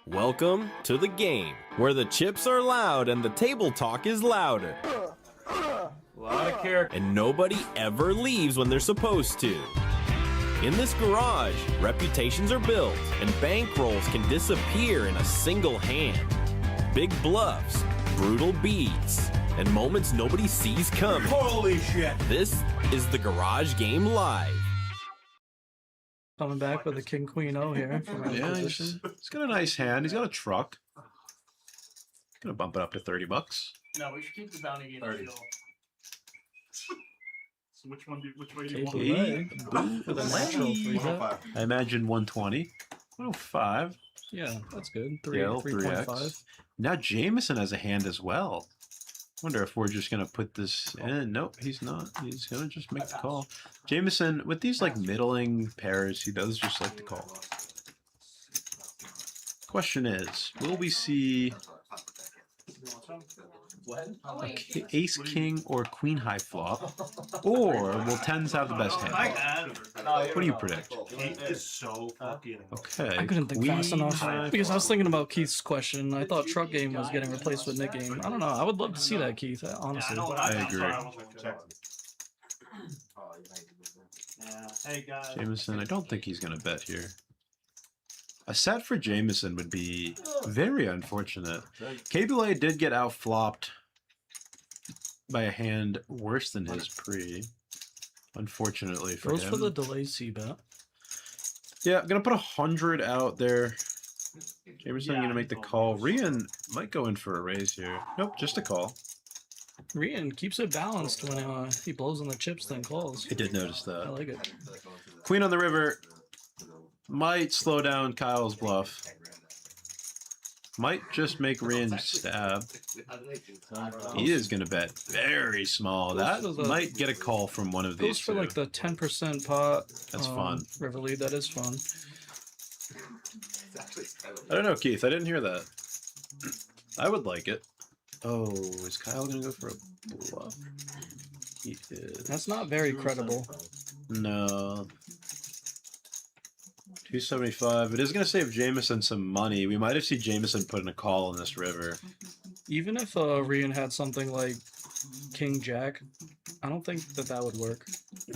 Welcome to the game, where the chips are loud and the table talk is louder. A lot of character. And nobody ever leaves when they're supposed to. In this garage, reputations are built and bankrolls can disappear in a single hand. Big bluffs, brutal beats, and moments nobody sees coming. Holy shit! This is the Garage Game Live. Coming back with a King Queen O here. Yeah, he's got a nice hand. He's got a truck. Gonna bump it up to $30. No, we should keep the bounty game 30. still. So which way do you want? With a natural 3-bet. I imagine 120. 105. Yeah, that's good. Yeah, 3.5. 3x. Now Jameson has a hand as well. Wonder if we're just gonna put this in. Nope, he's not. He's gonna just make the call. Jameson, with these like middling pairs, he does just like to call. Question is, will we see ace king or queen high flop, or will tens have the best hand? What do you predict? Keith is so fucking. Okay, I couldn't think queen fast enough high because I was flop. thinking about Keith's question. I thought truck game was getting replaced with Nick game. I don't know. I would love to see that, Keith. Honestly. I agree. Yeah. Hey guys. Jameson, I don't think he's gonna bet here. A set for Jameson would be very unfortunate. Boulay did get outflopped by a hand worse than his pre. Unfortunately for Goes him. for the delay C bet. Yeah, I'm gonna put 100 out there. Jameson gonna make the call. Rian might go in for a raise here. Nope, just a call. Rian keeps it balanced when he blows on the chips, then calls. I did notice I that. like it. Queen on the river might slow down Kyle's bluff. Might just make Rian stab. He is gonna bet very small. That might get a call from one of Goes these for two. like the 10% pot. That's fun. River lead, that is fun. I don't know, Keith. I didn't hear that. I would like it. Oh, is Kyle gonna go for a bluff? He is. That's not very credible. No. 275. It is gonna save Jameson some money. We might have seen Jameson put in a call in this river. Even if Rian had something like King Jack, I don't think that would work.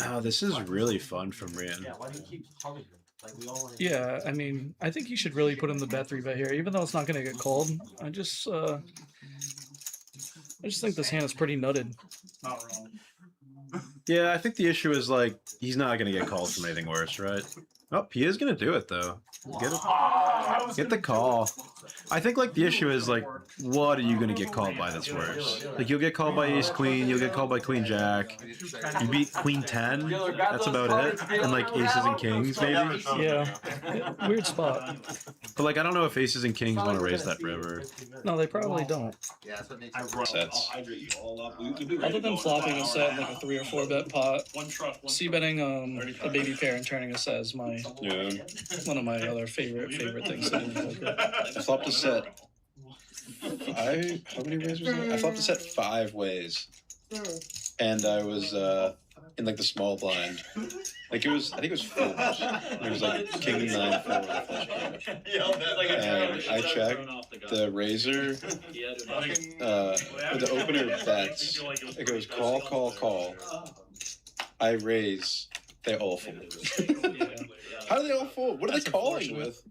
Oh, this is really fun from Rian. Yeah, I mean, I think you should really put in the bet 3-bet here, even though it's not going to get called. I just think this hand is pretty nutted. Not wrong. Yeah, I think the issue is like he's not gonna get called from anything worse, right? Oh, he is gonna do it though. Get the call. I think like the issue is like, what are you gonna get called by that's worse? Like you'll get called by ace queen, you'll get called by queen jack. You beat queen 10. That's about it. And like aces and kings maybe. Yeah, weird spot. But like I don't know if aces and kings want to raise that river. No, they probably don't. Sets. Other than flopping a set like a 3 or 4 bet pot, C betting a baby pair and turning a set is Yeah. one of my other favorite things to do in poker. I flopped a set. How many ways was it? I flopped a set 5 ways. And I was in like the small blind. Like it was, I think it was full. It was like king 9 4 with a flush draw. And I checked the razor. The opener bets. It goes call, call, call. I raise. They all fold. How do they all fold? What are they calling with?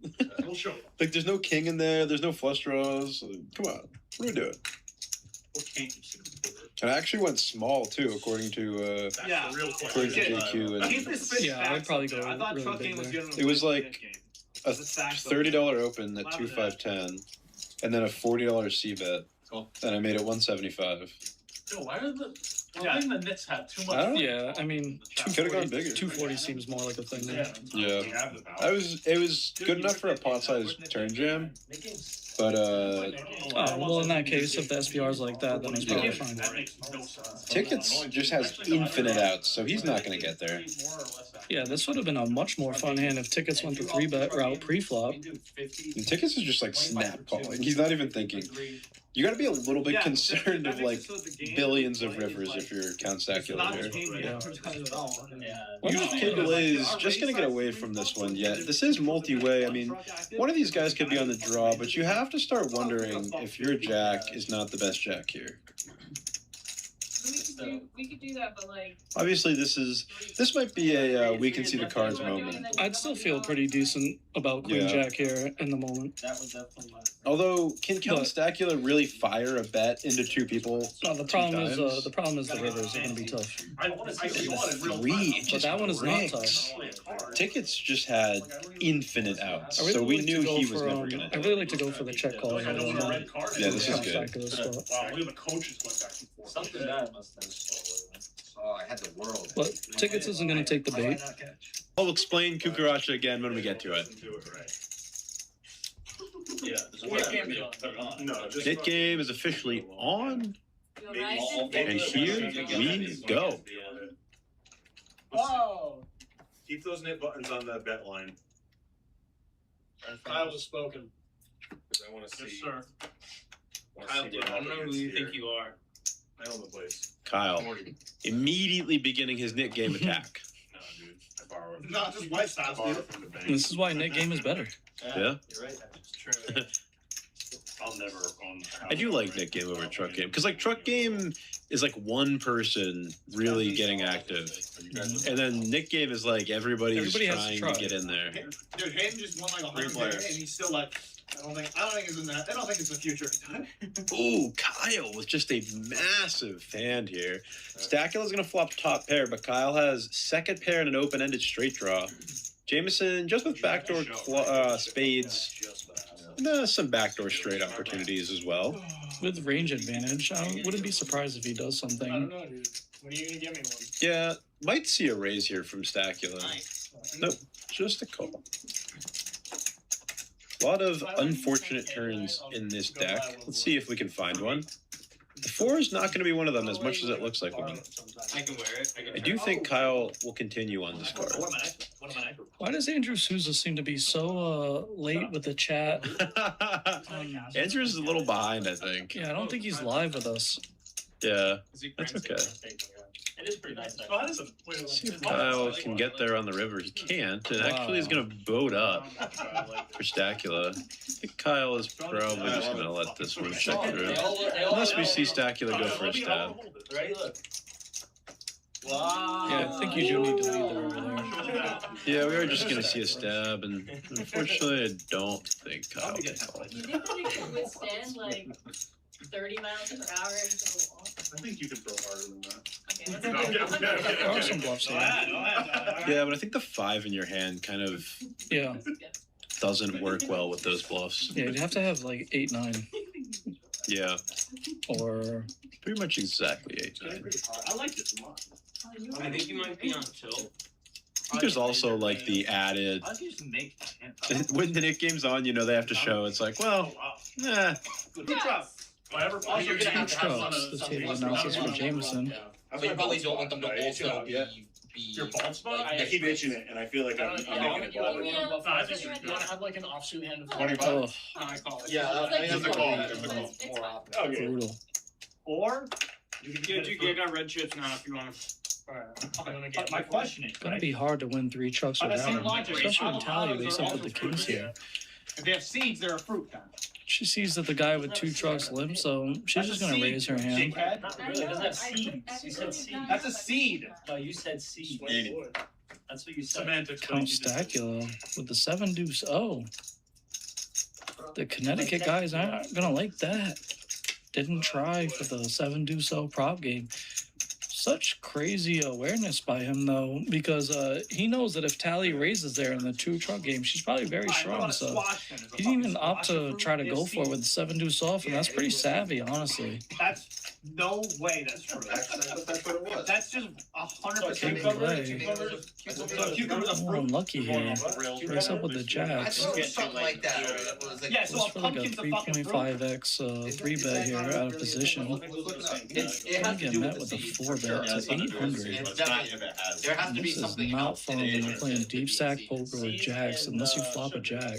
Like, there's no king in there. There's no flush draws. Come on. What are we doing? And I actually went small, too, according to JQ. And Yeah, I'd probably go really big there. it was like a $30 open at 2-5-10, and then a $40 C bet. And I made it 175. Yo, why did I think the Knicks have too much. I don't know. Yeah, I mean, Could've gone bigger. 240 seems more like a thing there. Yeah. It was good enough for a pot-sized turn jam, but Oh, well, in that case, if the SPR is like that, then it's probably fine. Tickets just has infinite outs, so he's not going to get there. Yeah, this would have been a much more fun hand if Tickets went the 3-bet route pre-flop. And Tickets is just like snap calling. He's not even thinking. You got to be a little bit concerned of like billions of rivers if you're Count Stacula here. Wonder if Kid Boulay is just going to get away from this one yet. This is multi-way. I mean, one of these guys could be on the draw, but you have to start wondering if your jack is not the best jack here. We could do that, but like. Obviously, this might be a we can see the cards moment. I'd still feel pretty decent about Queen Jack here in the moment. Although, can Count Stacula really fire a bet into two people? No, the problem is the rivers are going to be tough. Three, but that one is not tough. Tickets just had infinite outs, Really so we like knew he was for, never going to. I really like to go for the check call. Yeah, this is good. Wow, look at the coaches going back and forth. Something bad must have. Oh, I had the world. But Tickets isn't going to take the bait. I'll explain Kukaracha again when we get to it. Hit game is officially on, and here we go. Whoa. Keep those knit buttons on the bet line. Kyle has spoken. I want to see. Yes, sir. Kyle, I don't know who you think you are. I own the place. Kyle immediately beginning his knit game attack. No, dude. I borrow it. Not just lifestyle, dude. From the bank. This is why Nick game is better. Yeah, You're right. It's true. I'll never own. I do like knit game over truck game because like truck game is like one person really getting active, and then knit game is like everybody Everybody has to trying to try. get in there. Dude, Hayden just won like 100 players. and he's still like, I don't think it's in that. I don't think it's the future time. Ooh, Kyle with just a massive hand here. Stacula's gonna flop top pair, but Kyle has second pair and an open-ended straight draw. Jameson just with backdoor spades. And, some backdoor straight opportunities as well. With range advantage, I wouldn't be surprised if he does I don't something. know, dude. When are you gonna give me one? Yeah, might see a raise here from Stacula. Nope, just a call. A lot of unfortunate turns in this deck. Let's see if we can find one. The 4 is not going to be one of them as much as it looks like one. I can wear it. I do think Kyle will continue on this card. Why does Andrew Souza seem to be so late with the chat? Andrew's a little behind, I think. Yeah, I don't think he's live with us. Yeah, that's okay. It is pretty nice. Let's see if Kyle can get there on the river. He can't, and actually he's going to boat up for Stacula. I think Kyle is probably just going to let this one check through. Unless we see Stacula go for a stab. Ready? Look. Yeah, I think you do need to lead the river there. Yeah, we are just going to see a stab, and unfortunately I don't think Kyle can call. You think that it can withstand like 30 miles per hour and so long? I think you can throw harder than that. Okay, There are some bluffs here. Yeah, but I think the 5 in your hand kind of Yeah, doesn't work well with those bluffs. yeah, you'd have to have like 8-9 Yeah, or pretty much exactly 8-9. I like this a lot. I think you might be on tilt. I think there's also like the added Why don't you just make that hand? when the Nick game's on, you know they have to show. It's like, well, nah. Good job. Whatever. two trucks. The table announces for Jameson. But you probably don't want them to also be. Your bald spot? I keep itching it, and I feel like I'm making it bald. You No, I think want you want to have like an offsuit hand of 20 Oh, I call it. Yeah, It's like I think it's the call. fine. It's a It's more fine. often. Okay. brutal. Or you can Yeah, dude, I got red chips now if you want to. I'm gonna get my question is, It's gonna be hard to win 3 trucks By the same without him, logic, especially when Tali avocados wakes are up with the also kings fruit. here. if they have seeds, they're a fruit kind. She sees that the guy with 2 trucks limps, so she's just gonna raise her hand. Dickhead. Not I really, it know, doesn't have I- seeds. I You said really seeds. don't That's a have seed. No, you said seeds. That's what you said. Semantics. Count Stacula with the 7 deuce. Oh, the Connecticut guys aren't gonna like that. Didn't try for the 7 deuce 0 prop game. Such crazy awareness by him though, because he knows that if Tali raises there in the 2 truck game, she's probably very strong. So he didn't even opt to try to go for it with the 7 deuce off, and that's pretty savvy, honestly. That's no way that's true. That's what it was. That's just 100% Big play. cucumbers. Oh, unlucky here. Breaks up with the I jacks. thought it was something like that. Or it was like, Yeah, so Goes a for like a pumpkin's a fucking fruit. 3.5x 3 bet here out of position. it has to Get do met with with the a seed, 4 for sure. bet to 800. It's definitely, there has to be This is something not else fun in when it. you're playing deep stack poker with jacks unless you flop a jack.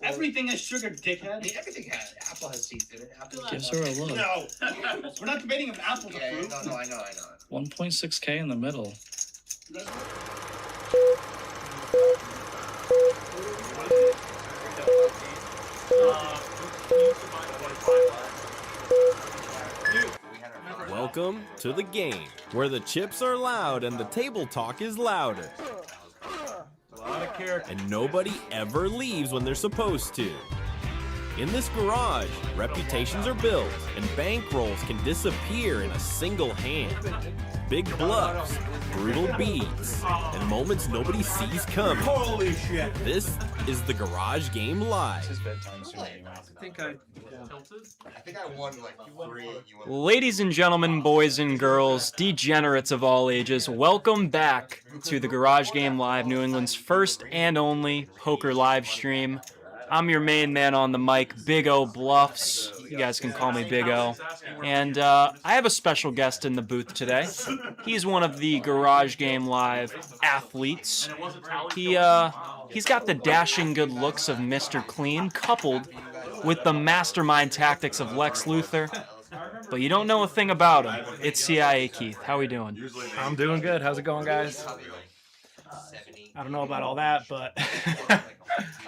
Everything has sugar, I dickhead. mean, everything has. Apple has seeds in it. Apple Gives her a look. No. We're not debating if apples are Yeah, fruit. no, I know. 1.6K in the middle. Welcome to the game, where the chips are loud and the table talk is louder. And nobody ever leaves when they're supposed to. In this garage, reputations are built and bankrolls can disappear in a single hand. Big bluffs, brutal beats, and moments nobody sees coming. Holy shit! This is the Garage Game Live. I think I won like 3. Ladies and gentlemen, boys and girls, degenerates of all ages, welcome back to the Garage Game Live, New England's first and only poker live stream. I'm your main man on the mic, Big O Bluffs. You guys can call me Big O. And I have a special guest in the booth today. He's one of the Garage Game Live athletes. He's got the dashing good looks of Mr. Clean, coupled with the mastermind tactics of Lex Luthor. But you don't know a thing about him. It's CIA Keith. How we doing? I'm doing good. How's it going, guys? I don't know about all that, but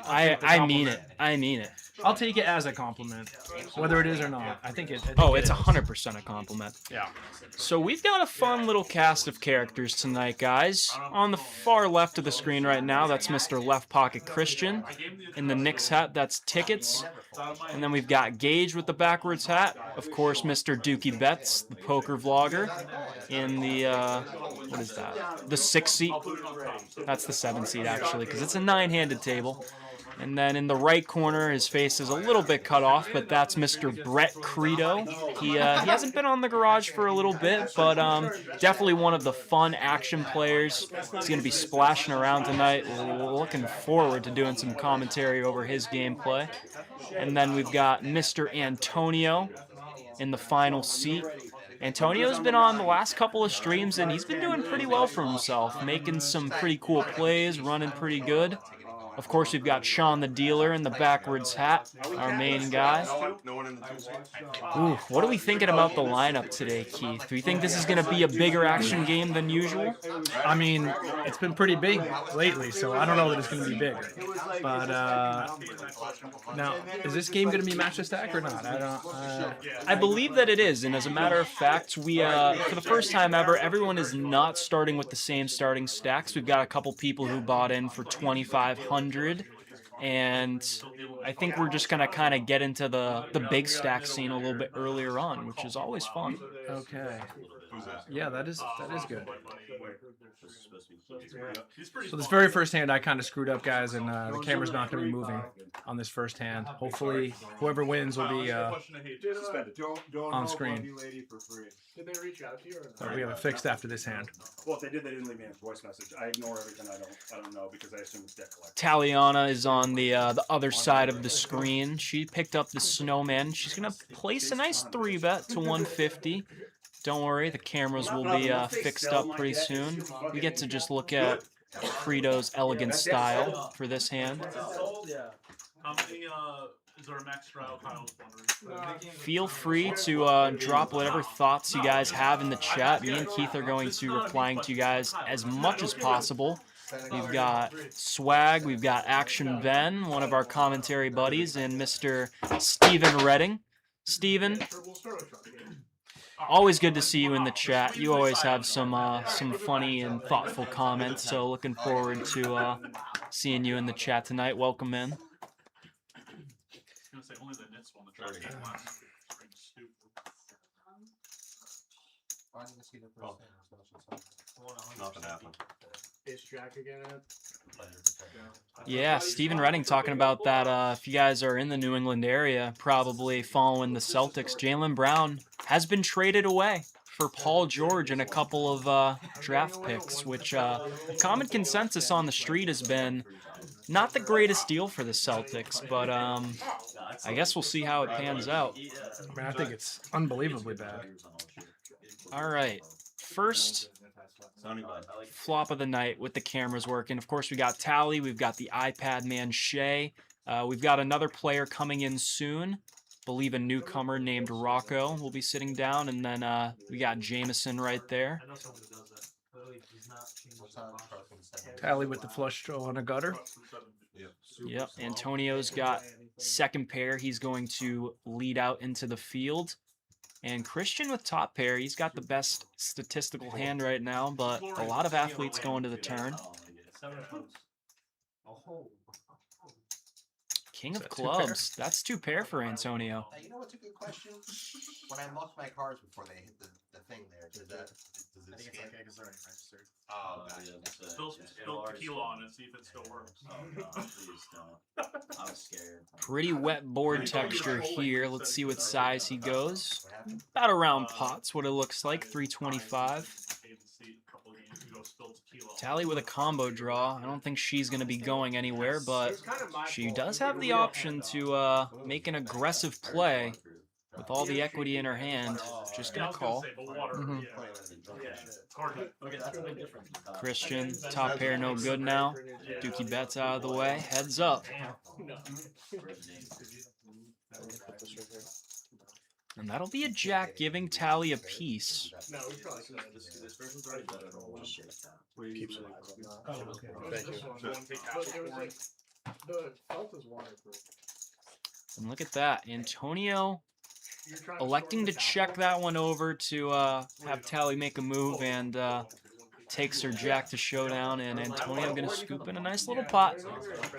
I mean it. I mean it. I'll take it as a compliment, whether it is or not. I think it's 100% a compliment. Yeah. So we've got a fun little cast of characters tonight, guys. On the far left of the screen right now, that's Mr. Left Pocket Christian. In the Knicks hat, that's Tickets. And then we've got Gage with the backwards hat. Of course, Mr. Dukey Bets, the poker vlogger. In the, what is that? The 6 seat. That's the 7 seat, actually, because it's a 9-handed table. And then in the right corner, his face is a little bit cut off, but that's Mr. Brett Credo. He hasn't been on the garage for a little bit, but definitely one of the fun action players. He's going to be splashing around tonight. We're looking forward to doing some commentary over his gameplay. And then we've got Mr. Antonio in the final seat. Antonio's been on the last couple of streams, and he's been doing pretty well for himself, making some pretty cool plays, running pretty good. Of course, we've got Sean the Dealer in the backwards hat, our main guy. Ooh, what are we thinking about the lineup today, Keith? Do we think this is going to be a bigger action game than usual? I mean, it's been pretty big lately, so I don't know that it's going to be bigger. But now, is this game going to be match to stack or not? I believe that it is, and as a matter of fact, we for the first time ever, everyone is not starting with the same starting stacks. We've got a couple people who bought in for 2,500. And I think we're just gonna kind of get into the big stack scene a little bit earlier on, which is always fun. Okay. Yeah, that is good. So this very first hand, I kind of screwed up, guys, and the camera's not going to be moving on this first hand. Hopefully, whoever wins will be on screen. Did they reach out to you? We have it fixed after this hand. Well, if they did, they didn't leave me a voice message. I ignore everything I don't know because I assume it's debt collector. Taliana is on the other side of the screen. She picked up the snowman. She's gonna place a nice 3-bet to 150. Don't worry, the cameras will be fixed up pretty soon. We get to just look at Credo's elegant style for this hand. How many is our max trial? Kyle was wondering. Feel free to drop whatever thoughts you guys have in the chat. Me and Keith are going to replying to you guys as much as possible. We've got Swag, we've got Action Ben, one of our commentary buddies, and Mr. Steven Redding. Steven, always good to see you in the chat. You always have some funny and thoughtful comments, so looking forward to seeing you in the chat tonight. Welcome in. Only the Nets won the trophy. Nothing happened. Is Jack again? Yeah, Steven Redding talking about that. If you guys are in the New England area, probably following the Celtics, Jaylen Brown has been traded away for Paul George and a couple of draft picks, which common consensus on the street has been not the greatest deal for the Celtics, but I guess we'll see how it pans out. I mean, I think it's unbelievably bad. All right, first flop of the night with the cameras working. Of course, we got Tali, we've got the iPad man Shay, We've got another player coming in soon. Believe a newcomer named Rocco will be sitting down, and then we got Jameson right there. I know someone who does that. Literally does not change What's their on posture. trust and stuff? Tally with the flush draw on a gutter. Yep, Antonio's got second pair. He's going to lead out into the field. And Christian with top pair, he's got the best statistical hand right now, but a lot of athletes going to the turn. King of clubs. That's two pair for Antonio. You know what's a good question? When I mark my cards before they hit the thing there, does it scan? because they're already registered. Oh, gotcha. Spill tequila on it, see if it still works. Oh, no, please don't. I'm scared. Pretty wet board texture here. Let's see what size he goes. About around pots, what it looks like, 325. Tally with a combo draw. I don't think she's going to be going anywhere, but she does have the option to make an aggressive play with all the equity in her hand. Just going to call. Christian, top pair no good now. Dukey Bets out of the way. Heads up. And that'll be a jack giving Tally a piece. No, we probably should have this version's already better than one. Keeps it Oh, okay. Thank you. The felt is waterproof. And look at that. Antonio electing to check that one over to have Tally make a move, and takes her jack to showdown, and Antonio going to scoop in a nice little pot.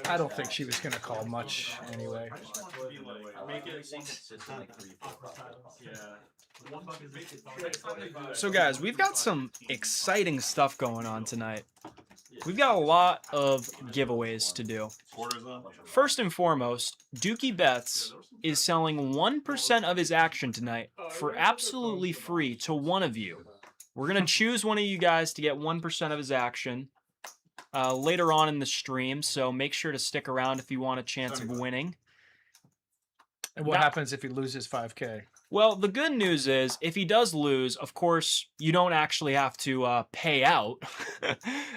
I don't think she was going to call much anyway. So guys, we've got some exciting stuff going on tonight. We've got a lot of giveaways to do. First and foremost, Dukey Bets is selling 1% of his action tonight for absolutely free to one of you. We're going to choose one of you guys to get 1% of his action later on in the stream, so make sure to stick around if you want a chance of winning. And what happens if he loses 5K? Well, the good news is, if he does lose, of course, you don't actually have to pay out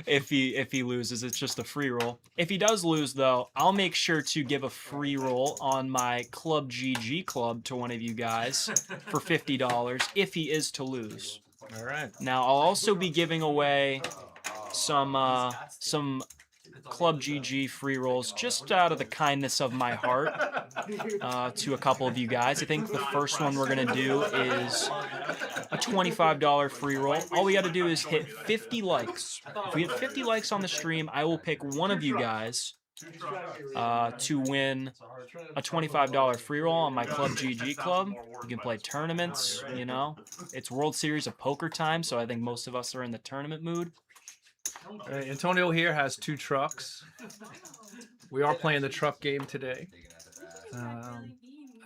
if he loses. It's just a free roll. If he does lose, though, I'll make sure to give a free roll on my Club GG Club to one of you guys for $50 if he is to lose. All right. Now, I'll also be giving away some Club GG free rolls just out of the kindness of my heart to a couple of you guys. I think the first one we're going to do is a $25 free roll. All we got to do is hit 50 likes. If we hit 50 likes on the stream, I will pick one of you guys to win a $25 free roll on my Club GG Club. You can play tournaments, you know. It's World Series of Poker time, so I think most of us are in the tournament mood. Antonio here has 2 trucks. We are playing the truck game today. I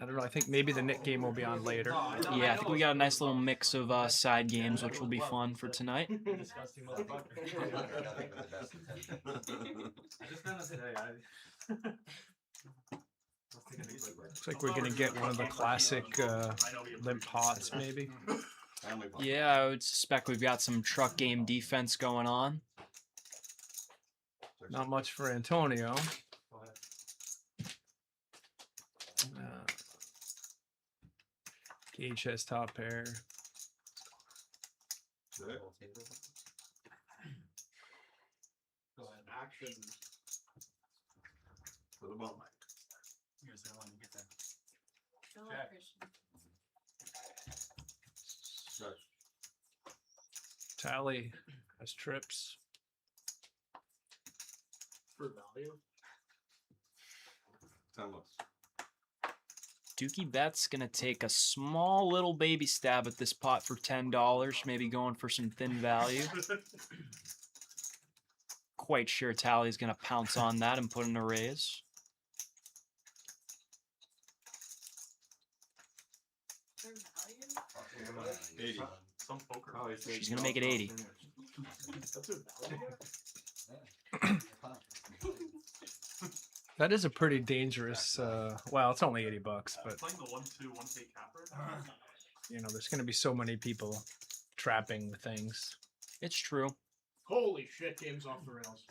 don't know. I think maybe the Nick game will be on later. Yeah, I think we got a nice little mix of side games, which will be fun for tonight. Looks like we're gonna get one of the classic limp pots, maybe. Yeah, I would suspect we've got some truck game defense going on. Not much for Antonio. Gage has top pair. Action. For the moment. Here's the one to get that. Don't let Christian. Tally has trips. For value. 10 looks. Dukey Bets gonna take a small little baby stab at this pot for $10, maybe going for some thin value. Quite sure Tally's gonna pounce on that and put in a raise. For value? 80. Some poker. She's gonna make it 80. That's a value. That is a pretty dangerous. Well, it's only $80, but Playing the 1-2 1K capper. you know, there's going to be so many people trapping things. It's true. Holy shit, game's off the rails.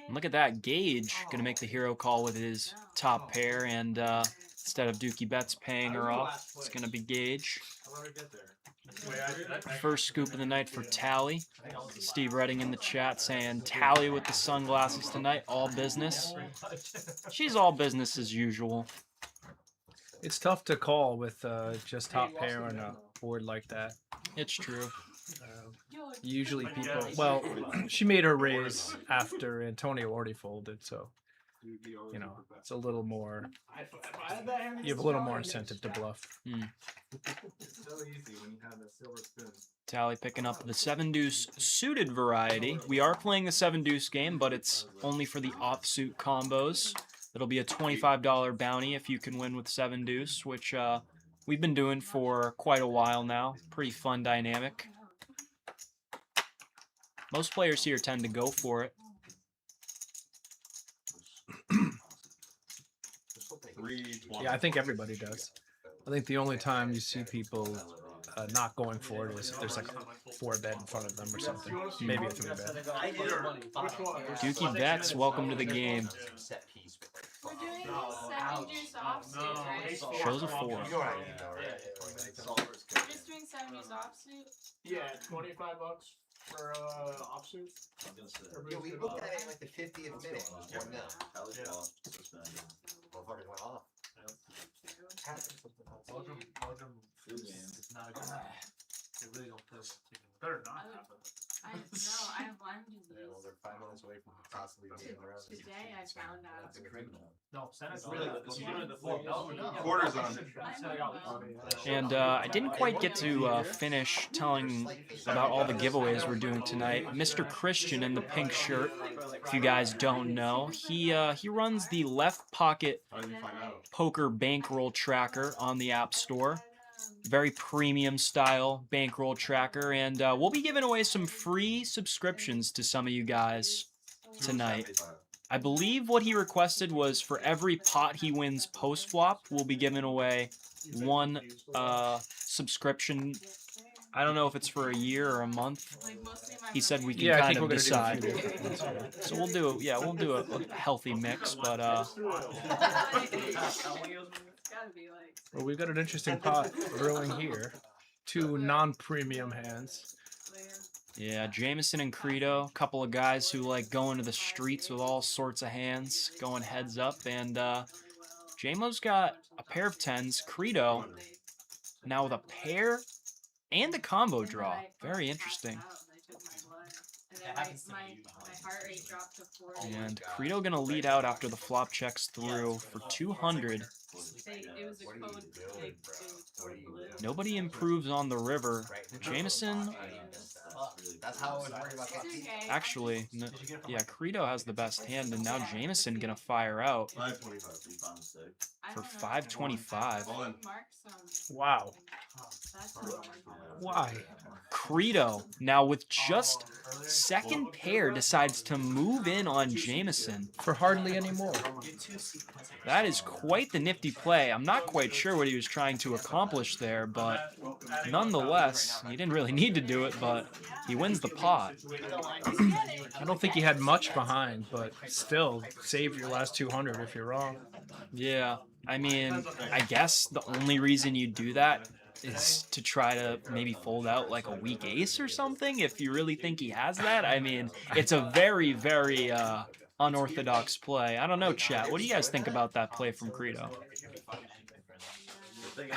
And look at that, Gage gonna make the hero call with his top pair, and instead of Dukey Bets paying her off, it's gonna be Gage. First scoop of the night for Tali. Steve Redding in the chat saying Tali with the sunglasses tonight, all business. She's all business as usual. It's tough to call with just top pair on a board like that. It's true. Usually people, well, she made her raise after Antonio already folded, so you know it's a little more. You have a little more incentive to bluff. Tali picking up the 7-deuce suited variety. We are playing the 7-deuce game, but it's only for the offsuit combos. It'll be a $25 bounty if you can win with 7-deuce, which we've been doing for quite a while now. Pretty fun dynamic. Most players here tend to go for it. Yeah, I think everybody does. I think the only time you see people not going for it is if there's like a 4-bet in front of them or something. Maybe a 3-bet. Dukey Bets, welcome to the game. We're doing 7-deuce offsuit, right? Shows a 4. We're just doing 7-deuce offsuit. Yeah, $25 for offsuit. Yeah, we looked at it in like the 50th minute. It was 1-0. Motherfuckers went off. Better not happen. I know, I have Lyme disease. Yeah, well, they're 5 minutes away from possibly being around. Today I found out. No, Quarters on. And I didn't quite get to finish telling about all the giveaways we're doing tonight. Mr. Christian in the pink shirt, if you guys don't know, he runs the Left Pocket Poker bankroll tracker on the App Store. Very premium style bankroll tracker, and we'll be giving away some free subscriptions to some of you guys tonight. I believe what he requested was for every pot he wins post flop, we'll be giving away one subscription. I don't know if it's for a year or a month. He said we can kind of decide. So we'll do, yeah, we'll do a healthy mix, but Well, we've got an interesting pot brewing here. 2 non-premium hands. yeah, Jameson and Credo, a couple of guys who like going to the streets with all sorts of hands, going heads up, and Jamo's got a pair of 10s. Credo now with a pair and a combo draw. Very interesting. My heart rate dropped to 40. And Credo gonna lead out after the flop checks through for 200. It was a code, Nobody improves on the river. Jameson, That's how I was worried about that. actually, yeah, Credo has the best hand, and now Jameson gonna fire out for 525. Wow. Why? Credo, now with just second pair, decides to move in on Jameson. For hardly any more. That is quite the nifty play. I'm not quite sure what he was trying to accomplish there, but nonetheless, he didn't really need to do it, but he wins the pot. I don't think he had much behind, but still, save your last 200 if you're wrong. Yeah, I mean, I guess the only reason you do that is to try to maybe fold out like a weak ace or something, if you really think he has that. I mean, it's a very, very unorthodox play. I don't know, chat. What do you guys think about that play from Credo? Did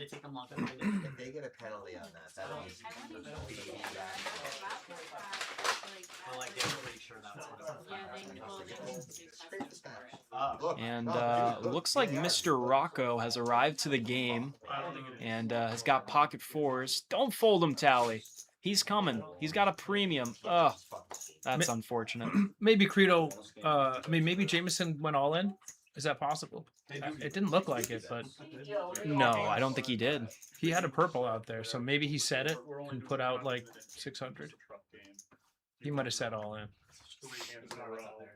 it take them long? If they get a penalty on that, that'll be. And looks like Mr. Rocco has arrived to the game and has got pocket 4s. Don't fold him, Tali. He's coming. He's got a premium. Ugh, that's unfortunate. Maybe Credo, I mean, maybe Jameson went all in? Is that possible? It didn't look like it, but... No, I don't think he did. He had a purple out there, so maybe he set it and put out like 600. He might have set all in.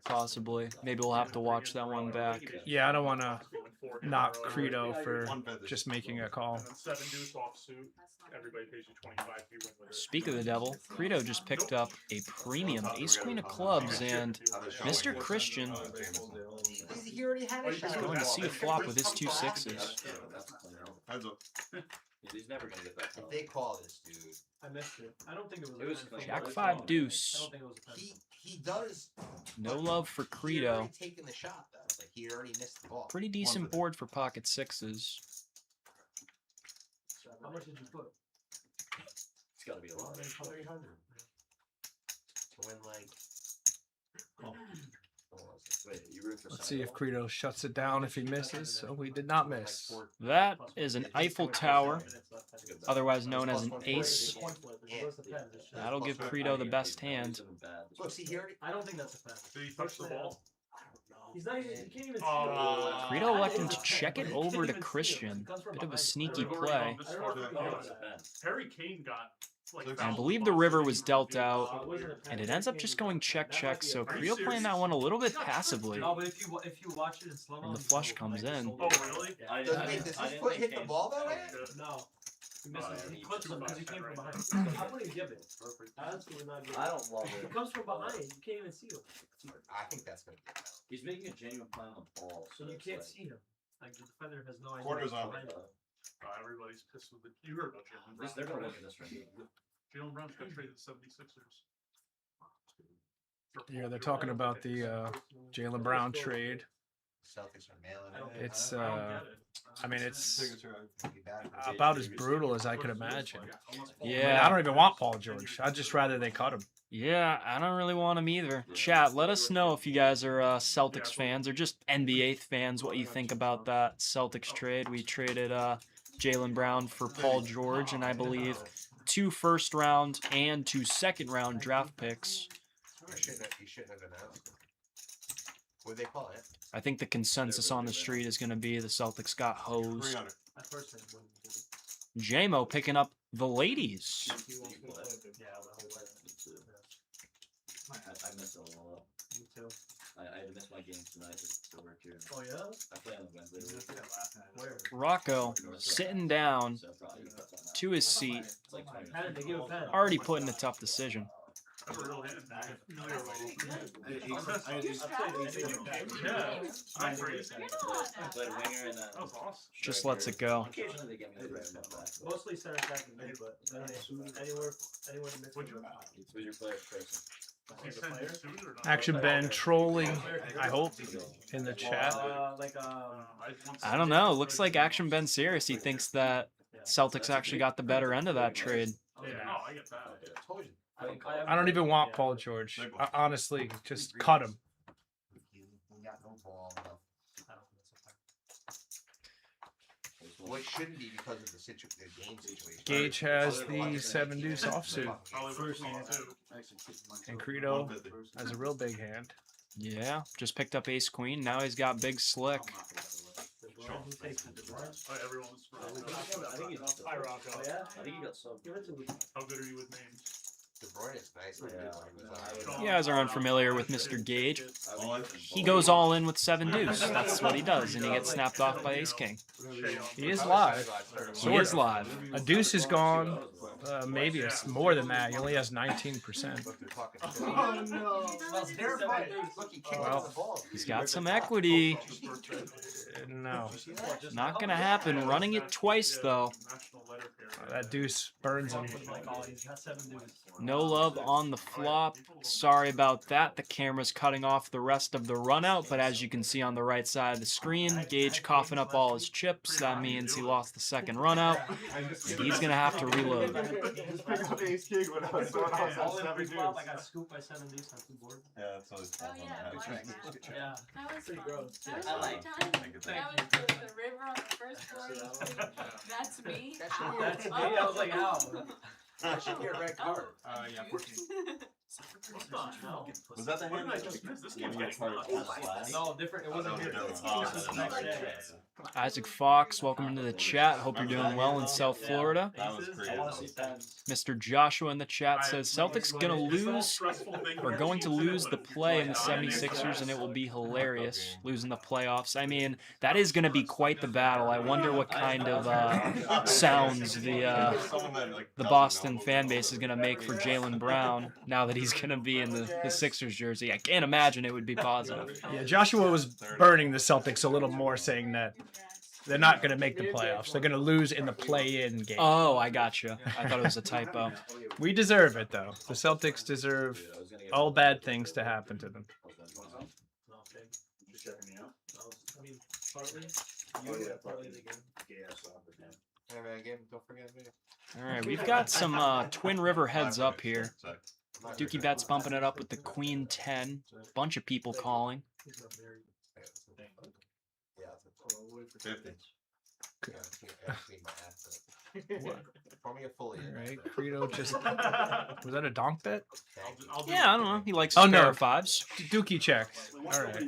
Possibly. Maybe we'll have to watch that one back. Yeah, I don't want to 4 knock Credo for just making a call. And then 7 deuce offsuit. Everybody pays you 25. You win with it. Speak of the devil, Credo just picked up a premium ace queen of clubs, and Mr. Christian He already had a is shot. going to see a flop with his 2 6s. He's never gonna get that. If they call this dude, I missed it. I don't think it was. It was clean. Jack 5 deuce. I don't think it was a pen. he does. No love for He had Credo. already taken the shot though. Like he already missed the ball. Pretty decent board for pocket 6s. How much did you put? It's gotta be a lot. 300. To win like. Wait, you root for Let's see if Credo shuts it down if he misses. So we did not miss. That is an Eiffel Tower, otherwise known as an ace. That'll give Credo the best hand. Look, see, he already. I don't think that's a pen. Did he touch the ball? He's not even. You can't even see Credo electing to check it over to Christian. Bit of a sneaky play. Harry Kane got. Like, I believe the river was dealt out, and it ends up just going check. So Credo playing that one a little bit passively. No, but if you watch it in slow And the flush comes in. Oh, really? Does his foot hit the ball that way? No. He misses. He clips him because he came from behind. I wouldn't give it. Absolutely not give it. I don't love He it. comes from behind. You can't even see him. I think that's gonna be. He's making a genuine play on the ball. So you it's can't like- see him. Like the defender has no idea. Quarters what's on. behind him. Everybody's pissed with it. You heard about Jalen At least they're gonna look at this right now. Jalen Brown's got traded to 76ers. Yeah, they're talking about the Jalen Brown trade. Celtics are mailing it. It's I don't get it. I mean, it's It'd be bad. about as brutal as I could imagine. I mean, I Yeah, don't even want Paul George. I'd just rather they cut him. yeah, I don't really want him either. Chat, let us know if you guys are Celtics fans or just NBA fans, what you think about that Celtics trade. We traded Jalen Brown for Paul George, and I believe 2 first-round and 2 second-round draft picks. You shouldn't have announced. What do they call it? I think the consensus on the street is going to be the Celtics got hosed. 300. I personally wouldn't do it. JMO picking up the ladies. He wants to play. Yeah, the whole way. I missed it a lot. Me too. I had to miss my games tonight just to work here. Oh yeah? I play on Wednesday. Where? Rocco sitting down So probably to his seat, it's like 20 How did they give a pen? already put in a tough decision. That's a real hit. You're I'm crazy. I played a winger and That was awesome. Just lets it go. occasionally they get me the right step back. Mostly center back and mid, but anywhere in mid. Would you- Who's your player person? You send him suit or not? Action Ben trolling, I hope, in the chat. I don't know. Looks like Action Ben serious. He thinks that Celtics actually got the better end of that trade. Yeah, no, I get that. I told you. I don't even want Paul George. Honestly, just cut him. He got no ball. No. Well, it shouldn't be because of the game situation. Gage has the 7 deuce offsuit, Probably would have too. and Credo has a real big hand. Yeah, just picked up ace queen. Now he's got big slick. Oh, everyone's I think he's off the Hi, Rocco. Oh, yeah? I think he got subbed. Give it to me. How good are you with names? De Bruyne is nice. Like, Yeah. You guys are unfamiliar with Mr. Gage. I He goes all in with 7 deuce. That's what he does, and he gets snapped off by ace king. He is live. He is live. A deuce is gone. Maybe it's more than that. He only has 19%. Oh no! They're fighting. Look, he kicked Well, the ball. He's got some equity. No, Not gonna happen. Running it twice though. that deuce burns him. No love on the flop. Sorry about that. The camera's cutting off the rest of the run out, but as you can see on the right side of the screen, Gage coughing up all his chips. That means he lost the second run out. And he's gonna have to reload. I got scooped by 7 deuce on 2 board. Yeah, that's always Oh yeah, Yeah. that was Pretty fun. gross. That was I a like fun time. That was the river on the first floor. That's me. That's Ow. That's me. I was like, how? That should be a red card. Yeah, 14. Was that the hand I just missed? This game's getting nuts. No, different. It wasn't here. This was the next day. Isaac Fox, welcome into the chat. Hope you're doing well in South Florida. That was crazy. Mr. Joshua in the chat says Celtics gonna lose or going to lose the play in the 76ers, and it will be hilarious losing the playoffs. I mean, that is going to be quite the battle. I wonder what kind of sounds the Boston fan base is going to make for Jaylen Brown now that he's going to be in the Sixers jersey. I can't imagine it would be positive. Yeah, Joshua was burning the Celtics a little more, saying that they're not going to make the playoffs. They're going to lose in the play-in game. Oh, I gotcha. I thought it was a typo. We deserve it, though. The Celtics deserve all bad things to happen to them. All right, we've got some Twin River heads up here. Dukey Bets bumping it up with the Queen 10. Bunch of people calling. 50. All right, Credo just... Was that a donk bet? Yeah, I don't know. He likes Oh, spare no. fives. Dookie checks. All right.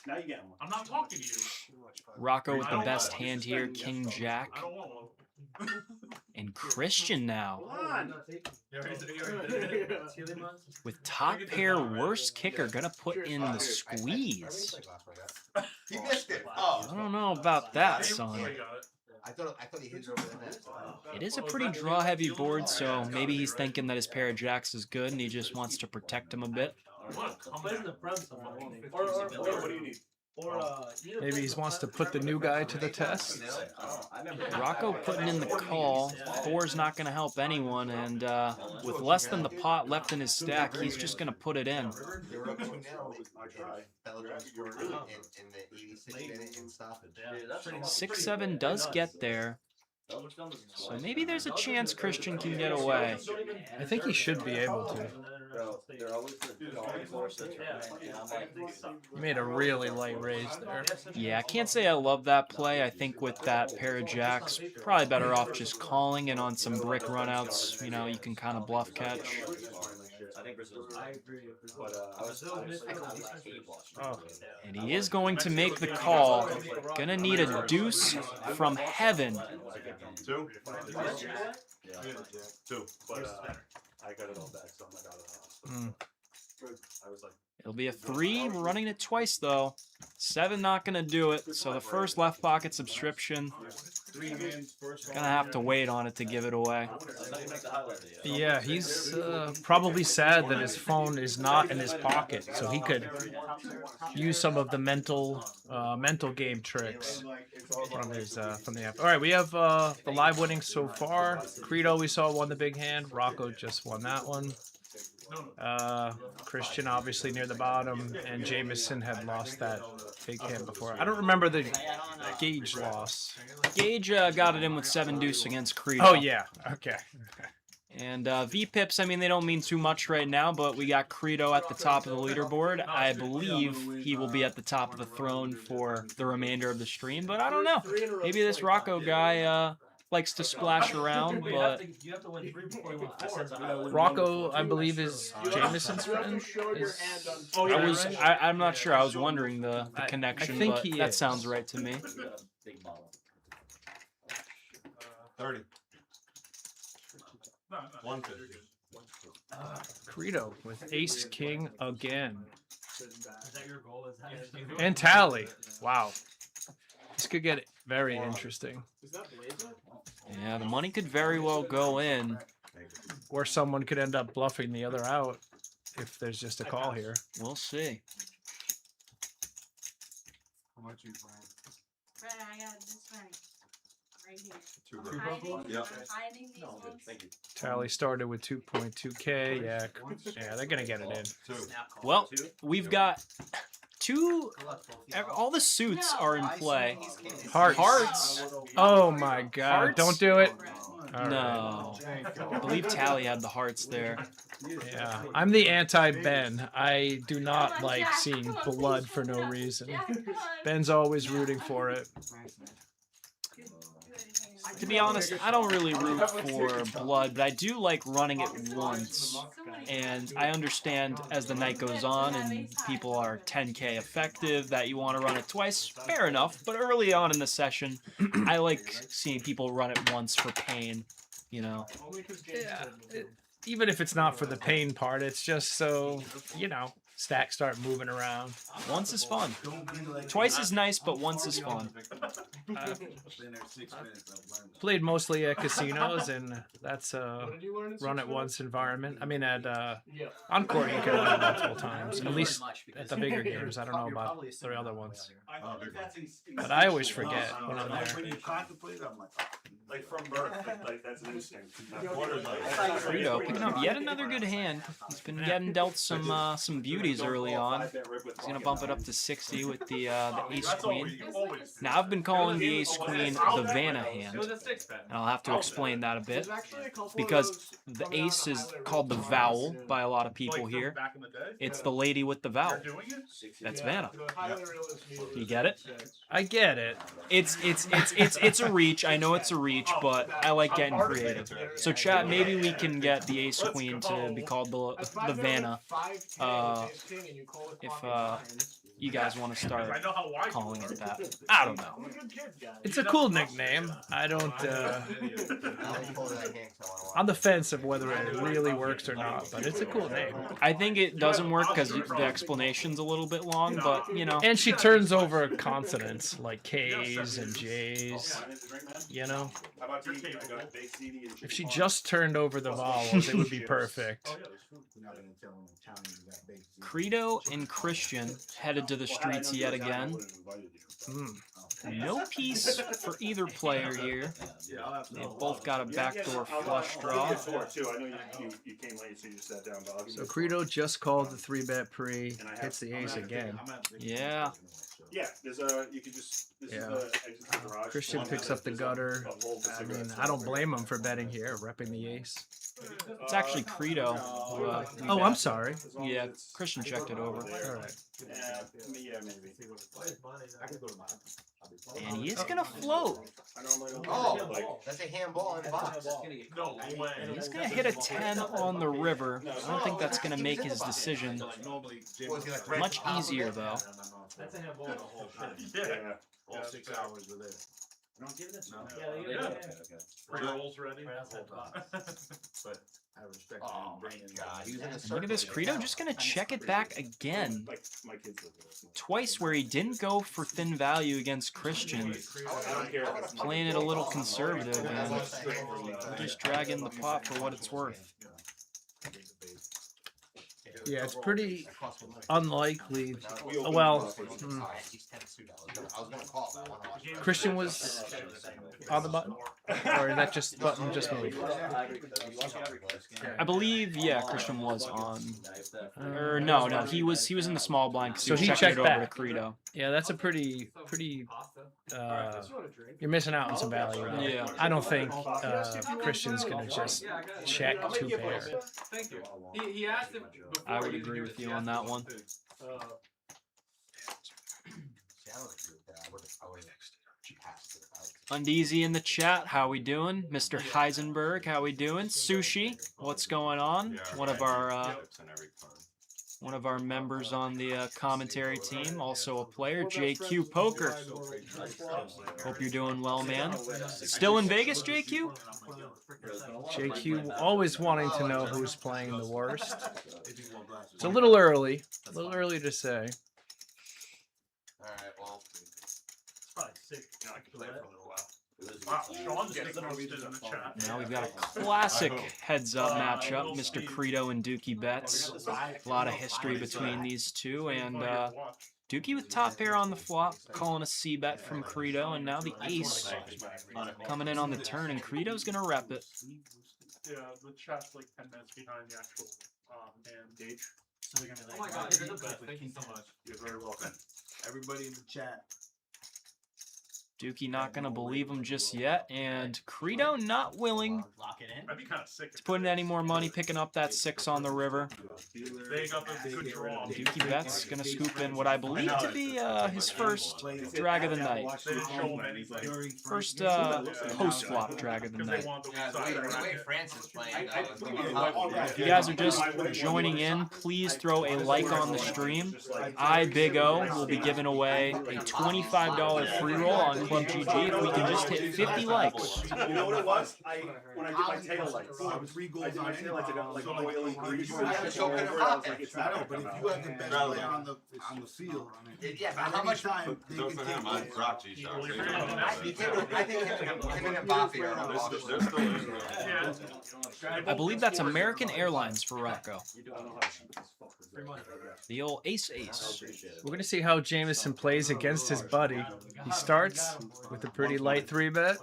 Now you get one. I'm not talking to you. Rocco with the best hand here, King Jack. I don't want one. And Christian now. With top pair, worst kicker, gonna put in the squeeze. He missed it. Oh. I don't know about that, son. I thought he hit it over the net. It is a pretty draw-heavy board, so maybe he's thinking that his pair of jacks is good and he just wants to protect him a bit. Maybe he wants to put the new guy to the test. Rocco putting in the call. Four's not going to help anyone, and with less than the pot left in his stack, he's just going to put it in. They were up 2-0. Belgium scored in the 86th minute in stoppage. 6-7 does get there. So maybe there's a chance Christian can get away. I think he should be able to. He made a really light raise there. Yeah, I can't say I love that play. I think with that pair of jacks, probably better off just calling, and on some brick runouts, you know, you can kind of bluff catch. Oh. And he is going to make the call. Gonna need a deuce from heaven. 2? Yeah. 2. But I got it all back, so I'm not out of the hospital. I was like, It'll be a 3. We're running it twice, though. 7 not going to do it. So the first left pocket subscription, gonna have to wait on it to give it away. Yeah, he's probably sad that his phone is not in his pocket, so he could use some of the mental game tricks from the app. All right, we have the live winnings so far. Credo, we saw, won the big hand. Rocco just won that one. Christian obviously near the bottom, and Jameson had lost that big hand before. I don't remember the Gage loss. Gage got it in with 7 deuce against Credo. Oh yeah, okay. And V-pips, I mean, they don't mean too much right now, but we got Credo at the top of the leaderboard. I believe he will be at the top of the throne for the remainder of the stream, but I don't know. Maybe this Rocco guy likes to splash around, but Rocco, I believe, is Jameson's friend. I'm not sure. I was wondering the connection, I think but he that is. sounds right to me. 30. 150. Credo with Ace King again. And Tali. Wow. This could get very interesting. Yeah, the money could very well go in. Or someone could end up bluffing the other out if there's just a call here. We'll see. How much you playing? Brad, I got this one right here. 2 I'm hiding, Yep. I'm hiding these ones. Tally started with 2.2K. Yeah, they're going to get it in. 2. Well, we've got all the suits are in play. Hearts. Oh my god. Hearts? Don't do it. All No. I believe Tally had the hearts there. Yeah, I'm the anti-Ben. I do not like seeing blood for no reason. Ben's always rooting for it. To be honest, I don't really root for blood, but I do like running it once. And I understand as the night goes on and people are 10k effective that you want to run it twice. Fair enough. But early on in the session, I like seeing people run it once for pain. You know. Yeah. Even if it's not for the pain part, it's just so, you know, stacks start moving around. Once is fun. Twice is nice, but once is fun. Played mostly at casinos, and that's a run at once environment. I mean, at Encore, you can run it multiple times, at least at the bigger games. I don't know about the other ones. But I always forget when I'm there. When you contemplate, I'm like from birth, like that's an instinct. Credo picking up yet another good hand. He's been getting dealt some beauties early on. He's gonna bump it up to 60 with the ace queen. Now I've been calling the ace queen the Vanna hand, and I'll have to explain that a bit because the ace is called the vowel by a lot of people here. It's the lady with the vowel. That's Vanna. You get it? I get it. It's a reach. I know it's a reach, but I like getting creative. So chat, maybe we can get the ace queen to be called the Vanna. If you guys want to start calling it that. I don't know. It's a cool nickname. I don't. On the fence of whether it really works or not, but it's a cool name. I think it doesn't work because the explanation's a little bit long, but you know. And she turns over consonants like K's and J's. You know. If she just turned over the vowels, it would be perfect. Credo and Christian headed to the streets yet again. No piece for either player here. They've both got a backdoor flush draw. So Credo just called the 3-bet pre, hits the ace again. Yeah. Yeah, there's a, you can just, this is the exit to the garage. Christian picks up the gutter. I mean, I don't blame him for betting here, repping the ace. It's actually Credo. Who, oh, I'm sorry. Yeah, Christian checked it over. All right. Yeah, maybe. And he is going to float. Oh, that's a handball in the box. No way. He's going to hit a 10 on the river. I don't think that's going to make his decision much easier, though. That's a handball. Yeah. All 6 hours were there. Don't give this one. Rolls ready. But I respect. Oh my God! Look at this, Credo just going to check it back again. Twice where he didn't go for thin value against Christian. Playing it a little conservative and just dragging the pot for what it's worth. Yeah, it's pretty unlikely. Well, Christian was on the button, or is that just button just moved? I believe, yeah, Christian was on. Or no, he was in the small blind. So he checked checked it over back. to Credo. Yeah, that's a pretty. You're missing out on some value. Though. Yeah. I don't think Christian's gonna just check 2 pair. Thank you. He asked him. I would agree with you on that one. Undeasy in the chat, how we doing? Mr. Heisenberg, how we doing? Sushi, what's going on? One of our members on the commentary team, also a player, JQ Poker. Hope you're doing well, man. Still in Vegas, JQ? JQ always wanting to know who's playing the worst. It's a little early to say. Alright, well. It's probably sick. You know, I can play it for a little while. Wow, Sean's getting posted in the chat. Now we've got a classic heads-up matchup, Mr. Credo and Dukey Bets. A lot of history between these two, and Dukey with top pair on the flop, calling a C-bet from Credo, and now the ace coming in on the turn, and Credo's going to rep it. Yeah, the chat's like 10 minutes behind the actual hand gauge. So they're gonna be Oh my God, you're the best. Thank you so much. You're very welcome. Everybody in the chat. Dukey not going to believe him just yet, and Credo not willing Lock it in. I'd be kind of sick. to put in any more money, picking up that 6 on the river. They got the good draw. Dukey Bets going to scoop in what I believe to be his first drag of the night. They didn't show him anything. First post-flop drag of the night. The way France is playing, If you guys are just joining in, please throw a like on the stream. I, Big O, will be giving away a $25 free roll on Club GG if we can just hit 50 likes. You know what it was? When I did my tail lights, I was 3 goals on my lights. I got like oily grease. I was like, it's not gonna But if come you out. have the best player on the field, yeah, but how much time they can take I think him and Mbappe are on I believe that's American Airlines for Rocco. The old ace. We're gonna see how Jameson plays against his buddy. He starts with a pretty light 3-bet.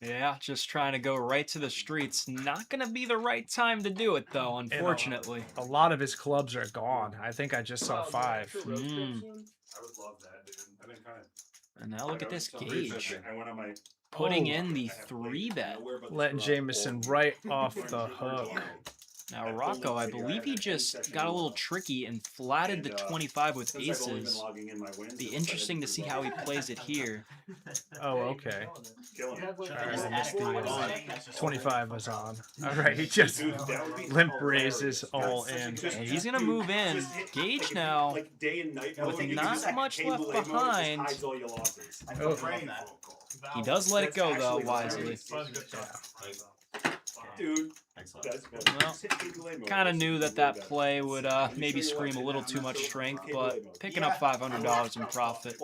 Yeah, just trying to go right to the streets. Not gonna be the right time to do it though, unfortunately. A lot of his clubs are gone. I think I just saw 5. I would love that, dude. I've been kind of. And now look at this gauge. I went on my. Putting in the 3-bet. Letting Jameson right off the hook. Now Rocco, I believe he just got a little tricky and flatted the 25 with aces. Be interesting to see how he plays it here. Oh, okay. Alright, I missed the 25 was on. Alright, he just limp raises all in. And he's going to move in. Gage now, with not much left behind. Oh. He does let it go, though, wisely. Dude, Well, kind of knew that play would maybe scream a little too much strength, but picking up $500 in profit,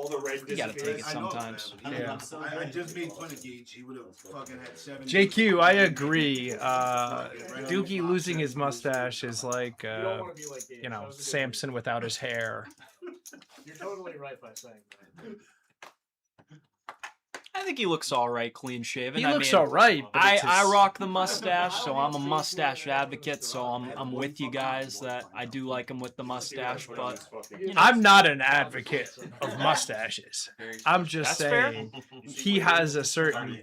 you got to take it sometimes. Yeah. I just made fun of Gage. He would have fucking had 7. JQ, I agree. Dukey losing his mustache is like, you know, Samson without his hair. You're totally right by saying that. I think he looks all right, clean shaven. He looks all right. But I rock the mustache, so I'm a mustache advocate. So I'm with you guys that I do like him with the mustache, but you know. I'm not an advocate of mustaches. I'm just saying he has a certain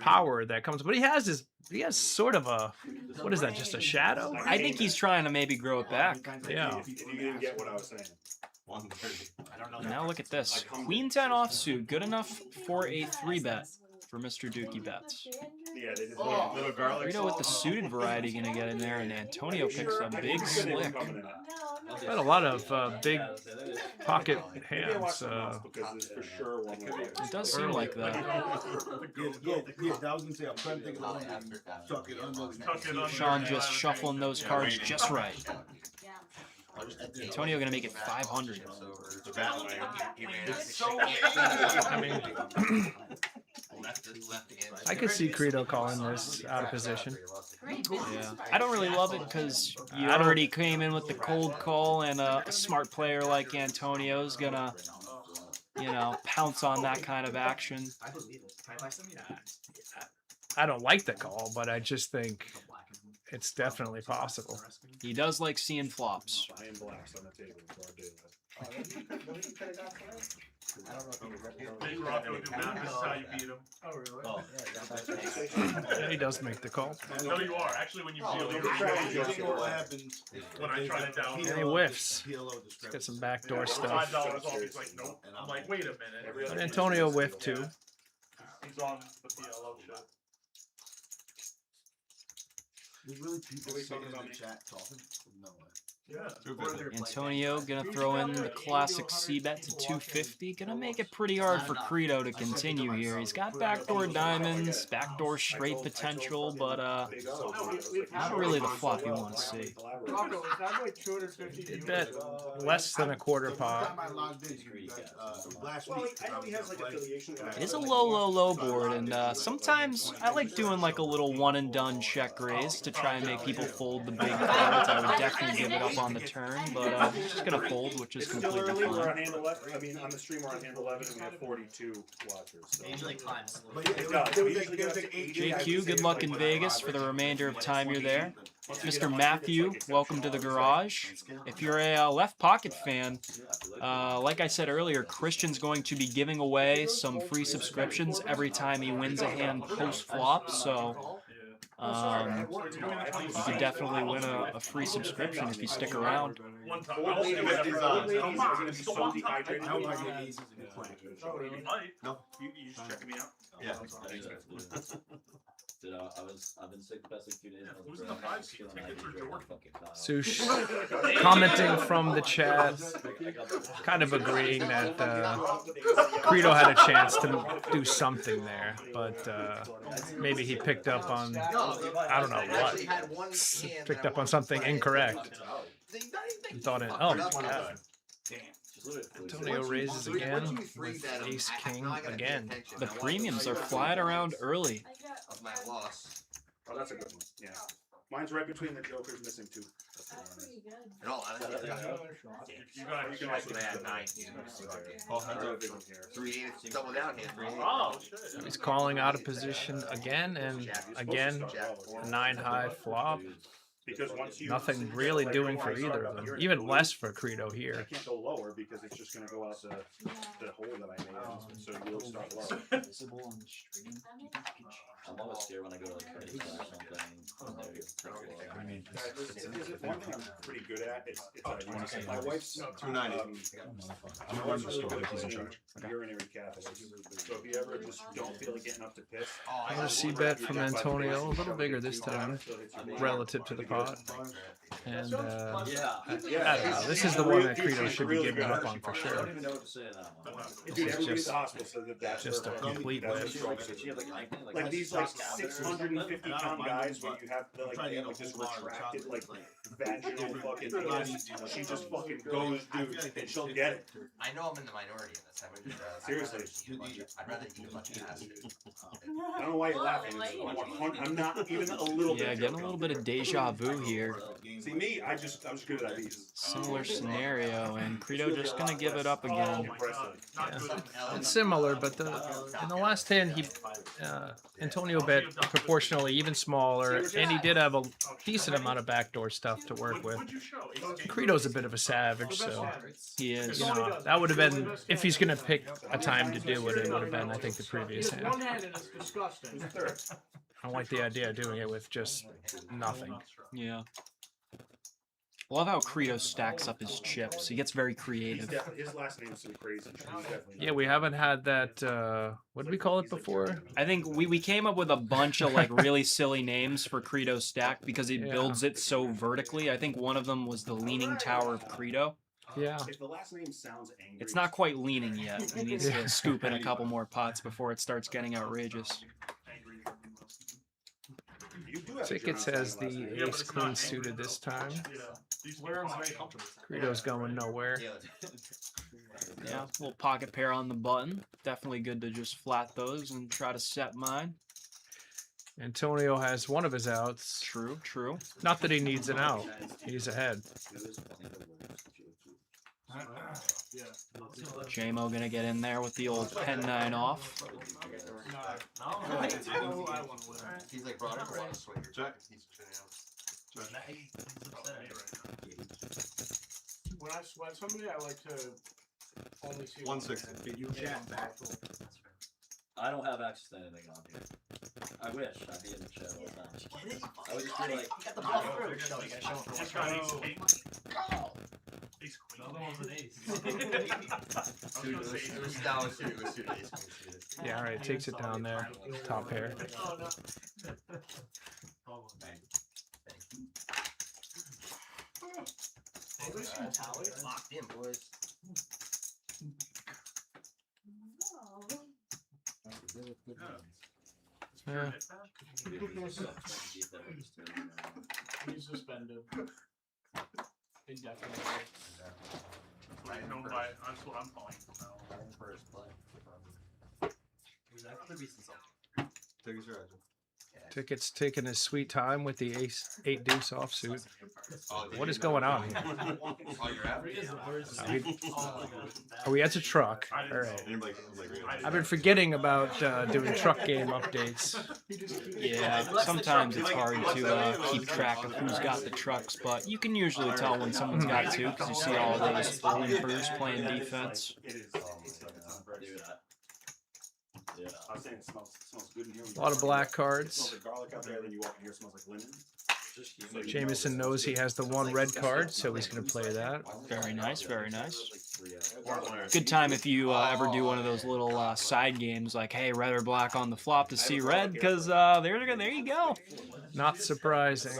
power that comes, but he has sort of a, what is that? Just a shadow? I think he's trying to maybe grow it back. Yeah. If you didn't get what I was saying. Now look at this. Queen 10 offsuit, good enough for a 3-bet for Mr. Dukey Bets. Yeah, they just little garlic. Credo with the suited variety gonna get in there, and Antonio picks a big slick. Got a lot of big pocket hands. It does seem like that. Sean just shuffling those cards just right. Antonio gonna make it 500. I mean, I could see Credo calling this out of position. Yeah, I don't really love it because you already came in with the cold call, and a smart player like Antonio's gonna, you know, pounce on that kind of action. I don't like the call, but I just think it's definitely possible. He does like seeing flops. Big Rocco do math, this is how you beat him. Oh, really? Yeah, he does make the call. No, you are. Actually, when you deal, you're What happens when I try to down. And he whiffs. Let's get some backdoor stuff. $5 off, he's like, nope. I'm like, wait a minute. But Antonio whiffed too. He's on the PLO shit. There's really people sitting in the chat talking. No way. Antonio gonna throw in the classic C-bet to 250. Gonna make it pretty hard for Credo to continue here. He's got backdoor diamonds, backdoor straight potential, but not really the flop you want to see. Rocco, is that like 250? Did bet less than a quarter pot. It is a low board, and sometimes I like doing like a little one and done check raise to try and make people fold the big cards. I would definitely give it up on the turn, but just gonna fold, which is completely We're on fine. hand 11. I mean, on the stream we're on hand 11, and we have 42 watchers. So. Usually climbs. JQ, good luck in Vegas for the remainder of time you're there. Mr. Matthew, welcome to the garage. If you're a left pocket fan, like I said earlier, Christian's going to be giving away some free subscriptions every time he wins a hand post-flop, so you could definitely win a free subscription if you stick around. No, you just checking me out? Yeah. I've been sick the past like 2 days. Who's in the 5 seat? Tickets or George? Sush commenting from the chat, kind of agreeing that Credo had a chance to do something there, but maybe he picked up on, I don't know what, picked up on something incorrect. And thought it, oh my god. Antonio raises again with ace king again. The premiums are flying around early. Of my loss. Oh, that's a good one. Yeah. Mine's right between the jokers, missing 2. That's pretty good. In all honesty, You can also add 9. Oh, that's a big one here. 3 8 double down hand. Oh, shit. He's calling out of position again and again. 9 high flop. Because once you Nothing really doing for either of them. Even less for Credo I here. can't go lower because it's just going to go out the hole that I made. So you'll start low. I'm always scared when I go to like Credo or something. It's one thing I'm pretty good at. It's my wife's 290. My wife's really good at cleaning urinary catheters. So if you ever just don't feel like getting up to piss, Another C-bet from Antonio, a little bigger this time, relative to the pot. And I don't know, this is the one that Credo should be giving up on for sure. Dude, everybody at the hospital says that that's just a complete whiff. Like these like 650-pound guys where you have the like this retracted like vaginal fucking penis. She just fucking goes, dude, and she'll get it. I know I'm in the minority in this. I would Seriously. I'd rather eat a bunch of ass food. I don't know why you're laughing. I'm not even a little bit. Yeah, getting a little bit of deja vu here. See me, I'm just good at these. Similar scenario, and Credo just gonna give it up again. Yeah. It's similar, but in the last hand, Antonio bet proportionally even smaller, and he did have a decent amount of backdoor stuff to work with. Credo's a bit of a savage, so He is. you know that would have been, if he's gonna pick a time to do it, it would have been, I think, the previous hand. I don't like the idea of doing it with just nothing. Yeah. Love how Credo stacks up his chips. He gets very creative. His last name's some crazy. Yeah, we haven't had that. What did we call it before? I think we came up with a bunch of like really silly names for Credo stack because he builds it so vertically. I think one of them was the Leaning Tower of Credo. Yeah. If the last name sounds angry, It's not quite leaning yet. He needs to scoop in a couple more pots before it starts getting outrageous. Tickets has the ace queen suited this time. Credo's going nowhere. Yeah, little pocket pair on the button. Definitely good to just flat those and try to set mine. Antonio has one of his outs. True, true. Not that he needs an out. He's ahead. JMO gonna get in there with the old pen 9 off. He's like brought up a lot of swingers. When somebody I like to only see 160. You chat back. I don't have access to anything on here. I wish I'd be in the chat all the time. I would just be like, you got the bluff through. Show, you gotta show him. Ace queen. Another one's an ace. Yeah, all right, takes it down there. Top pair. Oh, no. Tali locked in, boys. Yeah. He's suspended. Indefinitely. That's what I'm calling from now. Take your strategy. Ticket's taking his sweet time with the ace 8 deuce offsuit. What is going on here? Are we at the truck? All right. I've been forgetting about doing truck game updates. Yeah, sometimes it's hard to keep track of who's got the trucks, but you can usually tell when someone's got two because you see all those limpers playing defense. I was saying it smells good in here. A lot of black cards. It smells like garlic out there, then you walk in here, it smells like lemon. Jameson knows he has the one red card, so he's going to play that. Very nice, very nice. Good time if you ever do one of those little side games like, hey, red or black on the flop to see red, because there you go. Not surprising.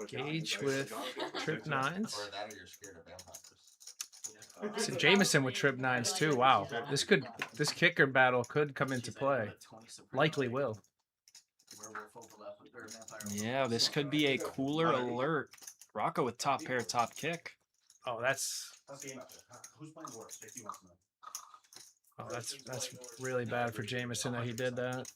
Gage with trip nines. So Jameson with trip nines too. Wow, this kicker battle could come into play. Likely will. Yeah, this could be a cooler alert. Rocco with top pair, top kick. Oh, that's really bad for Jameson that he did that.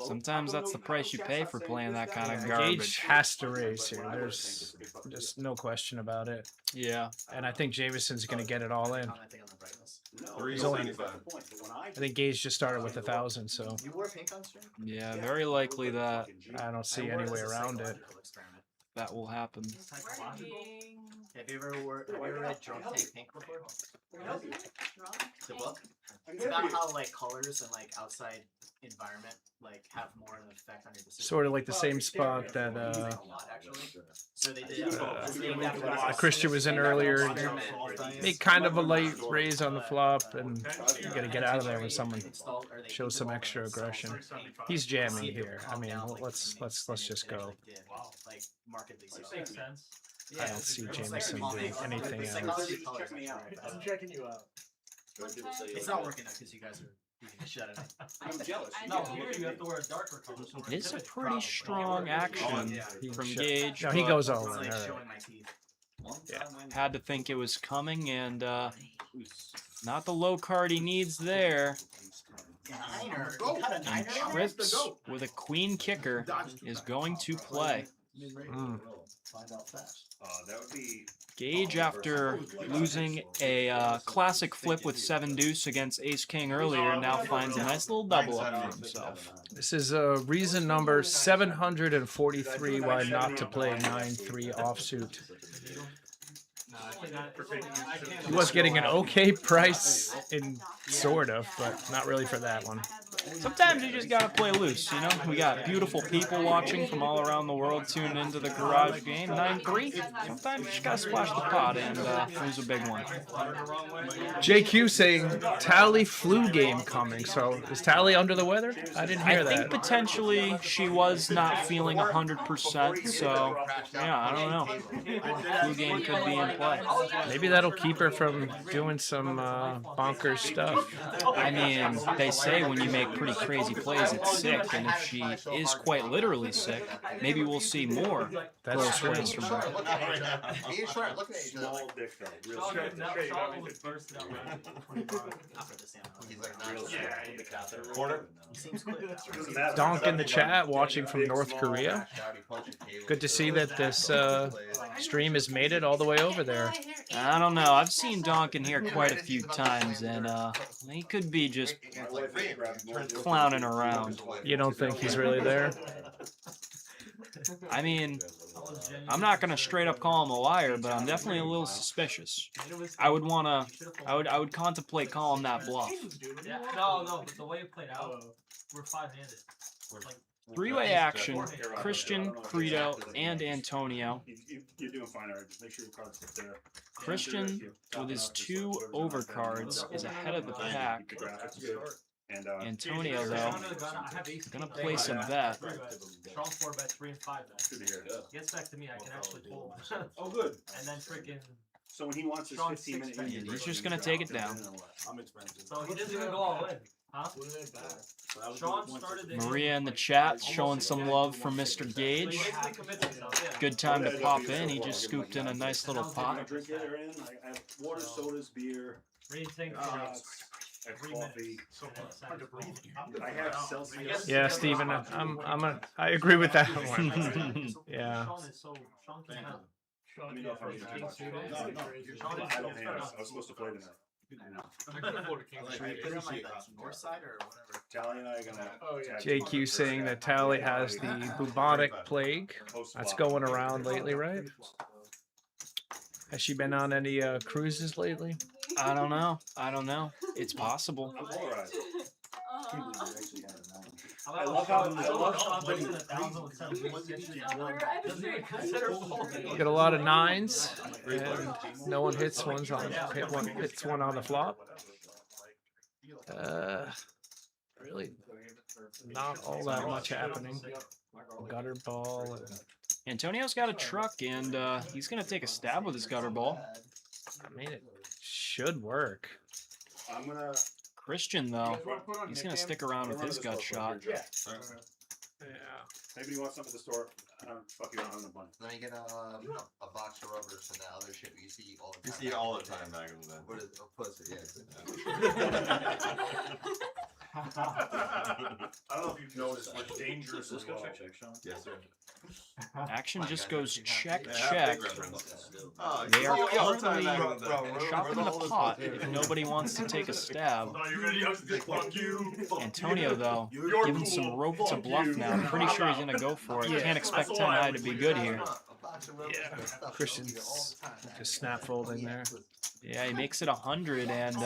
Sometimes that's the price you pay for playing that kind of garbage. Gage has to raise here. There's just no question about it. Yeah. And I think Jameson's going to get it all in. I think Gage just started with 1,000, so. Yeah, very likely that. I don't see any way around it. That will happen. Have you ever read Drunk Tank Pink before? The book? It's about how like colors and like outside environment like have more of an effect on your decision. Sort of like the same spot that So they did Christian was in earlier. Make kind of a light raise on the flop, and you got to get out of there when someone shows some extra aggression. He's jamming here. I mean, let's just go. I don't see Jameson doing anything else. I'm checking you out. It's not working out because you guys are beating the shit out of me. I'm jealous. No, here you have to wear a darker color. It is a pretty strong action from Gage. No, he goes all in. Yeah, had to think it was coming, and not the low card he needs there. And Trips with a queen kicker is going to play. Gage, after losing a classic flip with 7 deuce against ace king earlier, now finds a nice little double up for himself. This is reason number 743 why not to play 9-3 offsuit. He was getting an okay price, in sort of, but not really for that one. Sometimes you just gotta play loose, you know? We got beautiful people watching from all around the world tuned into the garage game. 9-3. Sometimes you just gotta splash the pot and lose a big one. JQ saying Tali flu game coming. So is Tali under the weather? I didn't hear that. I think potentially she was not feeling 100%. So yeah, I don't know. Flu game could be in play. Maybe that'll keep her from doing some bonkers stuff. I mean, they say when you make pretty crazy plays, it's sick, and if she is quite literally sick, maybe we'll see more close wins from her. Donk in the chat, watching from North Korea. Good to see that this stream has made it all the way over there. I don't know. I've seen Donk in here quite a few times, and he could be just clowning around. You don't think he's really there? I mean, I'm not gonna straight up call him a liar, but I'm definitely a little suspicious. I would contemplate calling that bluff. No, but the way it played out, we're 5-handed. Three-way action, Christian, Credo, and Antonio. You're doing fine, Eric. Just make sure your cards sit there. Christian, with his 2 overcards, is ahead of the pack. Antonio, though, gonna place a bet. Strong 4-bet, 3 and 5 bet. Gets back to me, I can actually pull. Oh, good. And then freaking. So when he wants his 15-minute, he's just gonna take it down. So he doesn't even go all in. Huh? Sean started Maria in the chat showing some love for Mr. Gage. Good time to pop in. He just scooped in a nice little pot. Water, sodas, beer. have coffee. I have Celsius. Yeah, Steven, I agree with that one. Yeah. Let me know if I need to do much. I don't have. I was supposed to play tonight. North side or whatever. Tali and I are gonna. JQ saying that Tali has the bubonic plague. That's going around lately, right? Has she been on any cruises lately? I don't know. I don't know. It's possible. I'm polarized. I love how You get a lot of nines, and no one hits one on the flop. Really, not all that much happening. Gutter ball. Antonio's got a truck, and he's gonna take a stab with his gutter ball. I mean, it should work. I'm gonna. Christian, though, he's gonna stick around with his gut shot. Yeah. Maybe you want something at the store. Fuck you, I don't have no money. Then you get a box of rubbers and that other shit you see all the time. You see it all the time back in the day. What is it? Oh, pussy, yeah. I don't know if you've noticed, but dangerous as well. Yes, sir. Action just goes check, Yeah, check. big reference. Oh, They are all the time currently back in the day. chopping the pot if nobody wants to take a stab. Antonio, though, giving some rope to bluff now. I'm pretty sure he's going to go for it. Can't expect 10 high to be good here. Yeah, Christian's just snap folding there. Yeah, he makes it 100, and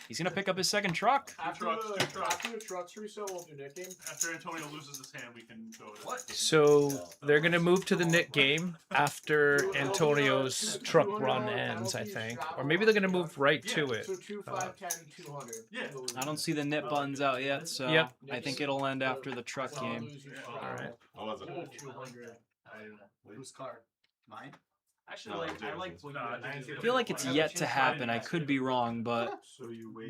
he's going to pick up his second truck. After the trucks reset, we'll do Nick game. After Antonio loses his hand, we can go to what? So they're going to move to the Nick game after Antonio's truck run ends, I think. Or maybe they're going to move right to it. So 2, 5, 10, 200. Yeah. I don't see the knit buttons out yet, so Yep. I think it'll end after the truck game. All right. What was it? 200. Whose card? Mine? Actually, I like when I feel like it's yet to happen. I could be wrong, but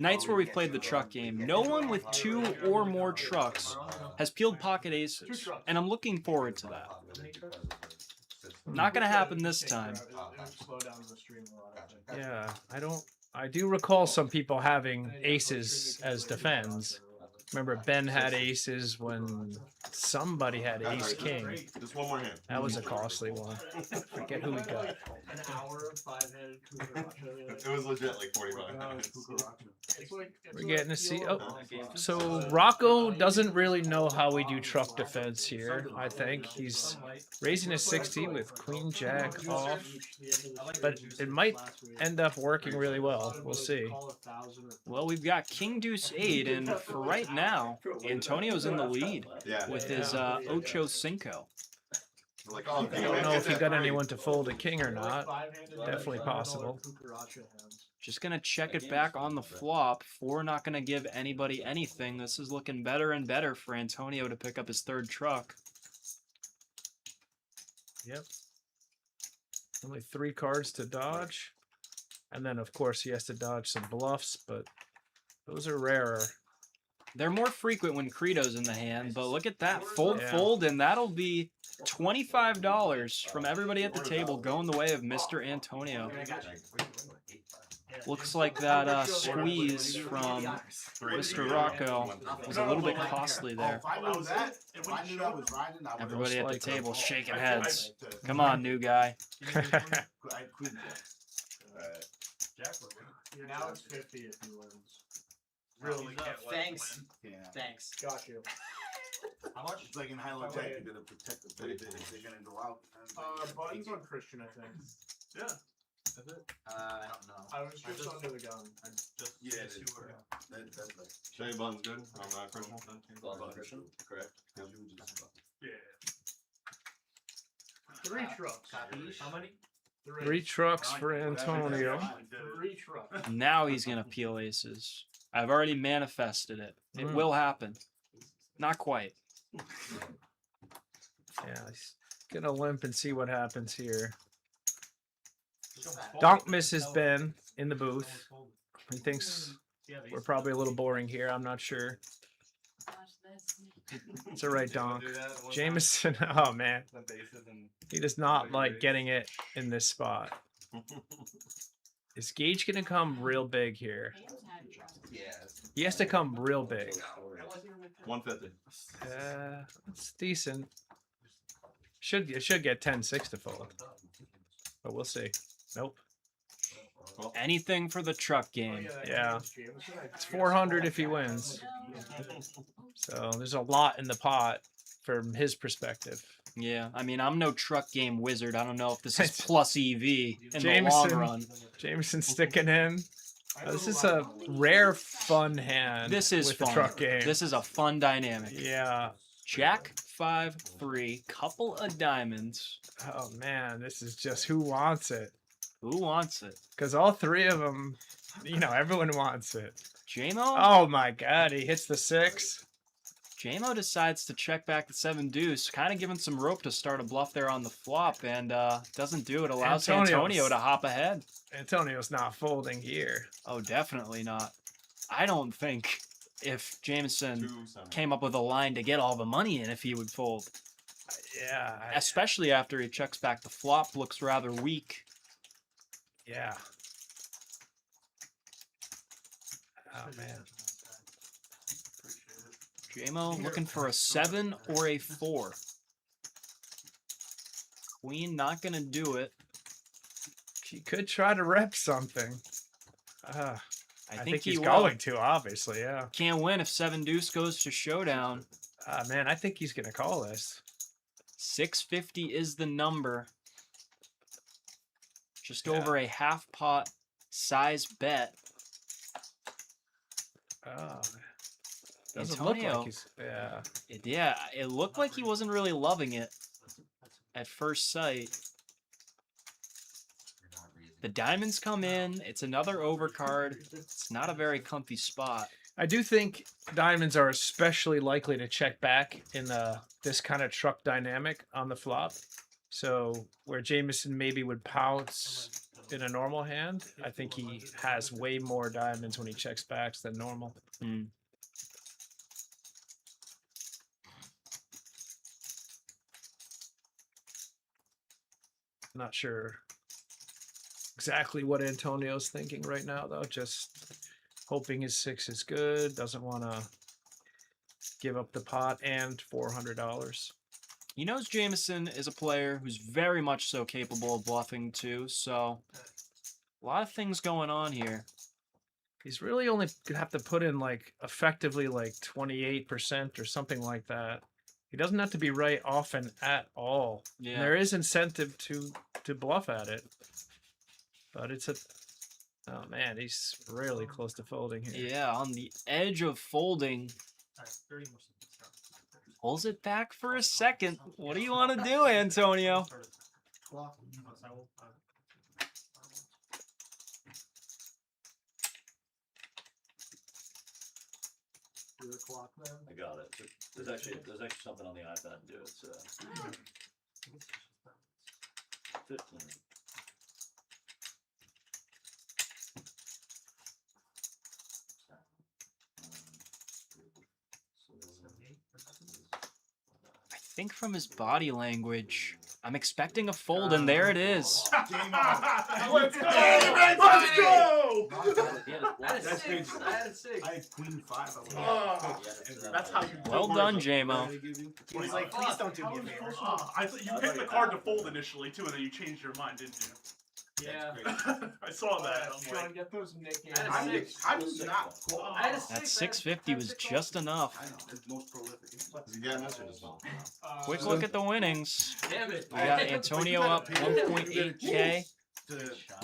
nights where we played the truck game, no one with 2 or more trucks has peeled pocket aces, and I'm looking forward to that. Not gonna happen this time. Yeah, I do recall some people having aces as defends. Remember, Ben had aces when somebody had ace king. Just one more hand. That was a costly one. Forget who we got. An hour of 5-headed Kukuracha. It was legit like 45. We're getting to see. Oh, so Rocco doesn't really know how we do truck defense here. I think he's raising a 60 with Queen Jack off, but it might end up working really well. We'll see. Well, we've got King Deuce 8, and for right now, Antonio's in the lead with his Ocho Cinco. Like, oh, I don't know if he got anyone to fold a king or not. Definitely possible. Just gonna check it back on the flop. 4 not gonna give anybody anything. This is looking better and better for Antonio to pick up his third truck. Yep. Only 3 cards to dodge. And then, of course, he has to dodge some bluffs, but those are rarer. They're more frequent when Credo's in the hand, but look at that. Fold, Yeah. fold, and that'll be $25 from everybody at the table going the way of Mr. Antonio. Looks like that squeeze from Mr. Rocco was a little bit costly there. Everybody at the table shaking heads. Come on, new guy. Now it's 50 if he wins. Really can't let him Thanks. win. Thanks. Got you. How much? It's like in Highland Tech, you're gonna protect the plate, they're gonna go out. Buttons on Christian, I think. Yeah. I don't know. I was just under the gun. Yeah, it is. That's like. Shay Bun's good. Christian. Bond Christian, correct? Yeah. 3 trucks. How many? 3 trucks for Antonio. 3 trucks. Now he's going to peel aces. I've already manifested it. It will happen. Not quite. Yeah, he's gonna limp and see what happens here. Donk misses Ben in the booth. He thinks we're probably a little boring here. I'm not sure. It's all right, Donk. Jameson, oh man. He does not like getting it in this spot. Is Gage gonna come real big here? He has to come real big. 150. It's decent. It should get 10-6 to fold. But we'll see. Nope. Anything for the truck game. Yeah. It's 400 if he wins. So there's a lot in the pot from his perspective. Yeah, I mean, I'm no truck game wizard. I don't know if this is plus EV in the long run. Jameson sticking in. This is a rare fun hand. This is with fun. The truck game. This is a fun dynamic. Yeah. Jack 5-3, couple of diamonds. Oh man, this is just who wants it. Who wants it? Because all three of them, everyone wants it. JMO? Oh my god, he hits the 6. JMO decides to check back the 7 deuce, kind of giving some rope to start a bluff there on the flop, and doesn't do it. Allows Antonio to hop ahead. Antonio's not folding here. Oh, definitely not. I don't think if Jameson came up with a line to get all the money in, if he would fold. Yeah. Especially after he checks back the flop, looks rather weak. Yeah. Oh, man. JMO looking for a 7 or a 4. Queen not going to do it. He could try to rep something. I think he's he going to, obviously, yeah. Can't win if 7 deuce goes to showdown. Man, I think he's going to call this. 650 is the number. Just over a half pot size bet. Oh, doesn't look like he's... Yeah. It looked like he wasn't really loving it at first sight. The diamonds come in. It's another overcard. It's not a very comfy spot. I do think diamonds are especially likely to check back in this kind of truck dynamic on the flop. So where Jameson maybe would pounce in a normal hand, I think he has way more diamonds when he checks backs than normal. Not sure exactly what Antonio's thinking right now, though. Just hoping his 6 is good. Doesn't want to give up the pot and $400. He knows Jameson is a player who's very much so capable of bluffing too, so a lot of things going on here. He's really only gonna have to put in effectively 28% or something like that. He doesn't have to be right often at all. Yeah. And there is incentive to bluff at it. But it's oh man, he's really close to folding here. Yeah, on the edge of folding. Pulls it back for a second. What do you want to do, Antonio? I got it. There's actually something on the iPad to do it. So 15. I think from his body language, I'm expecting a fold, and there it is. Let's go! Let's go! That's six. I had 6. I had queen 5. That's how you. Well done, JMO. He was like, please don't do me a favor. You picked the card to fold initially too, and then you changed your mind, didn't you? Yeah. I saw that. I'm Trying like, to get those nicknames. How do you not? I had a 6. That 650 was just enough. I know, it's most prolific. Is he getting this or just not? Quick look at the winnings. Damn it. We got Antonio up 1.8K.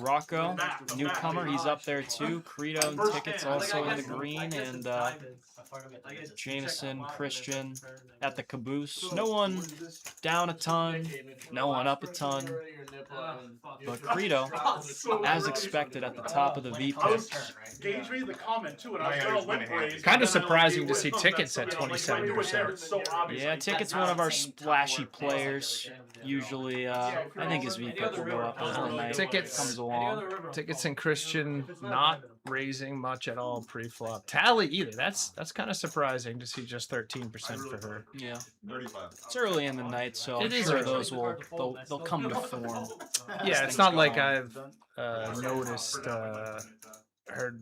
Rocco, newcomer, he's up there too. Credo and Tickets also in the green, and Jameson, Christian at the caboose. No one down a ton, no one up a ton, but Credo, as expected, at the top of the V picks. Gage made the comment too, and I was gonna lip raise. Kind of surprising to see Tickets at 27%. Yeah, Tickets one of our splashy players. Usually, I think his V pick will go up as the night comes along. Tickets and Christian not raising much at all pre-flop. Tali either. That's kind of surprising to see just 13% for her. Yeah, 35. it's early in the night, so I'm sure those they'll come to form. Yeah, it's not like I've noticed her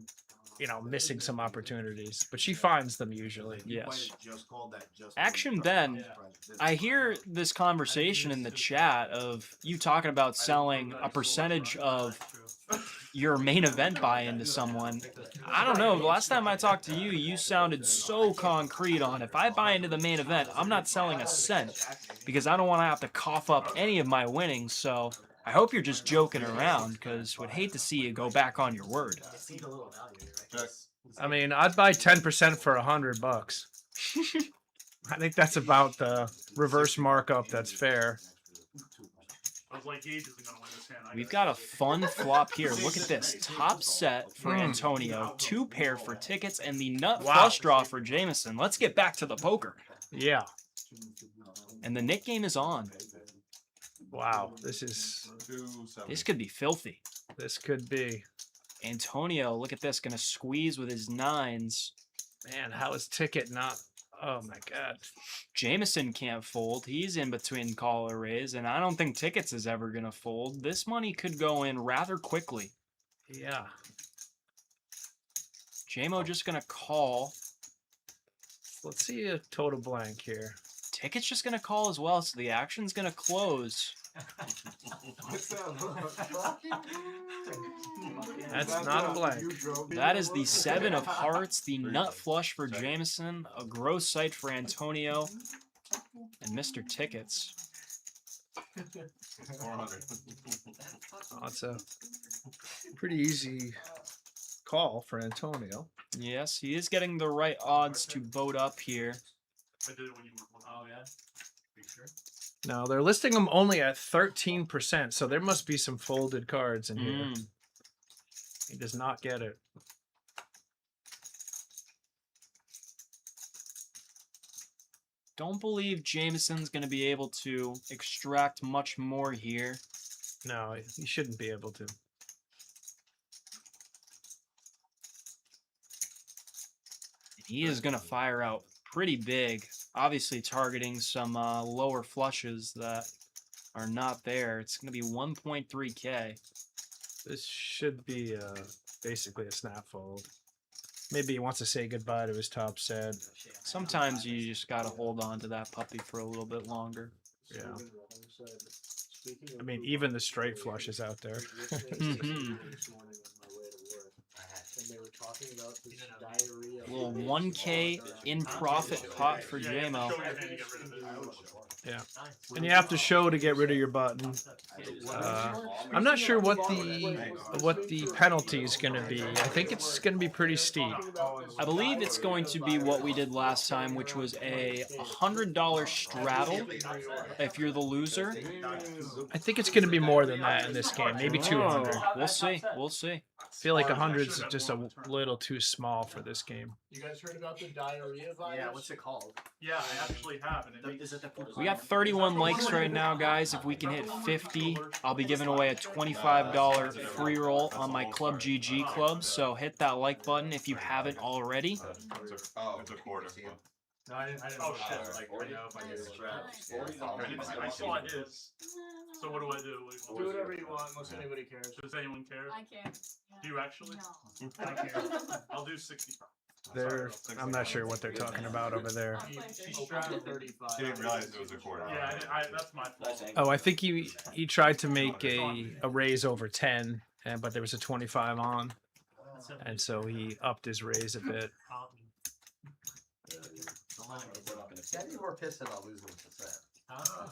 you know, missing some opportunities, but she finds them usually. Yes. Action Ben, I hear this conversation in the chat of you talking about selling a percentage of your main event buy into someone. I don't know. The last time I talked to you, you sounded so concrete on if I buy into the main event, I'm not selling a cent because I don't want to have to cough up any of my winnings. So I hope you're just joking around because would hate to see you go back on your word. I mean, I'd buy 10% for $100. I think that's about the reverse markup that's fair. I was like, Gage isn't gonna win this hand. We've got a fun flop here. Look at this. Top set for Antonio, 2 pair for tickets, and the nut flush draw for Jameson. Let's get back to the poker. Yeah. And the Nick game is on. Wow, This could be filthy. This could be. Antonio, look at this, gonna squeeze with his 9s. Man, how is Ticket not? Oh my God. Jameson can't fold. He's in between call or raise, and I don't think Tickets is ever gonna fold. This money could go in rather quickly. Yeah. JMO just gonna call. Let's see a total blank here. Ticket's just gonna call as well, so the action's gonna close. That's not a blank. That is the 7 of hearts, the nut flush for Jameson, a gross sight for Antonio, and Mr. Tickets. 400. Oh, it's a pretty easy call for Antonio. Yes, he is getting the right odds to vote up here. I did it when you were. Oh yeah. Be sure. No, they're listing them only at 13%, so there must be some folded cards in here. He does not get it. Don't believe Jameson's going to be able to extract much more here. No, he shouldn't be able to. He is going to fire out pretty big, obviously targeting some lower flushes that are not there. It's going to be 1.3K. This should be basically a snap fold. Maybe he wants to say goodbye to his top set. Sometimes you just got to hold on to that puppy for a little bit longer. Yeah. I mean, even the straight flush is out there. A little 1K in profit pot for JMO. Yeah, and you have to show to get rid of your button. I'm not sure what the penalty is going to be. I think it's going to be pretty steep. I believe it's going to be what we did last time, which was a $100 straddle if you're the loser. I think it's going to be more than that in this game, maybe 200. We'll see. We'll see. I feel like 100 is just a little too small for this game. You guys heard about the diarrhea virus? Yeah, what's it called? Yeah, I actually have. And Is it the We got 31 likes right now, guys. If we can hit 50, I'll be giving away a $25 free roll on my Club GG club. So hit that like button if you haven't already. It's a quarter. No, I didn't. Oh shit! Like, I know if I get it. I saw his. So what do I do? Do whatever you want, unless anybody cares. Does anyone care? I care. Do you actually? No. I care. I'll do 65. I'm not sure what they're talking about over there. She strapped 35. He didn't realize it was a quarter. Yeah, that's my fault. Oh, I think he tried to make a raise over 10, but there was a 25 on, and so he upped his raise a bit. Yeah, you were pissed about losing the set.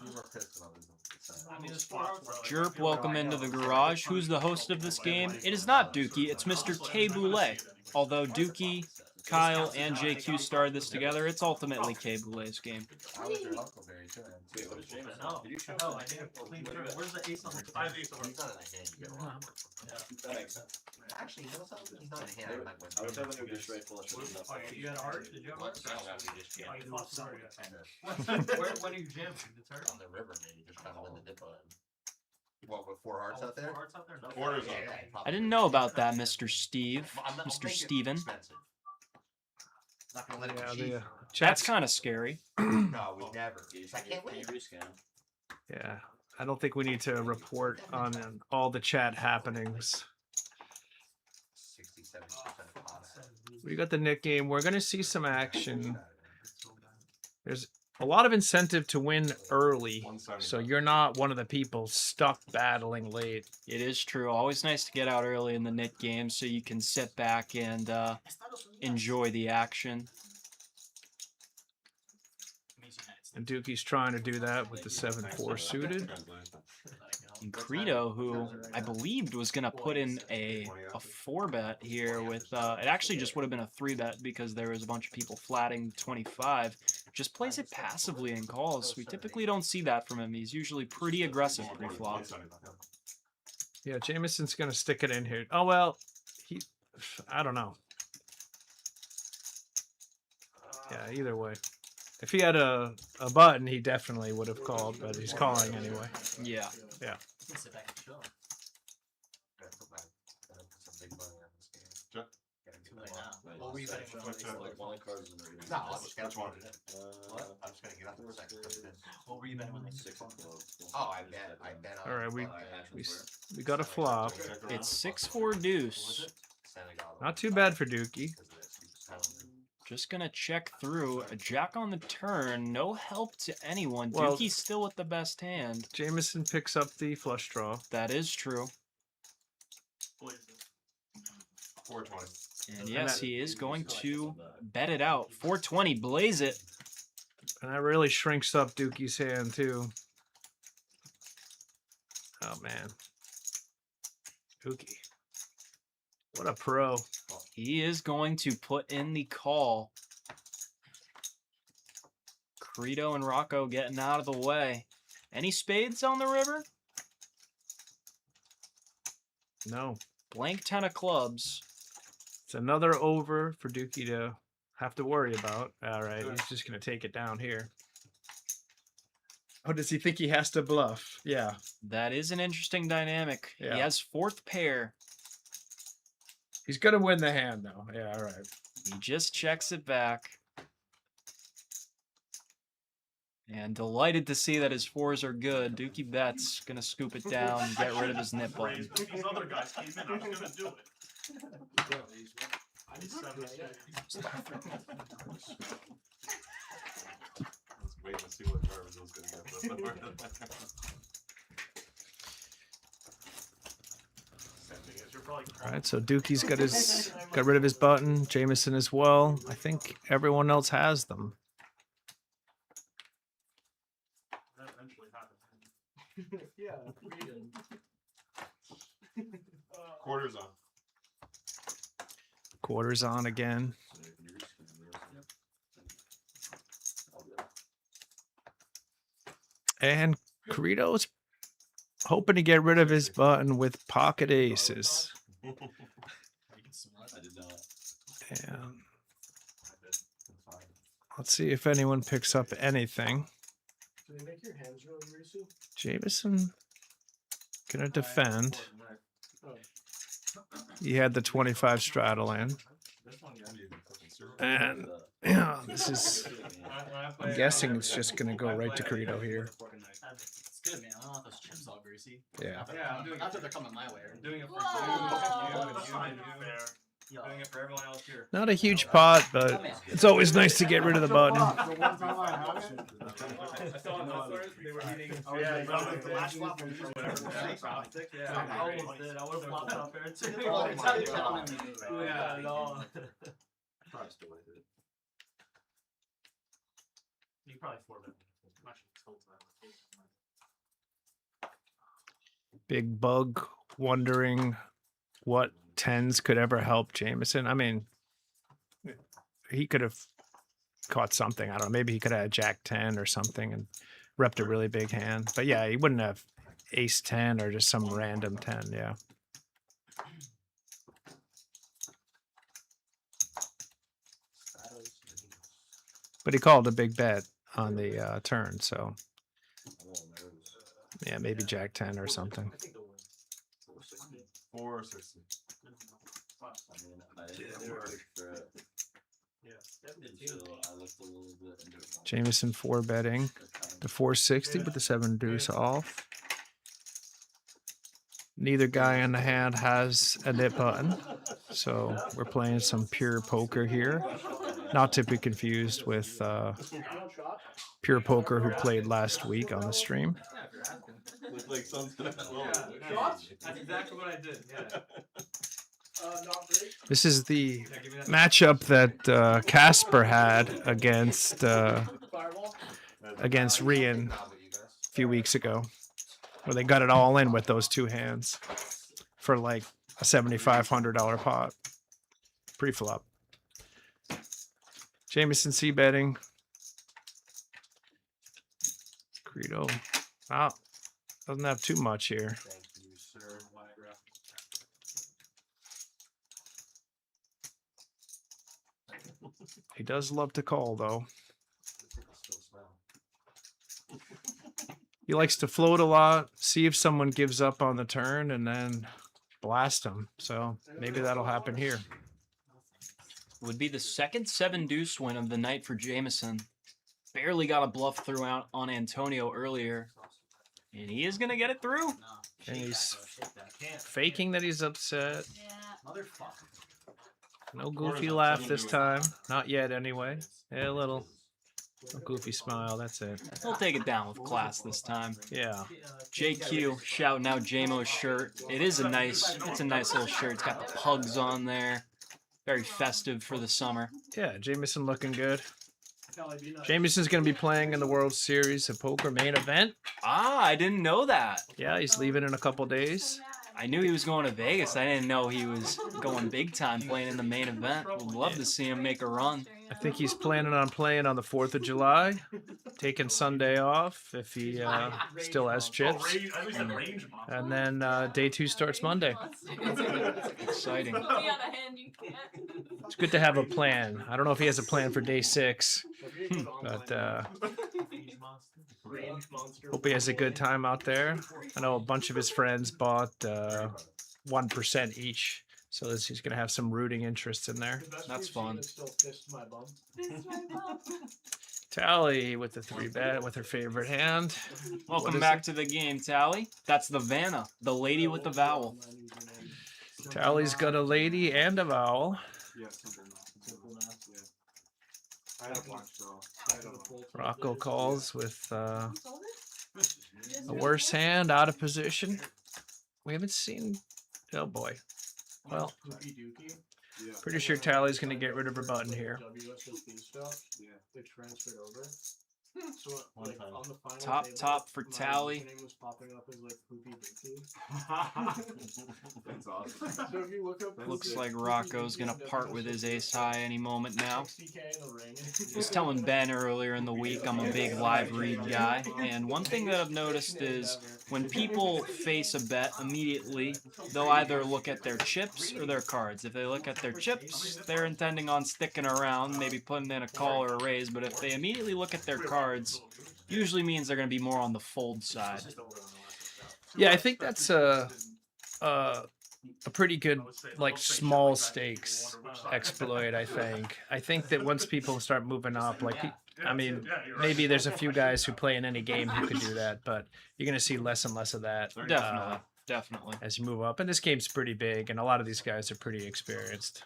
You were pissed about losing the set. I mean, it's 4 hours. Jerp, welcome into the garage. Who's the host of this game? It is not Dukey, it's Mr. K. Boulay. Although Dukey, Kyle, and JQ started this together, it's ultimately K. Boulay's game. I was your Huckleberry too. Wait, what is Jameson? No. Did you show No, I that? didn't. Where's the ace on the I have ace on He's not in that game. You get one. That makes sense. Actually, you know something? He's not in a hand. I was hoping it would be straight flush. Oh, you had a heart? Did you have a heart? Yeah. Oh, you lost sorry. On When are you jamming? It's hurt? the river, man. You just kind of win the dip button. What, with 4 hearts out there? Hearts out there? No. Quarters on. I didn't know about that, Mr. Steve. I'm not- Mr. make it Steven. expensive. Not gonna let it Yeah, cheat. the That's chat's kind of scary. No, we never. I can't win. Yeah, I don't think we need to report on all the chat happenings. 60, 70% of odds. We got the Nick game. We're gonna see some action. There's a lot of incentive to win early, so you're not one of the people stuck battling late. It is true. Always nice to get out early in the Nick game so you can sit back and enjoy the action. And Dukey's trying to do that with the 7-4 suited. And Credo, who I believed was going to put in a 4-bet here with, it actually just would have been a 3-bet because there was a bunch of people flatting 25. Just plays it passively and calls. We typically don't see that from him. He's usually pretty aggressive pre-flop. Yeah, Jameson's going to stick it in here. Oh, well, I don't know. Yeah, either way. If he had a button, he definitely would have called, but he's calling anyway. Yeah. Yeah. All right, we got a flop. It's 6-4 deuce. Not too bad for Dukey. Just gonna check through. A jack on the turn. No help to anyone. Well, Dukey's still with the best hand. Jameson picks up the flush draw. That is true. 420. And yes, he is going to bet it out. 420, blaze it. And that really shrinks up Dukey's hand, too. Oh, man. Dukey. What a pro. He is going to put in the call. Credo and Rocco getting out of the way. Any spades on the river? No. Blank 10 of clubs. It's another over for Dukey to have to worry about. All right, he's just going to take it down here. Oh, does he think he has to bluff? Yeah. That is an interesting dynamic. Yeah. He has fourth pair. He's going to win the hand, though. Yeah, all right. He just checks it back. And delighted to see that his fours are good. Dukey Bets going to scoop it down and get rid of his nip button. These other guys came in, I was going to do it. Wait to see what Jarvis was going to get. All right, so Dukey's got rid of his button. Jameson as well. I think everyone else has them. Yeah. Quarters on. Quarters on again. And Credo's hoping to get rid of his button with pocket aces. And let's see if anyone picks up anything. Do they make your hands really greasy? Jameson gonna defend. He had the 25 straddle in. And yeah, this is, I'm guessing it's just gonna go right to Credo here. It's good, man. I don't want those chips all greasy. Yeah. After they're coming my way. I'm doing it for doing it for everyone else here. Not a huge pot, but it's always nice to get rid of the button. I saw on hustlers, they were eating. Yeah, the last flop was whatever. Yeah, I almost did. I would have flopped out there too. Yeah, no. You probably 4-bet. Big Bug wondering what tens could ever help Jameson. I mean, he could have caught something. I don't know. Maybe he could have had Jack 10 or something and repped a really big hand. But yeah, he wouldn't have Ace 10 or just some random 10. Yeah. But he called a big bet on the turn, so yeah, maybe Jack 10 or something. 460. Jameson 4 betting the 460 with the 7 deuce off. Neither guy in the hand has a nip button, so we're playing some pure poker here. Not to be confused with pure poker who played last week on the stream. Looks like someone's gonna Shots? That's exactly what I did. Yeah. This is the matchup that Casper had against Rian a few weeks ago, where they got it all in with those two hands for like a $7,500 pot pre-flop. Jameson C betting. Credo. Wow, doesn't have too much here. Thank you, sir. He does love to call, though. He likes to float a lot, see if someone gives up on the turn, and then blast them. So maybe that'll happen here. Would be the second 7-deuce win of the night for Jameson. Barely got a bluff through out on Antonio earlier. And he is going to get it through. And he's faking that he's upset. No goofy laugh this time. Not yet, anyway. Yeah, a little goofy smile. That's it. He'll take it down with class this time. Yeah. JQ shouting out JMO's shirt. It's a nice little shirt. It's got the pugs on there. Very festive for the summer. Yeah, Jameson looking good. Jameson's going to be playing in the World Series of Poker main event. Ah, I didn't know that. Yeah, he's leaving in a couple days. I knew he was going to Vegas. I didn't know he was going big time playing in the main event. Would love to see him make a run. I think he's planning on playing on the 4th of July, taking Sunday off if he still has chips. And then day 2 starts Monday. Exciting. It's good to have a plan. I don't know if he has a plan for day 6, but hope he has a good time out there. I know a bunch of his friends bought 1% each, so he's going to have some rooting interest in there. That's fun. Tali with the 3-bet with her favorite hand. Welcome back to the game, Tali. That's the Vanna, the lady with the vowel. Tali's got a lady and a vowel. Rocco calls with a worse hand, out of position. We haven't seen. Oh boy. Well, pretty sure Tali's going to get rid of her button here. Top for Tali. Looks like Rocco's gonna part with his ace high any moment now. I was telling Ben earlier in the week I'm a big live read guy, and one thing that I've noticed is when people face a bet immediately, they'll either look at their chips or their cards. If they look at their chips, they're intending on sticking around, maybe putting in a call or a raise, but if they immediately look at their cards, usually means they're going to be more on the fold side. Yeah, I think that's a pretty good, like, small stakes exploit, I think that once people start moving up, like, I mean, maybe there's a few guys who play in any game who could do that, but you're going to see less and less of that. Definitely. As you move up. And this game's pretty big, and a lot of these guys are pretty experienced.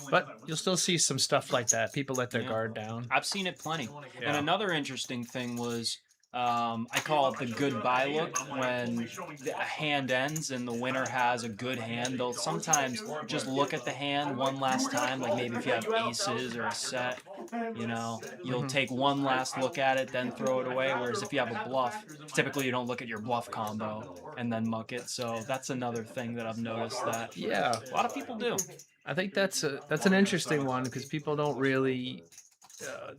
But you'll still see some stuff like that. People let their guard down. I've seen it plenty. Yeah. And another interesting thing was, I call it the goodbye look. When a hand ends and the winner has a good hand, they'll sometimes just look at the hand one last time, like maybe if you have aces or a set, you know, you'll take one last look at it, then throw it away. Whereas if you have a bluff, typically you don't look at your bluff combo and then muck it. So that's another thing that I've noticed that a lot of people do. I think that's an interesting one because people don't really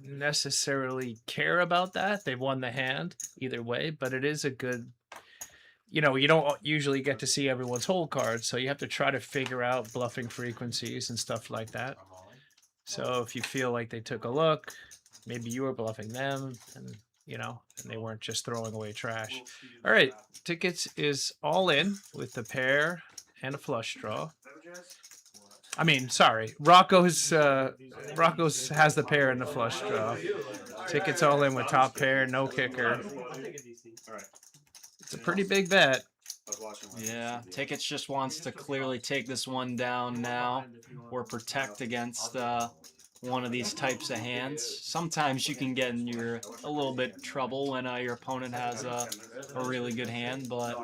necessarily care about that. They've won the hand either way, but it is a good, you know, you don't usually get to see everyone's whole cards, so you have to try to figure out bluffing frequencies and stuff like that. So if you feel like they took a look, maybe you were bluffing them, and you know, and they weren't just throwing away trash. All right, tickets is all in with the pair and a flush draw. I mean, sorry, Rocco's has the pair and the flush draw. Tickets all in with top pair, no kicker. It's a pretty big bet. was watching. Yeah, Tickets just wants to clearly take this one down now, or protect against one of these types of hands. Sometimes you can get in a little bit trouble when your opponent has a really good hand, but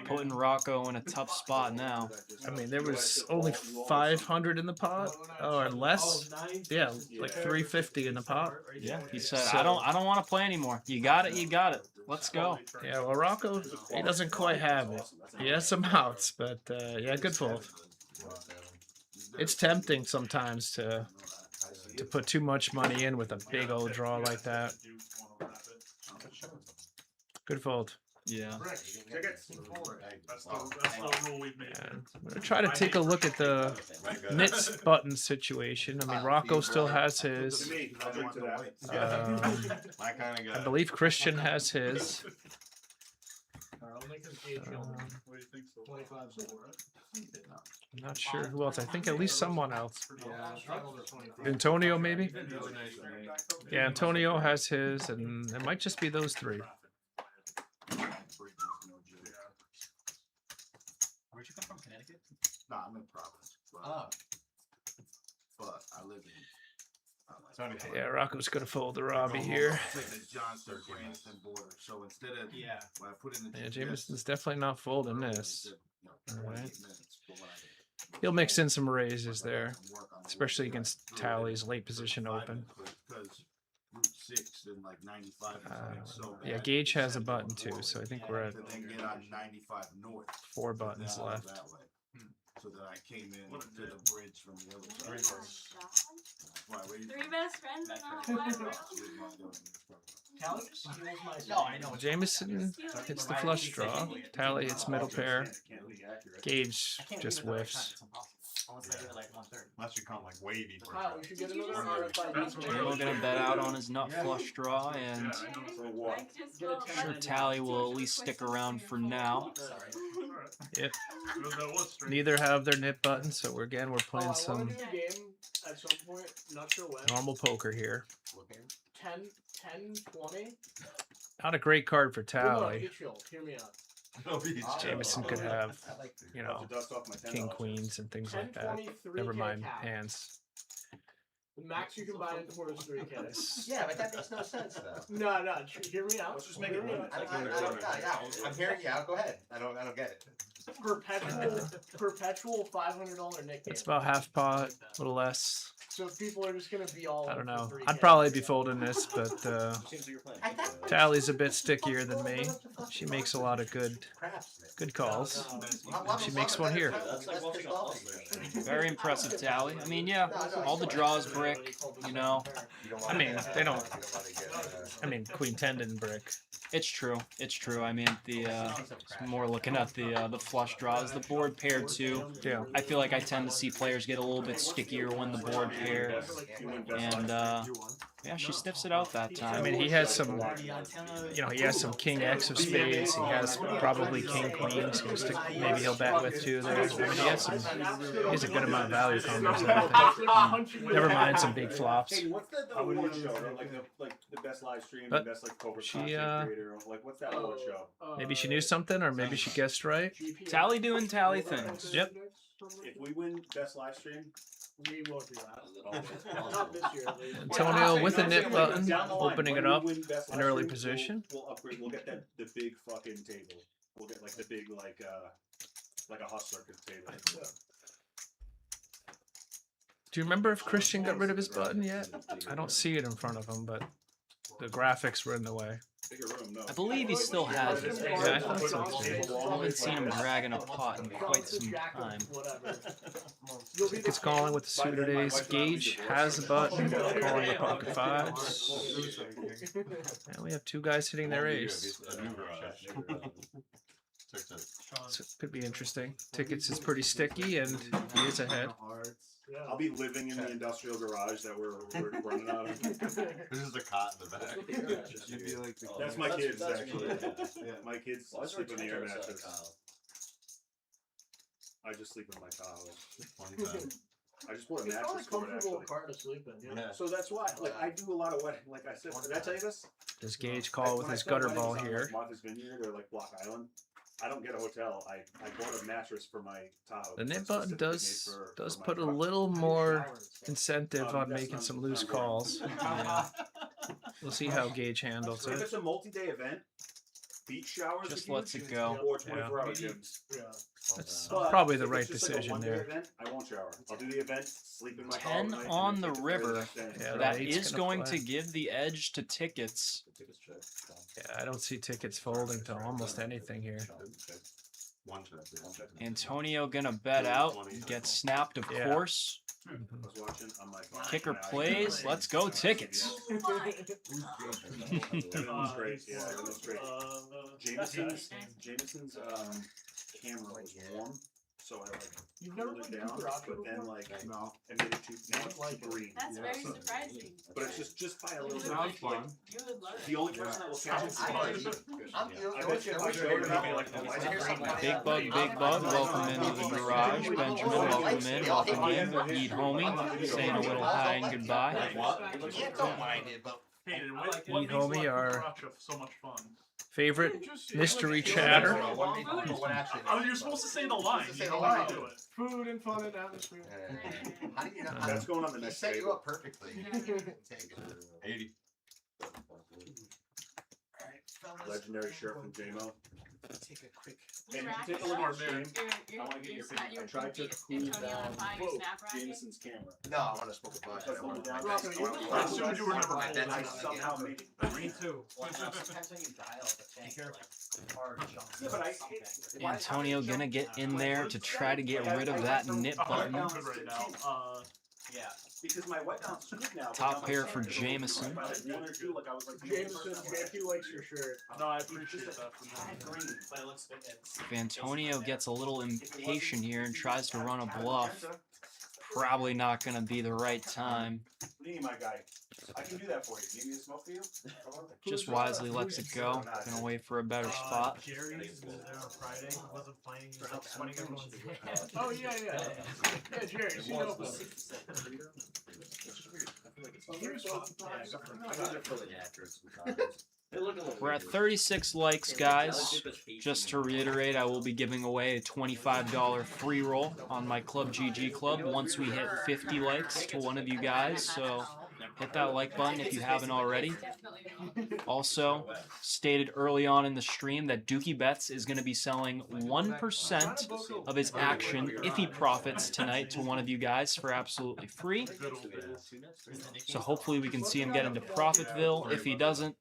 putting Rocco in a tough spot now. I mean, there was only 500 in the pot, or less. Yeah, like 350 in the pot. Yeah, he said, I don't want to play anymore. You got it, you got it. Let's go. Yeah, well, Rocco, he doesn't quite have it. He has some outs, but yeah, good fold. It's tempting sometimes to put too much money in with a big old draw like that. Good fold. Yeah. And I'm going to try to take a look at the Nits button situation. I mean, Rocco still has his. I believe Christian has his. I'm not sure who else. I think at least someone else. Antonio, maybe? Yeah, Antonio has his, and it might just be those three. Where'd you come from, Connecticut? No, I'm in Providence. But I live in. Yeah, Rocco's gonna fold the Robbie here. So instead of yeah, Jameson's definitely not folding this. All right. He'll mix in some raises there, especially against Tali's late position open. Yeah, Gage has a button too, so I think we're at 4 buttons left. So that I came in to the bridge from the other side. 3 best friends and not 5 No, I know. Jameson hits the flush draw. Tali hits middle pair. Gage just whiffs. Unless you count like wavy. We should get another RFID. We're gonna bet out on his nut flush draw, and I'm sure Tali will at least stick around for now. Yep. Neither have their nip buttons, so we're playing some at some point, not sure when. normal poker here. 10, 20. Not a great card for Hold on, Tali. be chill. Hear me out. Jameson could have, you know, king queens and things like that. Never mind hands. The max you can buy into port is 3K. Yeah, but that makes no sense though. No, hear me out. Let's just make it limit. I'm hearing you out. Go ahead. I don't get it. Perpetual $500 nick. It's about half pot, a little less. So people are just gonna be all. I don't know. for 3K. I'd probably be folding this, but Tali's a bit stickier than me. She makes a lot of good calls. She makes one here. Very impressive, Tali. I mean, yeah, all the draws brick, you know. I mean, they don't. I mean, Queen 10 didn't brick. It's true. It's true. I mean, more looking at the flush draws, the board pair too. Yeah. I feel like I tend to see players get a little bit stickier when the board pair, and yeah, she sniffs it out that time. I mean, he has some, you know, he has some King X of spades. He has probably King Queens. Maybe he'll bet with too there. I mean, he has a good amount of value combos. Never mind some big flops. Hey, what's the award show? Like the best live stream, the best like poker content creator. Like what's that award show? Maybe she knew something, or maybe she guessed right. Tali doing Tali things. Yep. If we win best live stream, we won't do that. Not this year, at least. Antonio with a nip button, opening it up in early position. We'll upgrade. We'll get the big fucking table. We'll get like the big like a hustler table. Do you remember if Christian got rid of his button yet? I don't see it in front of him, but the graphics were in the way. I believe he still has it. Yeah, I thought so too. I haven't seen him dragging a pot in quite some time. It's calling with the suited ace. Gage has a button, calling the pocket fives. And we have 2 guys hitting their ace. So it could be interesting. Tickets is pretty sticky, and he is ahead. I'll be living in the industrial garage that we're running out of. This is the cot in the back. That's my kids, actually. Yeah, my kids sleep in the air mattress. I just sleep in my Tahoe. I just bought a It's not a mattress for it, comfortable actually. car to sleep in. Yeah. So that's why, like, I do a lot of wedding. Like I said, did I tell you this? Does Gage call with his gutter ball here? Martha's Vineyard or like Block Island. I don't get a hotel. I bought a mattress for my Tahoe. The nip It's button specifically does made does for my put a truck. little more incentive on That's making not- some loose not calls. wrong. Yeah. We'll see how Gage handles If it. it's a multi-day event, beach showers Just are lets huge, it go. or 24-hour gyms. That's But probably the if right it's just like a decision one-day there. event, I won't shower. I'll do the event, sleep in my car 10 overnight, on and the then take the ferry river. next day. Yeah, That eight's is gonna going play. to give the edge to tickets. Yeah, I don't see tickets folding to almost anything here. One check. Antonio gonna bet out. Gets snapped, of Yeah. course. I was watching on my phone. Kicker My plays. iPhone. Let's go tickets. Everything was great. Yeah, everything was great. Jameson's camera was warm, so I cooled it down, but then it made it now it's green. That's very surprising. But it's just by a little bit. Sounds fun. You would love it. The only person that will catch it is me. I bet you if I showed it, he'd be like, "Oh, why is it green?" Big Bug, welcome into the garage. Benjamin, welcome in, welcome in. Eat homie, saying a little hi and goodbye. Don't mind it, but Eat Homie, our so much fun. favorite mystery chatter. You're supposed to say the line. Say You the know how line. to do it. Food and fun and atmosphere. How do you know? That's going on the He next set you table. up perfectly. Take it. 80. Legendary shirt from JMO. Take a quick. And Racket take a look at shop? the stream. You're I want to get your snap- opinion. I tried to beat cool Antonio down on fire, snap racket? Jameson's camera. No, I want to smoke a bunch. I don't want to. Rocco, you were I assumed you were number My four. dad's I not somehow again. made it. Me too. Yeah, but Antonio gonna get in there to try to get rid of that nip button. I'm good right now. Yeah. Because my white balance is good now. but Top now my pair center for is like Jameson. one or two, like I was like, Jameson, JQ likes your shirt. No, I appreciate that from you. If Antonio gets a little impatient here and tries to run a bluff, probably not gonna be the right time. What do you need, my guy? I can do that for you. Need me to smoke for you? Just wisely lets it go. Gonna wait for a better spot. Jerry's was there on Friday. He wasn't playing. He was like sweating everyone's Oh, yeah, yeah. Yeah, Jerry's. You know. We're at 36 likes, guys. Just to reiterate, I will be giving away a $25 free roll on my Club GG Club once we hit 50 likes to one of you guys. So hit that like button if you haven't already. Also, stated early on in the stream that Dukey Bets is going to be selling 1% of his action if he profits tonight to one of you guys for absolutely free. So hopefully we can see him get into Profitville. If he doesn't,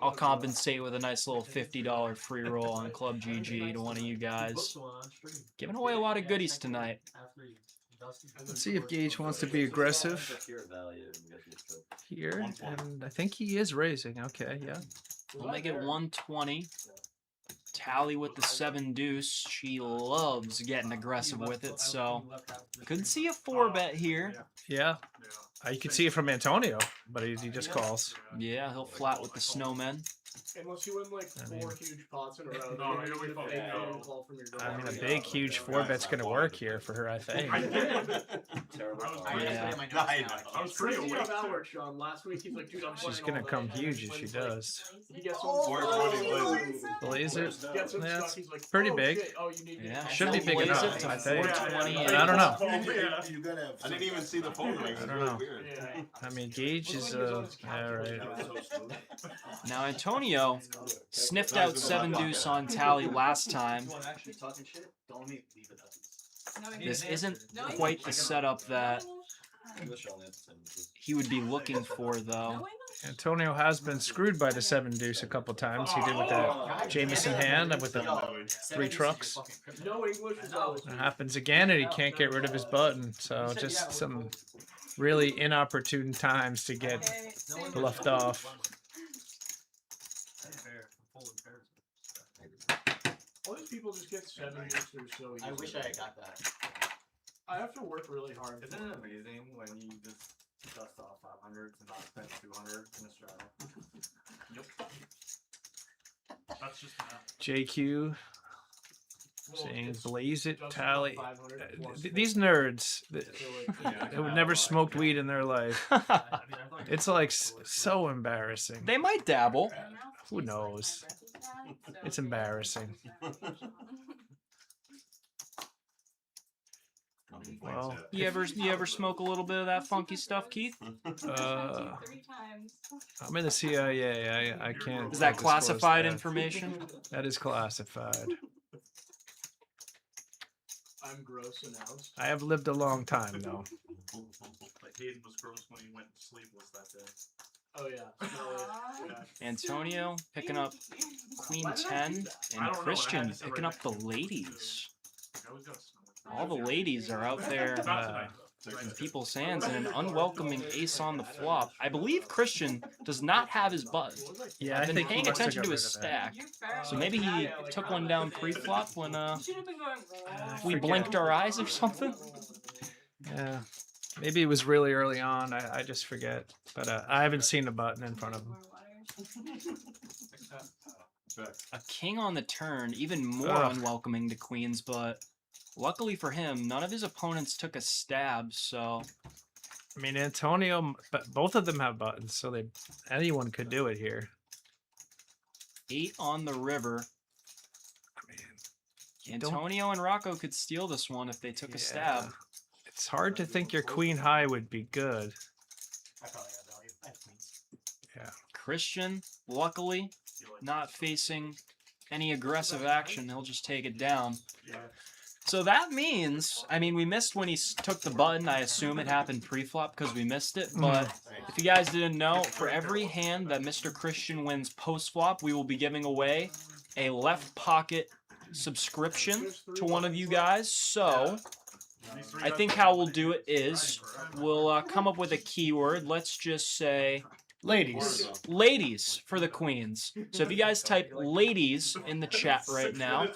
I'll compensate with a nice little $50 free roll on Club GG to one of you guys. Giving away a lot of goodies tonight. Let's see if Gage wants to be aggressive here, and I think he is raising. Okay, yeah. We'll make it 120. Tali with the 7 deuce. She loves getting aggressive with it, so could see a 4-bet here. Yeah. You can see it from Antonio, but he just calls. Yeah, he'll flat with the snowmen. Unless you win like 4 huge pots in a row. No, here we go. I mean, a big, huge 4-bet's going to work here for her, I think. Yeah. I was pretty awake. That worked, Sean. Last week he's like, dude, I'm She's playing going to all come day. huge if she does. He gets Blazer. Gets him Yeah, stuck. it's He's like, pretty oh, big. shit. Oh, you need me. Yeah, Should be big blaze enough, it to I think. 420. But I don't know. I didn't even see the phone ring. I don't know. I mean, Gage is, alright. Now Antonio sniffed out 7 deuce on Tali last time. This isn't quite the setup that he would be looking for, though. Antonio has been screwed by the 7 deuce a couple times. He did with that Jameson hand and with the 3 trucks. No English is always. It happens again, and he can't get rid of his button. So just some really inopportune times to get bluffed off. All these people just get 7 years through so easy. I wish I had got that. I have to work really hard. Isn't it amazing when you just dust off 500 to not spend 200 in a straddle? Yep. That's just math. JQ saying blaze it, Just Tali. 500 plus. These nerds, So, like, they would never smoked weed in their life. It's like so embarrassing. They might dabble. Who knows? It's embarrassing. Well, You ever smoke a little bit of that funky stuff, Keith? I'm in the CIA. I can't. Is that disclose classified that. information? That is classified. I'm gross announced. I have lived a long time, though. Like Hayden was gross when he went sleepless that day. Oh yeah. Antonio picking up Queen 10, and Christian picking up the ladies. All the ladies are out there in people's hands, and an unwelcoming ace on the flop. I believe Christian does not have his button. Yeah, I've I been think he paying must have attention got to rid his of that. stack, so maybe he took one down pre-flop when we forget. blinked our eyes or something. Yeah, maybe it was really early on. I just forget. But I haven't seen the button in front of him. A king on the turn, even more Ugh. unwelcoming to queens, but luckily for him, none of his opponents took a stab, so... I mean, Antonio, both of them have buttons, so anyone could do it here. 8 on the river. Antonio and Rocco could steal this one if they took a stab. It's hard to think your queen high would be good. I probably have value. I have queens. Yeah. Christian, luckily, not facing any aggressive action. He'll just take it down. So that means, I mean, we missed when he took the button. I assume it happened pre-flop because we missed it. But if you guys didn't know, for every hand that Mr. Christian wins post-flop, we will be giving away a left pocket subscription to one of you guys. So I think how we'll do it is we'll come up with a keyword. Let's just say ladies. Ladies for the queens. So if you guys type ladies in the chat right now,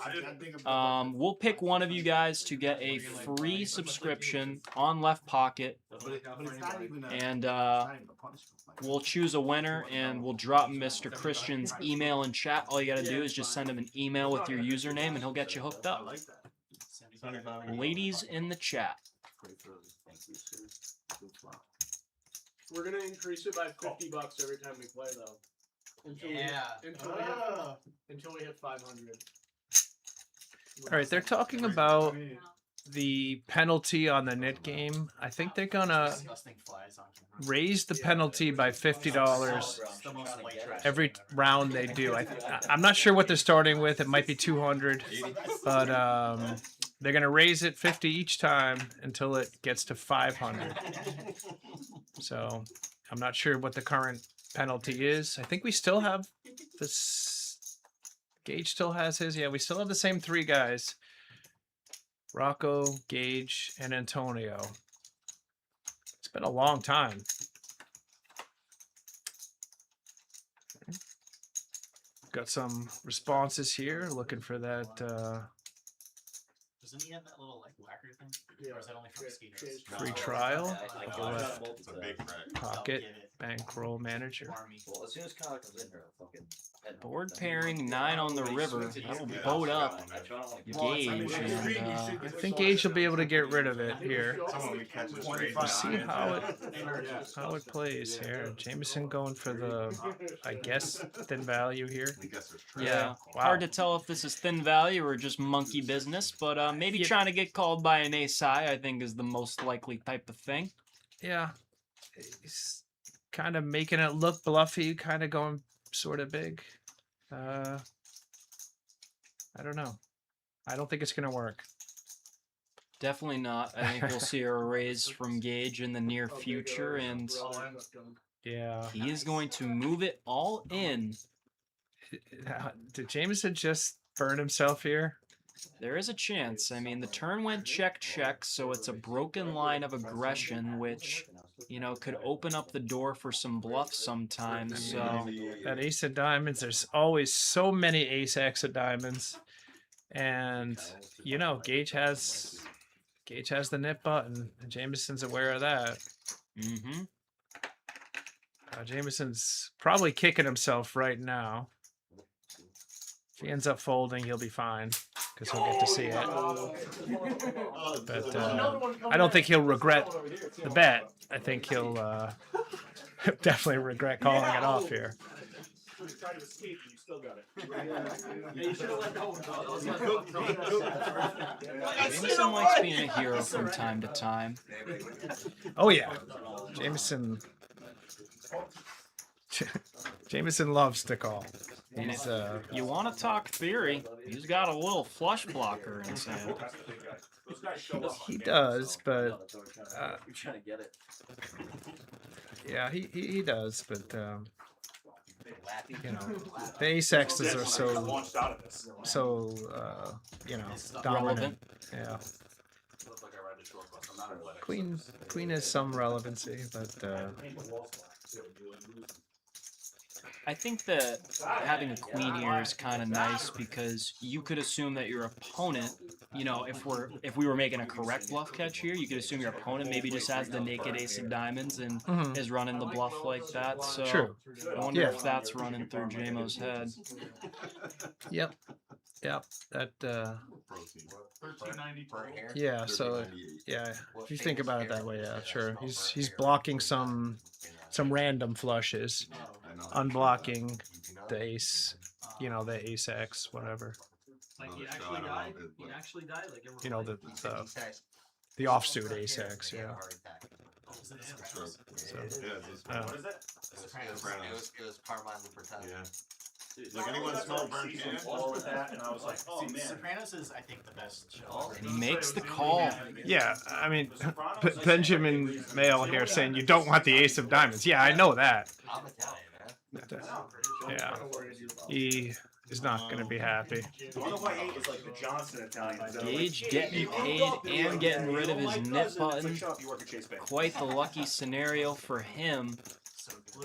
we'll pick one of you guys to get a free subscription on Left Pocket. And we'll choose a winner and we'll drop Mr. Christian's email in chat. All you got to do is just send him an email with your username and he'll get you hooked up. Ladies in the chat. We're gonna increase it by $50 every time we play, though. Until we hit 500. All right, they're talking about the penalty on the knit game. I think they're gonna raise the penalty by $50 every round they do. I'm not sure what they're starting with. It might be 200, but they're gonna raise it 50 each time until it gets to 500. So I'm not sure what the current penalty is. I think we still have this. Gage still has his. Yeah, we still have the same 3 guys. Rocco, Gage, and Antonio. It's been a long time. Got some responses here. Looking for that. Doesn't he have that little like whacker thing? Or is that only for mosquitoes? Free trial. It's a big crack. Pocket bankroll manager. Well, as soon as Kyle comes in here, I'll fucking Board pairing 9 on the river. That'll boat up Gage. And, I think Gage will be able to get rid of it here. We'll see how it plays here. Jameson going for the, I guess, thin value here. yeah, Wow. hard to tell if this is thin value or just monkey business, but maybe trying to get called by an ace high, I think, is the most likely type of thing. Yeah, he's kind of making it look bluffy, kind of going sort of big. I don't know. I don't think it's gonna work. Definitely not. I think we'll see a raise from Gage in the near future, and Yeah. he is going to move it all in. Did Jameson just burn himself here? There is a chance. I mean, the turn went check, so it's a broken line of aggression, which, you know, could open up the door for some bluffs sometimes. So That ace of diamonds, there's always so many ace X of diamonds. And, you know, Gage has the nip button, and Jameson's aware of that. mm-hmm. Jameson's probably kicking himself right now. If he ends up folding, he'll be fine, because he'll get to see it. But I don't think he'll regret the bet. I think he'll definitely regret calling it off here. You tried to escape, and you still got it. You should have let go. Jameson likes being a hero from time to time. Oh yeah, Jameson. Jameson loves to call. And He's if you want to talk theory, he's got a little flush blocker in his hand. he does, but You're trying to get it. yeah, he does, but you know, the ace X's are so you know, dominant. Yeah. Queen has some relevancy, but I think that having a queen here is kind of nice because you could assume that your opponent, you know, if we were making a correct bluff catch here, you could assume your opponent maybe just has the naked ace of diamonds and is running the bluff like that. So True. I wonder if that's running through JMO's head. Yep. That yeah. So yeah, if you think about it that way, yeah, sure. He's blocking some random flushes, unblocking the ace, you know, the ace X, whatever. Like he actually died. He actually died. Like you know, the offsuit ace X, yeah. So, What is it? It was Carmine Lupertine. Yeah. Like anyone smell burnt Season can? 4 with that, and I was like, oh man. Sopranos is, I think, the best show. And he makes the call. yeah, I mean, Benjamin Mail here saying you don't want the ace of diamonds. Yeah, I know that. I'm Italian, man. Yeah, he is not going to be happy. I wonder why 8 is like the Johnson Italian. Gage getting paid and getting rid of his nip button. Quite the lucky scenario for him.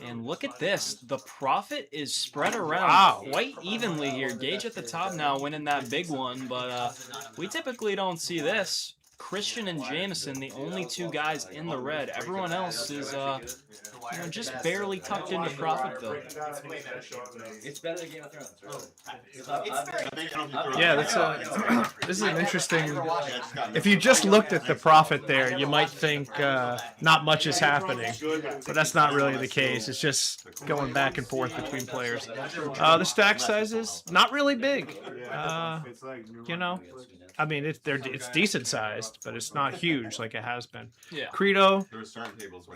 And look at this. The profit is spread around quite evenly here. Gage at the top now winning that big one, but we typically don't see this. Christian and Jameson, the only two guys in the red. Everyone else is you know, just barely tucked into profit though. It's better than Game of Thrones. Yeah, that's this is an interesting. If you just looked at the profit there, you might think not much is happening, but that's not really the case. It's just going back and forth between players. The stack size is not really big. You know, I mean, it's decent sized, but it's not huge like it has been. Yeah. Credo,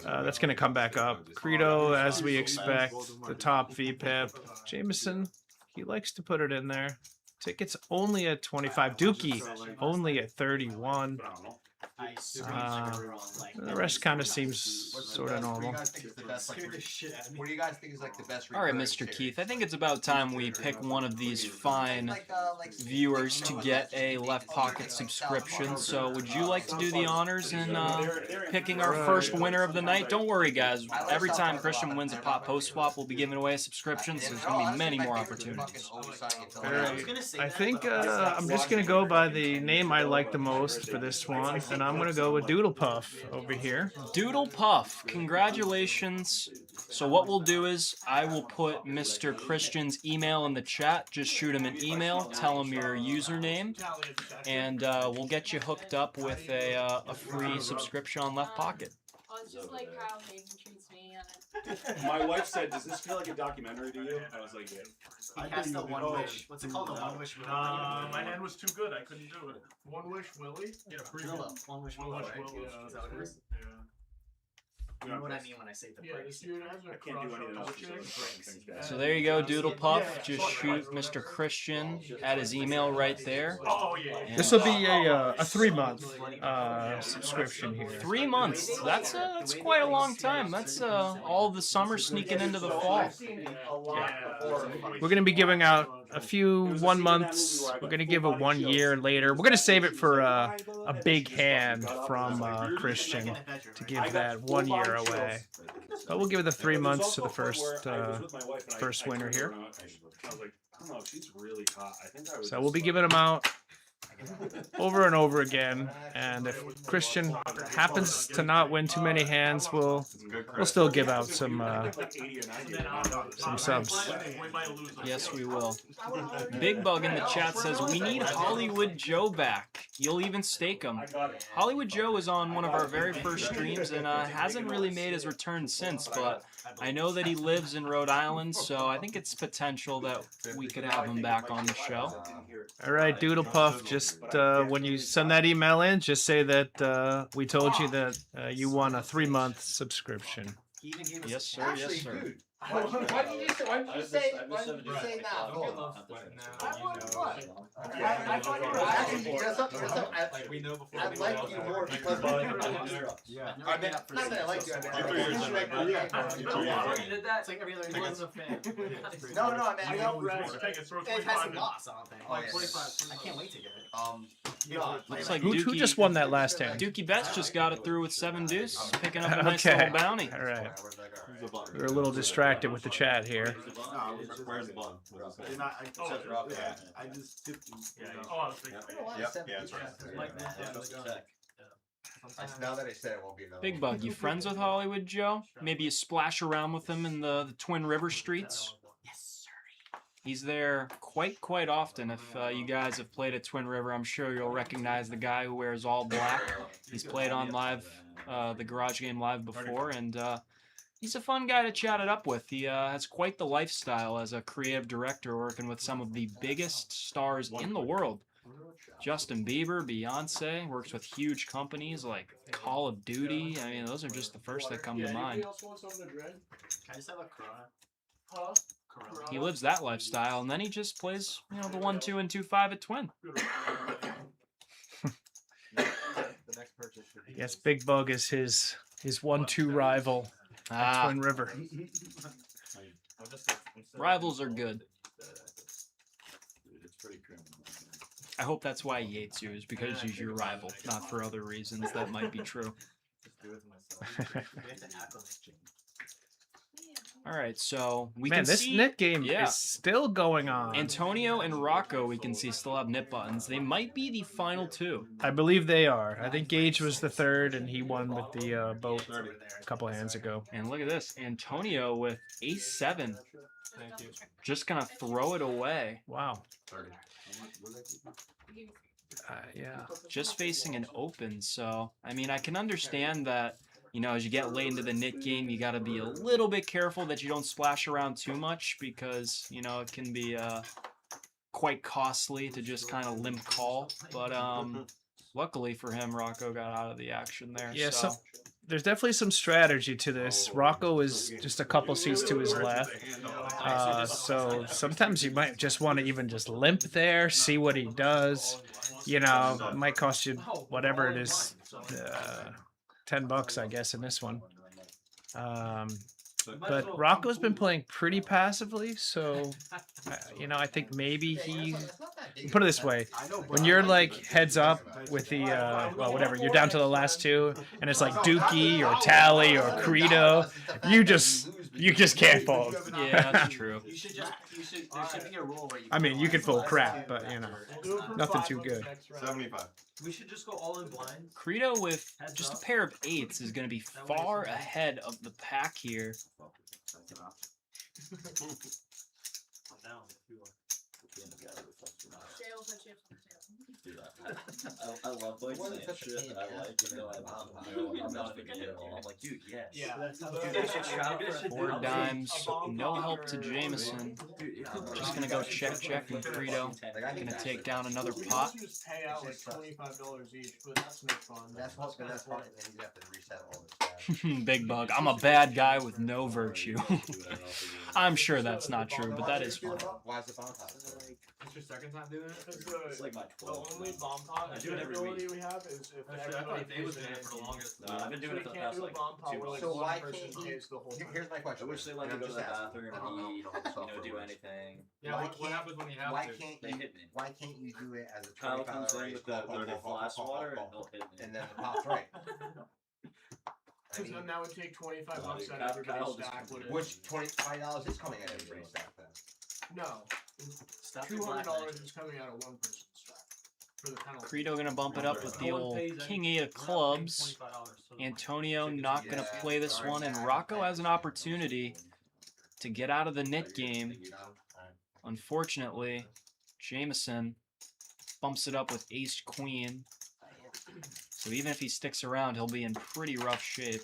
that's going to come back up. Credo, as we expect, the top VPIP. Jameson, he likes to put it in there. Tickets only at 25. Dukey, only at 31. The rest kind of seems sort of normal. What do you guys think is like the best? All right, Mr. Keith, I think it's about time we pick one of these fine viewers to get a Left Pocket subscription. So would you like to do the honors in picking our first winner of the night? Don't worry, guys. Every time Christian wins a pot post swap, we'll be giving away a subscription, so there's going to be many more opportunities. I think I'm just going to go by the name I like the most for this one, and I'm going to go with Doodle Puff over here. Doodle Puff, congratulations. So what we'll do is I will put Mr. Christian's email in the chat. Just shoot him an email, tell him your username, and we'll get you hooked up with a free subscription on Left Pocket. Oh, it's just like how Hayden treats me on it. My wife said, "Does this feel like a documentary to you?" I was like, "Yeah." I cast the one wish. What's it called? The one wish. My hand was too good. I couldn't do it. One wish, Willie. Yeah, pretty good. One wish, One Willie. wish, Right? Willie. Yeah, is that what it is? Yeah. You know what I mean when I say the breaks. I can't do any of those. So there you go, Doodle Puff. Just shoot Mr. Christian at his email right there. Oh yeah. This will be a 3-month subscription here. 3 months. That's quite a long time. That's all the summer sneaking into the fall. We're going to be giving out a few 1 months. We're going to give a 1 year later. We're going to save it for a big hand from Christian to give that 1 year away. But we'll give it the 3 months to the first winner here. I was like, I don't know, she's really hot. I think I was. So we'll be giving them out over and over again. And if Christian happens to not win too many hands, we'll still give out some subs. Yes, we will. Big Bug in the chat says, we need Hollywood Joe back. You'll even stake him. Hollywood Joe was on one of our very first streams and hasn't really made his return since, but I know that he lives in Rhode Island, so I think it's potential that we could have him back on the show. All right, Doodle Puff, just when you send that email in, just say that we told you that you won a 3-month subscrition. Yes, sir. Yes, sir. Why did you say that? I thought you were actually I like you more because not that I like you. You did that? It's like every other day was a fan. No, I mean, I know. Fantastic loss, I don't think. Oh, yes. I can't wait to get it. Looks like Who just won that last hand? Dukey Bets just got it through with 7 deuce, picking up a nice little bounty. All right. We're a little distracted with the chat here. I just tipped him. Now that I said it won't be another. Big Bug, you friends with Hollywood Joe? Maybe you splash around with him in the Twin River streets? Yes, sir. He's there quite often. If you guys have played at Twin River, I'm sure you'll recognize the guy who wears all black. He's played on live, the Garage Game Live before, and he's a fun guy to chat it up with. He has quite the lifestyle as a creative director, working with some of the biggest stars in the world. Justin Bieber, Beyonce, works with huge companies like Call of Duty. I mean, those are just the first that come to mind. Can I just have a Corona? He lives that lifestyle, and then he just plays, you know, the 1-2 and 2-5 at Twin. Yes, Big Bug is his 1-2 rival at Twin River. Rivals are good. I hope that's why he hates you, is because he's your rival, not for other reasons that might be true. All right, so we can this see... net game is still going on. Antonio and Rocco, we can see, still have nip buttons. They might be the final 2. I believe they are. I think Gage was the 3rd, and he won with the boat a couple hands ago. And look at this. Antonio with ace-7. Just going to throw it away. Wow. Yeah. Just facing an open, so, I mean, I can understand that, you know, as you get late into the nit game, you got to be a little bit careful that you don't splash around too much because, you know, it can be quite costly to just kind of limp call. But luckily for him, Rocco got out of the action there. Yeah, so. There's definitely some strategy to this. Rocco is just a couple seats to his left. So sometimes you might just want to even just limp there, see what he does. You know, it might cost you whatever it is, $10, I guess, in this one. But Rocco's been playing pretty passively, so you know, I think maybe he. Put it this way: when you're like heads up with the well, whatever, you're down to the last 2, and it's like Dukey or Tali or Credo, you just can't fold. Yeah, that's true. There should be a rule where you. I mean, you can fold crap, but you know, nothing too good. 75. We should just go all in blind. Credo with just a pair of 8s is going to be far ahead of the pack here. I love like saying shit that I like, even though I'm not gonna get it all. I'm like, dude, yes. Yeah, that's 4 dimes, no help to Jameson. Just gonna go check and Credo. Gonna take down another pot. Just pay out like $25 each, but that's no fun. That's fun. Then you have to reset all this stuff. Big Bug, I'm a bad guy with no virtue. I'm sure that's not true, but that is fun. Why is the bomb top? It's your second time doing it? It's like my 12th. The only bomb pot I do it every week. we have is if I thought Dave was doing it for the longest. I've been doing it for the past like 2 months. So why can't you? Here's my I question. wish they let me go to the bathroom and eat, do anything. Yeah, what happens when you have Why to? can't They you? hit me. Why can't you do it as a Kyle $25 comes in with the flash water and he'll hit me. and then the pop's right? I mean, So that would take $25 Kyle out of just everybody's stack. comes in. which $25 is coming at everybody's stack then? No, Stop your black $200 is coming out of one person's stack. Credo gonna bump it up with the old King 8 of clubs. Antonio not gonna play this one, and Rocco has an opportunity to get out of the nit game. Unfortunately, Jameson bumps it up with ace queen. So even if he sticks around, he'll be in pretty rough shape.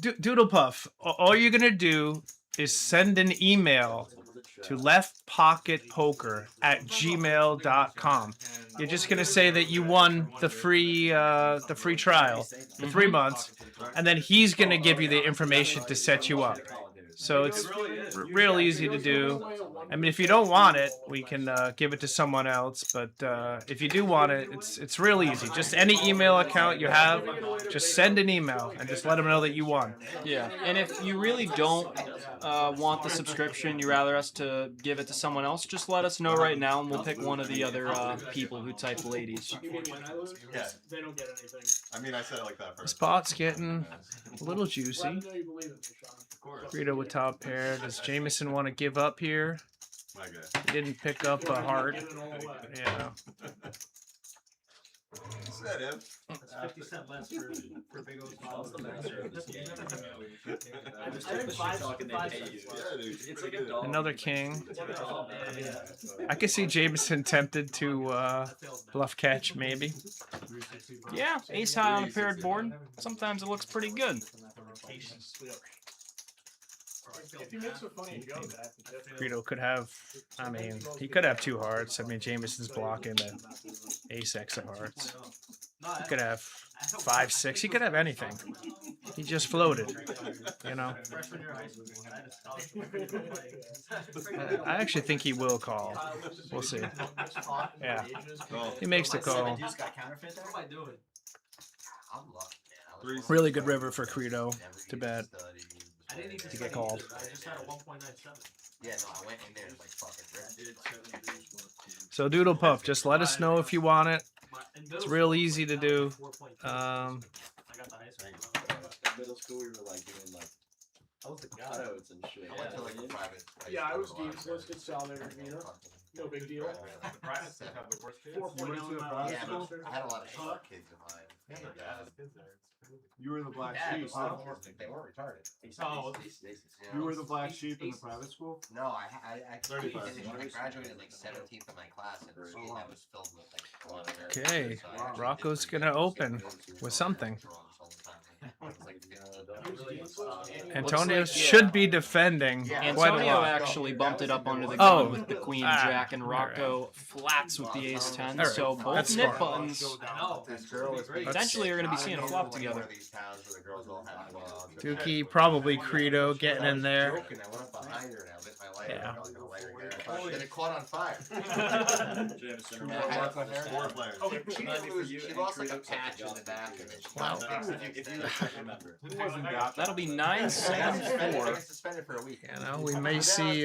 Doodle Puff, all you're gonna do is send an email to leftpocketpoker@gmail.com. You're just gonna say that you won the free trial for 3 months, and then he's gonna give you the information to set you up. So it's real easy to do. I mean, if you don't want it, we can give it to someone else. But if you do want it, it's real easy. Just any email account you have, just send an email and just let them know that you won. Yeah, and if you really don't want the subscription, you rather us to give it to someone else, just let us know right now, and we'll pick one of the other people who type ladies. Yeah. They don't get anything. I mean, I said it like that first. This pot's getting a little juicy. Credo with top pair. Does Jameson want to give up here? My guy. He didn't pick up a heart. Yeah. Is that him? That's 50 cents less for big old bottles. Another king. I could see Jameson tempted to bluff catch, maybe. Yeah, ace high on a paired board. Sometimes it looks pretty good. If he makes it funny to go back, Credo could have, I mean, he could have 2 hearts. I mean, Jameson's blocking the ace X of hearts. He could have 5, 6. He could have anything. He just floated, you know. I actually think he will call. We'll see. Yeah, he makes the call. Really good river for Credo to bet. To get called. I just had a 1.97. Yeah, no, I went in there like fucking ripped. So Doodle Puff, just let us know if you want it. It's real easy to do. Middle school, we were like doing like cutouts and shit. I went to like a private. Yeah, I was Dean's listed salary, you know? No big deal. 4.9 miles. Yeah, but I had a lot of short kids in mine. You were the black sheep. They weren't retarded. Oh. You were the black sheep in the private school? No, I actually 35. finished. I graduated like 17th in my class, and the school that was filled with like. Okay, Rocco's gonna open with something. Antonio should be defending quite a Antonio lot. actually bumped it up under the Oh. gun with the queen jack, and Rocco flats with the ace 10. All right. So both That's nit smart. buttons potentially are going to be seeing a flop together. Dukey, probably Credo getting in there. Yeah. Then it caught on fire. She lost like a patch in the back, and then she Wow. That'll be 9-7-4. Suspended for a week. You know, we may see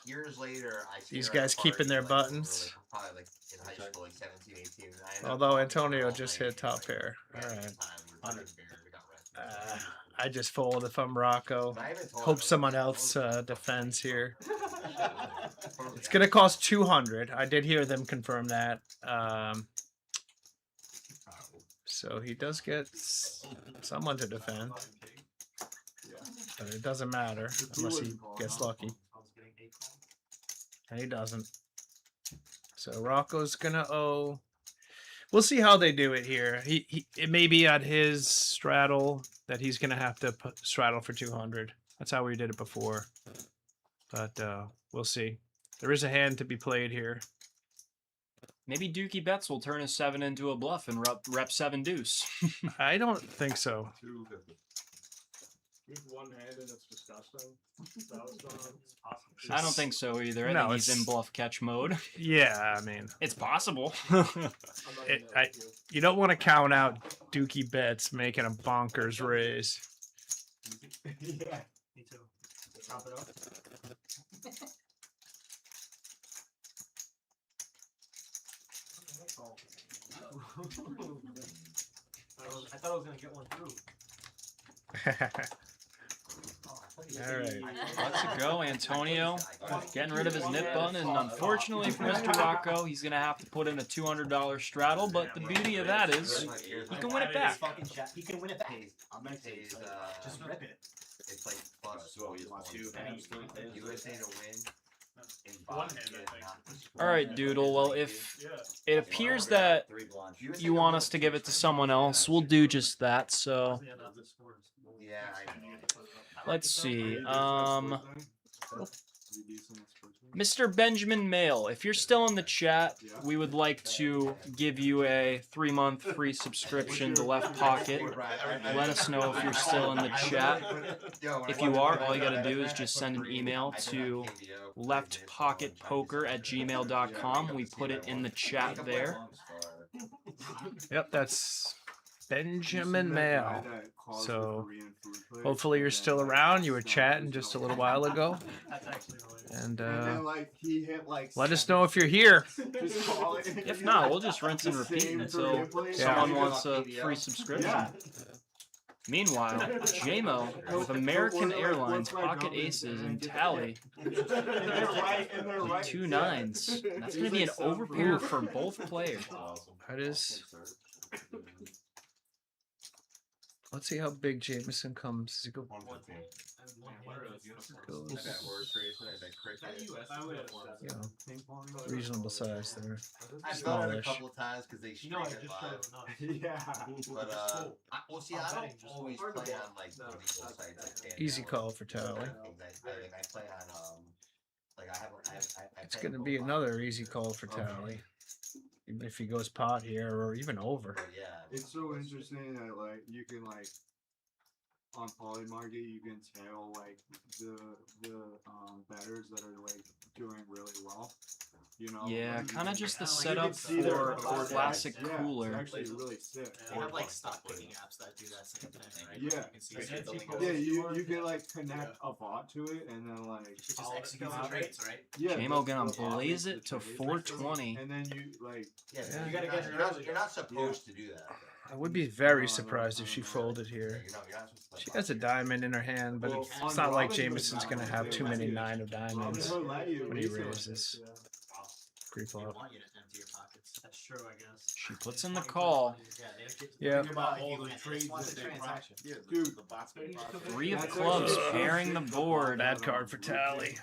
years later, I see these her at guys a keeping their party, like, buttons. probably like in high school, like 17, 18. I ended up Although going Antonio to just all hit top night, pair. like, All at right. the time, we were drinking beer, we got red. I just fold if I'm Rocco. And I even told Hope her, someone else defends here. It's gonna cost 200. I did hear them confirm that. So he does get someone to defend, but it doesn't matter unless he gets lucky, and he doesn't. So Rocco's gonna owe. We'll see how they do it here. It may be at his straddle that he's gonna have to straddle for 200. That's how we did it before, but we'll see. There is a hand to be played here. Maybe Dukey Bets will turn his 7 into a bluff and rep 7 deuce. I don't think so. With one hand and it's disgusting. Is that what's going on? I don't think so either. I No, think he's it's- in bluff catch mode. Yeah, I mean, It's possible. you don't want to count out Dukey Bets making a bonkers raise. Yeah, me too. Chop it up. I thought I was gonna get one through. All right. Let's go, Antonio. Getting rid of his nip button, and unfortunately for Mr. Rocco, he's going to have to put in a $200 straddle, but the beauty of that is he can win it back. He can win it back. I'm gonna say, just rip it. It's like plus 2 pennies. USA to win. All right, Doodle. Well, if it appears that you want us to give it to someone else, we'll do just that. So let's see. Mr. Benjamin Mail, if you're still in the chat, we would like to give you a 3-month free subscription to Left Pocket. Let us know if you're still in the chat. If you are, all you gotta do is just send an email to leftpocketpoker@gmail.com. We put it in the chat there. Yep, that's Benjamin Mail. So hopefully you're still around. You were chatting just a little while ago. And let us know if you're here. If not, we'll just rinse and repeat until someone wants a free subscription. Meanwhile, JMO with American Airlines Pocket Aces and Tali. 2 9s. That's going to be an overpair for both players. That is. Let's see how big Jameson comes. Does he go? Reasonable size there. I've done it a couple of times because they straight at 5. But well, see, I don't always play on like the legal sites like Easy call for Tali. I play on like I have. It's going to be another easy call for Tali. Even if he goes pot here or even over. Yeah. It's so interesting that like you can like on Polymarket you can tell like the bettors that are like doing really well. You know, Yeah, kind of just the you setup can see their for classic yeah, cooler. It's actually really sick. They have like stock picking apps that do that same thing, right? Yeah, you can like connect a bot to it and then like just execute the trades, right? Yeah, JMO gonna blaze it to 420. and then you like you gotta get. You're not supposed to do that. I would be very surprised if she folded here. She has a diamond in her hand, but it's not like Jameson's going to have too many 9 of diamonds when he raises. Pre-flop. That's true, I guess. She puts in the call. Yeah. 3 of clubs pairing the board. Bad card for Tali.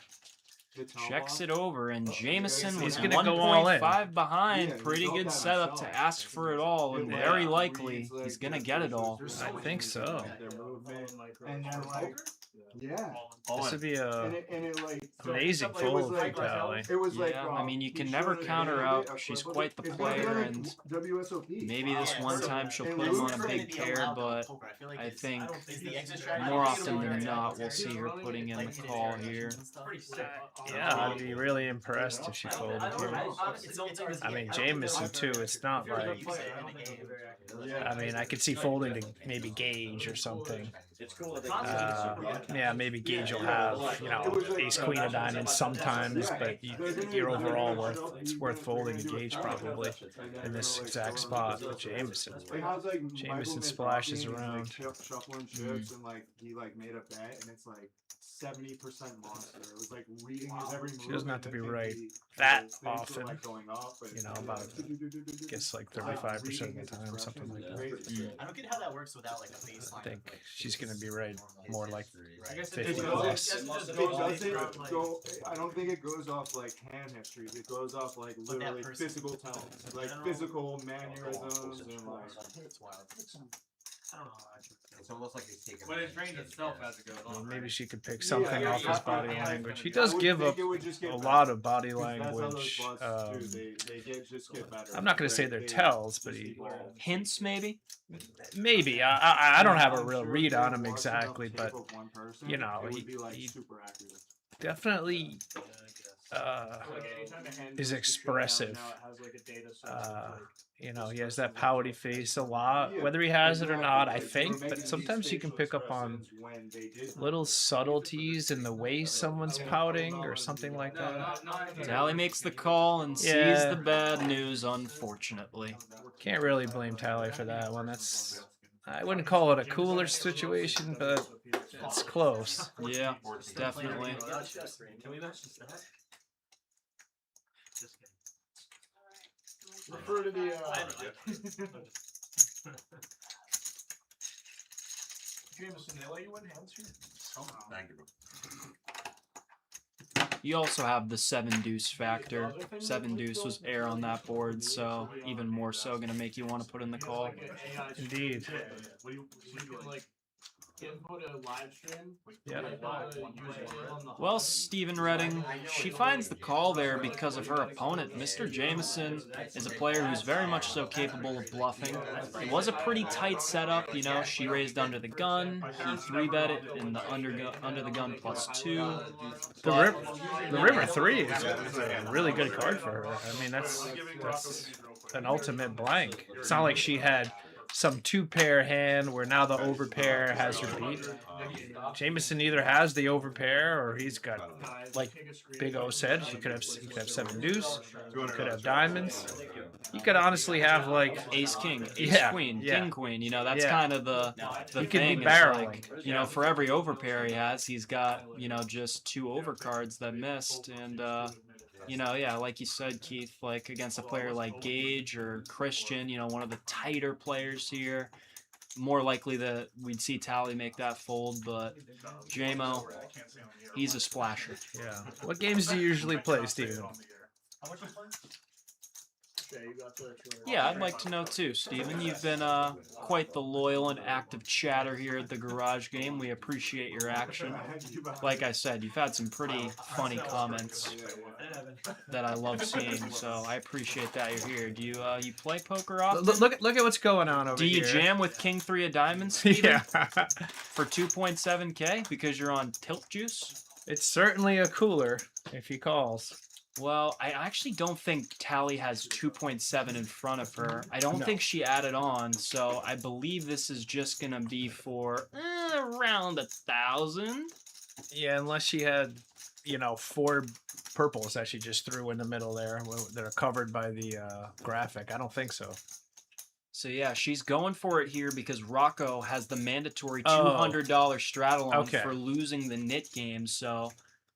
Checks it over, and Jameson was gonna go all in. 1.5 behind. Pretty good setup to ask for it all, and very likely he's gonna get it all. I think so. and then like yeah. This would be a And it like amazing fold for Tali. It was like Yeah, I mean, you can never count her out. She's quite the player, and maybe this one time she'll put him on a big pair, but I think more often than not we'll see her putting in the call here. Yeah, I'd be really impressed if she folded here. I mean, Jameson too. It's not like. I mean, I could see folding to maybe Gage or something. Yeah, maybe Gage will have, you know, ace queen of diamonds sometimes, but you're overall it's worth folding to Gage probably in this exact spot with Jameson. Jameson splashes around. Shuffling chips and like he like made a bet and it's like 70% monster. It was like reading his every move. She doesn't have to be right the that things were, often. like, going up, but You know, about I guess like 35% of the time, something like that. I don't get how that works without like a baseline. I think she's gonna be right more like I guess 50 It plus. doesn't go. I don't think it goes off like hand histories. It goes off like literally physical talents, like physical mannerisms and like. It's wild. I don't know. It's almost like he's taking. But it trains itself as it goes Well, on. maybe she could pick something off his body language. He does give up a lot of body language. I'm not going to say they're tells, but he Hints, maybe? maybe. I don't have a real read on him exactly, but you know, he definitely is expressive. You know, he has that pouty face a lot, whether he has it or not, I think, but sometimes you can pick up on little subtleties in the way someone's pouting or something like that. Tali makes the call and sees Yeah. the bad news, unfortunately. Can't really blame Tali for that one. I wouldn't call it a cooler situation, but it's close. Yeah, definitely. Can we match this? Refer to the. Jameson, they let you win hands here? Thank you. You also have the 7 deuce factor. 7 deuce was air on that board, so even more so going to make you want to put in the call. Indeed. Input a live stream. Yeah. Well, Stephen Redding, she finds the call there because of her opponent. Mr. Jameson is a player who's very much so capable of bluffing. It was a pretty tight setup, you know. She raised under the gun. He 3-bet it in the under the gun +2. The River 3 is a really good card for her. I mean, that's an ultimate blank. It's not like she had some 2-pair hand where now the overpair has her beat. Jameson either has the overpair or he's got, like Big O said, he could have 7 deuce, he could have diamonds. He could honestly have like ace king, queen, king queen. You know, that's kind of the he could thing. be It's barreling. like, you know, for every overpair he has, he's got, you know, just 2 overcards that missed. And you know, yeah, like you said, Keith, like against a player like Gage or Christian, you know, one of the tighter players here, more likely that we'd see Tali make that fold, but JMO, he's a splasher. Yeah. What games do you usually play, Steven? Yeah, I'd like to know too, Steven. You've been quite the loyal and active chatter here at the Garage Game. We appreciate your action. Like I said, you've had some pretty funny comments that I love seeing, so I appreciate that you're here. Do you play poker often? Look at what's going on over Do you here. jam with King 3 of Diamonds, Steven? Yeah. For 2.7K because you're on tilt juice? It's certainly a cooler if he calls. Well, I actually don't think Tali has 2.7 in front of her. I don't think she added on, so I believe this is just gonna be for around 1,000. Yeah, unless she had, you know, 4 purples that she just threw in the middle there that are covered by the graphic. I don't think so. So yeah, she's going for it here because Rocco has the mandatory $200 straddle on for losing the knit game. So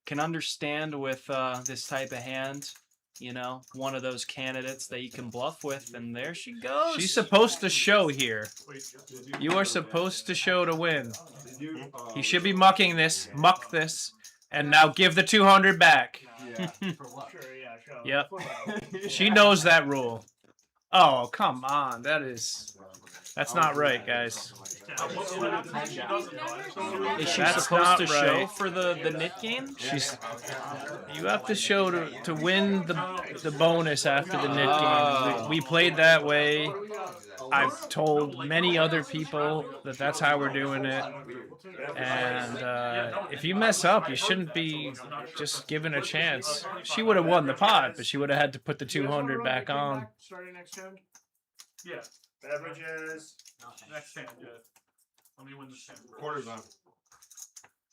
can understand with this type of hand, you know, one of those candidates that you can bluff with, and there she goes. She's supposed to show here. You are supposed to show to win. He should be muck this, and now give the 200 back. Yep. She knows that rule. Oh, come on. That's not right, guys. Is she supposed to show for the knit game? You have to show to win the bonus after the knit game. We played that way. I've told many other people that that's how we're doing it. And if you mess up, you shouldn't be just given a chance. She would have won the pot, but she would have had to put the 200 back on. Starting next hand? Yeah. Beverages. Next hand, yeah. Let me win this hand. Quarters on.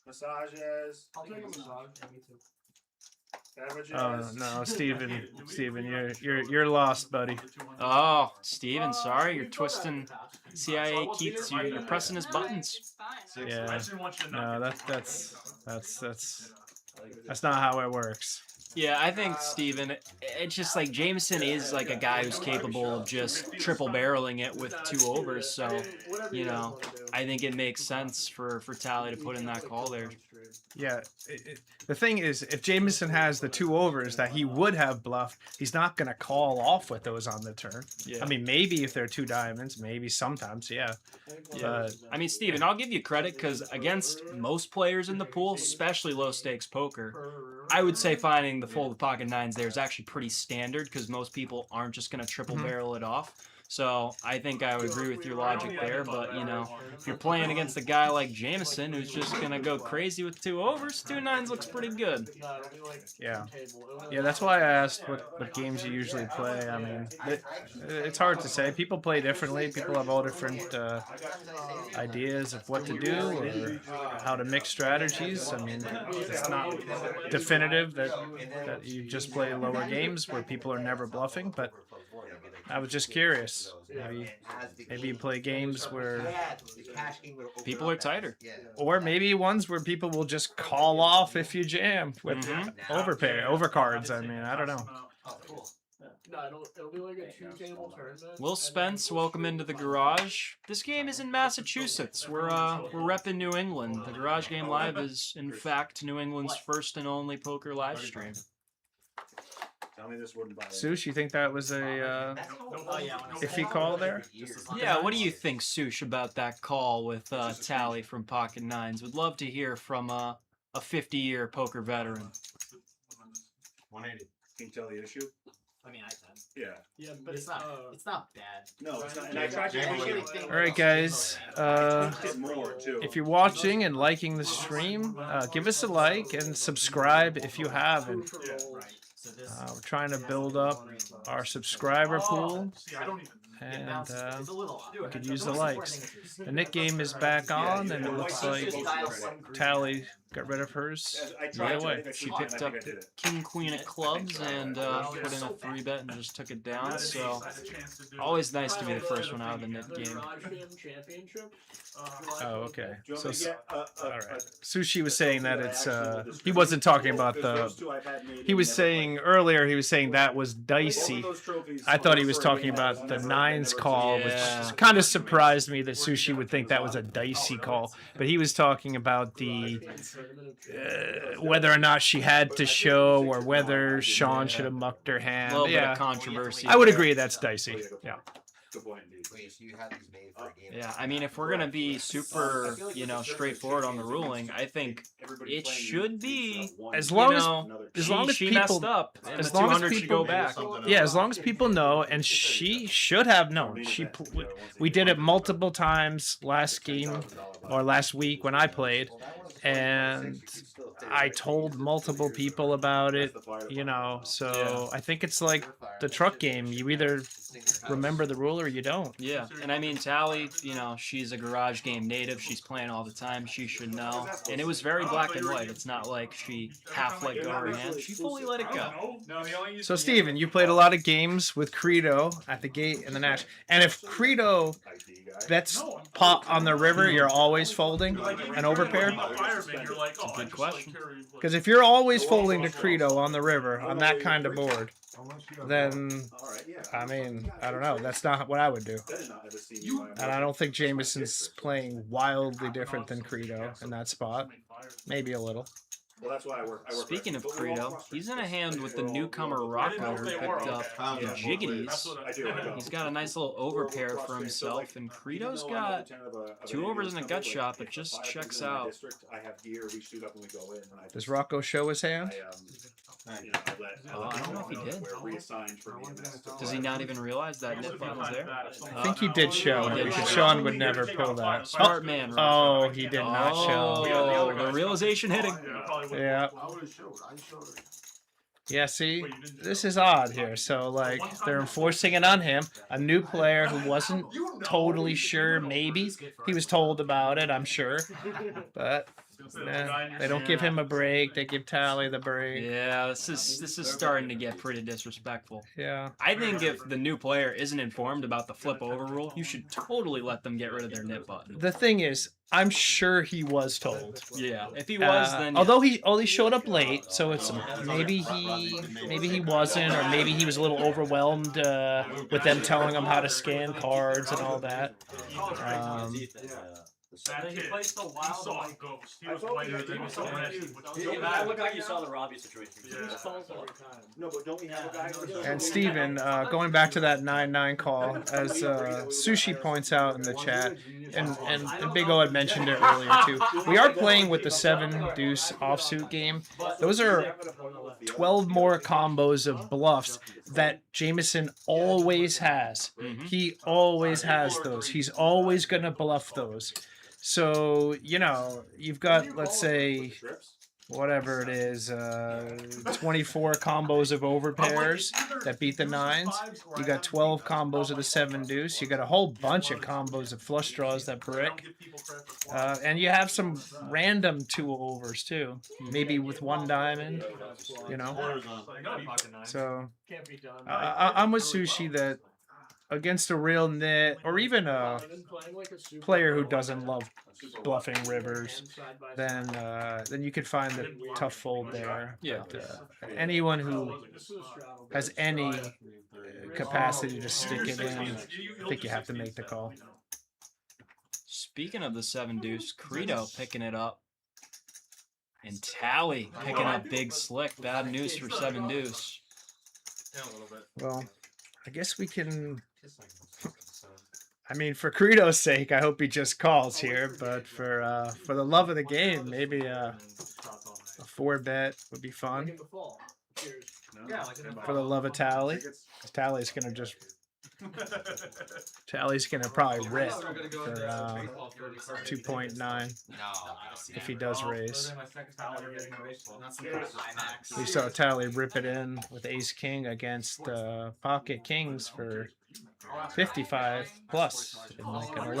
Massages. I'll take a massage. Me too. Beverages. Oh no, Steven, you're lost, buddy. Oh, Steven, sorry, you're twisting CIA Keith's. You're pressing his buttons. Yeah. No, that's not how it works. Yeah, I think Steven, it's just like Jameson is like a guy who's capable of just triple barreling it with 2 overs. So, you know, I think it makes sense for Tali to put in that call there. Yeah, the thing is, if Jameson has the 2 overs that he would have bluffed, he's not going to call off with those on the turn. Yeah. I mean, maybe if they're 2 diamonds, maybe sometimes, yeah. But I mean, Steven, I'll give you credit because against most players in the pool, especially low stakes poker, I would say finding the fold of pocket 9s there is actually pretty standard because most people aren't just going to triple barrel it off. So I think I would agree with your logic there, but you know, if you're playing against a guy like Jameson who's just gonna go crazy with 2 overs, 2 9s looks pretty good. Yeah, that's why I asked what games you usually play. I mean, it's hard to say. People play differently. People have all different ideas of what to do or how to mix strategies. I mean, it's not definitive that you just play lower games where people are never bluffing, but I was just curious. Maybe you play games where People are tighter. or maybe ones where people will just call off if you jam with overcards. I mean, I don't know. No, it'll be like a 2-table tournament. Will Spence, welcome into the garage. This game is in Massachusetts. We're repping New England. The Garage Game Live is, in fact, New England's first and only poker live stream. Tell me this wouldn't bother Sush, you think that was a iffy call there? Yeah, what do you think, Sush, about that call with Tali from Pocket Nines? Would love to hear from a 50-year poker veteran. 180. Can you tell the issue? I mean, I can. Yeah. Yeah, but it's not bad. No, it's not. And I tried to All right, guys. If you're watching and liking the stream, give us a like and subscribe if you haven't. We're trying to build up our subscriber pool, and we could use the likes. The Nick game is back on, and it looks like Tali got rid of hers right away. She picked up King Queen of clubs and put in a 3-bet and just took it down. So always nice to be the first one out of the Nick game. Oh, okay. So, all right. Sushi was saying that it's he wasn't talking about he was saying earlier he was saying that was dicey. I thought he was talking about the nines call, which kind of surprised me that Sushi would think that was a dicey call. But he was talking about the whether or not she had to show or whether Sean should have mucked her hand. A little bit of controversy. I would agree that's dicey. Yeah. Yeah, I mean, if we're gonna be super, straightforward on the ruling, I think it should be as long as she people messed up, and as the long as 200 should people go back. Yeah, as long as people know, and she should have known. We did it multiple times last game or last week when I played, and I told multiple people about it. So I think it's like the truck game. You either remember the rule or you don't. Yeah, and I mean, Tali, she's a garage game native. She's playing all the time. She should know. And it was very black and white. It's not like she half let go her hand. She fully let it go. So, Steven, you played a lot of games with Credo at the gate and the Nash. And if Credo bets pot on the river, you're always folding an overpair? It's a good question. Because if you're always folding to Credo on the river on that kind of board, then, I mean, I don't know. That's not what I would do. And I don't think Jameson's playing wildly different than Credo in that spot. Maybe a little. Well, that's why I work. Speaking of Credo, he's in a hand with the newcomer Rocco who picked up the Jiggities. He's got a nice little overpair for himself, and Credo's got 2 overs and a gut shot, but just checks out. Does Rocco show his hand? I don't know if he did. Does he not even realize that nip button was there? I think he did show, because Sean would never pull that. Smart man, Rocco. Oh, he did not show. Oh, the realization hitting. Yeah. Yeah, see, this is odd here. So, like, they're enforcing it on him. A new player who wasn't totally sure, maybe. He was told about it, I'm sure. But they don't give him a break. They give Tali the break. Yeah, this is starting to get pretty disrespectful. Yeah. I think if the new player isn't informed about the flip over rule, you should totally let them get rid of their nip button. The thing is, I'm sure he was told. Yeah, if he was, then although he only showed up late, so it's maybe he wasn't, or maybe he was a little overwhelmed with them telling him how to scan cards and all that. He plays the wild white ghost. He was so ready. It looked like you saw the Robbie situation. No, but don't we have a guy? And Steven, going back to that 9-9 call, as Sushi points out in the chat, and Big O had mentioned it earlier too, we are playing with the 7-deuce offsuit game. Those are 12 more combos of bluffs that Jameson always has. He always has those. He's always going to bluff those. So, you've got, let's say, whatever it is, 24 combos of overpairs that beat the 9s. You got 12 combos of the 7 deuce. You got a whole bunch of combos of flush draws that brick. And you have some random 2 overs too. Maybe with 1 diamond, you know. So I'm with Sushi that against a real nit or even a player who doesn't love bluffing rivers, then you could find the tough fold there. Yeah. But, anyone who has any capacity to stick it in, I think you have to make the call. Speaking of the 7 deuce, Credo picking it up. And Tali picking up big slick. Bad news for 7 deuce. Well, I guess we can. I mean, for Credo's sake, I hope he just calls here. But for the love of the game, maybe a 4-bet would be fun. For the love of Tali, Tali's gonna just. Tali's gonna probably rip for 2.9 if he does raise. We saw Tali rip it in with Ace King against Pocket Kings for 55 plus in like an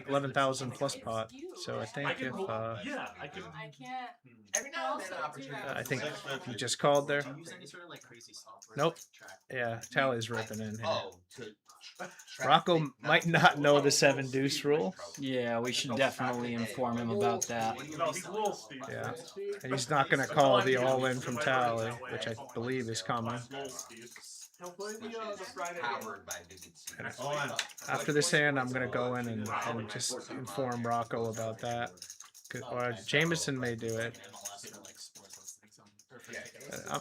11,000 plus pot. So I think if I think he just called there. Nope. Yeah, Tali's ripping in here. Rocco might not know the 7 deuce rule. Yeah, we should definitely inform him about that. Yeah, and he's not going to call the all in from Tali, which I believe is coming. After this hand, I'm going to go in and just inform Rocco about that. Or Jameson may do it.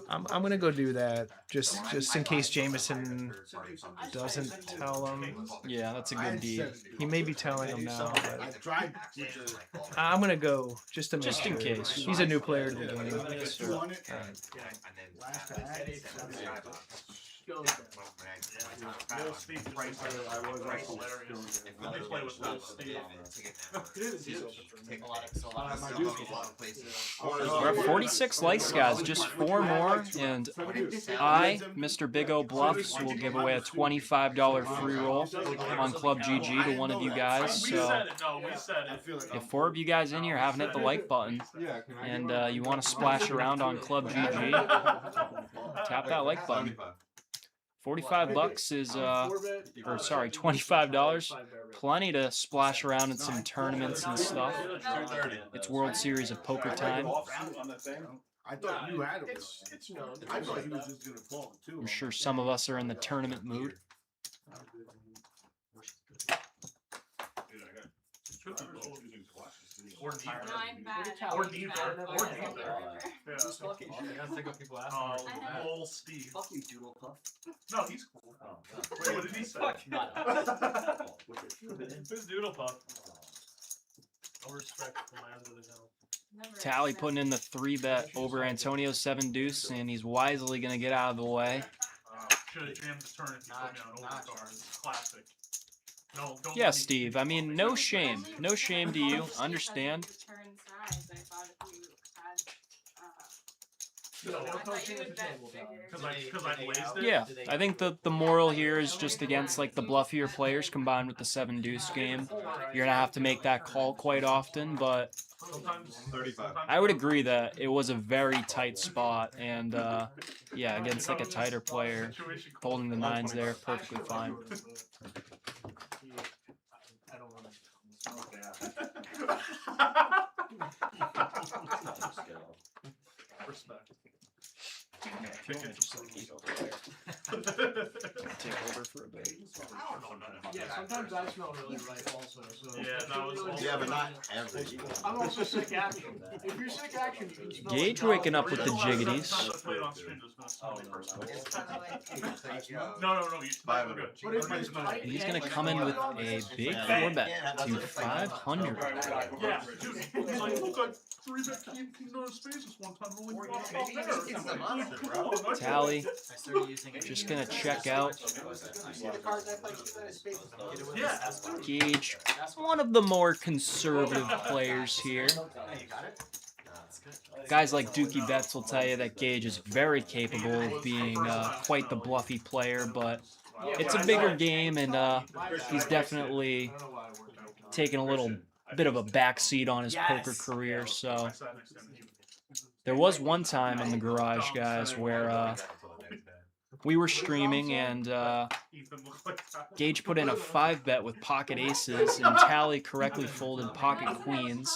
I'm gonna go do that just in case Jameson doesn't tell him. Yeah, that's a good deed. He may be telling him now, but I'm gonna go just to make just sure. in case. He's a new player to the game. We're at 46 likes, guys. Just 4 more, and I, Mr. Big O Bluffs, will give away a $25 free roll on Club GG to one of you guys. So if 4 of you guys in here haven't hit the like button and you want to splash around on Club GG, tap that like button. 45 bucks is, or sorry, $25. Plenty to splash around in some tournaments and stuff. It's World Series of Poker time. I thought you had it. I thought he was just gonna fall too. I'm sure some of us are in the tournament mood. Or neither. Or neither. Old Steve. Fuck you, Doodle Puff. No, he's cool. Wait, what did he say? Who's Doodle Puff? No respect for my under the hill. Tali putting in the 3-bet over Antonio's 7 deuce, and he's wisely going to get out of the way. Should have jammed the turn if you put me on overcard. Classic. No, don't Yeah, Steve. I mean, no shame. No shame to you. Understand. Yeah, I think the moral here is just against like the bluffier players combined with the 7 deuce game. You're gonna have to make that call quite often, but I would agree that it was a very tight spot, and yeah, against like a tighter player, holding the 9s there, perfectly fine. Respect. Take over for a bit. Yeah, sometimes I smell really right also. So. Yeah, that was also but not every. I'm also sick action. If you're sick action, you can smell Gage waking up with the jiggities. No. He's gonna come in with a big 4-bet to 500. Yeah, dude, he's like, look, I 3-bet King North Spaces one time, only Tali, just gonna check out. Gage, one of the more conservative players here. Guys like Dukey Bets will tell you that Gage is very capable of being quite the bluffy player, but it's a bigger game, and he's definitely taken a little bit of a backseat on his poker career. So there was one time in the garage, guys, where we were streaming and Gage put in a 5-bet with pocket aces, and Tali correctly folded pocket queens,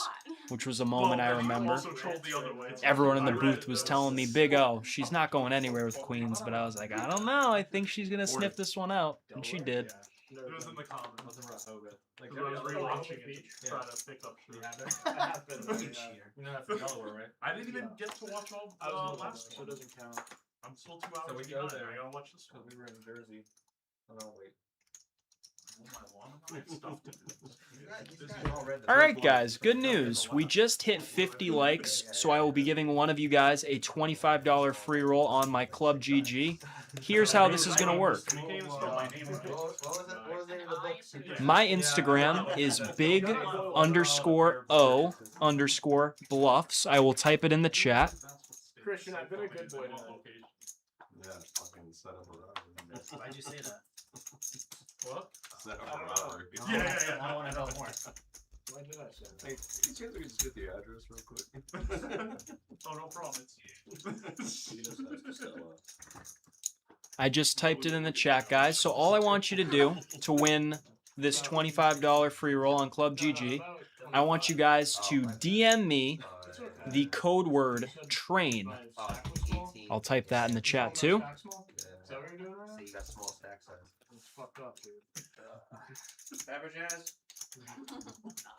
which was a moment I remember. Everyone in the booth was telling me, Big O, she's not going anywhere with queens, but I was like, I don't know, I think she's going to sniff this one out, and she did. It was in the comments. Like, I was rewatching it, trying to pick up shit. I have been each year. You're not from Delaware, right? I didn't even get to watch all last one. So it doesn't count. I'm still 2 hours. So we go there. I gotta watch this one. We were in Jersey. Oh no, wait. Alright guys, good news. We just hit 50 likes, so I will be giving one of you guys a $25 free roll on my Club GG. Here's how this is going to work. My Instagram is big_O_bluffs. I will type it in the chat. Christian, I've been a good boy. Yeah, fucking set up a robbery. Why'd you say that? What? Set up a robbery. Yeah. I want to know more. Why did I say that? Hey, any chance we could just get the address real quick? Oh, no problem. I just typed it in the chat, guys. So all I want you to do to win this $25 free roll on Club GG, I want you guys to DM me the code word TRAIN. I'll type that in the chat too. Is that what you're doing right now? So you got small stack size. It's fucked up, dude. Average ass.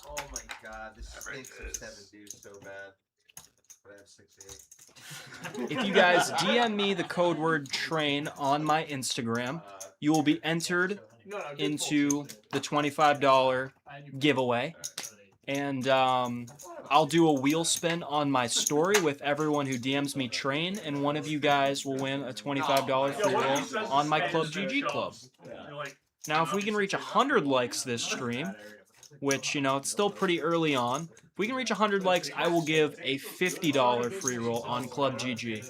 Oh my god, this stinks of 7 dudes so bad. But I have 6-8. If you guys DM me the code word TRAIN on my Instagram, you will be entered into the $25 giveaway. And I'll do a wheel spin on my story with everyone who DMs me TRAIN, and one of you guys will win a $25 free roll on my Club GG Club. Now, if we can reach 100 likes this stream, which, you know, it's still pretty early on, if we can reach 100 likes, I will give a $50 free roll on Club GG.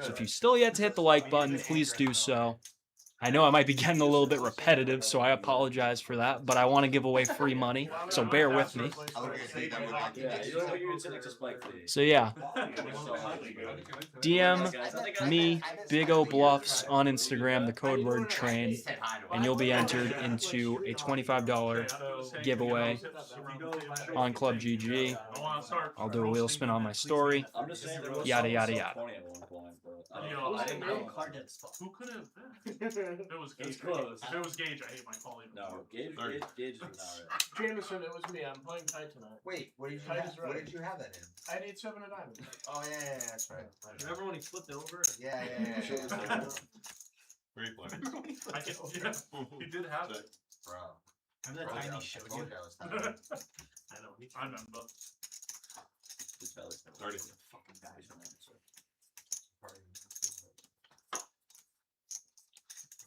So if you still yet to hit the like button, please do so. I know I might be getting a little bit repetitive, so I apologize for that, but I want to give away free money, so bear with me. So yeah, DM me, Big O Bluffs, on Instagram, the code word TRAIN, and you'll be entered into a $25 giveaway on Club GG. I'll do a wheel spin on my story, yada yada yada. Who could have been? If it was Gage, close. If it was Gage, I hate my calling. No, Gage is not right. Jameson, it was me. I'm playing tight tonight. Wait, what did you have that in? I had 8-7 of diamonds. Oh yeah, that's right. Remember when he flipped it over? Yeah. Great player. He did have it. Bro. Remember that time he showed you? I know. I remember. 30. Fucking guys on that.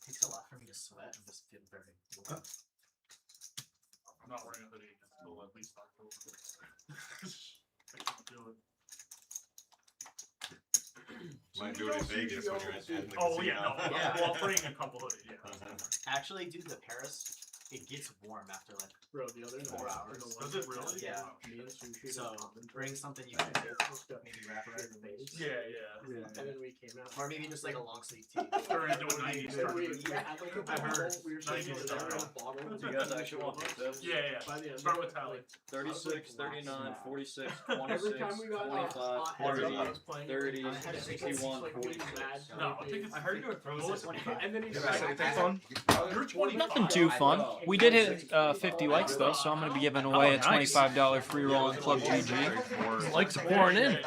It takes a lot for me to sweat and just feel very. I'm not wearing a hoodie until at least October. I can't do it. Might do it in Vegas when you're in the casino. Oh yeah, no. Yeah. Well, I'll bring a couple hoodies. Yeah. Actually, due to Paris, it gets warm after like Bro, the other 4 hours. Does it really? Yeah. So bring something you can maybe wrap around your face. Yeah. And then we came out, or maybe just like a long sleeve tee. Turn into a 90s tournament. I heard. 90s tournament. Do you guys actually want this? Yeah. Start with Tali. 36, 39, 46, Every 26, time we got 25, 30, 61, 46. No, I think it's. I heard you were frozen at 25. And then he's Fun? You're 25. Nothing too fun. We did hit 50 likes though, so I'm going to be giving away a $25 free roll on Club GG. Likes are pouring in.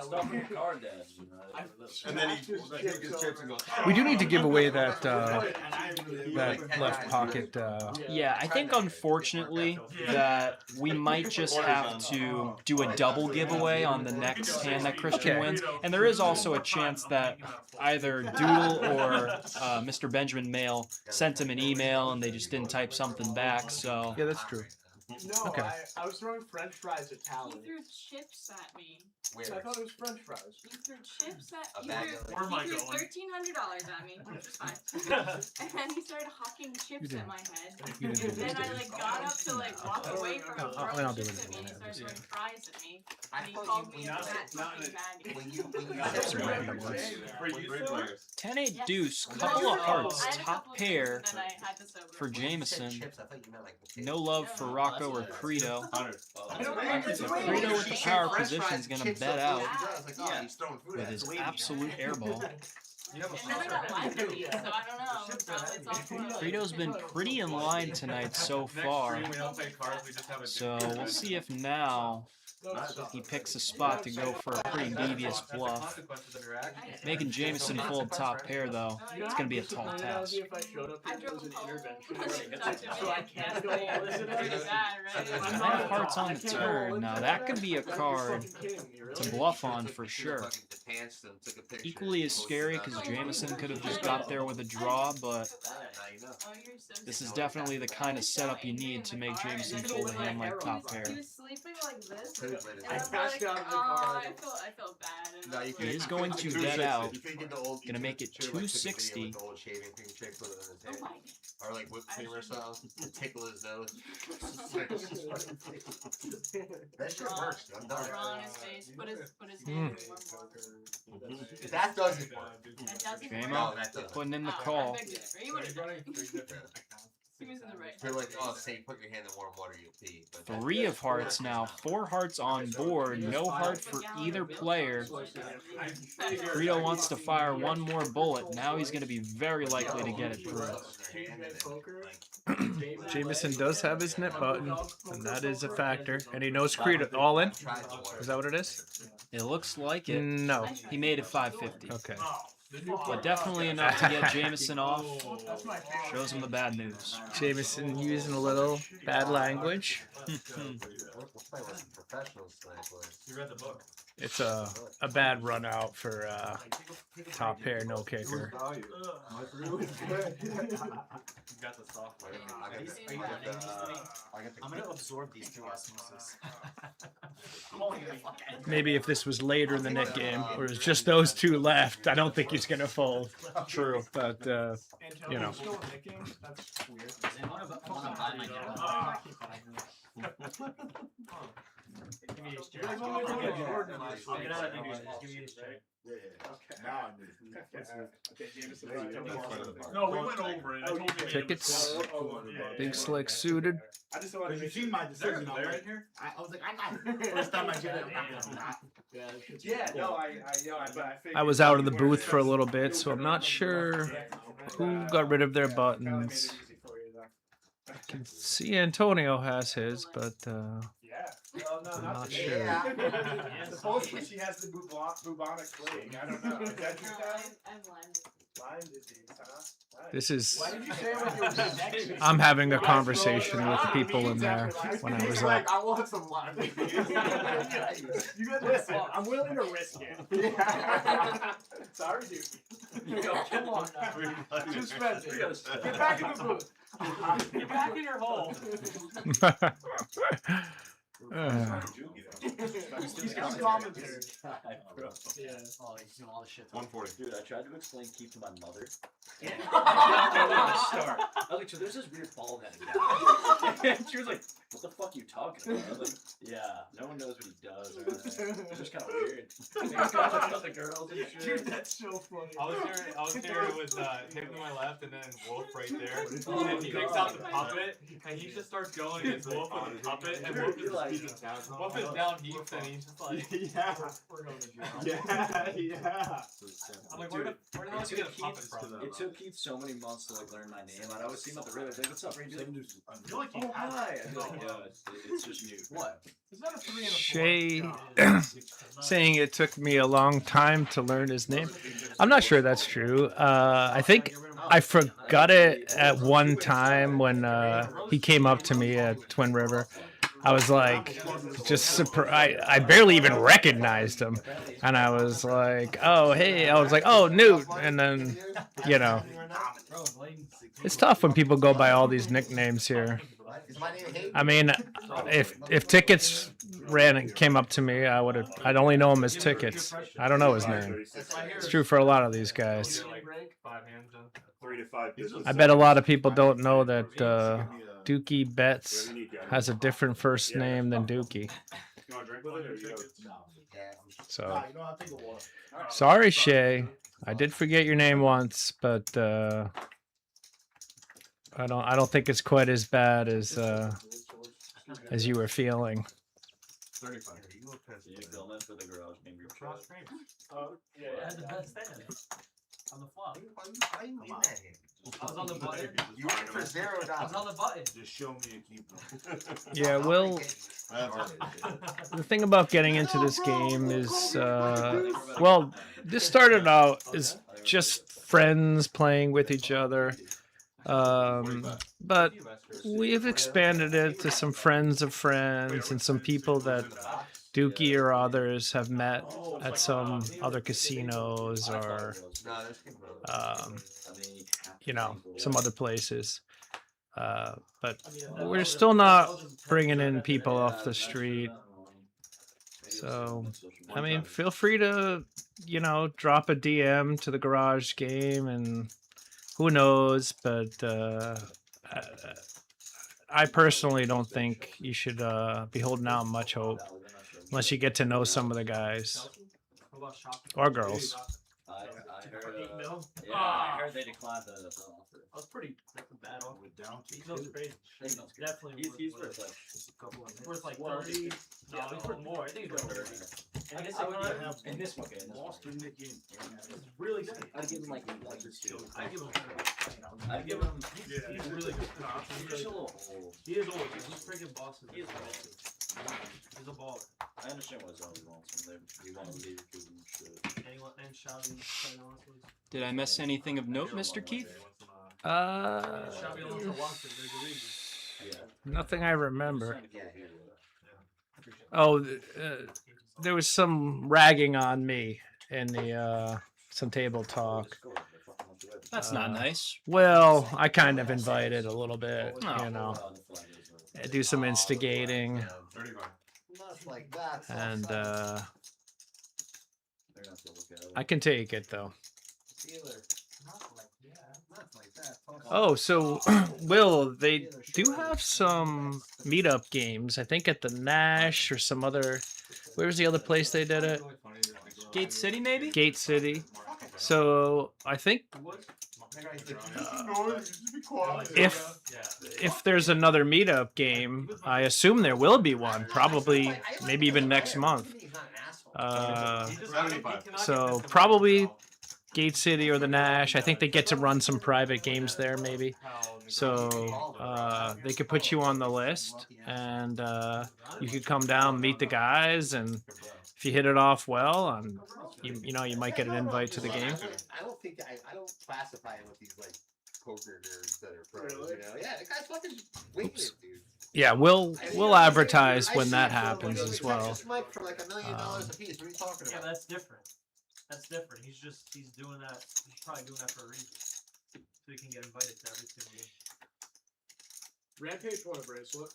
Stuff in your card, Dad. And then he takes his chips and goes. We do need to give away that that left pocket. Yeah, I think unfortunately that we might just have to do a double giveaway on the next hand that Christian wins. And there is also a chance that either Doodle or Mr. Benjamin Mail sent him an email and they just didn't type something back. So Yeah, that's true. No, Okay. I was throwing French fries at Tali. He threw chips at me. I thought it was French fries. You threw chips at A you bag threw, of- Where am I you threw going? $1,300 at me, which was fine. And then he started hucking chips at my head. You And didn't do then it. I like got up to like walk away from him, I'll throwing do chips it at me, and he again. started throwing fries at me. I And he thought called you- me a not- fat not fucking maggot. When you That's some random ones. For you four? 10-8 deuce, No, couple you're of right. hearts, I had a top couple of pair chips, and then I had to sober for up. Jameson. chips, I thought you meant like No love for Rocco or Credo. It's Credo with the power position is going to bet out Yeah, he's throwing food with at his us. absolute airball. And then I got live to me, so I don't know. So it's also Credo's been pretty in line tonight so far. So we'll see if now he picks a spot to go for a pretty devious bluff. Making Jameson fold top pair though, it's going to be a tall task. If I showed up, it was an intervention. so So I can't go all this and pretty bad, right? Nine of hearts on the turn. Now that could be a card to bluff on for sure. Equally as scary because Jameson could have just got there with a draw, but this is definitely the kind of setup you need to make Jameson fold a hand like top pair. He was sleeping like this. And I I was passed like, out in the oh, car. I feel bad. And I was He like, is going to bet out. You could get the old, Gonna make it 260. With the old shaving cream chick with it in his oh hand. my. Or like whipped cream or something. And tickle his nose. That shit works. I'm done. Draw on his face. Put his hand in one more. That doesn't work. That doesn't Jamo No, that doesn't. putting in the Oh, call. I beg to differ. He would've done it. He was in the right. They're like, oh, say put your hand in warm water, you'll pee. But that- 3 of hearts now. 4 hearts on board. No heart for either player. Credo wants to fire one more bullet. Now he's going to be very likely to get it through. Jameson does have his net button, and that is a factor. And he knows Credo all in. Is that what it is? It looks like it. No. He made it 550. Okay. But definitely enough to get Jameson off. Shows him the bad news. Jameson using a little bad language. We'll play with some professionals tonight, boys. You read the book. It's a bad run out for top pair, no kicker. You got the software. I'm gonna absorb these through osmosis. Maybe if this was later in the net game, or it was just those two left, I don't think he's gonna fold. True, but you know. That's weird. Give me his chair. I'll get out of give me his chair. Now I knew. Okay, Jameson. No, we went over it. I told you. Tickets, big slick suited. I just wanted to see my decision. I'm like, I was like, I'm not. First time I did it, I'm not. Yeah, no, but I figured. I was out of the booth for a little bit, so I'm not sure who got rid of their buttons. I can see Antonio has his, but Yeah. Well, no, I'm not not today. sure. Yeah. Supposedly she has the bubonic plague. I don't know. Is that true, No, Dad? I'm Lyme. Lyme disease, huh? Right. this is. Why did you say when you were next to me? I'm having a conversation with the people in there when I was up. I want some Lyme disease. You guys listen. I'm willing to risk it. Sorry, dude. Come on now. Just spend it. Get back in the booth. Get back in your hole. He's got commentary. Yeah. Oh, he's doing all the shit. 140. Dude, I tried to explain keep to my mother. Yeah. Start. I was like, so there's this weird bald headed guy. She was like, what the fuck you talking about? I was like, yeah, no one knows what he does or anything. It's just kind of weird. He's got the girls and shit. Dude, that's so funny. I was there with him to my left and then Wolf right there. And then he picks out the puppet and he just starts going against Wolf on the puppet and Wolf is like, Wolf is down heaps and he's just like, Yeah. we're going to jail. Yeah. I'm like, where the hell did you get a puppet from? It took Keith so many months to like learn my name. I'd always see him at the river. I'd be like, what's up, Ranger? You're like, Oh, hi. I'd be like, yeah, it's just new. What? Is that a 3 and a 4? Shay saying it took me a long time to learn his name. I'm not sure that's true. I think I forgot it at one time when he came up to me at Twin River. I was like, just surprised. I barely even recognized him. And I was like, oh, hey. I was like, oh, Newt. And then, you know, it's tough when people go by all these nicknames here. Is my name Hayden? I mean, if Tickets ran and came up to me, I'd only know him as Tickets. I don't know his name. It's true for a lot of these guys. 3 to 5 business. I bet a lot of people don't know that Dukey Bets has a different first name than Dukey. You want to drink with it or you don't? So, sorry, Shay. I did forget your name once, but I don't think it's quite as bad as you were feeling. 35. You filming it for the garage game group chat? Yeah, I had the best stand on the flop. Why you in that here? I was on the button. You went for $0. I was on the button. Just show me a keeper. Yeah, Will. The thing about getting into this game is, well, this started out as just friends playing with each other, but we've expanded it to some friends of friends and some people that Dukey or others have met at some other casinos or, you know, some other places. But we're still not bringing in people off the street. So, I mean, feel free to, you know, drop a DM to the garage game, and who knows, but I personally don't think you should be holding out much hope unless you get to know some of the guys or girls. I heard they declined the offer. I was pretty bad off with down. He goes crazy. Definitely. He's worth like worth like 30. No, he's worth more. I think he's worth 30. I guess I would have in this one game. Lost in the game. It's really good. I'd give him like this too. I give him. I'd give him. He's really good. He's just a little old. He is old. He's freaking boss. He is He's a baller. I understand what Zoe wants from them. You want to leave because shit. Anyone and shouting, honestly. Did I miss anything of note, Mr. Keith? Nothing I remember. Oh, there was some ragging on me in the some table talk. That's not nice. Well, I kind of invited a little bit, Oh. you know, do some instigating, and I can take it though. Oh, so Will, they do have some meetup games. I think at the Nash or some other. Where's the other place they did it? Gate City, maybe? Gate City. So I think if there's another meetup game, I assume there will be one. Probably, maybe even next month. So probably Gate City or the Nash. I think they get to run some private games there, maybe. So they could put you on the list, and you could come down, meet the guys, and if you hit it off well, you know, you might get an invite to the game. I don't think I don't classify him with these like poker nerds that are pros. You know, yeah, the guy's fucking weightless, dude. Yeah, we'll advertise when that happens as well. For like $1 million a piece. What are you talking about? Yeah, that's different. That's different. He's doing that. He's probably doing that for a reason, so he can get invited to every single game. Rampage won a bracelet.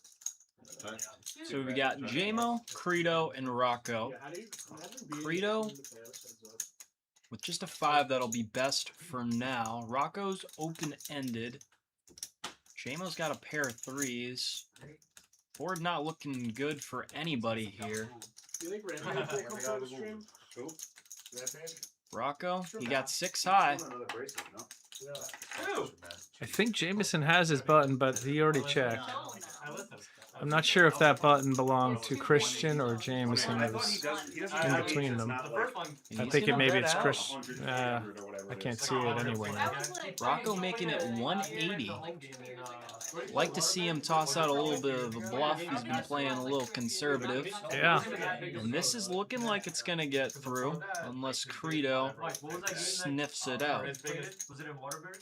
So we got JMO, Credo, and Rocco. Credo with just a 5, that'll be best for now. Rocco's open-ended. JMO's got a pair of 3s. Board not looking good for anybody here. Do you think Rampage will come for the stream? Rampage? Rocco, he got 6 high. I think Jameson has his button, but he already checked. I'm not sure if that button belonged to Christian or Jameson. It was in between them. I think maybe it's Christian. I can't see it anyway. Rocco making it 180. Like to see him toss out a little bit of a bluff. He's been playing a little conservative. Yeah. And this is looking like it's going to get through, unless Credo sniffs it out. Was it in Waterbury?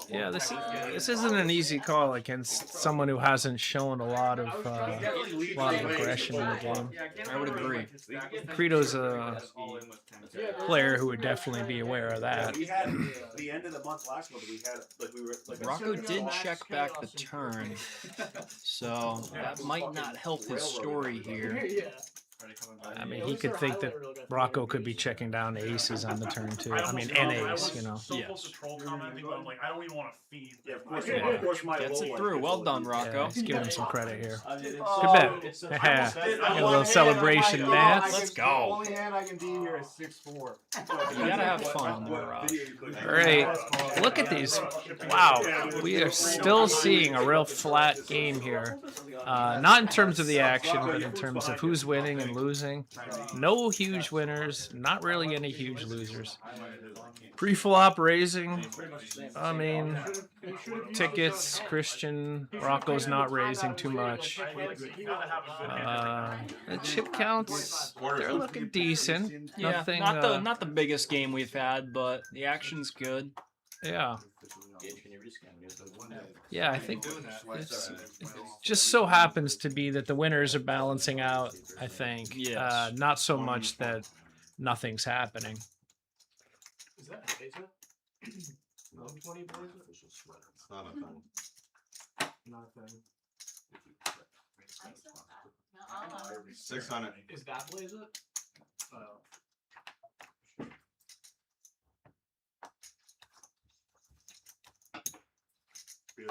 Yeah, this isn't an easy call against someone who hasn't shown a lot of aggression in the game. I would agree. Credo's a player who would definitely be aware of that. We had the end of the month last month. We were like Rocco did check back the turn, so that might not help his story here. I mean, he could think that Rocco could be checking down aces on the turn too. I mean, NAs, you know. So close to troll commenting, but I'm like, I don't even want to feed. Of course, my Gets it through. Well done, Rocco. Yeah, let's give him some credit here. Good bet. A little celebration dance. Let's go. The only hand I can be here is 6-4. You gotta have fun on the Mirage. All right, look at these. Wow, we are still seeing a real flat game here. Not in terms of the action, but in terms of who's winning and losing. No huge winners, not really any huge losers. Pre-flop raising, I mean, tickets, Christian, Rocco's not raising too much. The chip counts, they're looking decent. Yeah, Nothing, not the biggest game we've had, but the action's good. Yeah. Yeah, I think it just so happens to be that the winners are balancing out, I think. Yes. Not so much that nothing's happening. Is that a beta? 120 blazer? It's not a thing. Not a thing. 600. Is that blazer?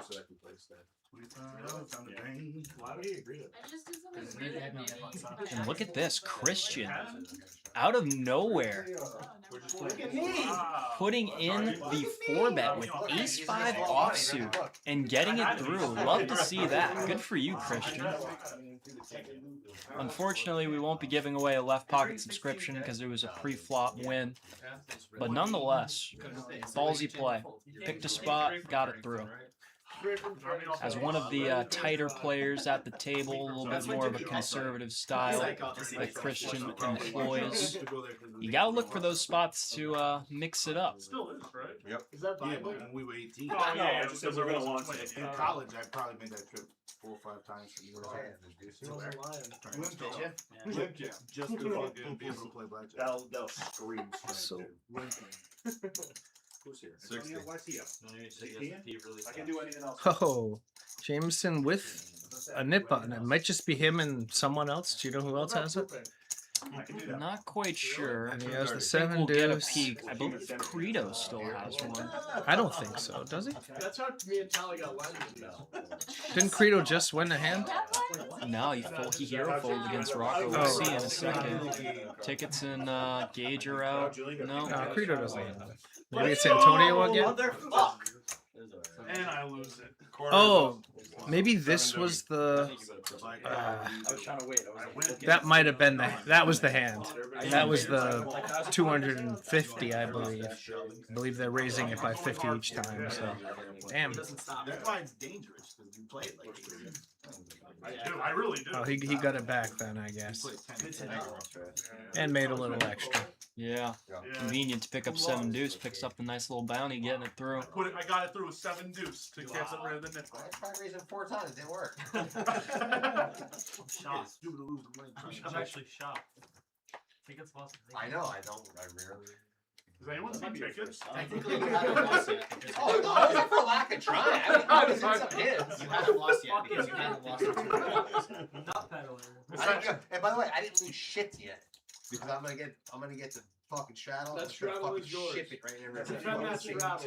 So I can place that. Why would he agree to that? And look at this, Christian, out of nowhere, putting in the 4-bet with ace-5 offsuit and getting it through. Love to see that. Good for you, Christian. Unfortunately, we won't be giving away a left pocket subscription because it was a pre-flop win. But nonetheless, ballsy play. Picked a spot, got it through. As one of the tighter players at the table, a little bit more of a conservative style that Christian employs, you gotta look for those spots to mix it up. Still is, right? Yep. Is that Yeah, Bible? when we were 18. Oh, yeah, just because we're gonna launch it. In college, I probably made that trip 4 or 5 times. He wasn't lying. Just to fucking be able to play blackjack. That'll scream. So- Who's here? 60. Why is he up? I can do anything else. Oh, Jameson with a nip button. It might just be him and someone else. Do you know who else has it? I can do that. Not quite sure. And he has the I think 7 we'll get a deuce. peek. I believe Credo still has one. I don't think so. Does he? That's how me and Tali got lines now. Didn't Credo just win the hand? No, he hero folded against Rocco. We'll see in a second. Tickets and Gage are out. No. No, Credo doesn't have it. Maybe it's Antonio again? And I lose it. Oh, maybe this was the... I was trying to wait. that might have been that was the hand. That was the 250, I believe. I believe they're raising it by 50 each time, so... Damn. That line's dangerous because you play it like I do. I really do. Oh, he got it back then, I guess. And made a little extra. Yeah. Convenient to pick up 7 deuce. Picks up the nice little bounty, getting it through. I got it through with 7 deuce to cancel rid of the nip. I tried raising 4 times, it didn't work. I'm shocked. I'm actually shocked. Tickets lost. I know, I rarely. Does anyone see tickets? Technically, you haven't lost yet. Oh, no, it wasn't for lack of trying. I was in some hits. You haven't lost yet because you haven't lost it. Not peddling. And by the way, I didn't lose shit yet. Because I'm gonna get the fucking straddle. That and straddle fucking is yours. ship it right in there. Defend that straddle.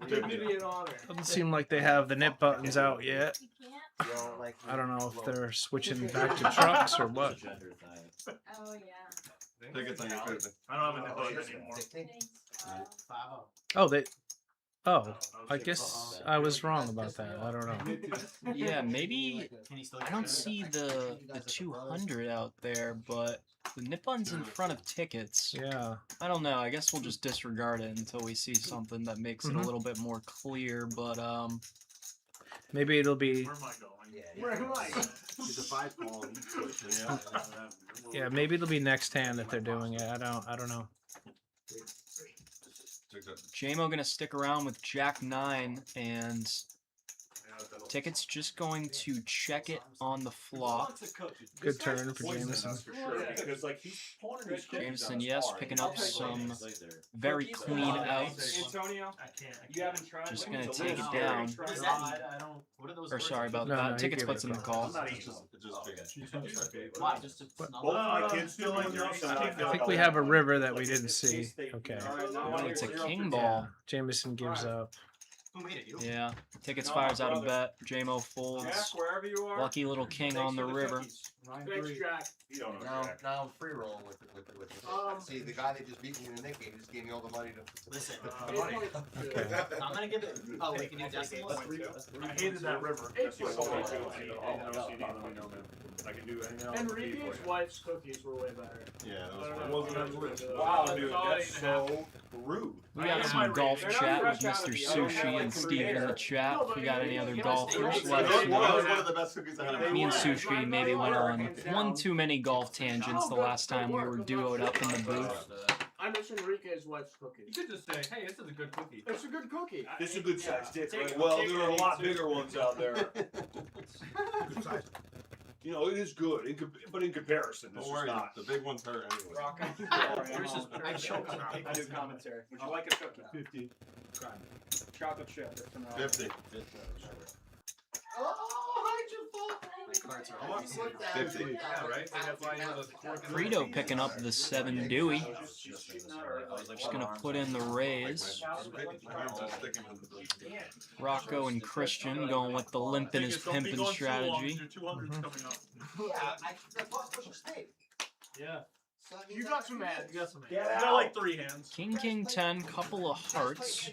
Dignity and honor. Doesn't seem like they have the nip buttons out yet. Well, like, I don't know if they're switching back to trucks or what. Oh, yeah. Tickets on your credit. I don't have a nip button anymore. Thanks. 5-0. Oh, they... Oh, I guess I was wrong about that. I don't know. Yeah, maybe I don't see the 200 out there, but the nip-on's in front of tickets. Yeah. I don't know. I guess we'll just disregard it until we see something that makes it a little bit more clear. But Maybe it'll be... Where am I going? Where am I? It's a 5 ball. Yeah, maybe it'll be next hand that they're doing it. I don't know. JMO gonna stick around with Jack 9, and Ticket's just going to check it on the flop. Good turn for Jameson. Jameson, yes, picking up some very clean outs. Antonio, you haven't tried. Just gonna take it down. Or sorry about No, that. no, Ticket's you give puts it in a the call. Why? Just to my kids still in there. I think we have a river that we didn't see. Okay. It's a king ball. Jameson gives up. Who made it? You? Yeah. Tickets fires out a bet. JMO folds. Wherever you are. Lucky little king on the river. Thanks, Jack. Now I'm free rolling with it. See, the guy that just beat me in the Nick game just gave me all the money to Listen. Okay. I'm gonna give it. Oh, we can do decimals. I hated that river. I can do anything else. Enrique's wife's cookies were way better. Yeah, Wow, dude, that's so rude. We got some golf chat with Mr. Sushi and Steven in the chat. If you got any other golfers, let us know. That was one of the best cookies I had. Me and Sushi maybe went on one too many golf tangents the last time we were duoed up in the booth. I miss Enrique's wife's cookies. You could just say, hey, this is a good cookie. It's a good cookie. This is a good size dick, right? Well, there are a lot bigger ones out there. You know, it is good, but in comparison, this is not. The big ones hurt anyway. I choke on it. I do commentary. Would you like a cookie? 50. Chocolate chip. 50. Oh, how'd you fall? Credo picking up the 7 Dewey. Just gonna put in the raise. Rocco and Christian going with the limp in his pimpin' strategy. Yeah. You got some ads. You got some hands. You got like 3 hands. King, king, 10, couple of hearts.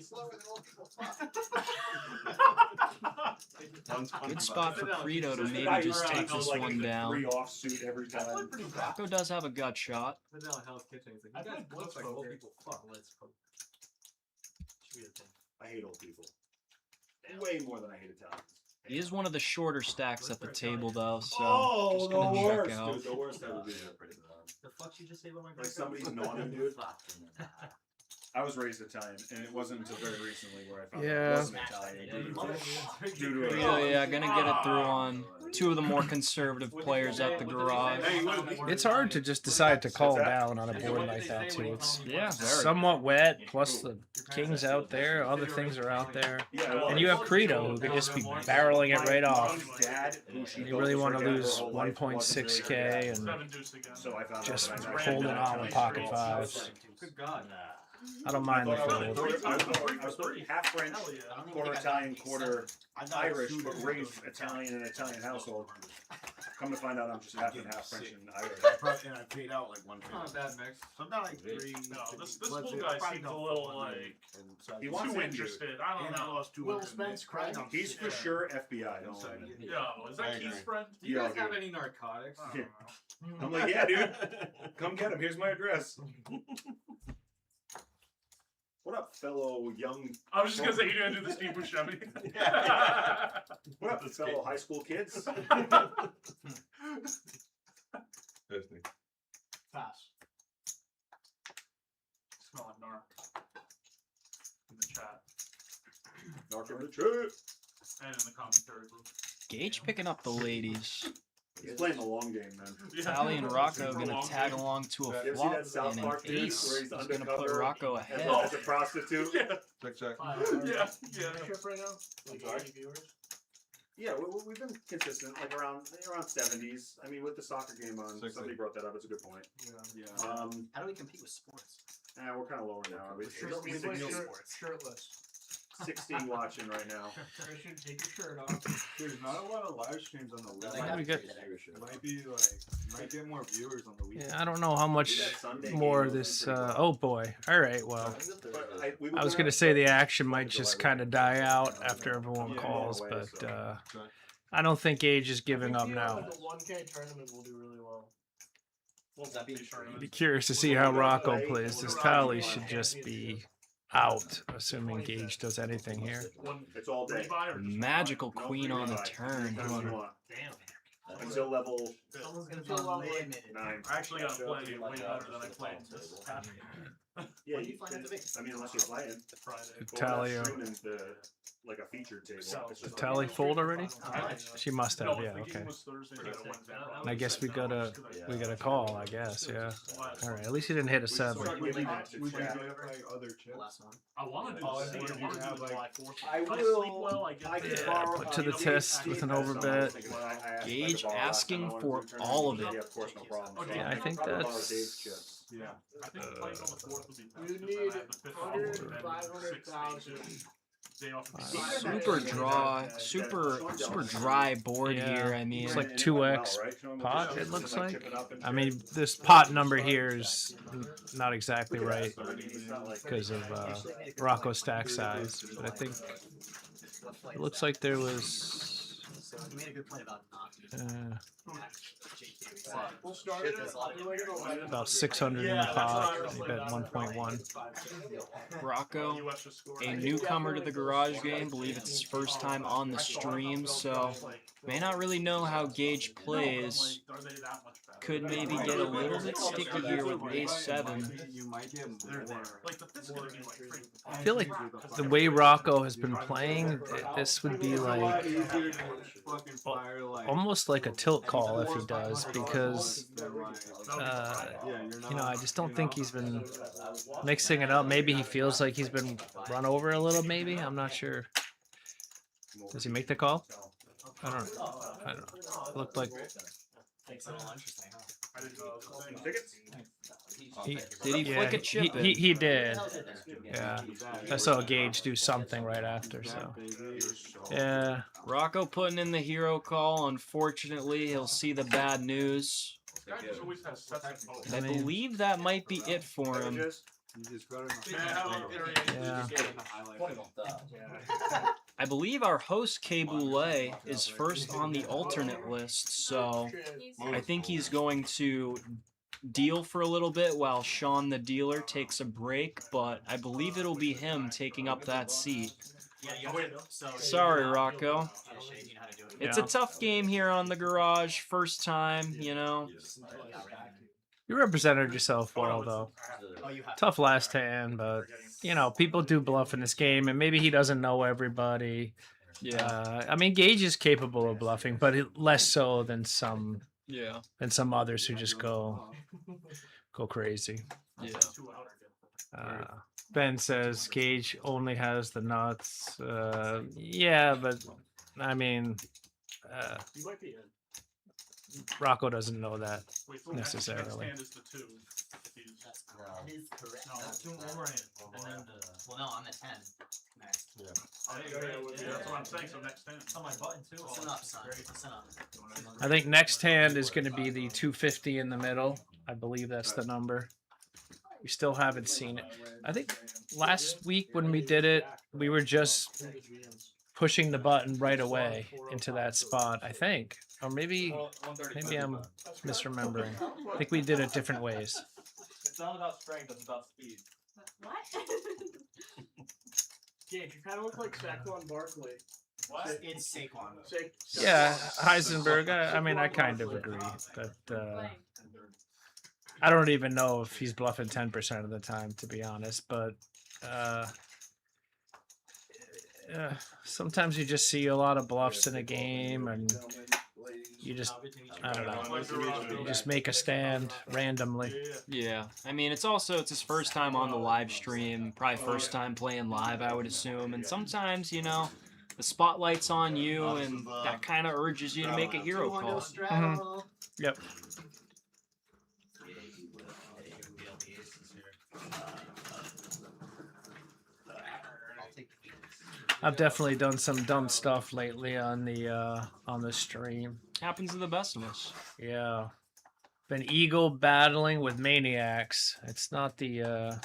Good spot for Credo to maybe just take this one down. 3 offsuit every time. Rocco does have a gut shot. I hate old people. Way more than I hate Italians. He is one of the shorter stacks at the table, though, so just gonna check out. Dude, the worst ever be The fuck you just say about my like somebody's gnawing, dude. I was raised Italian, and it wasn't until very recently where I found out I wasn't Italian. Due to Credo, yeah, gonna get it through on 2 of the more conservative players at the garage. It's hard to just decide to call down on a board like that too. It's Yeah, very. somewhat wet, plus the king's out there, other things are out there. And you have Credo who could just be barreling it right off. You really want to lose 1.6k and just holding on with pocket fives. Good God. I don't mind the fold. I was half French, quarter Italian, quarter Irish, but raised Italian in an Italian household. Come to find out, I'm just half and half French and Irish. And I paid out like 150. Not a bad mix. So I'm not like 3. No, this fool guy seems a little like He wants too to interested. I don't know. Will Spence crying. He's for sure FBI. Don't let him. Yo, is that Keith's friend? Do you guys have any narcotics? Yeah. I'm like, yeah, dude. Come get him. Here's my address. What up, fellow young... I was just going to say, you're going to do the Steve Buscemi. What up, fellow high school kids? 50. Pass. Smell like narc. In the chat. Narc in the chat. And in the commentary booth. Gage picking up the ladies. He's playing the long game, man. Tali and Rocco gonna tag along to a You ever see flop, that South and an Park dude ace where is he's gonna put undercover Rocco as ahead. a prostitute? Check. Yeah. Trip right now? I'm sorry? Yeah, we've been consistent, like around 70s. I mean, with the soccer game on, 60. somebody brought that up. It's a good point. Yeah. How do we compete with sports? We're kind of lower now. We play shirtless. 16 watching right now. Christian, take your shirt off. There's not a lot of live streams on the weekend. Might get- Might get more viewers on the weekend. Yeah, I don't know how much more of this. Oh boy! All right, well, I was gonna say the action might just kind of die out after everyone calls, but I don't think Gage is giving up now. The 1K tournament will do really well. I'd be curious to see how Rocco plays. This Tali should just be out, assuming Gage does anything here. It's all day. Magical queen on the turn. Damn. Until level. Someone's gonna Until level 9. I actually got plenty way better than I played. Yeah, When do you fly out to Vegas? I mean, unless you're playing. Tali, Like a featured table. It's just Tali like- fold already? She must have, No, yeah, the game okay. was Thursday night or Wednesday night. And I guess we got a call, I guess, yeah. All right, at least he didn't hit a 7. Would you get like other chips? Last one. I want to do Oh, the same. if I you want to do have, the like- July 4th. I If will- sleep well, I get I the- can Yeah, borrow- put to the I mean, test with an overbet. Gauge I asking wanted for to turn all of it. it. Yeah, of course, no problem. Yeah, I think I'll borrow that's- Dave's chips. Yeah. I think playing on the 4th would be best. You because need then I have the 5th off, 100, and then 500,000. 6 day off. Super dry board Yeah. here. I mean, It's like 2x pot, it looks like. I mean, this pot number here is not exactly right because of Rocco's stack size, but I think it looks like there was You made a good point about not We'll start it at about 600 in the pot. He bet 1.1. Rocco, a newcomer to the garage game, believe it's his first time on the stream, so may not really know how Gage plays. Could maybe get a little bit sticky here with ace-7. You might get more. I feel like the way Rocco has been playing, this would be like almost like a tilt call if he does, because you know, I just don't think he's been mixing it up. Maybe he feels like he's been run over a little. Maybe, I'm not sure. Does he make the call? I don't know. It looked like Did he flick a chip in? he did. Yeah, I saw Gage do something right after. So yeah, Rocco putting in the hero call. Unfortunately, he'll see the bad news. And I believe that might be it for him. yeah. I believe our host, K. Boulay, is first on the alternate list, so I think he's going to deal for a little bit while Sean the dealer takes a break, but I believe it'll be him taking up that seat. Sorry, Rocco. It's a tough game here on the garage, first time, you know. You represented yourself well, though. Tough last hand, but you know, people do bluff in this game, and maybe he doesn't know everybody. Yeah. I mean, Gage is capable of bluffing, but less so than some others who just go crazy. Yeah. Ben says Gage only has the nuts. Yeah, but I mean, You might be in. Rocco doesn't know that necessarily. That is correct. Well, no, I'm at 10 next. That's what I'm saying. So next 10. On my button too. Listen up, son. Listen up. I think next hand is going to be the 250 in the middle. I believe that's the number. We still haven't seen it. I think last week when we did it, we were just pushing the button right away into that spot, I think. Or maybe I'm misremembering. I think we did it different ways. It's not about strength, it's about speed. What? Gage, you kind of look like Saquon Barkley. What? It's Saquon. Yeah, Heisenberg. I mean, I kind of agree. But I don't even know if he's bluffing 10% of the time, to be honest. But sometimes you just see a lot of bluffs in a game, and you just, I don't know, you just make a stand randomly. Yeah, I mean, it's his first time on the live stream, probably first time playing live, I would assume. And sometimes, you know, the spotlight's on you, and that kind of urges you to make a hero call. Mhm. Yep. I've definitely done some dumb stuff lately on the stream. Happens to the best of us. Yeah. Been eagle battling with maniacs. It's not the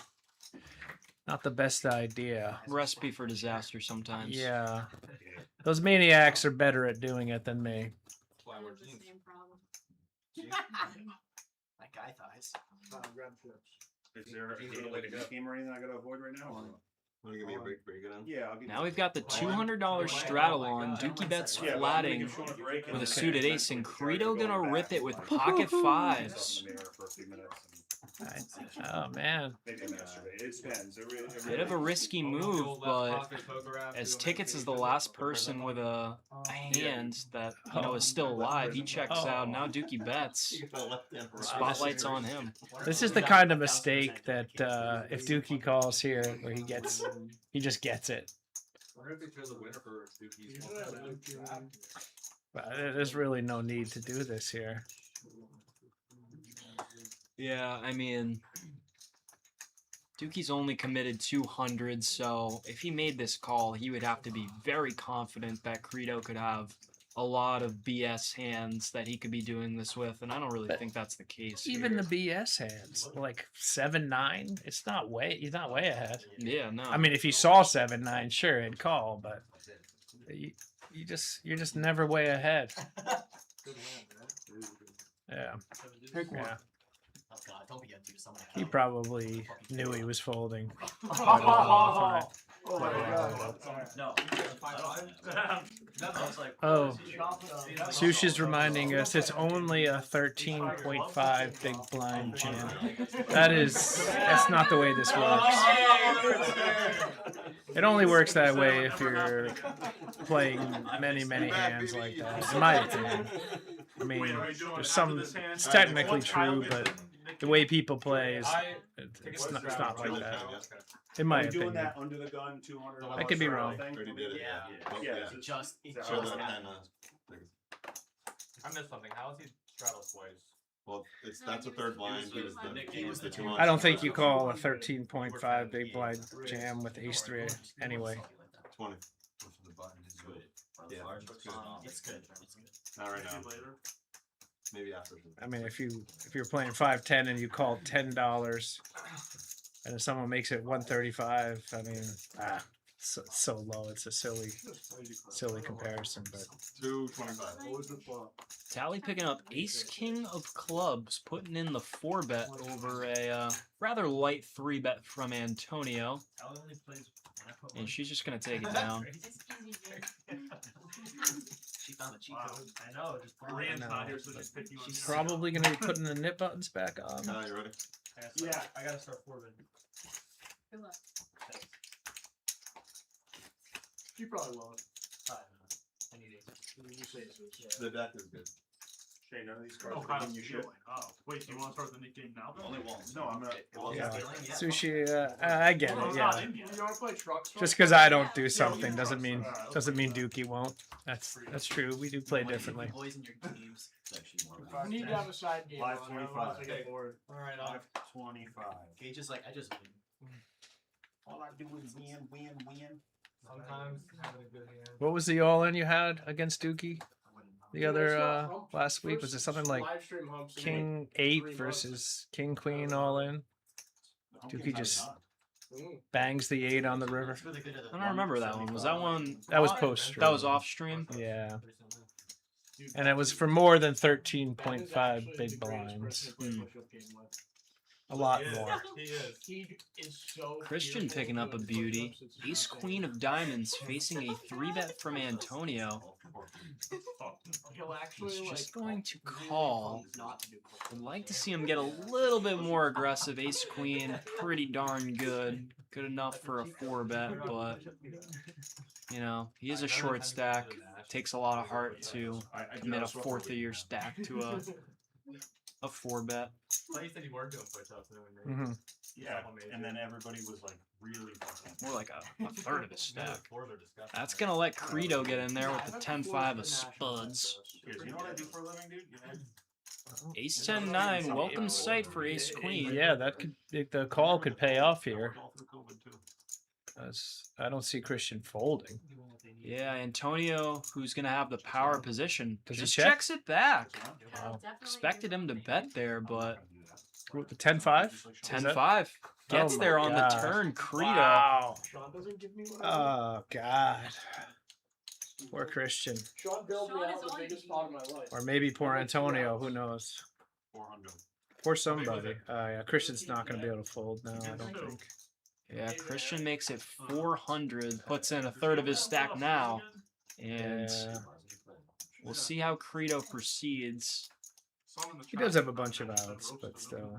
best idea. Recipe for disaster sometimes. Yeah. Those maniacs are better at doing it than me. That guy thighs. Is there a way to go scheme or anything I gotta avoid right now? Want to give me a break it in? Yeah, I'll give Now we've got the $200 straddle on. Dukey Bets flatting with a suited ace, and Credo gonna rip it with pocket fives. Oh man. Maybe I'm masturbating. It depends. Bit of a risky move, but as Tickets is the last person with a hand that is still alive, he checks out. Now Dukey Bets. The spotlight's on him. This is the kind of mistake that if Dukey calls here, where he just gets it. But there's really no need to do this here. Yeah, I mean, Dukey's only committed 200, so if he made this call, he would have to be very confident that Credo could have a lot of BS hands that he could be doing this with, and I don't really think that's the case. Even the BS hands, like 7-9, he's not way ahead. Yeah, no. I mean, if you saw 7-9, sure, he'd call, but you're just never way ahead. Yeah. Yeah. Oh God, don't be empty. He probably knew he was folding. Oh my God. No. Oh, Sushi's reminding us it's only a 13.5 big blind jam. That's not the way this works. It only works that way if you're playing many hands like that, in my opinion. I mean, it's technically true, but the way people play is it's not like that. In my opinion. Doing that under the gun, $200. I could be wrong. Yeah. It just I missed something. How is he straddled twice? Well, that's a third blind. He was the 200. I don't think you call a 13.5 big blind jam with ace-3 anyway. 20. Yeah, it's good. not right now. Maybe after. I mean, if you're playing 5-10 and you call $10, and if someone makes it 135, I mean, so low. It's a silly comparison, but 225. Tali picking up Ace King of Clubs, putting in the 4-bet over a rather light 3-bet from Antonio. And she's just going to take it down. She found a cheat code. I know. Rian's not here, so just pick you up. she's probably going to be putting the nip buttons back on. You ready? Yeah, I gotta start forwarding. Good luck. She probably won't. I need it. The deck is good. Shay, none of these cards Oh, are Kyle, giving you shit. oh, wait, do you want to start the Nick game now? Only one. No, I'm not. Yeah. Sushi, I get it, yeah. You want to play trucks? Just because I don't do something doesn't mean Dukey won't. That's true. We do play differently. Boys in your teams. We need to have a side game. 525. Alright, 525. Gage is like, I just win. All I do is win. Sometimes having a good hand. What was the all-in you had against Dukey the other last week? Was it something like King 8 versus King Queen all-in? Dukey just bangs the 8 on the river. I don't remember that one. Was that one? That was post-stream. That was off-stream? Yeah. And it was for more than 13.5 big blinds. A lot more. He is so Christian picking up a beauty. Ace Queen of Diamonds facing a 3-bet from Antonio. He'll actually He's like just going to call. I'd like to see him get a little bit more aggressive. Ace Queen, pretty darn good. Good enough for a 4-bet, but he is a short stack. Takes a lot of heart to commit a 4th of your stack to a 4-bet. I thought you said you weren't doing push ups. Yeah, and then everybody was like really fucking. More like a third of his stack. That's going to let Credo get in there with the 10-5 of spuds. You know what I do for a living, dude? Ace 10-9, welcome sight for Ace Queen. Yeah, the call could pay off here. I don't see Christian folding. Yeah, Antonio, who's going to have the power position, Does he just check? checks it back. Wow. Expected him to bet there, but The 10-5? 10-5 gets Oh there my on God. the turn. Credo. Wow. Sean doesn't give me one. Oh, God. Poor Christian. Sean bailed me Sean out is the all biggest you part of my life. Or maybe poor Antonio. Who knows? 400. Poor somebody. Yeah, Christian's not going to be able to fold now, I don't think. Yeah, Christian makes it 400, puts in a third of his stack now, and Yeah. we'll see how Credo proceeds. He does have a bunch of outs, but still.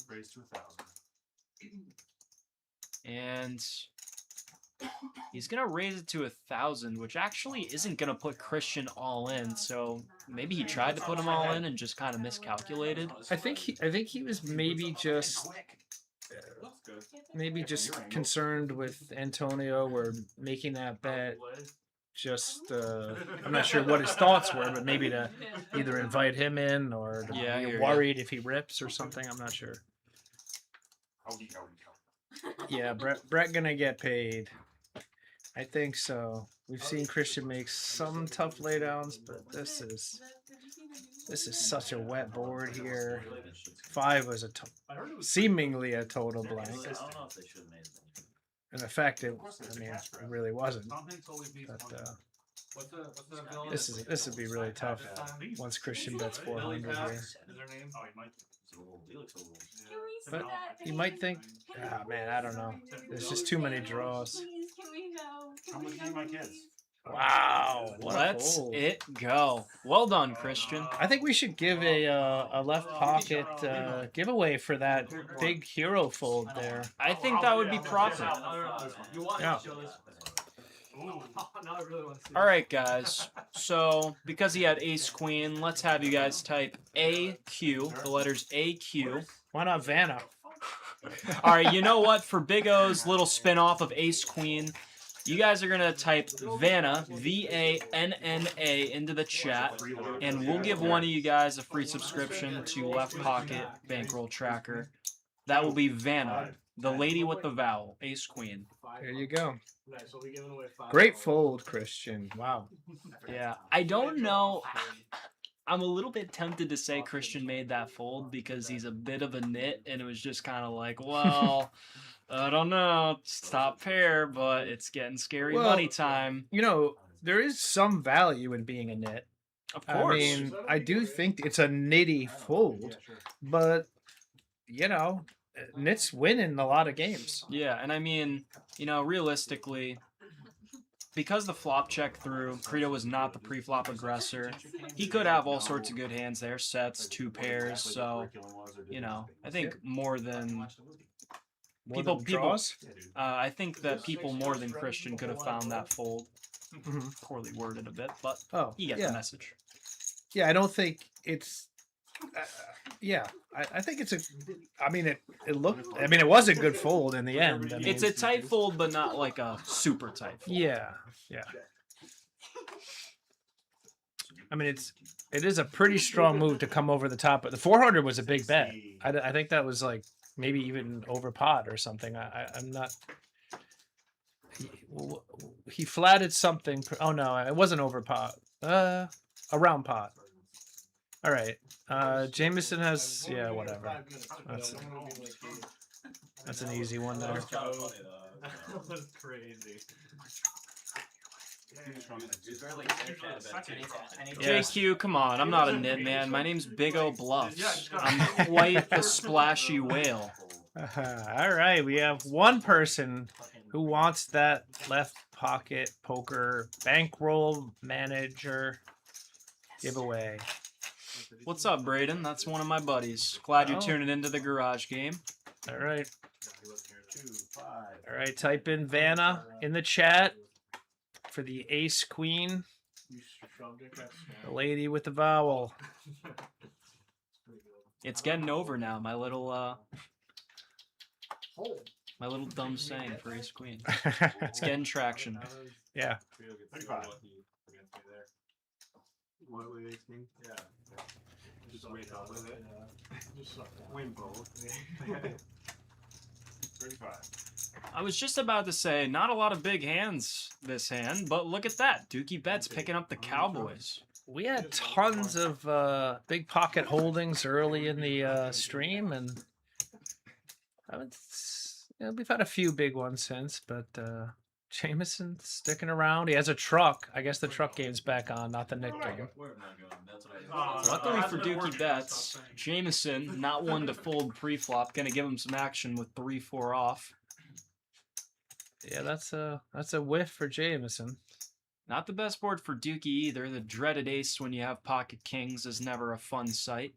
Raised to 1,000. And he's gonna raise it to 1,000, which actually isn't gonna put Christian all in. So maybe he tried to put him all in and just kind of miscalculated. I think he was maybe just concerned with Antonio or making that bet. Just I'm not sure what his thoughts were, but maybe to either invite him in or to be worried if he rips or something. I'm not sure. Yeah, Brett gonna get paid. I think so. We've seen Christian make some tough laydowns, but this is such a wet board here. 5 was seemingly a total blank. I don't know if they should have made them. In effect, it really wasn't. But this would be really tough once Christian bets 400 here. But you might think, ah man, I don't know. There's just too many draws. I'm looking at my kids. Wow, let's it go. Well done, Christian. I think we should give a left pocket giveaway for that big hero fold there. I think that would be proper. Yeah. All right, guys. So because he had ace queen, let's have you guys type AQ, the letters AQ. Why not Vanna? All right, you know what? For Big O's little spin-off of ace queen, you guys are going to type Vanna, V-A-N-N-A, into the chat, and we'll give one of you guys a free subscription to Left Pocket Bankroll Tracker. That will be Vanna, the lady with the vowel, ace queen. There you go. Great fold, Christian. Wow. Yeah, I don't know. I'm a little bit tempted to say Christian made that fold because he's a bit of a nit, and it was just kind of like, well... I don't know. It's top pair, but it's getting scary money time. You know, there is some value in being a nit. Of course. I mean, I do think it's a nitty fold, but, you know, nits win in a lot of games. Yeah, and I mean, you know, realistically, because the flop check through, Credo was not the pre-flop aggressor. He could have all sorts of good hands there, sets, 2 pairs, so, you know, I think more than... I think that people more than Christian could have found that fold. Poorly worded a bit, but you get the message. Yeah, I don't think it's. Yeah, I think it's a. I mean, it looked. I mean, it was a good fold in the end. I mean, it's a tight fold, but not like a super tight fold. Yeah. I mean, it is a pretty strong move to come over the top, but the 400 was a big bet. I think that was like. Maybe even over pot or something. I'm not. He flatted something. Oh no, it wasn't over pot. Around pot. All right. Jameson has whatever. That's an easy one there. That's crazy. JQ, come on. I'm not a nit, man. My name's Big O Bluffs. I'm quite the splashy whale. All right. We have one person who wants that Left Pocket Poker Bankroll Manager giveaway. What's up, Braden? That's one of my buddies. Glad you're tuning into the garage game. All right. All right. Type in Vanna in the chat. For the ace queen, the lady with the vowel. It's getting over now. My little dumb saying for ace queen. It's getting traction. Yeah. What were they saying? Yeah. Just wait up with it. Just win both. 35. I was just about to say, not a lot of big hands this hand, but look at that. Dukey Bets picking up the Cowboys. We had tons of big pocket holdings early in the stream, and we've had a few big ones since, but Jameson sticking around. He has a truck. I guess the truck game's back on, not the Nick game. Luckily for Dukey Bets, Jameson, not one to fold pre-flop, going to give him some action with 3-4 off. Yeah, that's a whiff for Jameson. Not the best board for Dukey either. The dreaded ace when you have pocket kings is never a fun sight.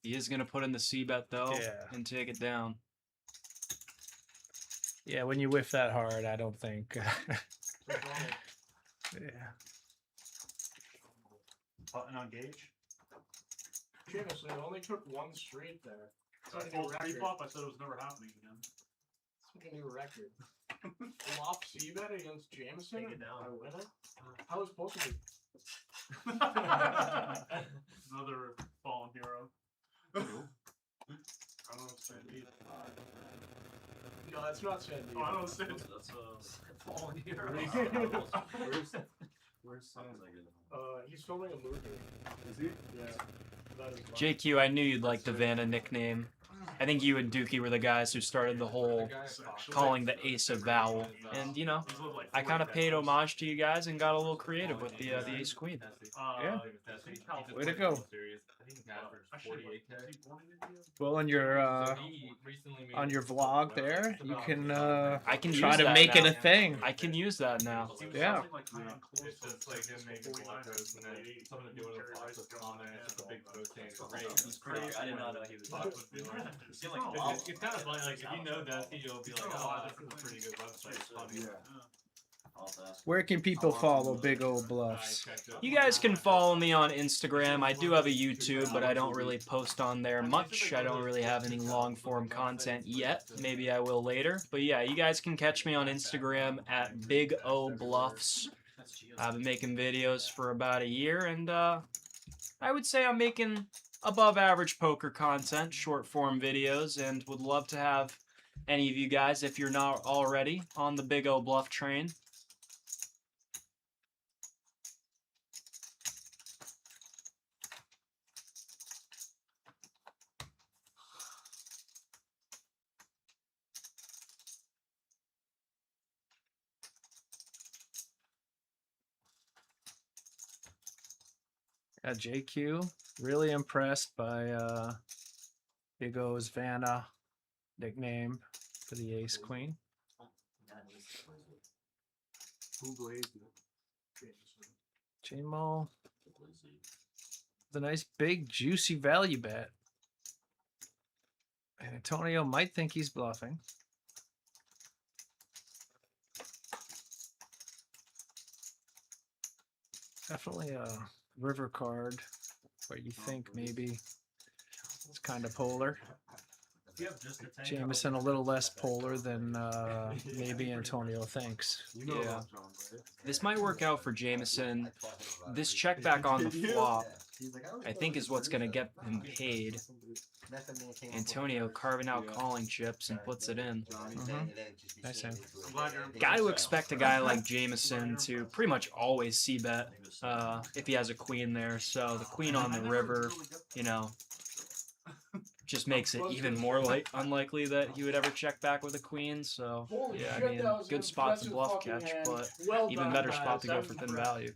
He is going to put in the c-bet, though, and take it down. Yeah, when you whiff that hard, I don't think. Yeah. Button on gauge. Jameson only took one straight there. So I told pre-flop, I said it was never happening again. It's a new record. Flop c-bet against Jameson? Take it down. I win it? How was supposed to be? Another fallen hero. I don't understand either. No, that's not Sandy. Oh, I don't understand. That's a fallen hero. Where's sounds like it? He's filming a movie. Is he? Yeah. JQ, I knew you'd like the Vanna nickname. I think you and Dukey were the guys who started the whole calling the ace a vowel. And, you know, I kind of paid homage to you guys and got a little creative with the ace queen. Yeah. Way to go. Well, on your vlog there, you can I can try use to that make it now. a thing. I can use that now. Yeah. It's just like him making blocos and then someone doing a flops with comment. It's just a big post. I did not know he was It's kind of funny, like, if you know that, you'll be like, oh, this is a pretty good website. It's funny. Where can people follow Big O Bluffs? You guys can follow me on Instagram. I do have a YouTube, but I don't really post on there much. I don't really have any long-form content yet. Maybe I will later. But yeah, you guys can catch me on Instagram at Big O Bluffs. I've been making videos for about a year, and I would say I'm making above average poker content, short form videos, and would love to have any of you guys, if you're not already, on the Big O Bluff train. JQ, really impressed by Big O's Vanna nickname for the ace queen. Who blazed it? J-Mo. The nice big juicy value bet. And Antonio might think he's bluffing. Definitely a river card where you think maybe it's kind of polar. Jameson a little less polar than maybe Antonio thinks. Yeah. This might work out for Jameson. This check back on the flop, I think, is what's going to get him paid. Antonio carving out calling chips and puts it in. Nice hand. Got to expect a guy like Jameson to pretty much always c-bet if he has a queen there. So the queen on the river, you know, just makes it even more unlikely that he would ever check back with a queen. So yeah, I mean, good spot to bluff catch, but even better spot to go for thin value.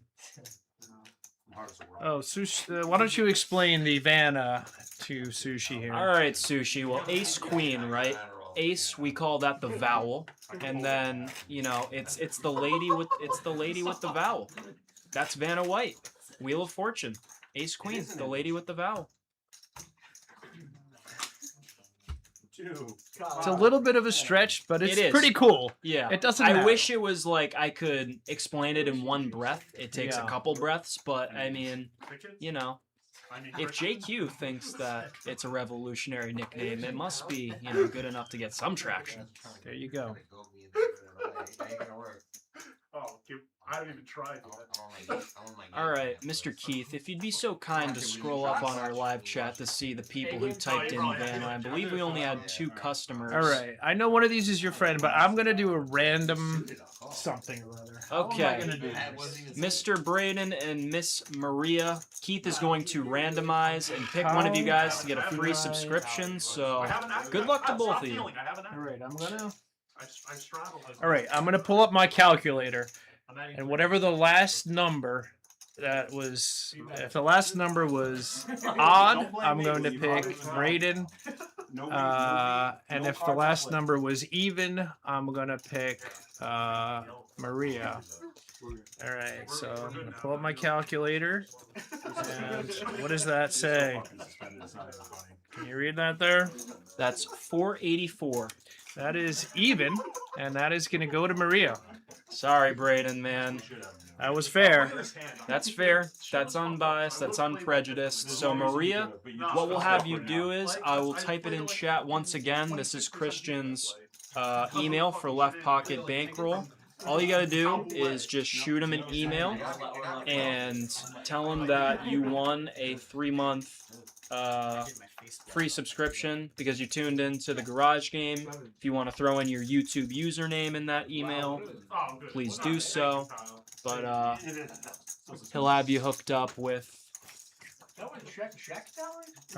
Oh, Sushi, why don't you explain the Vanna to Sushi here? All right, Sushi. Well, ace queen, right? Ace, we call that the vowel, and then you know it's the lady with the vowel. That's Vanna White, Wheel of Fortune, ace queen, the lady with the vowel. It's a little bit of a stretch, but it's It is. pretty cool. Yeah. It doesn't I matter. wish it was like I could explain it in one breath. It takes Yeah. a couple breaths, but I mean, you know, if JQ thinks that it's a revolutionary nickname, it must be, you know, good enough to get some traction. There you go. Oh, I haven't even tried yet. All right, Mr. Keith, if you'd be so kind to scroll up on our live chat to see the people who typed in Vanna. I believe we only had 2 customers. All right. I know one of these is your friend, but I'm going to do a random something or other. Okay. Mr. Braden and Miss Maria, Keith is going to randomize and pick one of you guys to get a free subscription. So good luck to both of you. All right, I'm going to... I straddle. All right, I'm going to pull up my calculator. And whatever the last number that was, if the last number was odd, I'm going to pick Braden. And if the last number was even, I'm gonna pick Maria. All right, so I'm gonna pull up my calculator. And what does that say? Can you read that there? That's 484. That is even, and that is gonna go to Maria. Sorry, Braden, man. That was fair. That's fair. That's unbiased. That's unprejudiced. So, Maria, what we'll have you do is I will type it in chat once again. This is Christian's email for Left Pocket Bankroll. All you got to do is just shoot him an email and tell him that you won a 3-month free subscription because you tuned into the garage game. If you want to throw in your YouTube username in that email, please do so. But he'll have you hooked up with. All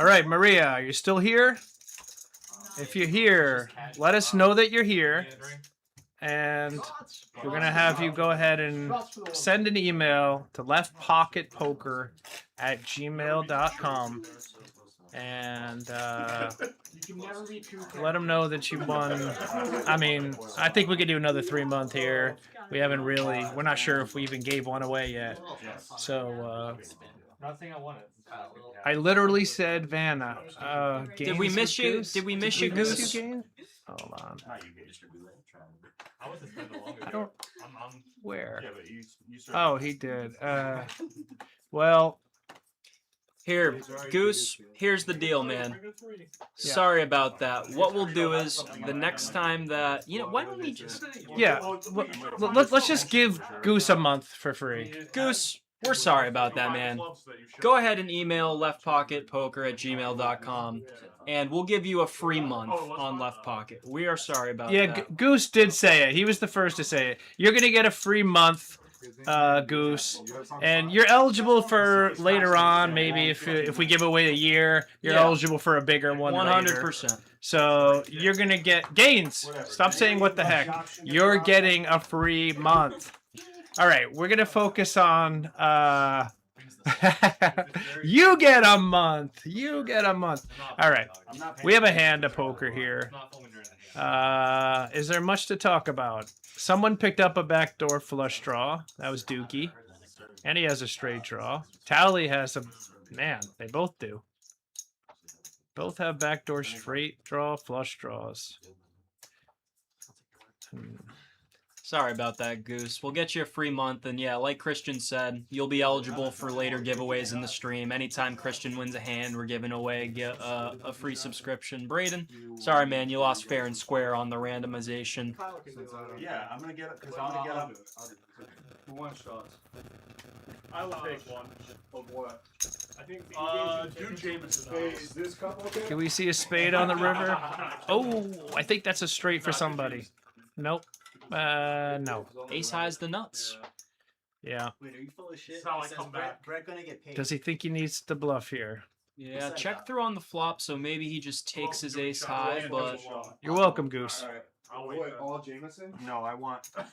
right, Maria, are you still here? If you're here, let us know that you're here. And we're going to have you go ahead and send an email to leftpocketpoker@gmail.com. And let them know that you won. I mean, I think we could do another 3-month here. We're not sure if we even gave one away yet. So, I literally said Vanna. Did we miss you? Did we miss you, Goose? Hold on. I don't. Where? Oh, he did. Well. Here, Goose, here's the deal, man. Sorry about that. What we'll do is, the next time that... why don't we just... Yeah, let's just give Goose a month for free. Goose, we're sorry about that, man. Go ahead and email leftpocketpoker@gmail.com, and we'll give you a free month on Left Pocket. We are sorry about that. Yeah, Goose did say it. He was the first to say it. You're going to get a free month, Goose, and you're eligible for later on. Maybe if we give away a year, you're eligible for a bigger one. 100%. So you're gonna get Gaines. Stop saying what the heck. You're getting a free month. All right, we're gonna focus on. You get a month. You get a month. All right, we have a hand of poker here. Is there much to talk about? Someone picked up a backdoor flush draw. That was Dukey. And he has a straight draw. Tali has a... Man, they both do. Both have backdoor straight draw, flush draws. Sorry about that, Goose. We'll get you a free month, and yeah, like Christian said, you'll be eligible for later giveaways in the stream. Anytime Christian wins a hand, we're giving away a free subscription. Braden, sorry, man, you lost fair and square on the randomization. Yeah, I'm gonna get it because I'm gonna get up. One shot. I will take one. Of what? I think. Do Jameson. Is this cup okay? Can we see a spade on the river? Oh, I think that's a straight for somebody. Nope. No. Ace high's the nuts. Yeah. Wait, are you full of shit? That's how I It says come back. Brett gonna get paid. Does he think he needs to bluff here? Yeah, check through on the flop, so maybe he just takes his ace high, but... You're welcome, Goose. All Jameson? No, I want Don.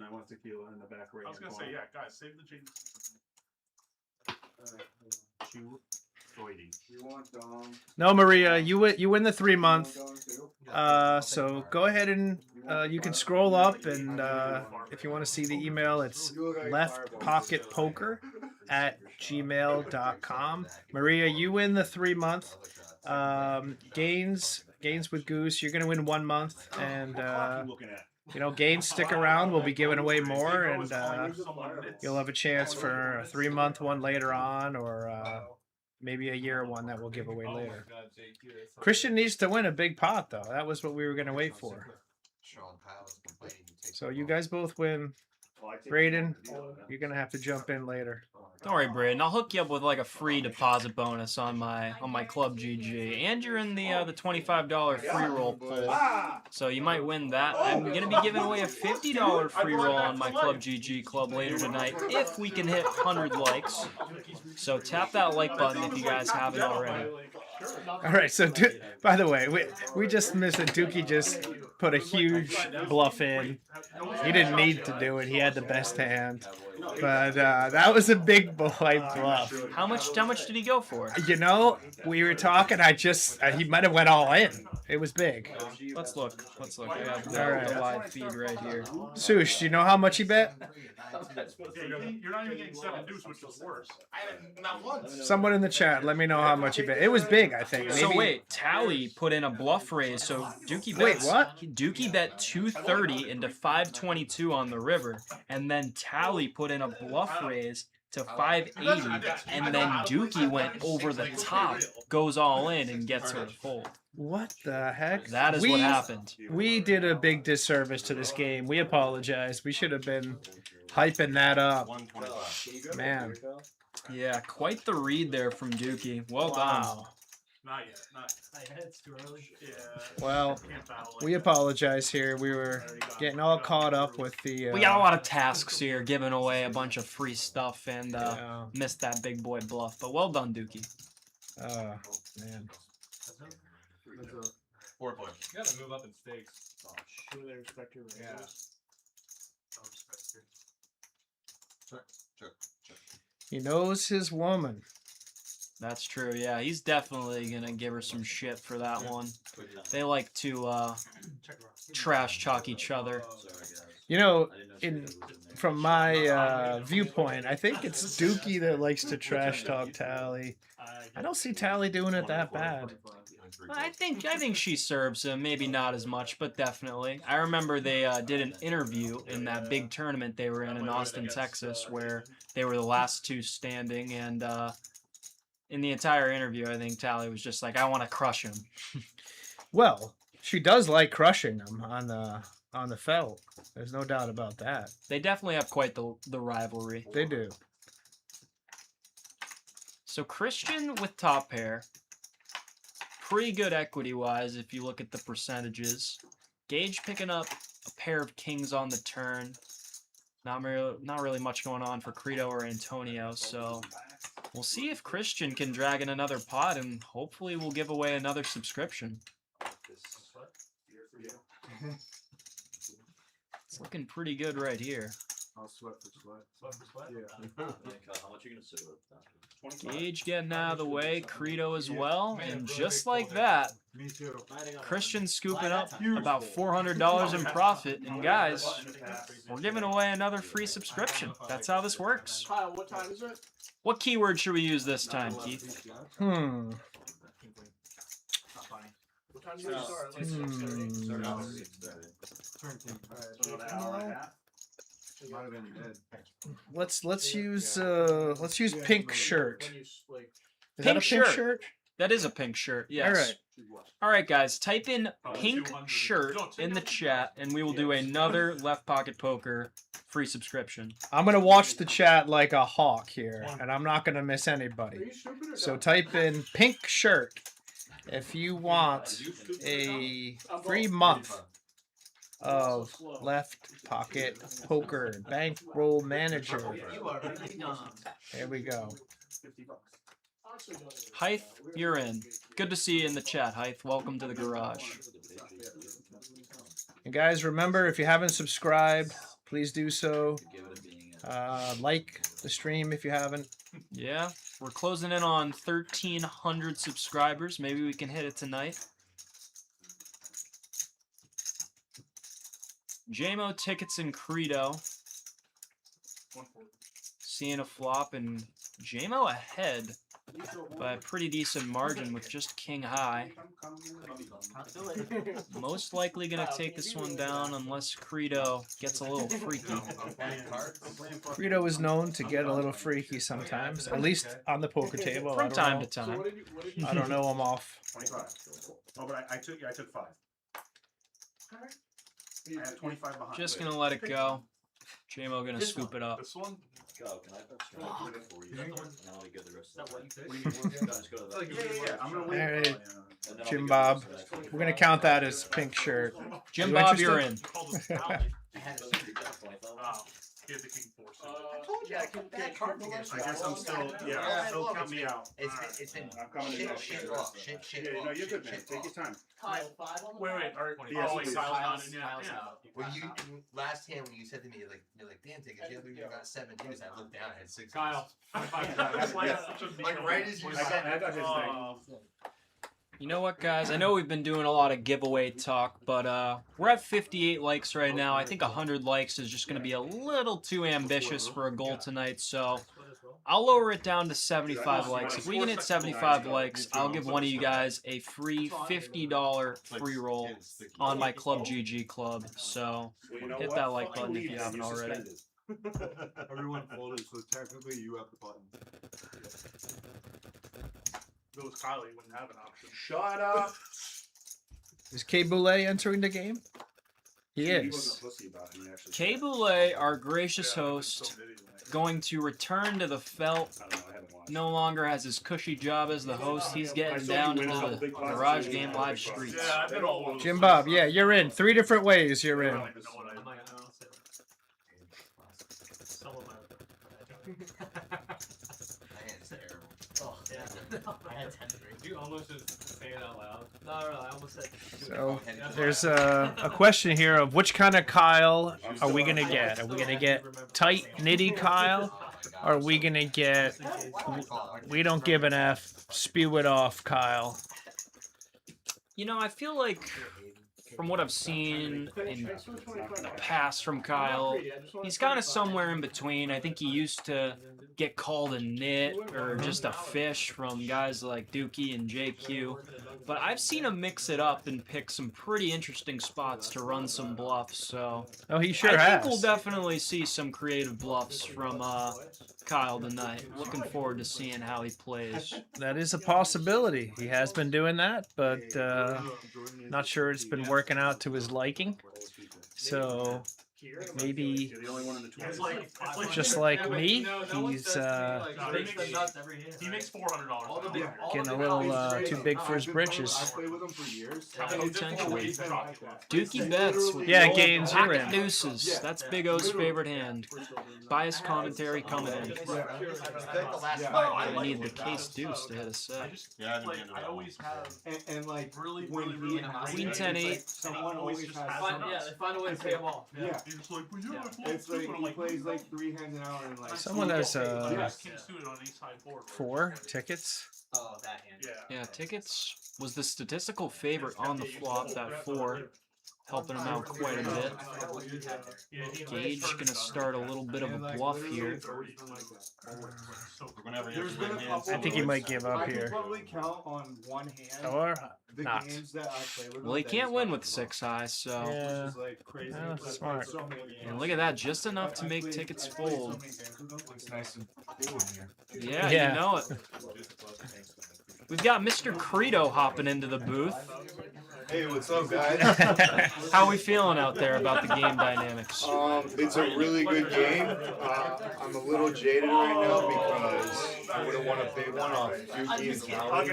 I want tequila in the back right. I was gonna say, yeah, guys, save the Jameson. You want Don? No, Maria, you win the 3-month. So go ahead and you can scroll up, and if you want to see the email, it's leftpocketpoker@gmail.com. Maria, you win the 3-month. Gains with Goose, you're gonna win 1 month, and Gains, stick around. We'll be giving away more, and you'll have a chance for a 3-month one later on, or maybe a year one that we'll give away later. Christian needs to win a big pot, though. That was what we were going to wait for. So you guys both win. Braden, you're going to have to jump in later. Don't worry, Braden. I'll hook you up with like a free deposit bonus on my Club GG, and you're in the $25 free roll pool, so you might win that. I'm gonna be giving away a $50 free roll on my Club GG club later tonight if we can hit 100 likes. So tap that like button if you guys haven't already. All right. So by the way, we just missed it. Dukey just put a huge bluff in. He didn't need to do it. He had the best hand. But that was a big boy bluff. How much did he go for? You know, we were talking. He might have went all in. It was big. Let's look. I have Alright. the live feed right here. Sush, do you know how much he bet? You're not even getting 7 deuce, which is worse. Not once. Someone in the chat, let me know how much he bet. It was big, I think. So Maybe- wait, Tali put in a bluff raise. So Dukey Wait, bets. what? Dukey bet 230 into 522 on the river, and then Tali put in a bluff raise to 580, and then Dukey went over the top, goes all in, and gets her to fold. What the heck? That is what happened. We did a big disservice to this game. We apologize. We should have been hyping that up. Man. Yeah, quite the read there from Dukey. Well done. Not yet. Not yet. It's too early. Yeah. Well, we apologize here. We were getting all caught up with the... We got a lot of tasks here, giving away a bunch of free stuff, and missed that big boy bluff. But well done, Dukey. Man. 4 points. You gotta move up in stakes. Show they respect your ranges. Check. He knows his woman. That's true, yeah. He's definitely gonna give her some shit for that one. They like to trash talk each other. You know, from my viewpoint, I think it's Dukey that likes to trash talk Tali. I don't see Tali doing it that bad. I think she serves him, maybe not as much, but definitely. I remember they did an interview in that big tournament they were in Austin, Texas, where they were the last two standing, and in the entire interview, I think Tali was just like, "I want to crush him." Well, she does like crushing him on the felt. There's no doubt about that. They definitely have quite the rivalry. They do. So Christian with top pair. Pretty good equity-wise if you look at the percentages. Gage picking up a pair of kings on the turn. Not really much going on for Credo or Antonio, so we'll see if Christian can drag in another pot, and hopefully we'll give away another subscription. It's looking pretty good right here. I'll sweat for sweat. Sweat for sweat? Yeah. How much are you gonna sit with? Gage getting out of the way, Credo as well, and just like that, Me too. Christian scooping up about $400 in profit. And guys, we're giving away another free subscription. That's how this works. Kyle, what time is it? What keyword should we use this time, Keith? Hmm. What time do you start? Might have been dead. Let's use pink shirt. Is that a Pink pink shirt. shirt? That is a pink shirt, yes. All right. All right, guys, type in pink shirt in the chat, and we will do another Left Pocket Poker free subscription. I'm gonna watch the chat like a hawk here, and I'm not gonna miss anybody. So type in pink shirt if you want a free month of Left Pocket Poker Bankroll Manager. There we go. Hythe, you're in. Good to see you in the chat, Hythe. Welcome to the garage. And guys, remember, if you haven't subscribed, please do so. Like the stream if you haven't. Yeah, we're closing in on 1,300 subscribers. Maybe we can hit it tonight. JMO tickets and Credo. Seeing a flop, and JMO ahead by a pretty decent margin with just king high. Most likely going to take this one down unless Credo gets a little freaky. Credo is known to get a little freaky sometimes, at least on the poker table. From time to time. I don't know him off. 25. Oh, but I took 5. I have 25 behind. Just going to let it go. JMO going to scoop it up. This one? Go, can I have for you? And I'll get the rest of the Yeah, I'm gonna All wait. right, Jim Bob. We're going to count that as pink shirt. Jim You Bob, interested? you're in. He had the king four. Yeah, I can't I guess I'm still, still count me out. It's been I'm coming in. shit off. Shit Yeah, off. no, you're good, man. Shit Take off. your time. Kyle, 5 on the Wait, flop. Yes, wait, please. Kyle's not in yet. Kyle's Yeah. out. When you last hand when you said to me you're like damn tickets, the other year I got 7 dudes. I looked down, I had 6. Kyle. Like right as you said I got his thing. You know what, guys? I know we've been doing a lot of giveaway talk, but we're at 58 likes right now. I think 100 likes is just going to be a little too ambitious for a goal tonight, so I'll lower it down to 75 likes. If we can hit 75 likes, I'll give one of you guys a free $50 free roll on my Club GG club. So hit that like button if you haven't already. Everyone folded, so technically you have the button. If it was Kyle, he wouldn't have an option. Shut up. Is K Boulay entering the game? He wasn't is. a pussy about it, he actually K said. Boulay, our gracious host, going to return to the felt. I don't know, I haven't watched. No longer has his cushy job as the host. He's getting down into the Garage Game Live streets. Yeah, I've been all over. Jim Bob, yeah, you're in. 3 different ways you're in. Oh, yeah. I had 10 You almost just say it out loud. No, I almost said. So there's a question here of which kind of Kyle are we gonna get? Are we gonna get tight nitty Kyle? Or are we gonna get we don't give an F, spew it off Kyle? You know, I feel like from what I've seen in the past from Kyle, he's kind of somewhere in between. I think he used to get called a nit or just a fish from guys like Dukey and JQ. But I've seen him mix it up and pick some pretty interesting spots to run some bluffs. So Oh, he sure I has. think we'll definitely see some creative bluffs from Kyle tonight. Looking forward to seeing how he plays. That is a possibility. He has been doing that, but not sure it's been working out to his liking. So maybe just like me, he's he makes $400. getting a little too big for his britches. Potentially. Dukey Bets with Yeah, gold Gaines, you're pocket in. deuces. That's Big O's favorite hand. Biased commentary coming in. I need the case deuce to hit a set. I always have And like really Queen 10-8. someone always has They find a way to pay them off. Yeah. He's just like, well, yeah, It's like he plays like 3 hands an hour and like Someone has King suited on each side board. 4 tickets. Oh, that hand. Yeah, tickets was the statistical favorite on the flop, that 4. Helping him out quite a bit. Gage gonna start a little bit of a bluff here. I think he might give up I can here. probably count on one hand Or the not. games that I play with. Well, he can't win with 6 high, so. Yeah. Like crazy. Yeah, I've played smart. so many games. And look at that, just enough to I make played- tickets I played so fold. many games with them. It's nice and cool in here. Yeah, Yeah. you know it. We've got Mr. Credo hopping into the booth. Hey, what's up, guys? How are we feeling out there about the game dynamics? It's a really good game. I'm a little jaded right now because I would have won a big one off Dukey and Tali.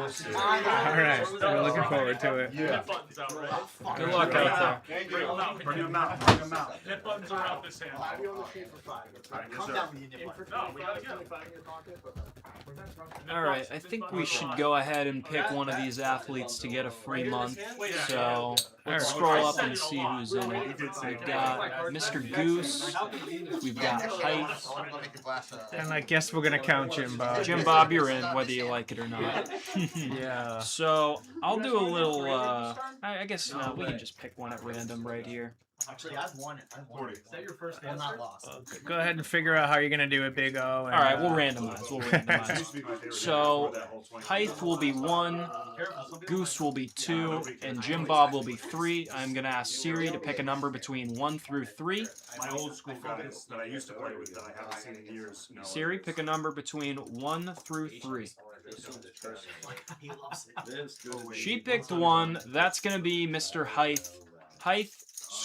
We'll see. All right, we're looking forward to it. Yeah. Good luck out there. Thank you. Bring him out. Bring him out. Hit buttons are out this hand. I'll be on the street for 5. Calm down with the nip button. No, we gotta get him. All right, I think we should go ahead and pick one of these athletes to get a free month. So let's scroll up and see who's in it. We've got Mr. Goose. We've got Height. And I guess we're gonna count Jim Bob. Jim Bob, you're in, whether you like it or not. Yeah. So I'll do a little. I guess no, we can just pick one at random right here. Actually, I've won it. Is that your first hand? I'm not lost. Go ahead and figure out how you're gonna do it, Big O. All right, we'll randomize. We'll randomize. So Height will be 1, Goose will be 2, and Jim Bob will be 3. I'm gonna ask Siri to pick a number between 1 through 3. My old school guys that I used to play with that I haven't seen in years. No. Siri, pick a number between 1 through 3. He loves it. She picked 1. That's gonna be Mr. Height. Height,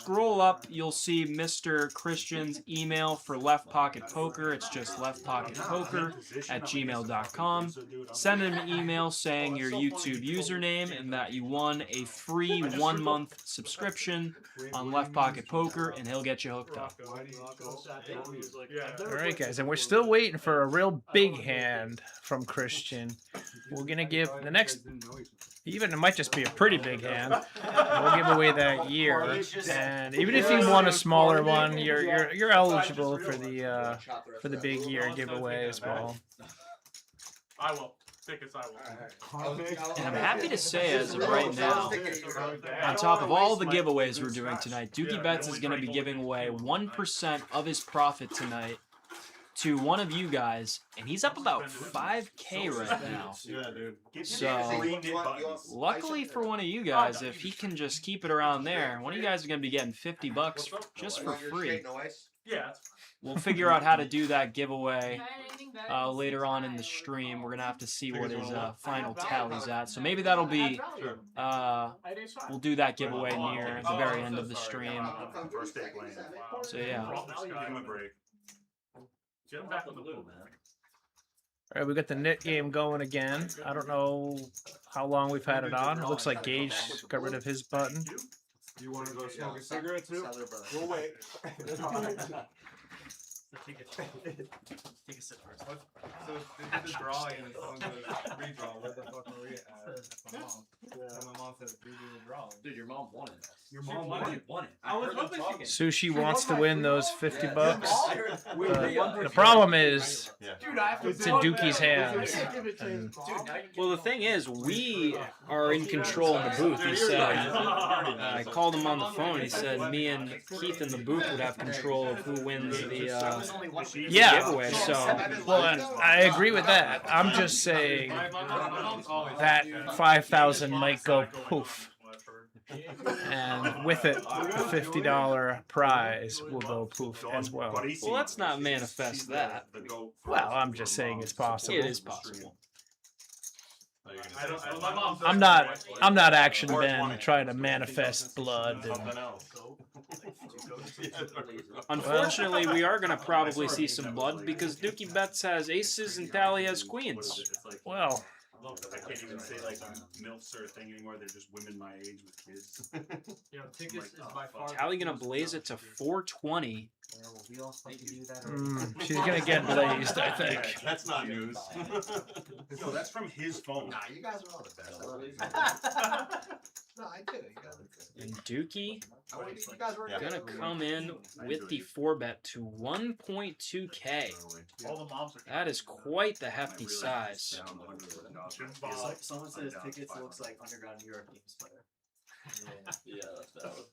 scroll up, you'll see Mr. Christian's email for Left Pocket Poker. It's just leftpocketpoker@gmail.com. Send him an email saying your YouTube username and that you won a free 1-month subscription on Left Pocket Poker, and he'll get you hooked up. All right, guys, and we're still waiting for a real big hand from Christian. We're gonna give the next, even it might just be a pretty big hand. We'll give away that year, and even if you want a smaller one, you're eligible for the big year giveaway as well. I will. Tickets, I will. And I'm happy to say, as of right now, on top of all the giveaways we're doing tonight, Dukey Bets is going to be giving away 1% of his profit tonight to one of you guys, and he's up about 5K right now. So, luckily for one of you guys, if he can just keep it around there, one of you guys is going to be getting $50 just for free. Yeah. We'll figure out how to do that giveaway later on in the stream. We're going to have to see what his final tally's at. So maybe that'll be, we'll do that giveaway near the very end of the stream. So yeah. Get him back on the loop, man. All right, we got the net game going again. I don't know how long we've had it on. It looks like Gage got rid of his button. You want to go smoke a cigarette too? We'll wait. Take a sip first. So they did the drawing and someone goes redraw. Where the fuck are we at? My mom. And my mom said redo the drawing. Dude, your mom won it. Your mom won it. I was hoping Sushi wants to win those $50. The problem is, it's in Dukey's hands. Well, the thing is, we are in control in the booth. He said, I called him on the phone. He said me and Keith in the booth would have control of who wins the giveaway. So, well, I agree with that. I'm just saying that 5,000 might go poof. And with it, the $50 prize will go poof as well. Well, let's not manifest that. Well, I'm just saying it's possible. It is possible. I'm not Action Ben trying to manifest blood. Unfortunately, we are going to probably see some blood because Dukey Bets has aces and Tali has queens. Well, I can't even say like MILFs are a thing anymore. They're just women my age with kids. Tali gonna blaze it to 420. She's gonna get blazed, I think. That's not news. No, that's from his phone. Nah, you guys are all the best. No, I did it. You guys are good. And Dukey You guys were gonna come in with the 4-bet to 1.2K. That is quite the hefty size. Someone says tickets looks like Underground Europe Games player. Yeah, that's valid.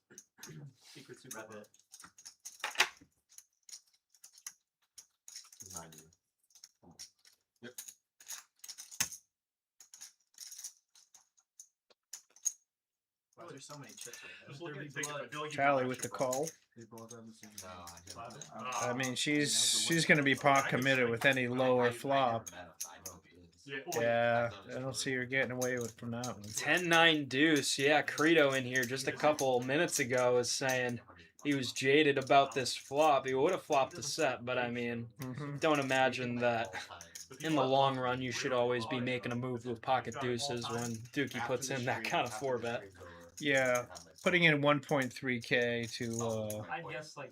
Secret super bit. Yep. Why are there so many chips right Charlie with the call. I mean, she's gonna be pot committed with any lower flop. Yeah, I don't see her getting away with from that one. 10-9 deuce. Yeah, Credo in here just a couple minutes ago was saying he was jaded about this flop. He would have flopped the set, but I mean, don't imagine that in the long run you should always be making a move with pocket deuces when Dukey puts in that kind of 4-bet. Yeah, putting in 1.3K to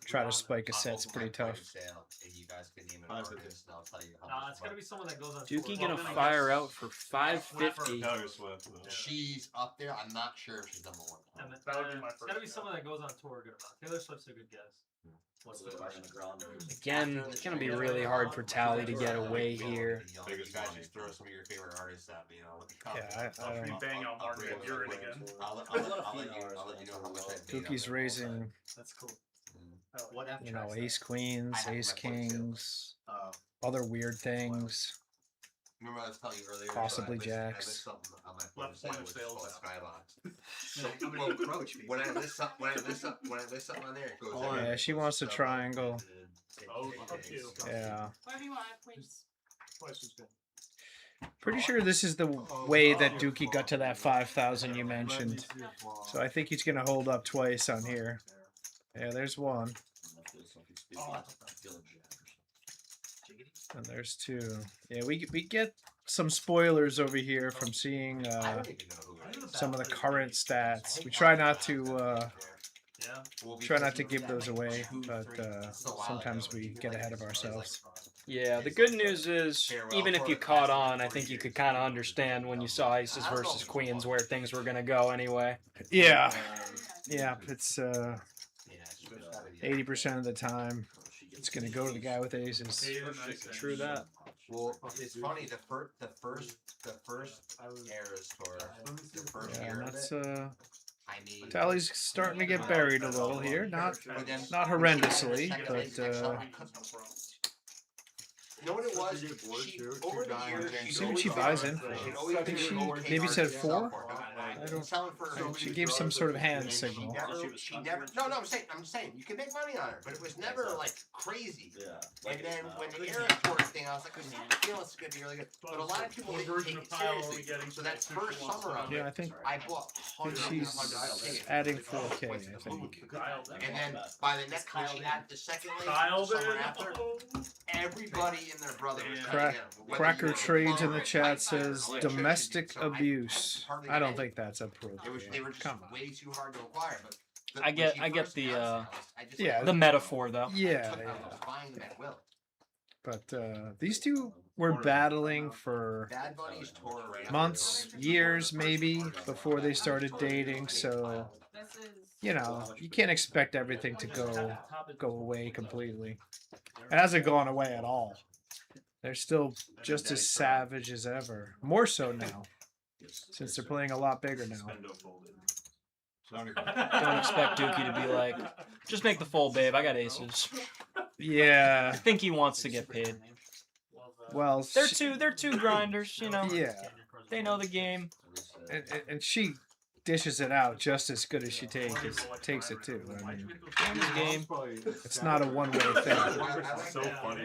try to spike a set's pretty tough. It's gotta be someone that goes on. Dukey gonna fire out for 550. She's up there. I'm not sure if she's number one. It's gotta be someone that goes on tour a good amount. Taylor Swift's a good guess. What's the question? Again, it's gonna be really hard for Tali to get away here. You guys just throw some of your favorite artists at me. Yeah, I don't bang out Martin and you're in again. I'll let you know how much I paid. Dukey's raising, That's cool. What F you know, tracks ace queens, ace kings, other weird things. Remember I was telling you earlier. Possibly I missed jacks. something on my Left phone point of which sales. was Skybox. So I'm gonna approach me. When I list something on there, it goes. Yeah, she wants a triangle. Oh, up to you. Yeah. Whatever you want, please. Twice is good. Pretty sure this is the way that Dukey got to that 5,000 you mentioned. So I think he's gonna hold up twice on here. Yeah, there's one. And there's two. Yeah, we get some spoilers over here from seeing some of the current stats. We try not to give those away, but sometimes we get ahead of ourselves. Yeah, the good news is, even if you caught on, I think you could kind of understand when you saw aces versus queens where things were going to go anyway. Yeah. Yeah, it's 80% of the time it's going to go to the guy with aces. True that. Well, it's funny. The first Eras tour, the first year of That's it. Tali's starting to get buried a little here. Not horrendously, but You know what it was? She, over the years, see what she buys in for. I think she maybe said 4. I don't. She gave some sort of hand signal. She never. No, I'm saying you can make money on her, but it was never like crazy. Yeah. And then when the Era Tour thing, I was like, I feel it's gonna be really good. But a lot of people didn't take it seriously. So that first summer of it, I think I bought hundreds and she's hundreds of tickets. adding 4K. I think. And then by the next when she had the second leg, the summer after, everybody and their brother was trying to get him. Cracker Trades in the chat says domestic abuse. I don't think that's appropriate. They were just way too hard to acquire. But I get the metaphor though. Yeah. But these two were battling for months, years maybe before they started dating. So you can't expect everything to go away completely. It hasn't gone away at all. They're still just as savage as ever. More so now, since they're playing a lot bigger now. Don't expect Dukey to be like, just make the fold, babe. I got aces. Yeah. I think he wants to get paid. Well, they're two grinders, Yeah. They know the game. And she dishes it out just as good as she takes it too. I mean, game. It's not a one-way thing. So funny.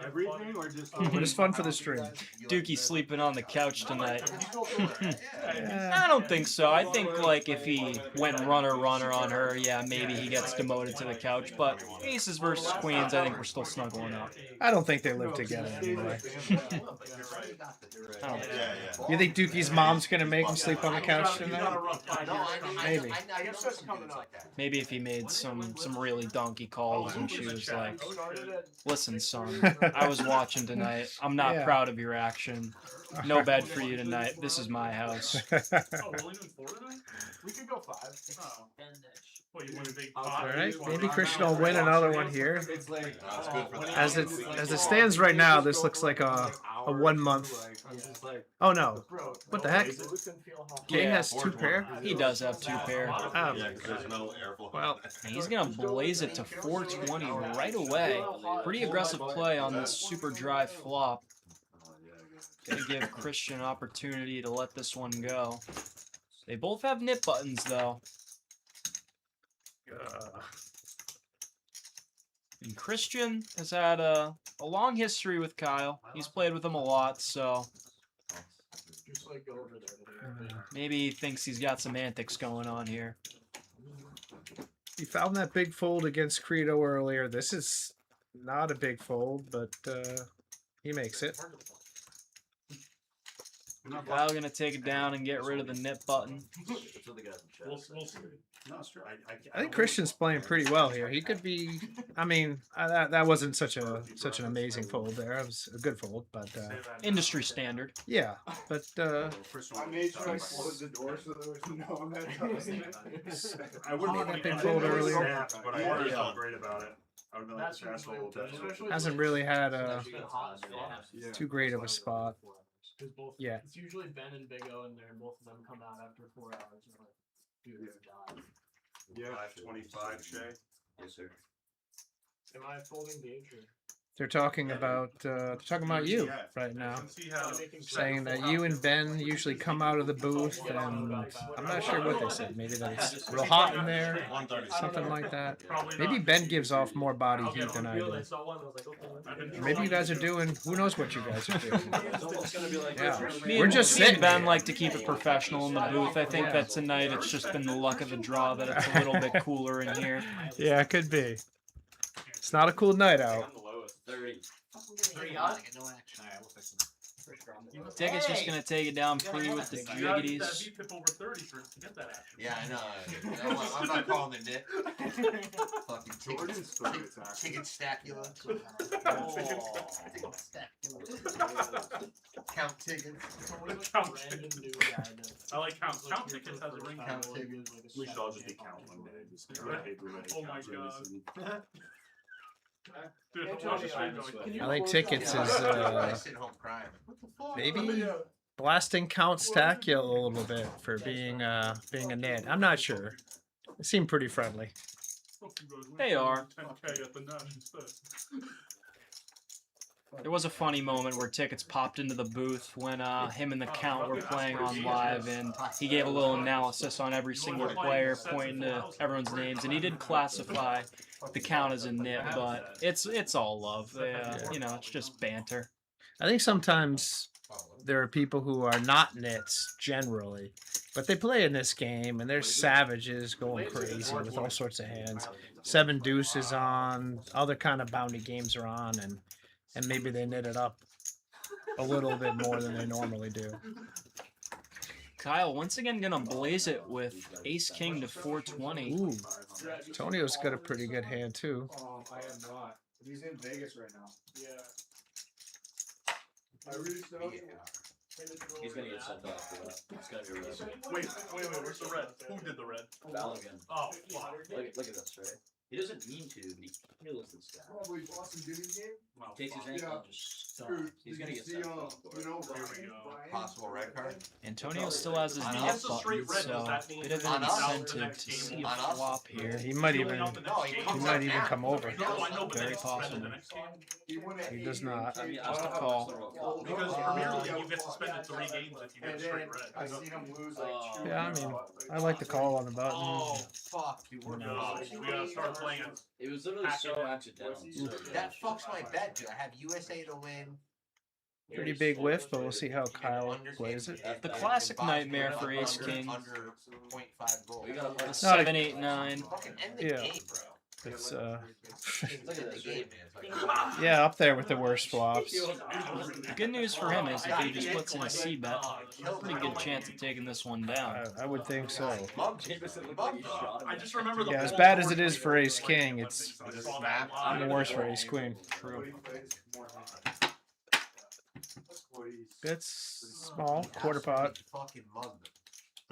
Everything or just But it's fun for the stream. Dukey sleeping on the couch tonight. I don't think so. I think like if he went runner on her, yeah, maybe he gets demoted to the couch. But aces versus queens, I think we're still snuggling up. I don't think they live together anyway. You think Dukey's mom's gonna make him sleep on the couch tonight? Maybe. Maybe if he made some really donkey calls and she was like, "Listen, son, I was watching tonight. I'm not proud of your action. No bed for you tonight. This is my house." We could go 5. All right, maybe Christian will win another one here. As it stands right now, this looks like a 1 month. Oh no! What the heck? King has 2 pair. He does have 2 pair. Well, he's gonna blaze it to 420 right away. Pretty aggressive play on this super dry flop. Gonna give Christian an opportunity to let this one go. They both have nip buttons though. And Christian has had a long history with Kyle. He's played with him a lot, so maybe he thinks he's got some antics going on here. He found that big fold against Credo earlier. This is not a big fold, but he makes it. Kyle gonna take it down and get rid of the nip button. I think Christian's playing pretty well here. He could be. I mean, that wasn't such an amazing fold there. It was a good fold, but industry standard. Yeah, but I made sure I closed the door so there was no one that I wouldn't have big fold earlier, but I felt great about it. I would like to fast fold. Hasn't really had too great of a spot. Yeah. It's usually Ben and Big O, and both of them come out after 4 hours. And like, dude, it's died. Yeah, 525, Shay. Yes, sir. Am I folding gauge or? they're talking about you right now, saying that you and Ben usually come out of the booth, and I'm not sure what they said. Maybe that it's real hot in there, something like that. Maybe Ben gives off more body heat than I do. Maybe you guys are doing. Who knows what you guys are doing? Yeah, we're just Me and sitting. Ben like to keep it professional in the booth. I think that tonight it's just been the luck of the draw that it's a little bit cooler in here. Yeah, it could be. It's not a cool night out. 30. 3 odds. I get no action. Alright, we'll fix them. Ticket's just gonna take it down pre with the jiggities. Yeah, I know. I'm not calling the nit. Fucking ticket stacula. Count tickets. I like count. Count tickets has a ring. Count tickets. We should all just be count one day. Just Oh my god. Dude, I think tickets is Sit home crying. maybe blasting Count Stacula a little bit for being a nit. I'm not sure. They seem pretty friendly. They are. There was a funny moment where Tickets popped into the booth when him and the Count were playing on live, and he gave a little analysis on every single player, pointing to everyone's names, and he did classify the Count as a nit, but it's all love. You know, it's just banter. I think sometimes there are people who are not nits generally, but they play in this game and they're savages going crazy with all sorts of hands. 7 deuces on, other kind of bounty games are on, and maybe they knit it up a little bit more than they normally do. Kyle once again gonna blaze it with Ace King to 420. Ooh, Antonio's got a pretty good hand too. I am not. He's in Vegas right now. Yeah. I really don't. He's gonna get sent off for that. It's gonna be red. Wait, where's the red? Who did the red? Balogun. Oh, fuck. Look at this, right? He doesn't mean to, but he kills this guy. Probably Boston Diddy game. He takes his hand and just stops. He's gonna get sent off for it. Possible red card. Antonio still has his nut button, so bit of an incentive to see a flop here. He might even come over. Very possible. He does not. Just a call. Because Premier League, you get suspended 3 games if you get straight red. I seen him lose like Yeah, I mean, I like the call on the button. Oh, fuck you. We gotta start playing it. It was literally so accidental. That fucks my bet, dude. I have USA to win. Pretty big whiff, but we'll see how Kyle plays it. The classic nightmare for Ace King. Under 0.5 goal. The 7, 8, 9. Fucking end the Yeah. game, bro. It's Look at the game, man. yeah, up there with the worst flops. The good news for him is if he just puts in a C bet, pretty good chance of taking this one down. I would think so. Jameson looked like he shot him. I just remember the Yeah, as bad as it is for Ace King, it's even worse for Ace Queen. True. It's small, quarter pot. Fucking mug.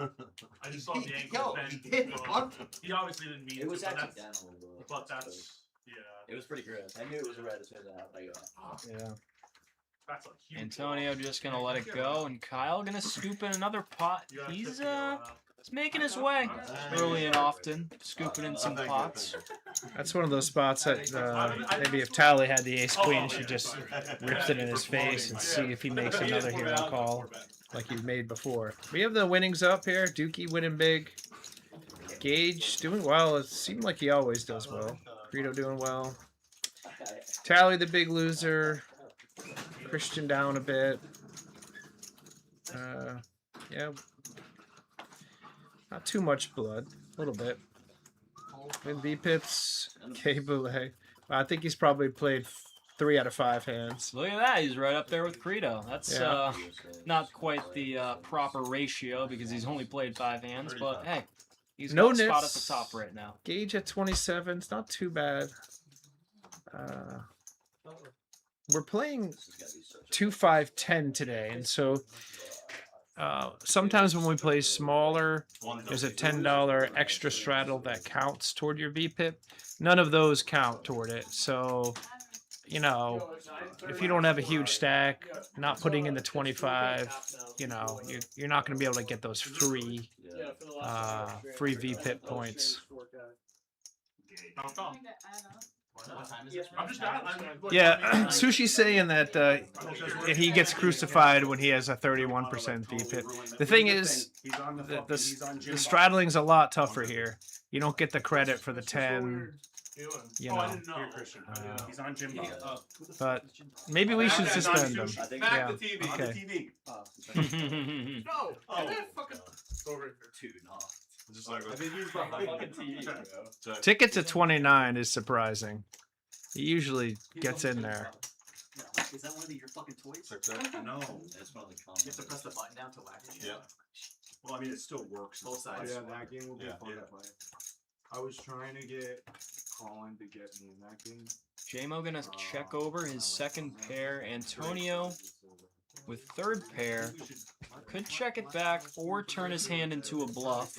I just saw the angle. Yo, Ben, he did mug. He obviously didn't mean It was to, but accidental, but that's yeah. It was pretty good. I knew it was a red as soon as it happened. I go, Yeah. That's a huge Antonio just gonna let it go, and Kyle gonna scoop in another pot. He's making his way early and often, scooping in some pots. That's one of those spots that maybe if Tali had the Ace Queen, she just rips it in his face and see if he makes another hero call like he made before. We have the winnings up here. Dukey winning big. Gage doing well. It seemed like he always does well. Credo doing well. Tali the big loser. Christian down a bit. Yeah. Not too much blood. A little bit. Win V-Pips. K Boulay. I think he's probably played 3 out of 5 hands. Look at that, he's right up there with Credo. That's Yeah. not quite the proper ratio because he's only played 5 hands, but hey, he's No got a spot at nits. the top right now. Gage at 27. It's not too bad. We're playing 2-5-10 today, and so sometimes when we play smaller, there's a $10 extra straddle that counts toward your VPIP. None of those count toward it. So, you know, if you don't have a huge stack, not putting in the 25, you know, you're not going to be able to get those free VPIP points. I'm just not. Yeah, Sushi's saying that he gets crucified when he has a 31% V-pip. The thing is, the straddling's a lot tougher here. You don't get the credit for the 10. You know. He's on Jim. But maybe we should suspend him. Back Yeah. the TV. Okay. The TV. No. Fucking over 2. No. Just like I think he's behind fucking TV, bro. Ticket to 29 is surprising. He usually gets in there. Is that one of your fucking toys? No. That's one of the You comments. have to press the button down to whack it. Yeah. Well, I mean, it still works. Both Oh, sides. yeah, that game will be Yeah. fun to play. I was trying to get Colin to get me in that game. JMO gonna check over his second pair. Antonio with third pair could check it back or turn his hand into a bluff.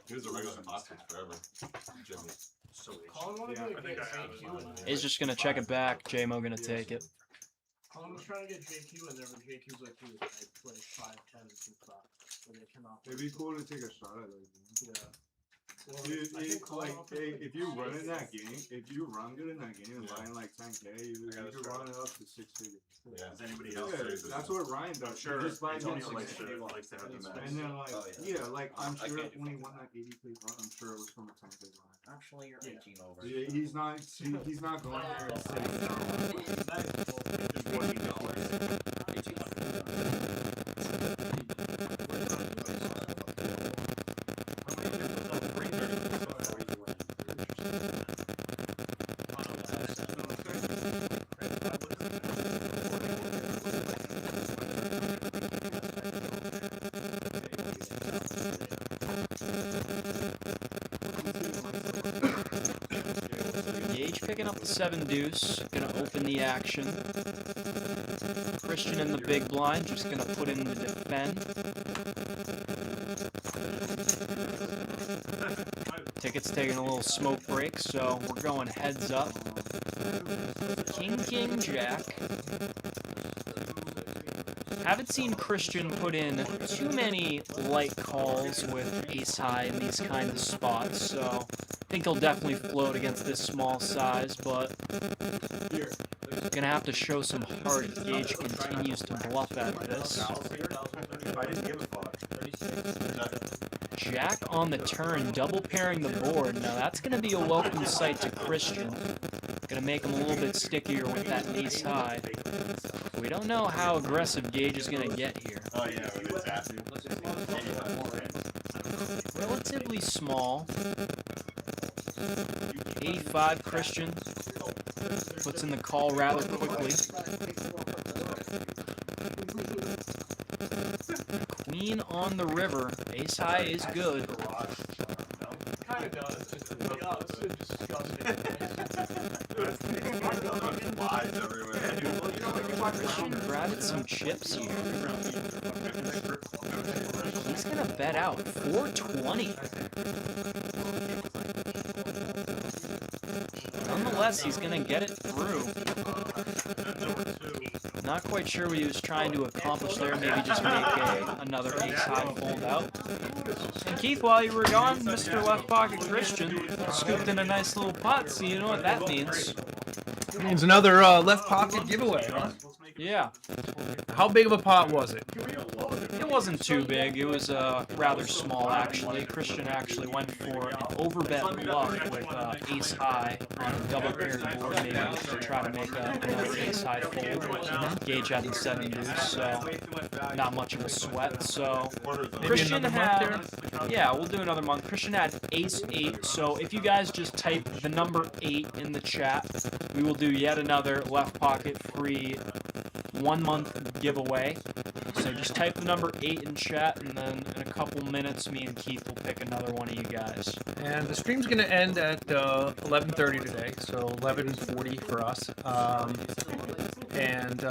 He was a regular hostage forever. Jimmy. Colin wanted to get JQ in there. He's just gonna check it back. JMO gonna take it. Colin was trying to get JQ in there, but JQ's like, dude, I play 5-10 and 2 o'clock. When they cannot. It'd be cool to take a shot at it. Yeah. Well, Dude, I think Colin like, offered hey, like if you run 6. in that game, if you run good in that game and buying like 10K, you could run it up to 6 figures. Yeah. Does anybody else? Yeah, that's what Ryan does. Sure. He just buys Antonio him likes 6K. likes to have the max. And then like, Oh, yeah, like I'm I sure can't do when he 5. won that 80K run, I'm sure it was from a 10K run. Actually, you're 18 over. Yeah, he's not going there and sitting Gage picking up the 7 deuce, gonna open the action. Christian in the big blind, just gonna put in the defend. Ticket's taking a little smoke break, so we're going heads up. King, King, Jack. Haven't seen Christian put in too many light calls with ace high in these kind of spots, so I think he'll definitely float against this small size, but gonna have to show some heart if Gage continues to bluff at this. Jack on the turn, double pairing the board. Now that's gonna be a welcome sight to Christian. Gonna make him a little bit stickier with that ace high. We don't know how aggressive Gage is gonna get here. Oh yeah, when it's happy. Relatively small. 85 Christian. Puts in the call rather quickly. Queen on the river. Ace high is good. Kind of does. It's disgusting. Christian grabbing some chips here. He's gonna bet out 420. Nonetheless, he's gonna get it through. Not quite sure what he was trying to accomplish there. Maybe just make another ace high fold out. And Keith, while you were gone, Mr. Left Pocket Christian scooped in a nice little pot, so you know what that means. It means another left pocket giveaway, huh? Yeah. How big of a pot was it? It wasn't too big. It was rather small, actually. Christian actually went for an overbet bluff with ace high on a double paired board, maybe to try to make another ace high fold. Gage had the 7 deuce, so not much of a sweat. So Christian had, yeah, we'll do another month. Christian had ace 8. So if you guys just type the number 8 in the chat, we will do yet another left pocket free 1 month giveaway. So just type the number 8 in chat, and then in a couple minutes, me and Keith will pick another one of you guys. And the stream's going to end at 11:30 today, so 11:40 for us. And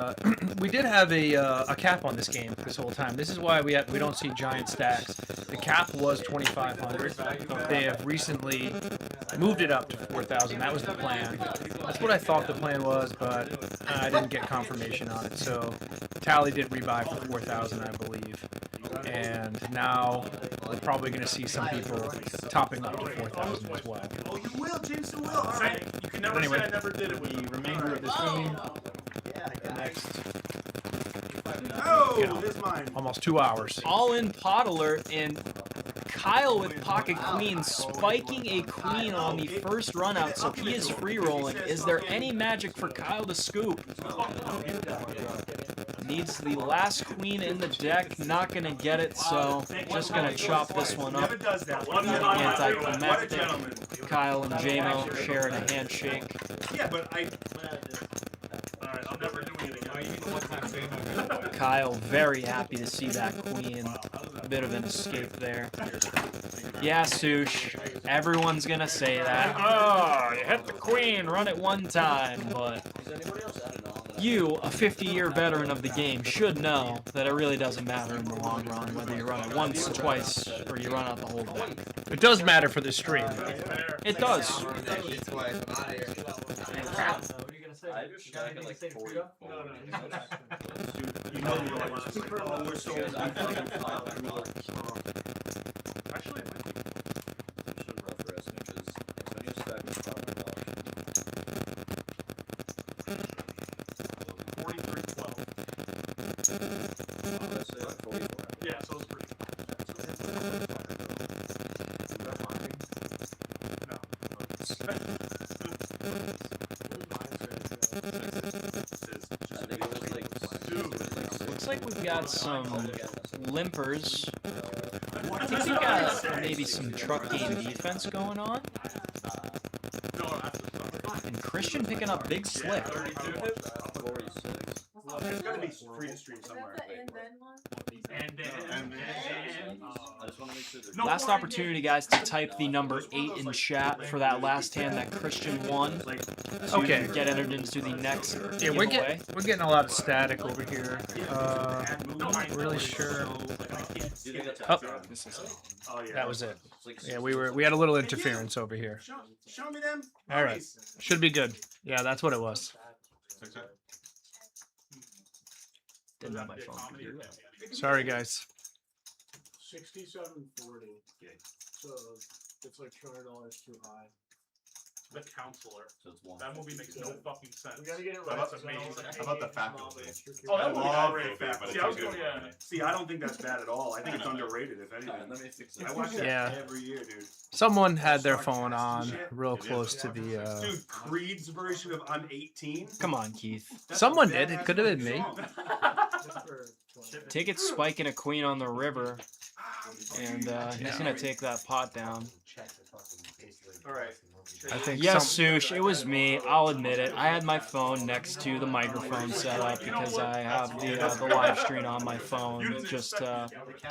we did have a cap on this game this whole time. This is why we don't see giant stacks. The cap was 2,500. They have recently I moved it up to 4,000. That was the plan. That's what I thought the plan was, but I didn't get confirmation on it. So Tali did rebuy for 4,000, I believe. And now we're probably going to see some people topping up to 4,000 as well. Oh, you will, Jameson will. All right. You can never Anyway, say I never did it with the you. remainder of this game, the next Oh, you know, this mine. almost 2 hours. All in pot alert, and Kyle with pocket queen spiking a queen on the first run out, so he is free rolling. Is there any magic for Kyle to scoop? Needs the last queen in the deck, not gonna get it, so just gonna chop this one up. Anticlimactic. Kyle and JMO sharing a handshake. Yeah, but Alright, I'm never doing it again. Kyle very happy to see that queen. A bit of an escape there. Yeah, Sush. Everyone's gonna say that. Oh, you hit the queen, run it one time, but you, a 50-year veteran of the game, should know that it really doesn't matter in the long run whether you run it once, twice, or you run out the whole thing. It does matter for the stream. It does. I just got like 40. you know we're so Actually, it might be. Yeah, so it's pretty. Looks like we've got some limpers. I think we got maybe some truck game defense going on. And Christian picking up big slick. It's gotta be free to stream somewhere. Last opportunity, guys, to type the number 8 in chat for that last hand that Christian won. Okay. To get entered into the next Yeah, we're getting a lot of static over here. Not really sure. Oh, that was it. Yeah, we had a little interference over here. Show me them. All right, should be good. Yeah, that's what it was. Didn't have my phone. Sorry, guys. 67.40. So it's like $200 too high. The Counselor. That movie makes no fucking sense. We gotta get it But right. that's amazing. How about the Facto thing? Oh, that I movie love great. the Facto. See, I was going, yeah. See, I don't think that's bad at all. I think it's underrated, if anything. I watch that Yeah. every year, dude. Someone had their phone on real close to the. Dude, Creed's version of I'm 18. Come on, Keith. Someone did. It could have been me. Ticket spiking a queen on the river, and he's gonna take that pot down. All right. I think. Yes, Sush, it was me. I'll admit it. I had my phone next to the microphone set up because I have the live stream on my phone just to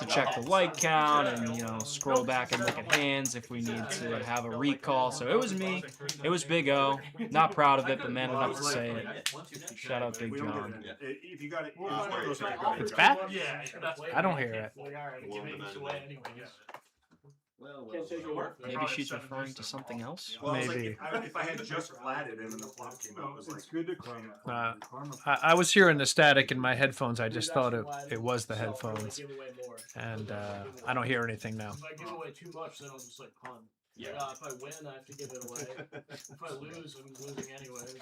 check the like count and scroll back and look at hands if we need to have a recall. So it was me. It was Big O. Not proud of it, but man enough to say it. Shout out Big John. If you got it, It's back. Yeah, I don't hear it. Maybe she's referring to something else. Well, Maybe. if I had just flatted and then the flop came out, it was like good to I was hearing the static in my headphones. I just thought it was the headphones, and I don't hear anything now. If I give away too much, then I'll just like punt. Yeah. If I win, I have to give it away. If I lose, I'm losing anyways.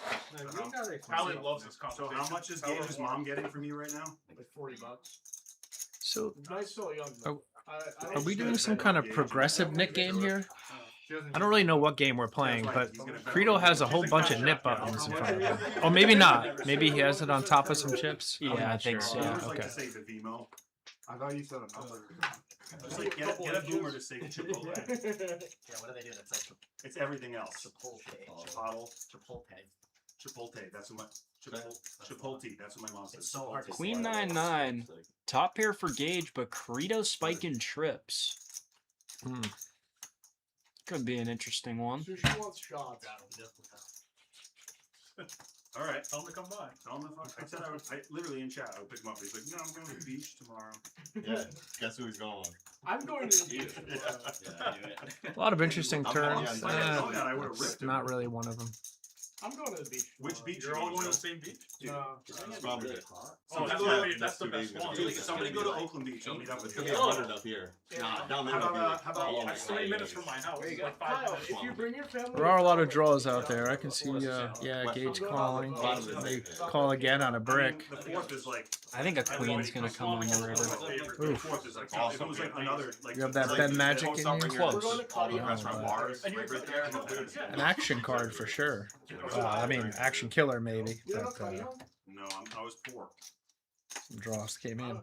Allie loves this So competition. how much is Gage's mom getting from you right now? Like $40. So, Nice so young. though. I are we doing some kind of progressive nit game here? I don't really know what game we're playing, but Credo has a whole bunch of nit buttons in front of him. Or maybe not. Maybe he has it on top of some chips. Yeah, I think so. Okay. I thought you said a number. Just like get a boomer to say Chipotle. Yeah, what do they do? That's like It's everything else. Chipotle. Chipotle. Chipotle. That's what my Chipotle. That's what my mom says. It's so hard to Queen say. 9-9. Top pair for Gage, but Credo spiking trips. Could be an interesting one. So she wants shots. All right. Tell him to come by. Tell him I said I would. I literally in chat. I would pick him up. He's like, no, I'm going to the beach tomorrow. Yeah. Guess who he's going with? I'm going to the beach. A lot of interesting I'm turns. going- I would have It's ripped him. not really one of them. I'm going to the beach. Which beach? You're all going to the same beach? No. Probably. Oh, that's, Somebody that's the best one. Dude, somebody go to Oakland Beach. I'll meet up with It's you. gonna be 100 up here. Nah, down there. How about That's 3 minutes from my house. There you go. Like 5 Kyle, minutes. if you bring your family. There are a lot of draws out there. I can see, yeah, Gage calling. They call again on a brick. The fourth is like. I think a queen's gonna come on the river. The Oof. fourth is like. If it was like another. Like, You have that like, Ben the Magic host in up you? bringing Close. all the restaurant bars, like, right there. An action card for sure. I mean, action killer maybe. But No, I was poor. some draws came in.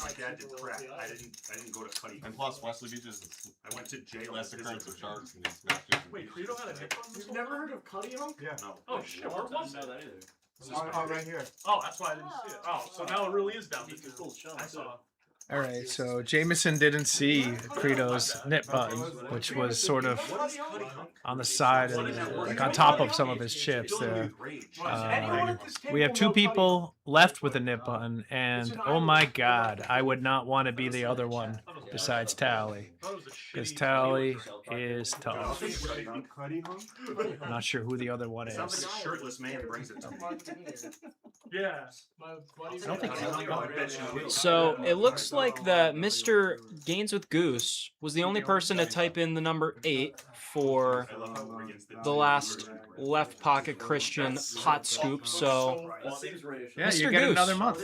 My dad did crack. I didn't go to Cuddy. And plus, Wesley Beach is I went to jail. less occurrence of sharks and these matches. Wait, Credo had a hip on this You've whole never time? heard of Cuddy Hunk? Yeah. No. Oh, shit. Where was it? Oh, right here. Oh, that's why I didn't see it. Oh, so now it really is down to 2. I saw. All right, so Jameson didn't see Credo's knit button, which was sort of on the side, of, like on top of some of his chips there. We have 2 people left with a knit button, and oh my god, I would not want to be the other one besides Tali, because Tali is tough. I'm not sure who the other one Sounds is. like a shirtless man brings it to me. Yeah. I don't think So it looks like that Mr. Gains with Goose was the only person to type in the number 8 for the last left pocket Christian hot scoop. So Yeah, Mr. you get Goose. another month.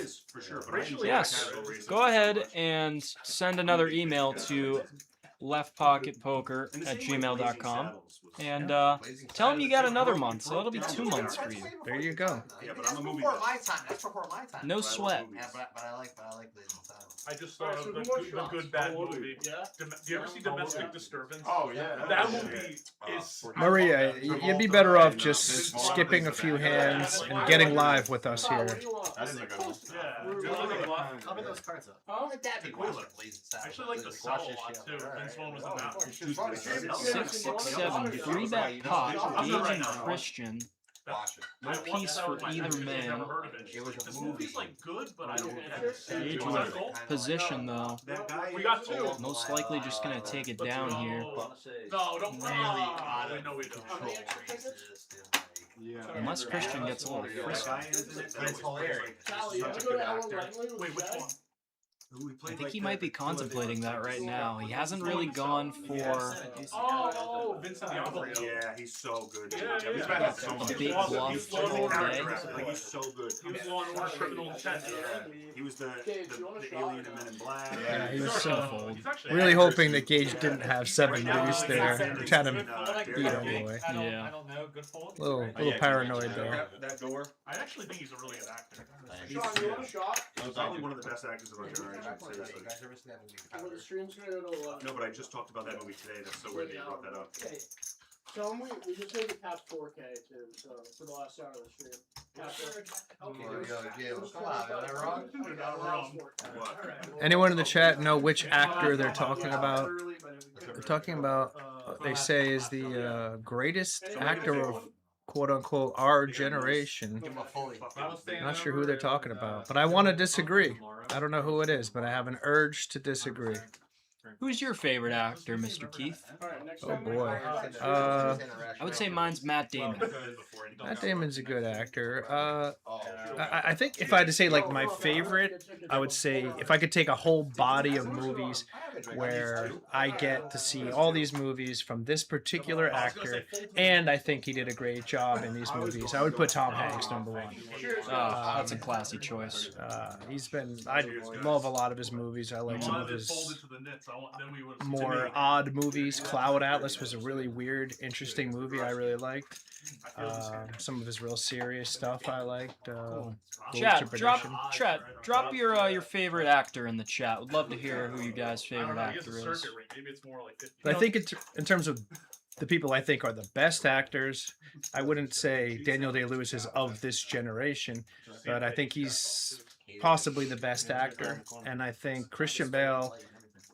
Yes, go ahead and send another email to leftpocketpoker@gmail.com and tell him you got another month, so that'll be 2 months for you. There you go. Yeah, but That's I'm a movie before buff. my time. That's before my time. No sweat. Yeah, but I like the time. I just thought of the good bad movie. Yeah. Do you ever see Domestic Disturbance? Oh, yeah. That movie is. Maria, you'd be better off just skipping a few hands and getting live with us here. That's a good one. Yeah. How about those cards up? Oh, like that. I actually like the cell a lot too. Vince Vaughn was in that. 667 3-bet pot, Gage and Christian. No piece for either man. This movie's like good, but I don't get it. Gage with position though. We got 2. Most likely just gonna take it down here. No, don't really. No, we don't. Yeah. Unless Christian gets a little frisky. That's hilarious. Wait, which one? I think he might be contemplating that right now. He hasn't really gone for Oh, Vincent D'Onofrio. Yeah, he's so good. Yeah, He's yeah. been so a much. big bluff all day. Like, he's so good. He was Law and Order Criminal Intent. He was the alien in Men in Black. Yeah, he was so fold. really hoping that Gage didn't have 7 deuce there, which had him beat him boy. Yeah. I don't know. Good fold. Little paranoid there. That door. I actually think he's a really good actor. Sean, you want a shot? He's probably one of the best actors of our generation. Seriously. Well, the stream's gonna go to 11. No, but I just talked about that movie today. That's so weird that you brought that up. Okay. Tell him we just made it past 4K too, so for the last hour of the stream. Anyone in the chat know which actor they're talking about? They're talking about, they say, is the greatest actor of quote-unquote our generation. Not sure who they're talking about, but I want to disagree. I don't know who it is, but I have an urge to disagree. Who's your favorite actor, Mr. Keith? Oh boy. I would say mine's Matt Damon. Matt Damon's a good actor. I think if I had to say like my favorite, I would say if I could take a whole body of movies where I get to see all these movies from this particular actor, and I think he did a great job in these movies, I would put Tom Hanks #1. That's a classy choice. I love a lot of his movies. I like some of his more odd movies. Cloud Atlas was a really weird, interesting movie I really liked. Some of his real serious stuff I liked. Chat, drop your favorite actor in the chat. Would love to hear who you guys' favorite actor is. But I think in terms of the people I think are the best actors, I wouldn't say Daniel Day-Lewis is of this generation, but I think he's possibly the best actor. And I think Christian Bale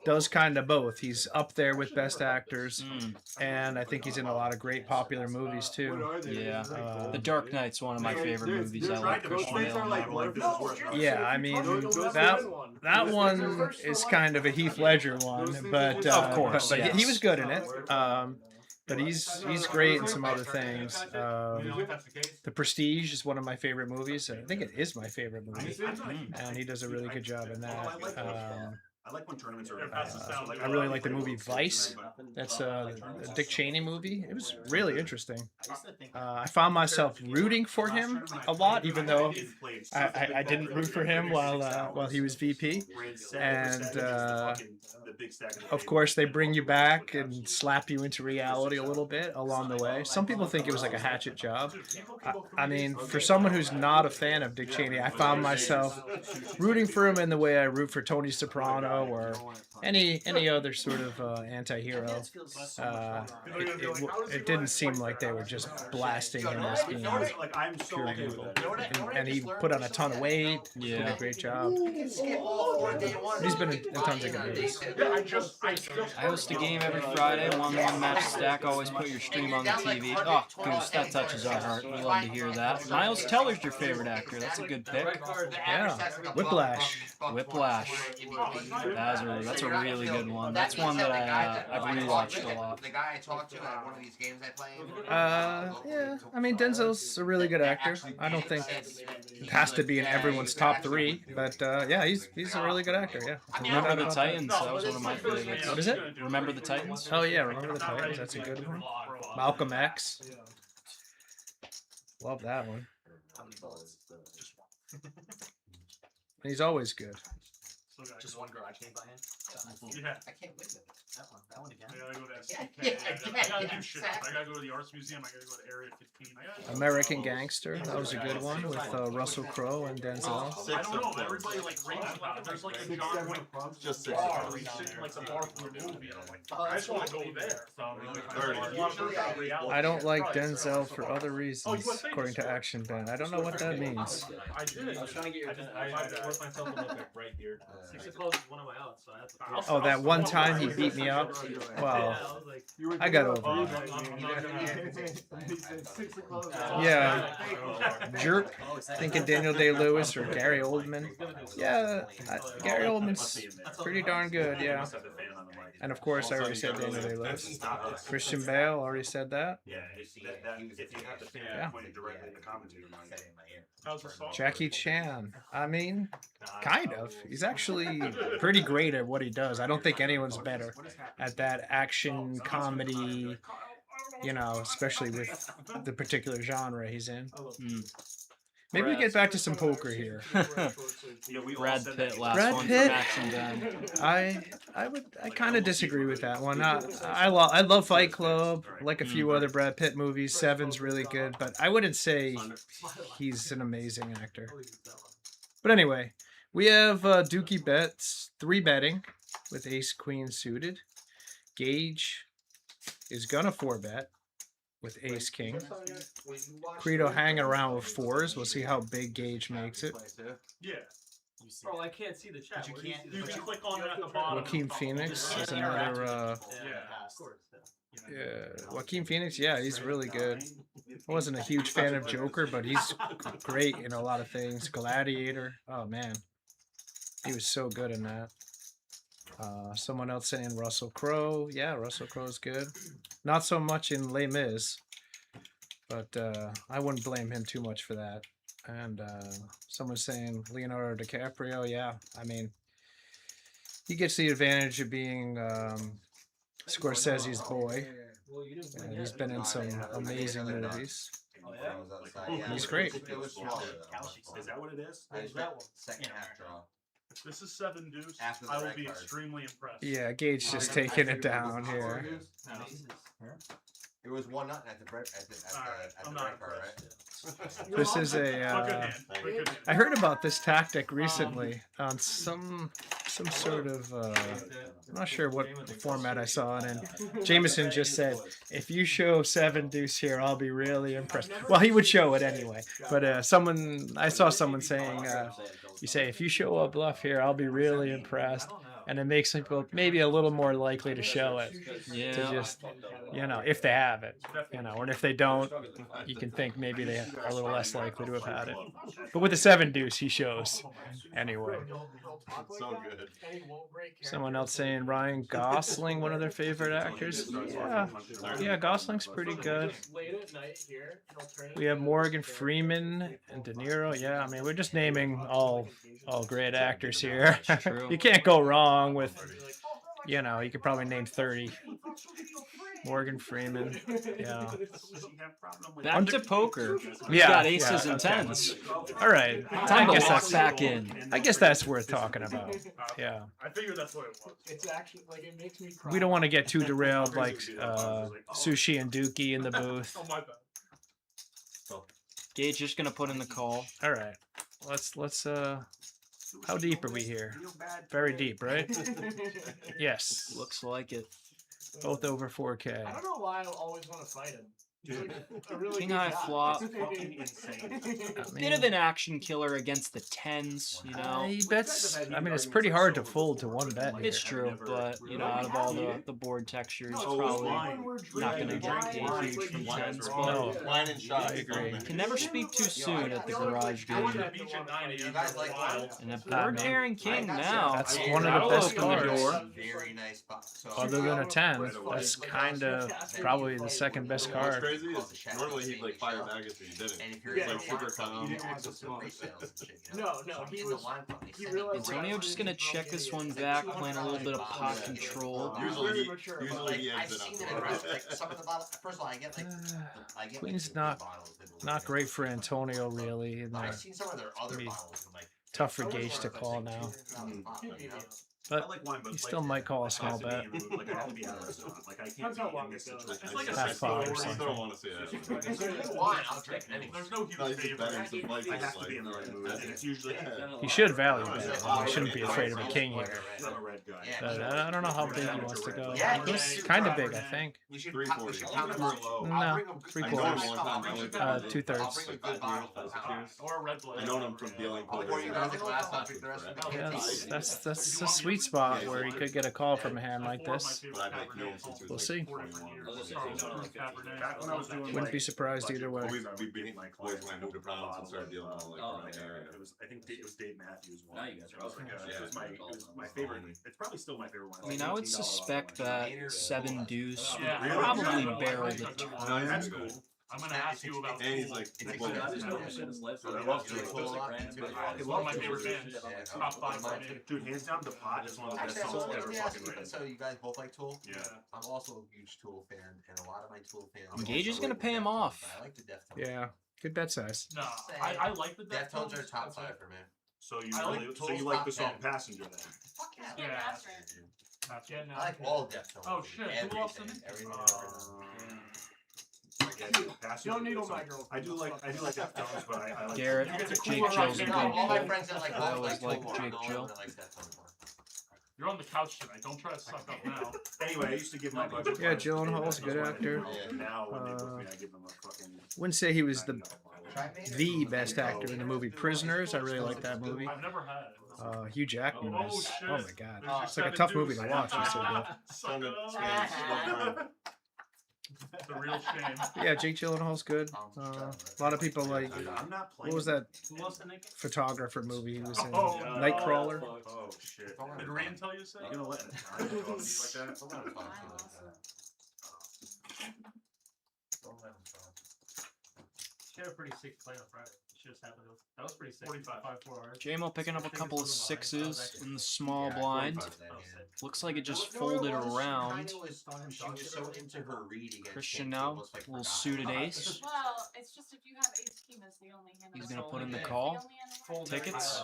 does kind of both. He's up there with best actors, and I think he's in a lot of great popular movies too. Yeah, The Dark Knight's one of my favorite movies. I like Christian Bale in that one. Yeah, I mean that one is kind of a Heath Ledger one, but Of course, but yes. he was good in it. But he's great in some other things. The Prestige is one of my favorite movies. I think it is my favorite movie, and he does a really good job in that. I like when tournaments are. I really like the movie Vice. That's a Dick Cheney movie. It was really interesting. I found myself rooting for him a lot, even though I didn't root for him while he was VP. And of course, they bring you back and slap you into reality a little bit along the way. Some people think it was like a hatchet job. I mean, for someone who's not a fan of Dick Cheney, I found myself rooting for him in the way I root for Tony Soprano or any other sort of anti-hero. It didn't seem like they were just blasting him as being pure evil. And he put on a ton of weight. Did a great job. He's been in tons of good movies. I host a game every Friday, one match stack. Always put your stream on the TV. Oh, Goose, that touches our heart. We love to hear that. Miles Teller's your favorite actor. That's a good pick. Yeah, Whiplash. That's a really good one. That's one that I've rewatched a lot. The guy I talked to at one of these games I played. Yeah, I mean Denzel's a really good actor. I don't think it has to be in everyone's top 3, but yeah, he's a really good actor. Yeah. Remember the Titans? That was one of my favorites. What is it? Remember the Titans? Oh yeah, Remember the Titans. That's a good one. Malcolm X. Love that one. He's always good. Just one garage game by hand. Yeah. I can't wait. That one again. I gotta go to SDK. Yeah, I gotta do shit. I gotta go to the Arts Museum. I gotta go to Area 15. American Gangster. That was a good one with Russell Crowe and Denzel. I don't know. Everybody like raves about it. There's like a John Wick Just bar. We sit in like the bar for the movie. And I'm like, I just want to go there. I don't like Denzel for other reasons, according to Action Ben. I don't know what that means. I did. I was trying to get your. I forced myself to look like right here. 6 o'clock is one of my outs, so I have to. Oh, that one time he beat me up? Well, I got over it. Yeah, Jerk, thinking Daniel Day-Lewis or Gary Oldman. Yeah, Gary Oldman's pretty darn good, yeah. And of course, I already said Daniel Day-Lewis. Christian Bale, already said that. Yeah, if you have the fan pointing directly at the commentator. Jackie Chan. I mean, kind of. He's actually pretty great at what he does. I don't think anyone's better at that action comedy, you know, especially with the particular genre he's in. Maybe we get back to some poker here. Brad Pitt, last Brad one Pitt. from Action Ben. I kind of disagree with that one. I love Fight Club. I like a few other Brad Pitt movies. Seven's really good, but I wouldn't say he's an amazing actor. But anyway, we have Dukey Bets 3 betting with Ace Queen suited. Gage is gonna 4-bet with Ace King. Credo hanging around with 4s. We'll see how big Gage makes it. Yeah. Bro, I can't see the chat. But you can't. You click on it at the bottom. Joaquin Phoenix is another. Yeah, Joaquin Phoenix. Yeah, he's really good. I wasn't a huge fan of Joker, but he's great in a lot of things. Gladiator. Oh man, he was so good in that. Someone else saying Russell Crowe. Yeah, Russell Crowe's good. Not so much in Les Mis, but I wouldn't blame him too much for that. And someone's saying Leonardo DiCaprio. Yeah, I mean, he gets the advantage of being Scorsese's boy. And he's been in some amazing movies. He's great. Is that what it is? Second half draw. If this is 7 deuce, I will be extremely impressed. Yeah, Gage just taking it down here. It was 1-0 at the bread at the bread card, right? This is a. I heard about this tactic recently on some sort of. I'm not sure what format I saw it in. Jameson just said, "If you show 7 deuce here, I'll be really impressed." Well, he would show it anyway. But I saw someone saying, "You say if you show a bluff here, I'll be really impressed." and it makes people maybe a little more likely to show it. Yeah. To just, if they have it, and if they don't, you can think maybe they are a little less likely to have had it. But with the 7 deuce, he shows anyway. So good. Someone else saying Ryan Gosling, one of their favorite actors. Yeah, Gosling's pretty good. We have Morgan Freeman and De Niro. Yeah, I mean, we're just naming all great actors here. You can't go wrong with, you could probably name 30. Morgan Freeman. Yeah. Back to poker. We've Yeah, got aces yeah, and okay. tens. All right. Time to guess lock that's back in. I guess that's worth talking about. Yeah. I figured that's what it was. It's actually like it makes me cry. We don't want to get too derailed like Sushi and Dukey in the booth. Oh my bad. Gage just gonna put in the call. All right. Let's how deep are we here? Very deep, right? Yes. Looks like it. Both over 4K. I don't know why I always want to fight him. He's like a really King good high guy. flop. Fucking insane. Bit of an action killer against the tens, He bets. I mean, it's pretty hard to fold to one bet. It's true, but out of all the board textures, probably not gonna get Gage huge from tens. But No, Line and shot. I agree. can never speak too soon at the garage game. You guys like line? And a board pairing king now. That's one of the That'll best open the cards. door. Very nice box. So Other than a 10, that's kind of probably the second best What's card. crazy is normally he'd like fire back if he didn't. And if you're It's in like the super line club, calm. you didn't access to resales and shit, you know? No, So he in the was. line club, they He send realized. Antonio just gonna check this one back, playing a little bit of pot control. Usually, Like, he I've ends it seen up. it addressed, like some of the bottles. First of all, I get like Queen's like, not bottles that will- not great for Antonio really. And I've seen some of their other be bottles. And like, tough for Gage to call now. you know? But he still might call a small bet. Depends how long it goes. It's like a Half six pot or dollar I something. still don't want to see that. If there's wine, I'll drink it anyway. There's no huge No, he's just betting favorite. some life. I have to be in the right mood, and it's usually. He should value bet. He shouldn't be afraid of a king here. I'm a red guy. But I don't know how big he wants to go. Yeah, He goes kind of big, I think. We should 340. we should count them low. No, I'll 3/4. I'll bring a good- 2/3. I'll bring a good bottle for the house. Or a red blade. I know him from dealing I'll pour you guys a glass, I'll drink the rest of it. Yeah, that's a sweet spot where he could get a call from a hand like this. But I've like known him since he was We'll like see. 21. Back when I was doing Wouldn't be surprised either way. But we beat my boys when I moved to Providence and started dealing all like around the area. It was, I think it was Dave Matthews one. Now you guys are all It was my favorite. It's probably still my favorite one. I mean, I would suspect that 7 deuce would Yeah. probably barrel the No, turn. that's cool. I'm gonna ask you about. And he's like, It's well, like- I just noticed in his life. I love to It's pull like- it. It's one of my favorite bands. Top 5 for me. Dude, hands down, the pot is one of the best Actually, songs so ever let me ask fucking you, written. so you guys both like Tool? Yeah. I'm also a huge Tool fan, and a lot of my Tool fans. Gage is also gonna like pay him Deftones, off. but I like the Deftones. Yeah, good bet size. No, I like the Deftones are top 5 for me. So you I like really, so Tool's you like top the song 10. Passenger then? Fuck yeah. Get Yeah. after it. I like all Deftones. Oh, shit, who else did Everything. Passenger. Don't needle is my like- girl. I do like Deftones, but I like. Garrett, You get to Jake cool Jill's a rock, good All my pull. friends that like I both always like Tool like more. Jake No one Jill. really likes Deftones more. You're on the couch tonight. Don't try to suck up now. Anyway, I used to give my budget. Yeah, Gyllenhaal's a good actor. Now when they book me, I give them a fucking. Wouldn't say he was the best actor in the movie Prisoners. I really like that movie. I've never had it. Hugh Jackman Oh, is. shit. Oh my god, There's it's like a your tough 7 movie to deuce. watch. It's so good. Sounded strange. It's a real shame. Yeah, Jake Gyllenhaal's good. A lot of people like. I'm not playing. What was that Who wants to make it? photographer movie he was in? Oh, Nightcrawler. Oh shit. Did Rian tell you to say? You're gonna let it talk to you like that? Don't let him talk to you like that. Don't let him talk. She had a pretty sick play on Friday. She just happened to. That was pretty sick. 45. 5-4 hours. JMO picking up a couple of sixes in the small blind. Looks like it just You know what folded it was? around. Kinda was- She was so into her read against Christian him, now, almost, like, little forgot. suited ace. Well, it's just if you have ace king as the only hand. He's that's gonna put in the only call. hand in the hand. Tickets.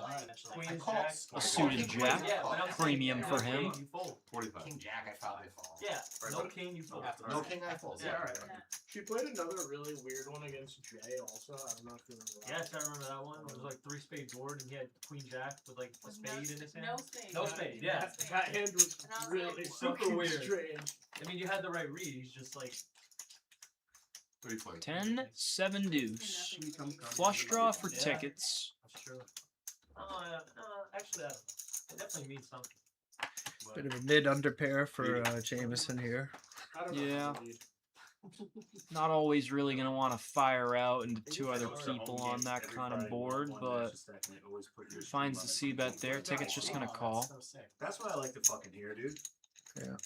Queen Jack. A suited jack. Premium for him. You fold. 45. King Jack, I probably fall. Yeah. No king, you fold. No king, I fold. Yeah, alright. She played another really weird one against Jay also. I'm not feeling Yes, I remember that one. It was like 3-spade board, and he had queen jack with like a With spade in his hand. No spade. No spade, yeah. That hand was And I was really like, super fucking weird. strange. I mean, you had the right read. He's just like 35. 10, 7 deuce. Flush draw for tickets. that's true. Oh, actually, I don't know. It definitely means something. Bit of a mid under pair for Jameson here. Yeah. Not always really going to want to fire out into 2 other people on that kind of board, but finds the C-bet there. Ticket's just going to call. That's what I like to fucking hear, dude. Yeah.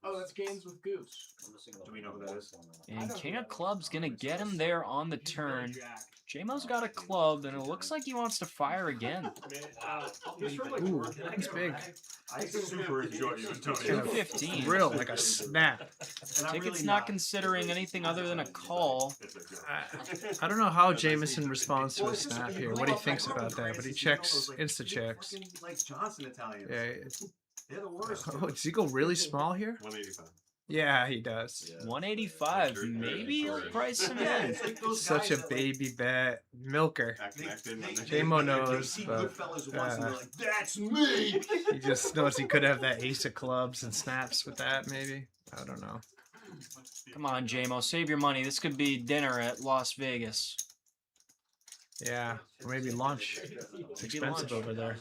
Oh, that's games with Goose. Do we know who that is? And King of Clubs going to get him there on the turn. J-Mo's got a club, and it looks like he wants to fire again. Ooh, that's big. I super enjoy you, Antonio. 215. Real, like a snap. Ticket's not considering anything other than a call. I don't know how Jameson responds to a snap here, what he thinks about that, but he checks, insta-checks. Like Johnson Italians. Yeah. They're the worst. Oh, does he go really small here? 185. Yeah, he does. 185. Maybe he'll price him in. Such a baby bet. Milker. J-Mo knows, but that's me! he just knows he could have that ace of clubs and snaps with that, maybe. I don't know. Come on, J-Mo. Save your money. This could be dinner at Las Vegas. Yeah, or maybe lunch. It's expensive over there.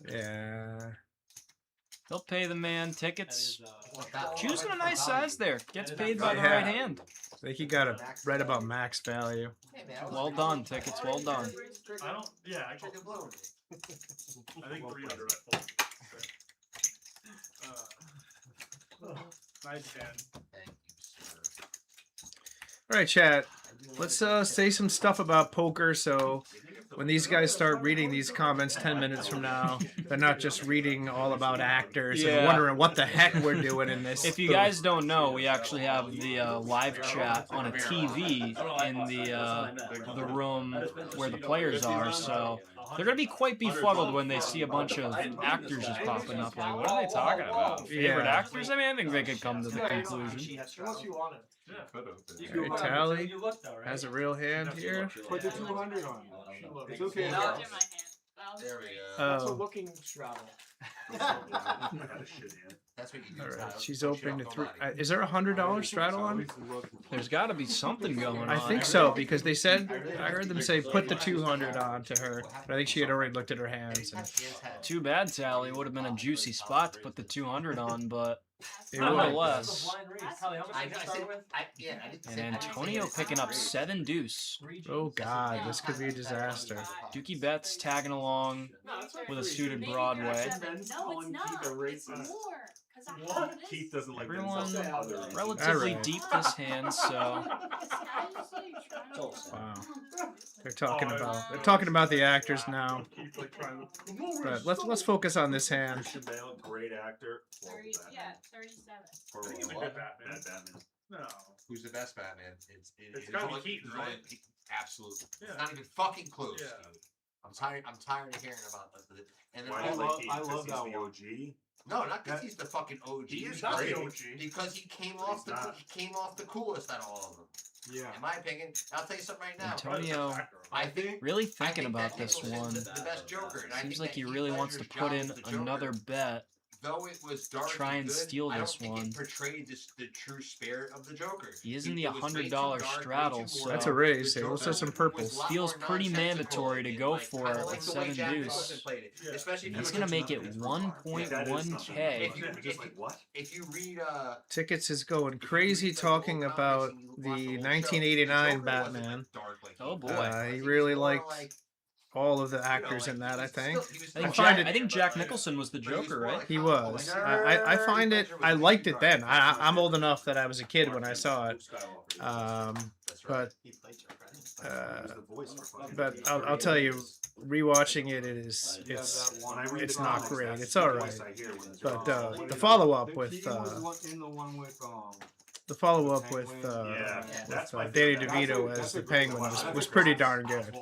Yeah. He'll pay the man tickets. Choosing a nice size there. Gets paid by the Yeah. right hand. I think he got it right about max value. Well done, tickets. Well done. I don't. Yeah, I think 300. Nice hand. All right, chat. Let's say some stuff about poker. So when these guys start reading these comments 10 minutes from now, they're not just reading all about actors and wondering what the heck we're doing in this. If you guys don't know, we actually have the live chat on a TV in the room where the players are. So they're gonna be quite befuddled when they see a bunch of actors just popping up. Like, what are they talking about? Favorite actors? I mean, I think they could come to the conclusion. Unless you want it. All right, Tali has a real hand here. Put the 200 on. It's okay. That was in my hand. That was There we great. go. That's a Oh, looking straddle. That's what you do. all right. She's opening to 3. Is there a $100 straddle on? There's got to be something going on. I think so because they said I heard them say put the 200 on to her, but I think she had already looked at her hands. And Too bad, Tally. Would have been a juicy spot to put the 200 on, but it would. nonetheless. And And Antonio picking up 7 deuce. Oh God, this could be a disaster. Dukey Bets tagging along with a suited Broadway. No, it's not. It's more. Because I have this. Keith doesn't like Everyone themselves. relatively Alright. deep this hand, so Wow. They're talking about the actors now. But let's focus on this hand. Christian Bale, great actor. 37. He's a good Batman. No. Who's the best Batman? It's gotta be Keaton, right? Absolutely. Yeah. It's not even fucking close. Yeah. Dude. I'm tired of hearing about this. And then Why do you like Keith? 'Cause he's the OG? No, not because he's the fucking OG. He's because great. Because he came off the coolest out of all of them. Yeah. In my opinion, I'll tell you something right now. Antonio I think really I thinking think about that this Nicholson's one. the best Joker. And I Seems think like that he Heath really wants to Ledger's put job in as the Joker, another bet. Though it was dark Try and good, steal I don't this think one. It portrayed the true spirit of the Joker. He is in the It was way too $100 dark, way straddle, too so more- That's a raise. the Hey, let's Joker have some was purples. a lot Feels more pretty nonsensical mandatory to and, go like, for I it like with the way 7 Jack deuce. Nicholson played it, especially if He's you gonna look make at it the- 1.1K. If you read Tickets is going crazy talking about the 1989 Batman. Oh boy. He really liked all of the actors in that, I think. I think Jack Nicholson was the Joker, right? He was. I find it. I liked it then. I'm old enough that I was a kid when I saw it. But I'll tell you, rewatching it, it's not great. It's all right. But the follow up with Danny DeVito as the Penguin was pretty darn good.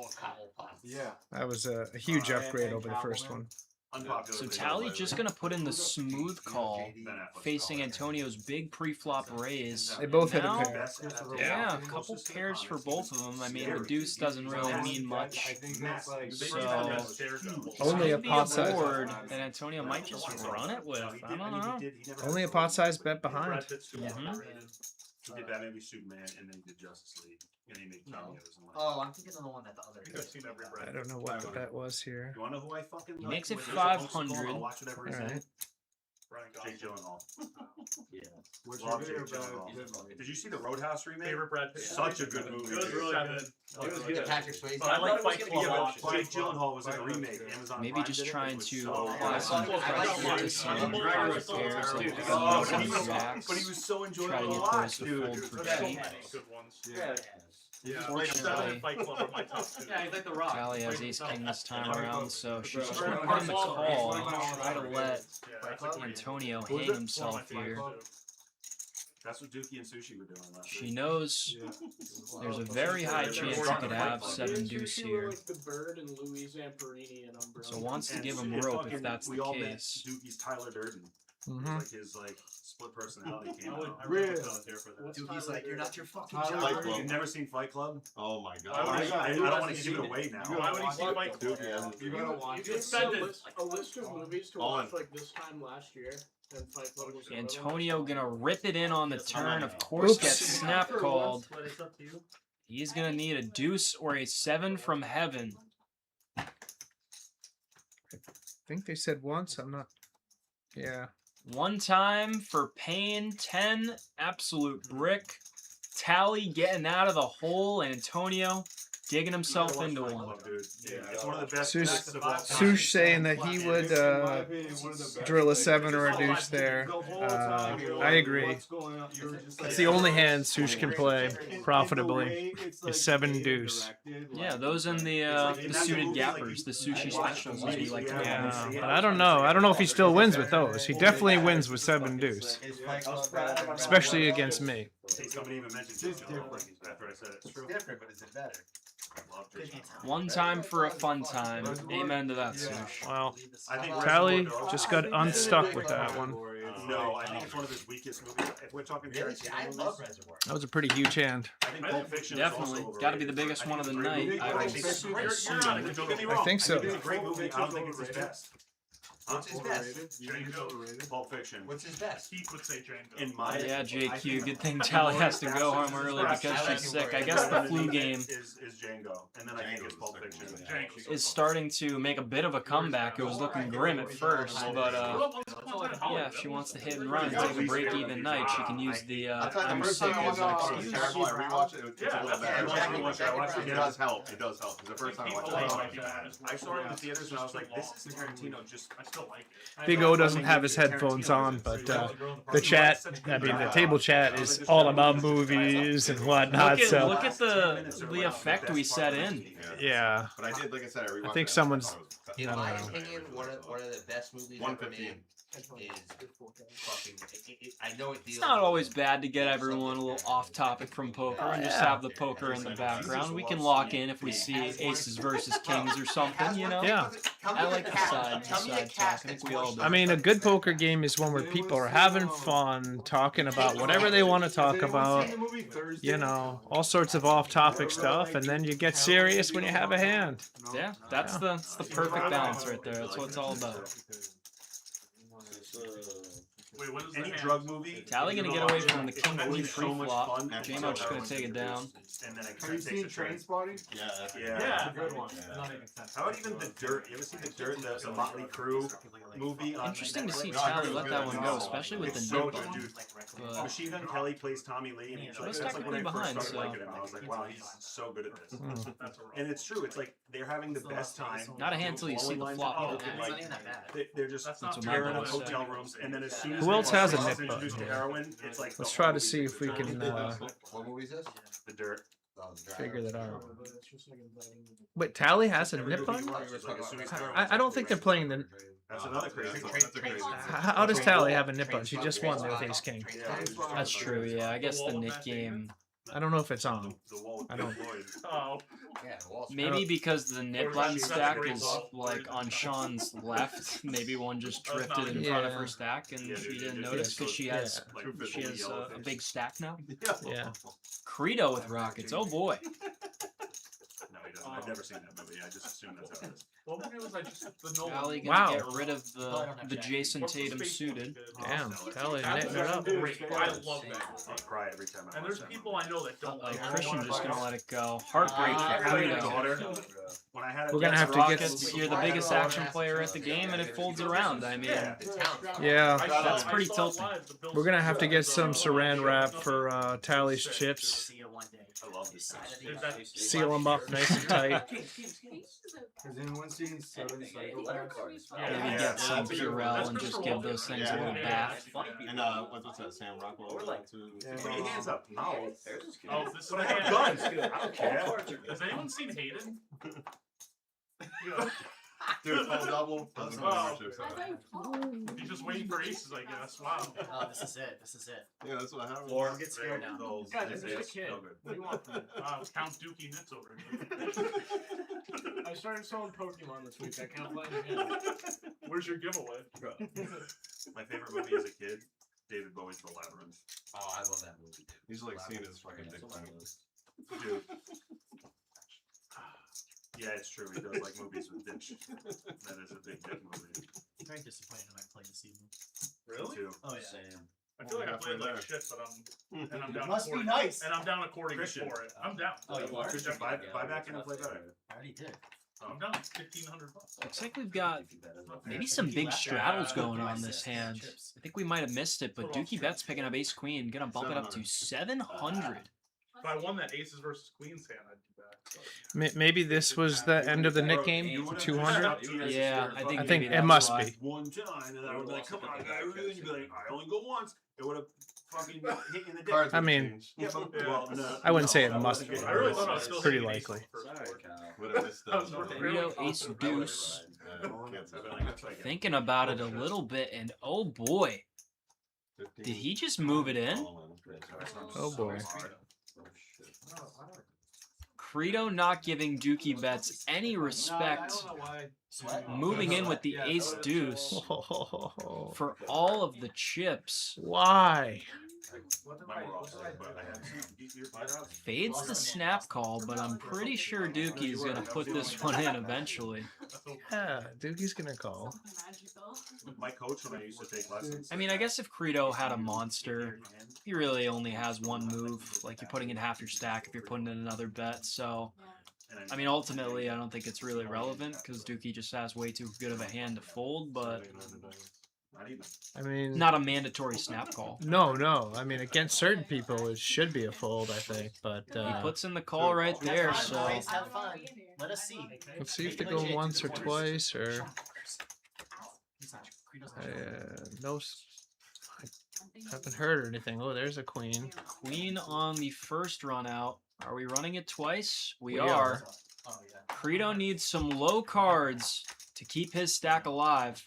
Yeah. That was a huge upgrade over the first one. So Tally just gonna put in the smooth call, facing Antonio's big pre-flop raise. They both hit a Now, pair. Yeah, a couple pairs for both of them. I mean, the deuce doesn't really mean much. So Only a pot size. board that Antonio might just run it with. I don't know. Only a pot size bet behind. Mhm. He did Batman v Superman, and then he did Justice League, and he made cameos. And Oh, I'm thinking of the one that the other. I've seen every I don't know what the bet was here. You wanna know who I fucking He like? makes it When there's a post 500. I'll watch whatever he's in. Alright. Jake Gyllenhaal. Yeah. What's Love your Jake favorite Gyllenhaal. Did you see the Roadhouse remake? Favorite Brad Pitt. Such a good movie. It was dude. really good. It was The good. Patrick Swayze. But I like thought it was Fight gonna Club. be a Jake Gyllenhaal was in a remake. Amazon Maybe Prime just did it. trying It was to so apply good. some I like pressure to it. some I'm players Oh, like but some he was- reacts. but he was so Try enjoyable to to get watch, those to dude. fold for There's so cheap. many good ones. Yeah. Fortunately, Fight Club are my top two. Yeah, he's like the Rock. Tally has ace king this time around, so she's just gonna put him a call and try to let Antonio hang himself here. That's what Dukey and Sushi were doing last She week. knows there's a very high chance he could have 7 deuce here, Like the Bird and Louis Zamperini and Umbrella. so wants to And give him it rope fucking- if that's we the all met case. Dukey's Tyler Durden. Mhm. Like his split personality came out. I really was here for that. Dukey's like, you're not your fucking Tyler job. Durden. You've never seen Fight Club? Oh my I god. don't want to give it away now. Why would he see Fight Club? You gotta watch You it. could send a list of movies to On. watch like this time last year, and Fight Club was one of them. Antonio gonna rip it in on the turn, of course gets snap called. But it's up to you. He's gonna need a deuce or a 7 from heaven. I think they said once. I'm not. Yeah. One time for Payne, 10, absolute brick. Tally getting out of the hole, Antonio digging himself into one. It's one of the best Sush- bets of all time. Sush saying that he would drill a 7 or a deuce there. I agree. It's the only hand Sush can play profitably is 7 deuce. Yeah, those and the suited gappers, the sushi specials, as we like to call Yeah, them. but I don't know. I don't know if he still wins with those. He definitely wins with 7 deuce, especially against me. Somebody even mentioned it's different. After I said it's true. It's different, but is it better? One time for a fun time. Amen to that, Sush. Well, I think Tally Reservoir just Dogs- got unstuck with that one. No, I think it's one of his weakest movies. If we're talking Really? Tarantino I movies, love Reservoir. That was a pretty huge hand. I think Pulp Fiction is Definitely. also Got to be overrated. the biggest one of the it's a great night, movie. I would think it's great. assume. Don't get me I wrong. think so. It's a great movie. I don't think it's his best. What's his best? Pulp Fiction. What's his best? Keith would say Django. In my Yeah, I JQ. think Good thing that's Tally one has to of go the home best early best because best she's best sick. I best guess the best flu best game is Django, and then I think it's Pulp Fiction. is starting to make a bit of a comeback. It was looking grim at first, but yeah, if she wants to hit and run and take a break-even night, she can use the I'm sick as an excuse. Terrible. I rewatched it. It's a little bad. It does help. It does help. Because the first time I watched it, I saw it in the theaters and I was like, this is Tarantino. Just I still like it. Big O doesn't have his headphones on, but the chat, I mean, the table chat is all about movies and whatnot. So Look at the effect we set in. yeah, but I did, like I said, I rewatched I think it. someone's. thought it was- You In know, my opinion, one of the best movies ever 115. made is fucking. I know it deals. It's not always bad to get everyone a little off topic from poker and just have the poker in the background. We can lock in if we see aces versus kings or something, you know? Yeah. I like the side talk. I think we all do. I mean, a good poker game is one where people are having fun, talking about whatever they want to talk about, you know, all sorts of off-topic stuff, and then you get serious when you have a hand. Yeah, that's the perfect balance right there. That's what it's all about. Wait, what is any the drug movie. Tally gonna get away from the king It's queen so free much flop. fun. J-Mo just gonna take it down. And then it Have you takes seen a train. Trainspotting? Yeah. Yeah. a good one. How about even The Dirt? You ever see The Dirt, the Motley Crue movie? On Interesting to see Netflix? Tally let that one go, especially with It's the so nip good, button. dude. But Machine Gun Kelly plays Tommy Lee, and he's like, That's that's like when I technically first behind, started so- liking him. I was like, wow, he's so good at this. Mm. And it's true. It's like they're having the best time. Not a hand till you see the Blowing flop. lines though. of coke, and, like, they're just That's what tearing my up brother said. hotel rooms, and then as soon as Who else has a nip introduced button to here? heroin, it's like Let's the try whole to see if we movie can What movie is this? The Dirt. figure that out. Wait, Tally has a nip button? I don't think they're playing the. That's another crazy. How does Tally have a nip button? She just won with Ace King. That's true, yeah. I guess the Nick game. I don't know if it's on. I don't. Oh. Maybe because the nip button stack is like on Sean's left. Maybe one just drifted in front of her stack and she didn't notice because she has a big stack now. Yeah. Credo with rockets. Oh boy. I've never seen that movie. I just assume that's how it is. What movie was I just the Nolan? Tali gonna Wow. get rid of the Jason What's the Tatum space suited. one? Damn, Tali That's knitting it up. great. I love that. I cry every time I And watch there's that people I know that don't Like like Christian just gonna let it go. movie. Heartbreak for Your Credo. daughter, when I had a We're gonna Gets have to get rockets, you're the biggest action player at the game, and it folds around. I mean, Yeah, that's pretty tilting. we're gonna have to get some saran wrap for Tali's chips. I love this. Seal them up nice and tight. Has anyone seen Seven Psychopaths? Maybe get some Purell and just give those things a little bath. And what's that? Sam Rockwell. We're like, Put your hands up. No. Oh, this is But the I have hand. guns. I don't care. Has anyone seen Hayden? Dude, full double. Doesn't Wow. matter. He's just waiting for aces, I guess. Wow. Oh, this is it. This is it. Yeah, that's what happens. Don't get scared now. Guys, I'm just a kid. What do you want from me? Count Dukey Nits over here. I started selling Pokemon this week. I can't play again. Where's your giveaway? My favorite movie as a kid, David Bowie's The Labyrinth. Oh, I love that movie, dude. He's like seeing his fucking dick time. Dude. Yeah, it's true. He does like movies with ditch. That is a big dick movie. I'm very disappointed in my play this evening. Really? Too. Oh yeah. I feel like I played like shit, but I'm down. Must to be 40, nice. And I'm down according Christian. for it. I'm down. Oh, you are? Christian, buy back in and play better. I already did. I'm down like $1,500. Looks like we've got maybe some big straddles going on this hand. I think we might have missed it, but Dukey Bets picking up ace queen, gonna bump it up to 700. If I won that aces versus queens hand, I'd do that. Maybe this was the end of the Nick game. 200. Yeah, I think it that's must why. be. One time, and I would be like, come on, guy, really? You'd be like, I only go once. It would have fucking hit in the dick. I mean, Yeah, but, well, no, I wouldn't say it no, must no, be. I really thought I was It's still pretty thinking ace likely. on the first board. Would have missed that. Credo ace deuce. Thinking about it a little bit, and oh boy, did he just move it in? Oh boy. Credo not giving Dukey Bets any respect, moving in with the ace deuce for all of the chips. Why? Fades the snap call, but I'm pretty sure Dukey's gonna put this one in eventually. Yeah, Dukey's gonna call. My coach, when I used to take lessons, I mean, I guess if Credo had a monster, he really only has one move. Like, you're putting in half your stack if you're putting in another bet. So, I mean, ultimately, I don't think it's really relevant because Dukey just has way too good of a hand to fold, but I mean, not a mandatory snap call. No. I mean, against certain people, it should be a fold, I think. But He puts in the call right there, so Guys, have fun. Let us see. let's see if they go once or twice or no. I haven't heard anything. Oh, there's a queen. queen on the first run out. Are we running it twice? We We are. are. Credo needs some low cards to keep his stack alive.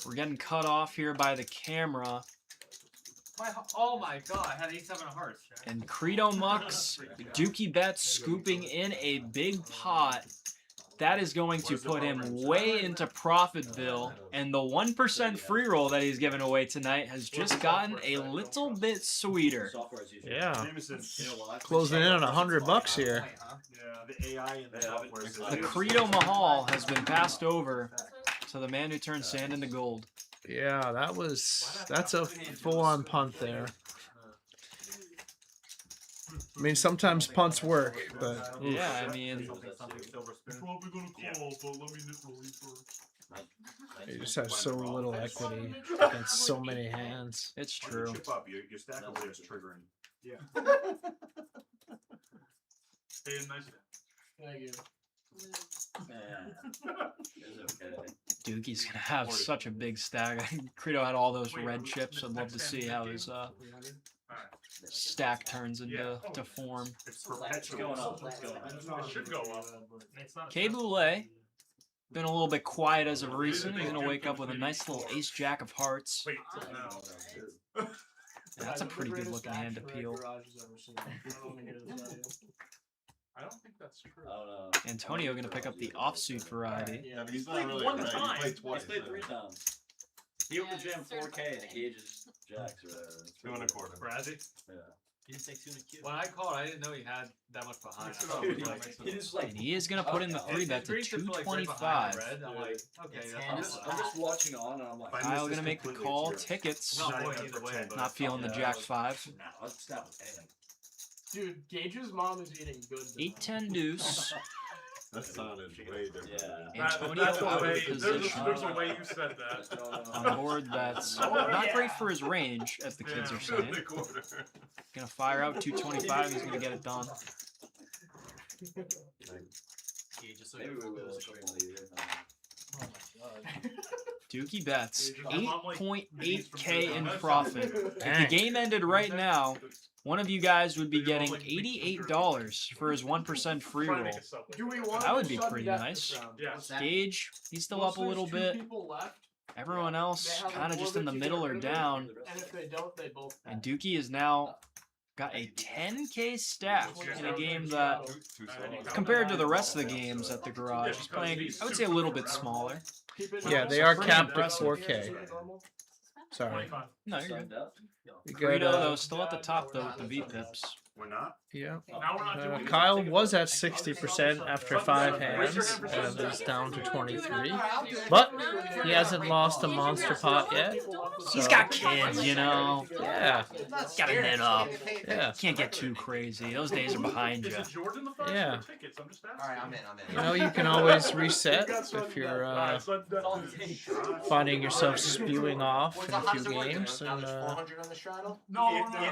We're getting cut off here by the camera. Oh my god, I had ace-7 of hearts. And Credo mucks. Dukey Bets scooping in a big pot. That is going to put him way into Profitville. And the 1% free roll that he's giving away tonight has just gotten a little bit sweeter. Yeah. Jameson, Closing in on $100 here. the AI and the software system. The Credo Mahal has been passed over to the man who turned sand into gold. Yeah, that's a full-on punt there. I mean, sometimes punts work, but Yeah, I mean, Probably gonna call, but let me neutral you first. you just have so little equity against so many hands. it's When you true. chip up, your stack over there is triggering. Yeah. Stay in nice. Thank you. Dukey's gonna have such a big stack. Credo had all those red chips. I'd love to see how his stack turns into form. It's perpetual. It should go up. It's not K Boulay, been a little bit quiet as of recent. He's gonna wake up with a nice little ace jack of hearts. Wait, no. That's a pretty good looking hand to peel. I don't think that's true. Antonio gonna pick up the offsuit variety. Yeah, but he's Played not really one great. time. He played twice. He's played 3 times. He opened jam 4K and it gauges jacks or whatever. 2 1/4. Brazzy? Yeah. He didn't say tuna cute. When I called, I didn't know he had that much behind. And he is going to put in the 3-bet to 225. I'm like, okay, I'm just watching on, and I'm like, Kyle going to make the call. Tickets. Not feeling the Jack 5. Dude, Gage's mom is eating good. 8-10 deuce. That sounded way different. Antonio That's out a of way, position. there's a way you said that. On a board that's not great for his range, as the kids are saying. Gonna fire out 225. He's gonna get it done. Maybe we will. Dukey Bets 8.8K in profit. If the game ended right now, one of you guys would be getting $88 for his 1% free roll. That would be pretty nice. Gage, he's still up a little bit. Everyone else kind of just in the middle or down. And if they don't, they both. And Dukey is now got a 10K stack in a game that, compared to the rest of the games at the garage, is playing, I would say, a little bit smaller. Yeah, they are capped at 4K. Sorry. No, you're good. You Credo, got, though, still at the top, though, with the V-pips. We're not? Yeah. Now we're not doing Kyle was at 60% after 5 hands, and is down to 23. But he hasn't lost a monster pot yet. He's so- got kids, you know. Yeah. Gotta net up. Yeah. Can't get too crazy. Those days are behind you. Yeah. Alright, I'm in. You know, you can always reset if you're finding yourself spewing off in a few games, and you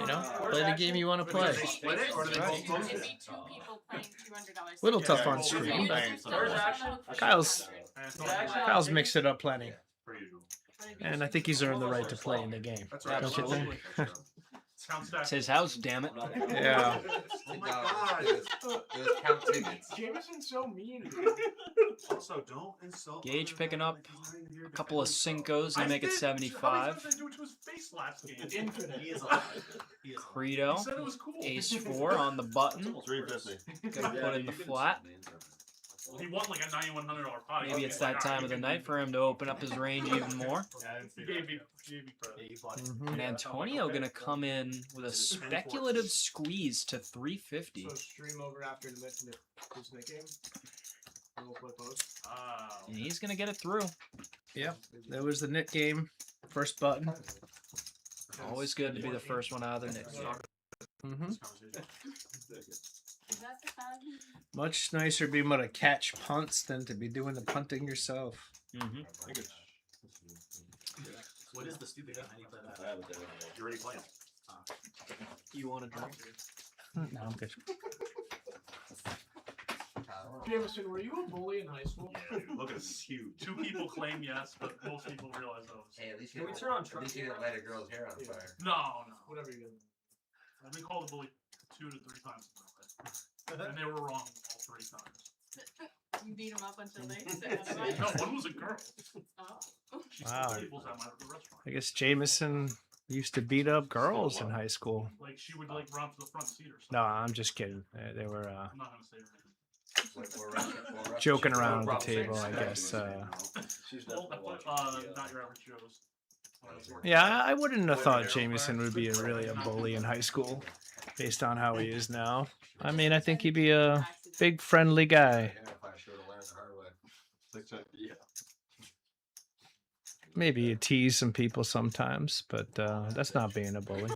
know, play the game you want to play. Little tough on stream, but Kyle's mixed it up plenty, and I think he's earned the right to play in the game. Don't you think? It's his house, damn it. Yeah. Oh my god. It was count tickets. Jameson's so mean. Also, don't insult. Gage picking up a couple of Cincos to make it 75. Credo, ace 4 on the button. 350. Gonna put in the flat. He won like a $9,100 pot. Maybe it's that time of the night for him to open up his range even more. He gave me credit. And Antonio gonna come in with a speculative squeeze to 350. So stream over after the this Nick game. And we'll play post. And he's gonna get it through. Yep. There was the Nick game. First button. Always good to be the first one out of the Nick. Much nicer being able to catch punts than to be doing the punting yourself. What is the stupid game? How do you play that? You're already playing. You want to drink? No, I'm good. Jameson, were you a bully in high school? Yeah, dude, look at this huge. 2 people claim yes, but most people realize those. Hey, at least Can you we didn't- turn on at least you didn't light a girl's hair on fire. No. Whatever you do. I've been called a bully 2 to 3 times in my life. And they were wrong all 3 times. You beat them up until they No, one was a girl. Oh. She Wow. sold tables at my restaurant. I guess Jameson used to beat up girls in high school. Like she would like run to the front seat or something. No, I'm just kidding. They were I'm not gonna say her name. joking around at the table, I guess. Well, not your average Joe's. Yeah, I wouldn't have thought Jameson would be really a bully in high school, based on how he is now. I mean, I think he'd be a big, friendly guy. Maybe you tease some people sometimes, but that's not being a bully.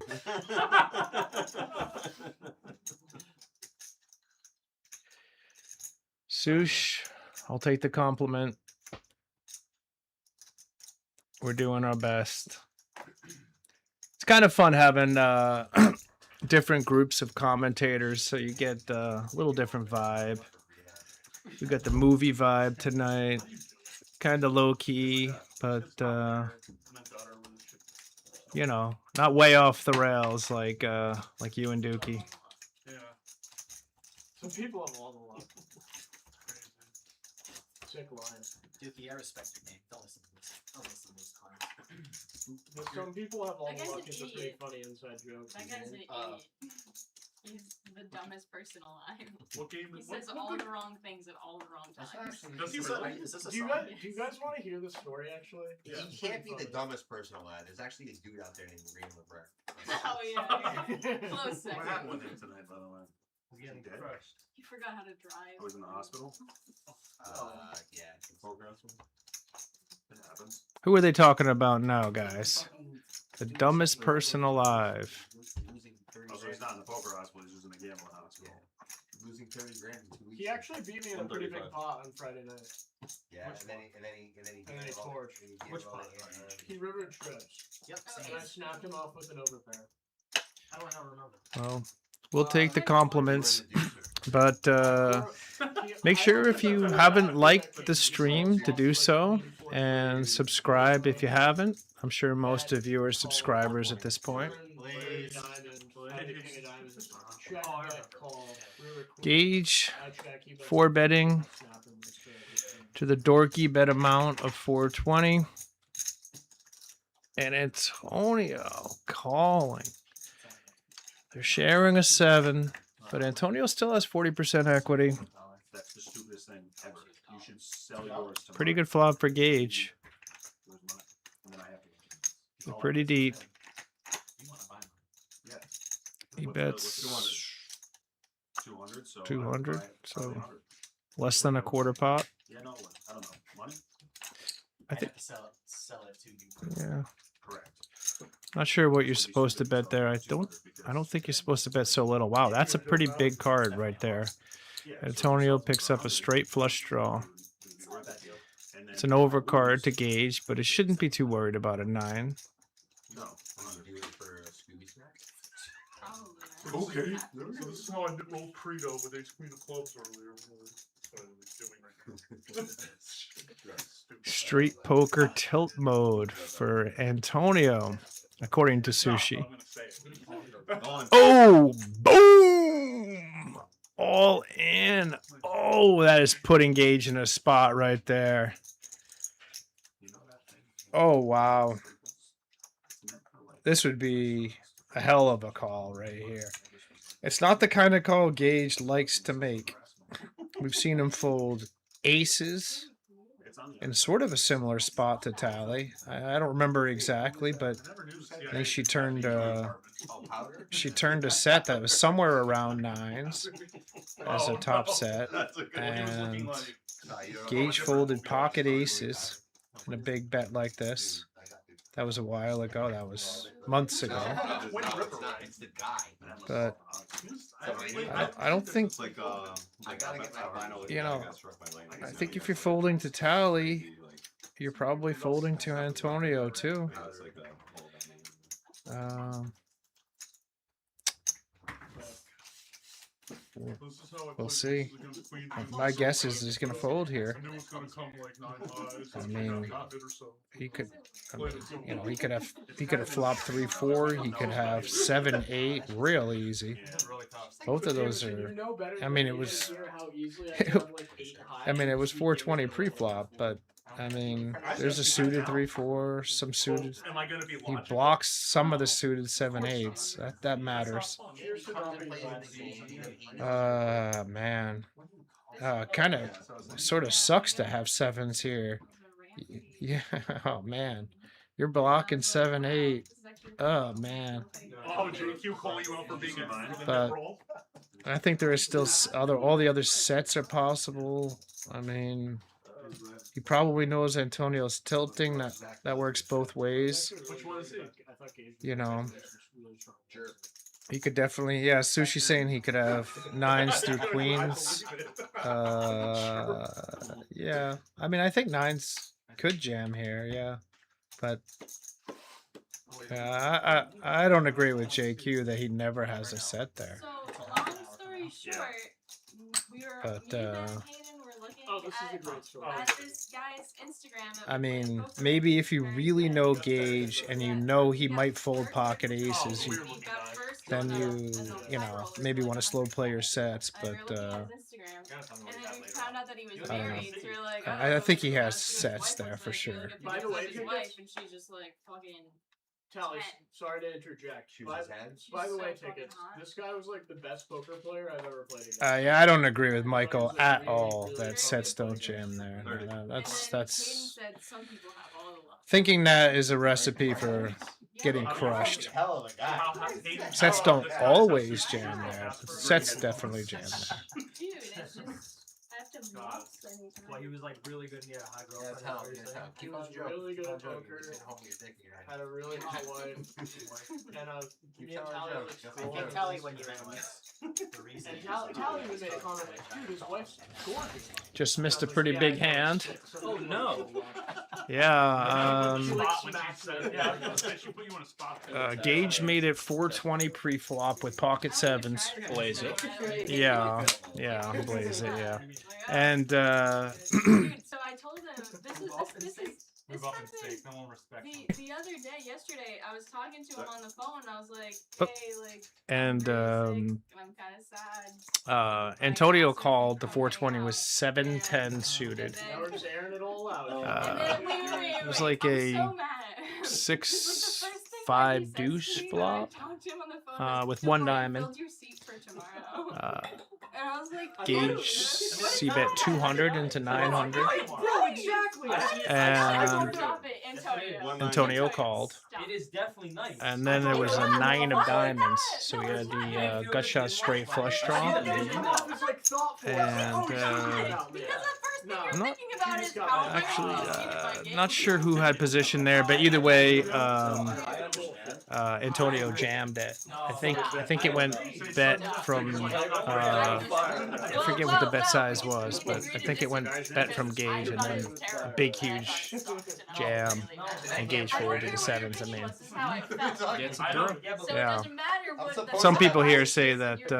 Sush, I'll take the compliment. We're doing our best. It's kind of fun having different groups of commentators, so you get a little different vibe. We got the movie vibe tonight, kind of low key, but you know, not way off the rails like you and Dukey. Yeah. Some people have all the luck. Sick line. Dukey, I respect your game. Don't listen to this. Don't listen to this comment. But some people have all That the guy's luck. an It's a pretty idiot. funny inside joke. That guy's an idiot. He's the dumbest person alive. What game He is says all the wrong things at all the wrong times. Does he really? Is this a Do you song? guys want to hear the story actually? He can't be the dumbest person alive. There's actually a dude out there named Rian. Oh yeah. Close second. What happened with him tonight, by the way? He's getting Dead? crushed. You forgot how to drive. I was in the hospital. Yeah. It happens. Who are they talking about now, guys? The dumbest person alive. Oh, so he's not in the poker hospital. He's just in the gambling hospital. Losing 30 grand in 2 weeks. He actually beat me in a pretty big pot on Friday night. Yeah, and then he torched. Which pot? He rivered trips. Yep. And I snapped him off with an overpair. How do I not remember? Well, we'll take the compliments, but make sure if you haven't liked the stream to do so, and subscribe if you haven't. I'm sure most of you are subscribers at this point. Gauge for betting to the dorky bet amount of 420. And Antonio calling. They're sharing a 7, but Antonio still has 40% equity. That's the stupidest thing ever. You should sell yours to Pretty good flop for Gage. They're pretty deep. He bets 200, so 200, so less than a quarter pot. Yeah, no, I don't know. Money? I think. Sell it to you. Yeah. Correct. Not sure what you're supposed to bet there. I don't think you're supposed to bet so little. Wow, that's a pretty big card right there. Antonio picks up a straight flush draw. It's an overcard to Gage, but it shouldn't be too worried about a 9. No. Okay. So this is how I rolled Credo with ace queen of clubs earlier. Street poker tilt mode for Antonio, according to Sushi. Oh, boom! All in. Oh, that is putting Gage in a spot right there. Oh, wow. This would be a hell of a call right here. It's not the kind of call Gage likes to make. We've seen him fold aces in sort of a similar spot to Tali. I don't remember exactly, but I think she turned a set that was somewhere around 9s as a top set, and Gage folded pocket aces in a big bet like this. That was a while ago. That was months ago. But I don't think, you know, I think if you're folding to Tali, you're probably folding to Antonio too. We'll see. My guess is he's going to fold here. I mean, he could, you know, he could have flopped 3-4. He could have 7-8 real easy. Both of those are. I mean, it was. I mean, it was 420 pre-flop, but. I mean, there's a suited 3-4, some suited. He blocks some of the suited 7-8s. That matters. Man. Kind of, sort of sucks to have 7s here. Yeah. Oh man, you're blocking 7-8. Oh man. Oh, JQ calling you out for being a But I think there is still all the other sets are possible. I mean. He probably knows Antonio's tilting. That works both ways. You know, he could definitely. Yeah, Sushi's saying he could have 9s through queens. Yeah, I mean, I think 9s could jam here. Yeah, but I don't agree with JQ that he never has a set there. So long story short, we were at this guy's Instagram. I mean, maybe if you really know Gage and you know he might fold pocket aces, then you know, maybe want to slow play your sets, but And then we found out that he was I don't know. married, so we were like, I think he has sets there for sure. By the way, his wife, and she's just like fucking. Tali, sorry to interject. By the way, tickets. This guy was like the best poker player I've ever played against. Yeah, I don't agree with Michael at all that sets don't jam there. No, that's thinking that is a recipe for getting crushed. Hell of a guy. Sets don't always jam there, but sets definitely jam there. Dude, it's just I have to bluffs anytime. Well, he was like really good. Yeah, high Yeah, girlfriend. tell him, everything. yeah, tell him. He Keep was on joking. really good Keep on at joking. poker. You're home, you're thinking you're Had a really hot wife. And Keep me and telling Tali jokes. was Keep I telling can't jokes. tell you when you ran once. The reason. And Tali even made a comment like, dude, his wife's gorgeous. Just missed a pretty big hand. Oh no. Yeah, Spot when she said, yeah, I was gonna say, she put you on a spot. Gage made it 420 pre-flop with pocket sevens. Blaze it. Yeah, blaze it, yeah. And Dude, so I told him this is Move up and stake. No one respects him. the other day, yesterday, I was talking to him on the phone. And I was like, Oh. hey, like, and I'm kind of sad. Antonio called. The 420 was 7-10 suited. Now we're just airing it all out. It was like a 6-5 deuce flop with one diamond. And I was like, Gage c-bet 200 into 900. Bro, exactly. And Antonio called. It is definitely nice. And then there was a 9 of diamonds. So we had the gut shot straight flush draw. And I'm not actually not sure who had position there, but either way, Antonio jammed it. I think it went bet from I forget what the bet size was, but I think it went bet from Gage and then a big huge jam and Gage folded the sevens. I mean, yeah. Some people here say that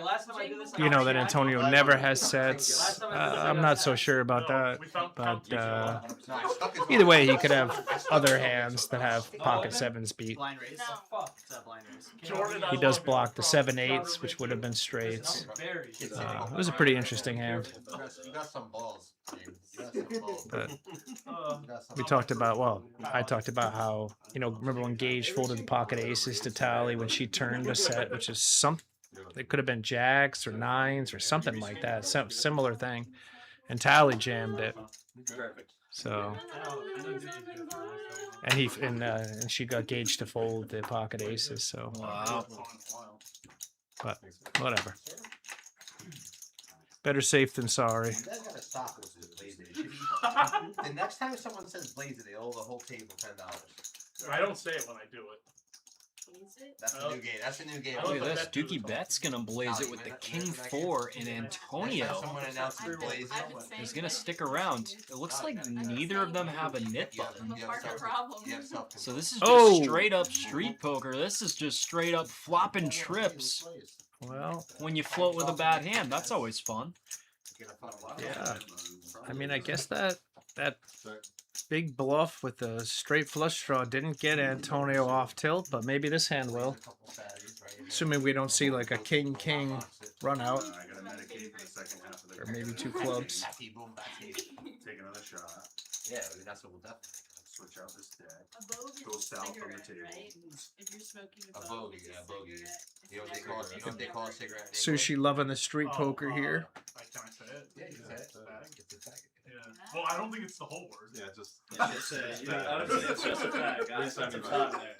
last time I did this, that Antonio never has sets. I'm not so sure about that, but either way, he could have other hands that have pocket sevens beat. Blind raise. Blind raise. He does block the 7-8s, which would have been straights. It was a pretty interesting hand. You got some balls. You got some balls. But we talked about, I talked about how, remember when Gage folded the pocket aces to Tali when she turned a set, which is it could have been jacks or nines or something like that, some similar thing, and Tali jammed it. So, and she got Gage to fold the pocket aces. So, wow. But whatever. Better safe than sorry. You guys gotta stop with this blaze it. The next time someone says blaze it, they owe the whole table $10. I don't say it when I do it. That's a new game. That's a new game. Look at this. Dukey Bets gonna blaze it with the King 4 and Antonio Someone announces blaze it. is gonna stick around. It looks like neither of them have a nit button. So this is just straight up street poker. This is just straight up flopping trips. Well, when you float with a bad hand, that's always fun. Yeah. I mean, I guess that big bluff with the straight flush draw didn't get Antonio off tilt, but maybe this hand will. Assuming we don't see like a king run out. Or maybe 2 clubs. Take another shot. Yeah, that's what we'll definitely switch out this deck. A bogey Go is a south on the cigarette, table. right? If you're smoking a bogey, it's yeah, a bogey. cigarette. You know what they call it? You know what they call a cigarette? Sushi loving the street poker here. Can I say it? Yeah, you can say it. It's a fact. Yeah. Well, I don't think it's the whole word. Yeah, just. It's just a fact, guys. That's a top there.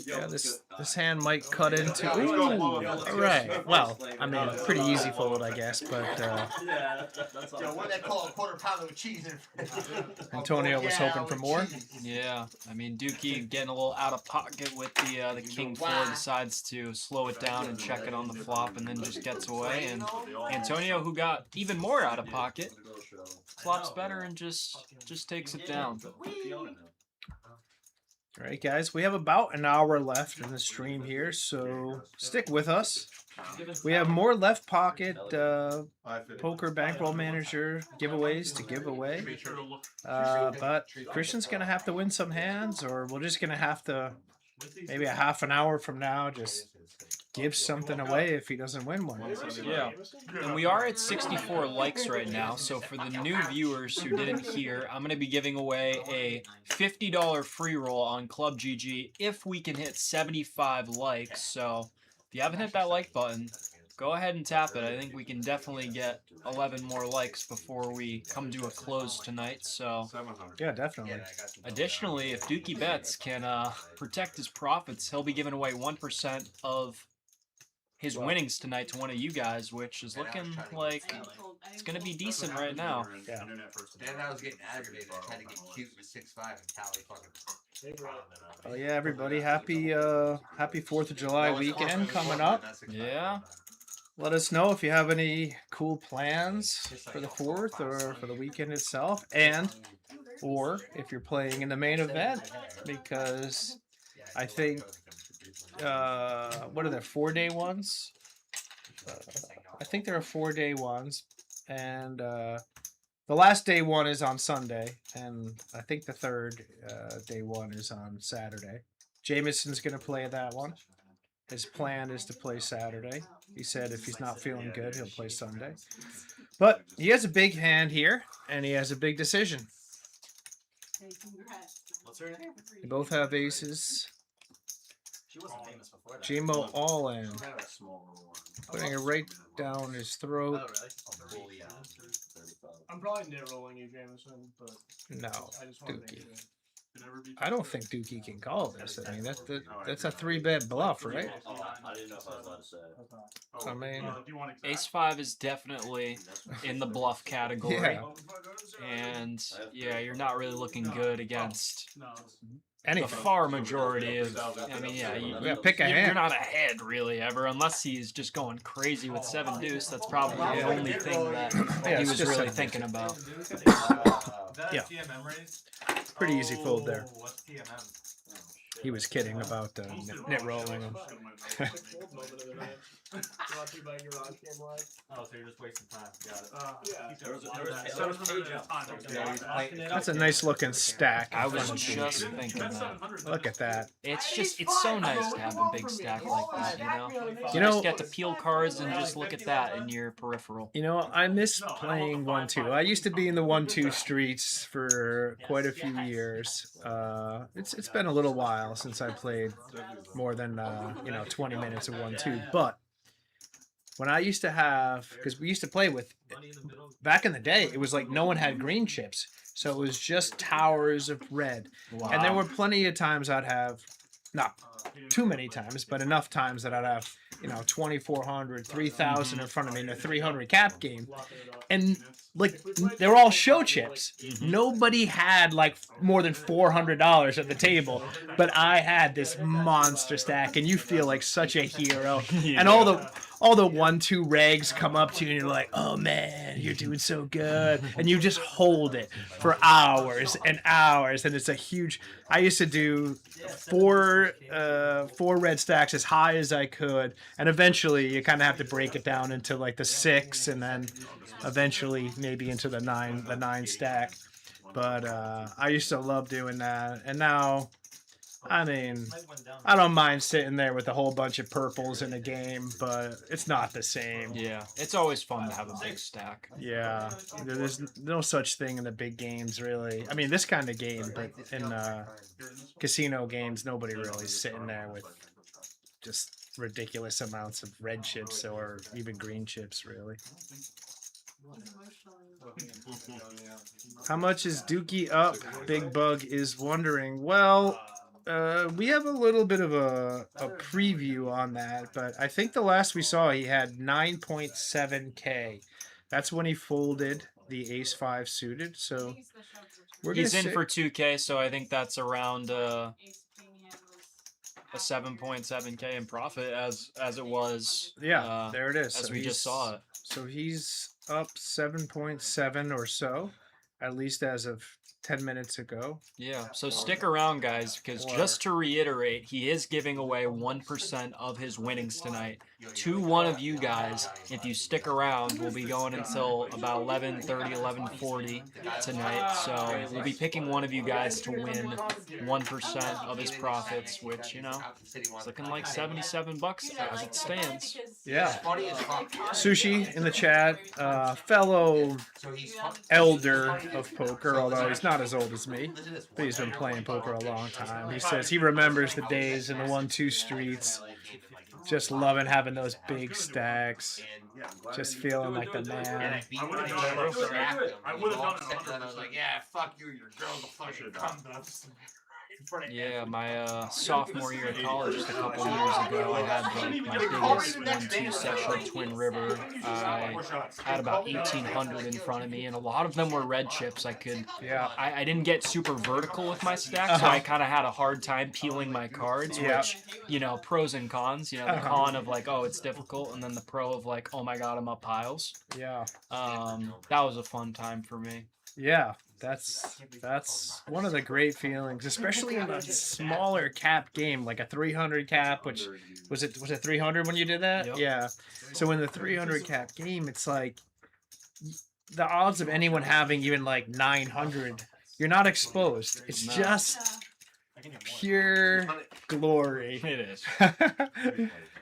Yeah, this hand might cut into. Ooh, all right. Well, I mean, pretty easy fold, I guess, but that's all. Yo, what do they call a quarter pound of cheese? Antonio was hoping for more. Yeah, I mean, Dukey getting a little out of pocket with the King 4, decides to slow it down and check it on the flop, and then just gets away. And Antonio, who got even more out of pocket, flops better and just takes it down. All right, guys, we have about an hour left in the stream here, so stick with us. We have more left pocket poker bankroll manager giveaways to give away. But Christian's going to have to win some hands, or we're just going to have to, maybe a half an hour from now, just give something away if he doesn't win one. Yeah, and we are at 64 likes right now, so for the new viewers who didn't hear, I'm going to be giving away a $50 free roll on Club GG if we can hit 75 likes. So if you haven't hit that like button, go ahead and tap it. I think we can definitely get 11 more likes before we come to a close tonight. So, Yeah, definitely. additionally, if Dukey Bets can protect his profits, he'll be giving away 1% of his winnings tonight to one of you guys, which is looking like it's going to be decent right now. Yeah. Then I was getting aggravated. I tried to get cute with 6'5" and Tali fucking. Oh yeah, everybody, happy 4th of July weekend coming up. Yeah. Let us know if you have any cool plans for the 4th or for the weekend itself, or if you're playing in the main event, because I think what are there, 4-day ones? I think there are 4-day ones, and the last day one is on Sunday, and I think the third day one is on Saturday. Jameson's going to play that one. His plan is to play Saturday. He said if he's not feeling good, he'll play Sunday. But he has a big hand here, and he has a big decision. What's her name? They both have aces. She wasn't famous before that. Jamo all in. Putting it right down his throat. Oh, really? I'm probably nit rolling you, Jameson, but No, I just want to Dukey. make sure. I don't think Dukey can call this. I mean, that's a 3-bet bluff, right? I didn't know if I was allowed to say. I mean, Ace-5 is definitely in the bluff category. Yeah. And, yeah, you're not really looking good against anything. the far majority of... I mean, yeah, pick a hand. You're not ahead, really, ever, unless he's just going crazy with 7 deuce. That's probably the only thing that Yeah, he it's was just really 7 thinking about. Yeah. Pretty easy fold there. He was kidding about nit rolling him. Brought to you by Garage Game Live. Oh, so you're just wasting time. Got it. That's a nice looking stack. I was just thinking that. Look at that. It's so nice to have a big stack like that, you know? You know- just get to peel cards and just look at that in your peripheral. You know, I miss playing 1-2. I used to be in the 1-2 streets for quite a few years. It's been a little while since I played more than 20 minutes of 1-2. But when I used to have, because we used to play with, back in the day, it was like no one had green chips. So it was just towers of red. Wow. And there were plenty of times I'd have, not too many times, but enough times that I'd have, 2,400, 3,000 in front of me in a 300 cap game. And like, they were all show chips. Nobody had like more than $400 at the table, but I had this monster stack, and you feel like such a hero. Yeah. And all the 1-2 regs come up to you, and you're like, oh man, you're doing so good. And you just hold it for hours and hours, and it's a huge. I used to do four red stacks as high as I could, and eventually you kind of have to break it down into like the 6, and then eventually maybe into the 9 stack. But I used to love doing that, and now, I mean, I don't mind sitting there with a whole bunch of purples in a game, but it's not the same. Yeah, it's always fun to have a big stack. Yeah, there's no such thing in the big games, really. I mean, this kind of game, but in casino games, nobody really is sitting there with just ridiculous amounts of red chips or even green chips, really. How much is Dukey up? Big Bug is wondering. Well, we have a little bit of a preview on that, but I think the last we saw he had 9.7K. That's when he folded the Ace-5 suited, so He's in for 2K, so I think that's around a 7.7K in profit as it was. Yeah, there it is. As So we just saw it. So he's up 7.7 or so, at least as of 10 minutes ago. Yeah, so stick around, guys, because just to reiterate, he is giving away 1% of his winnings tonight to one of you guys. If you stick around, we'll be going until about 11:30, 11:40 tonight. So we'll be picking one of you guys to win 1% of his profits, which, it's looking like $77 as it stands. Yeah. Sushi in the chat, fellow elder of poker, although he's not as old as me, but he's been playing poker a long time. He says he remembers the days in the 1-2 streets. just loving having those big stacks. Just feeling like the And man. I beat my I would have done it. And I was like, yeah, fuck you, your girl's a fucking cunt. Yeah, my sophomore year of college, just a couple years ago, I had like my biggest win-2 session at Twin River. I had about 1,800 in front of me, and a lot of them were red chips. I didn't get super vertical with my stack, so I kind of had a hard time peeling my cards, which, you know, pros and cons. You know, the con of like, oh, it's difficult, and then the pro of like, oh my god, I'm up piles. Yeah. That was a fun time for me. Yeah, that's one of the great feelings, especially in a smaller cap game, like a 300 cap, which was it 300 when you did that? Yep. Yeah. So in the 300 cap game, it's like the odds of anyone having even like 900, you're not exposed. It's just pure glory. It is.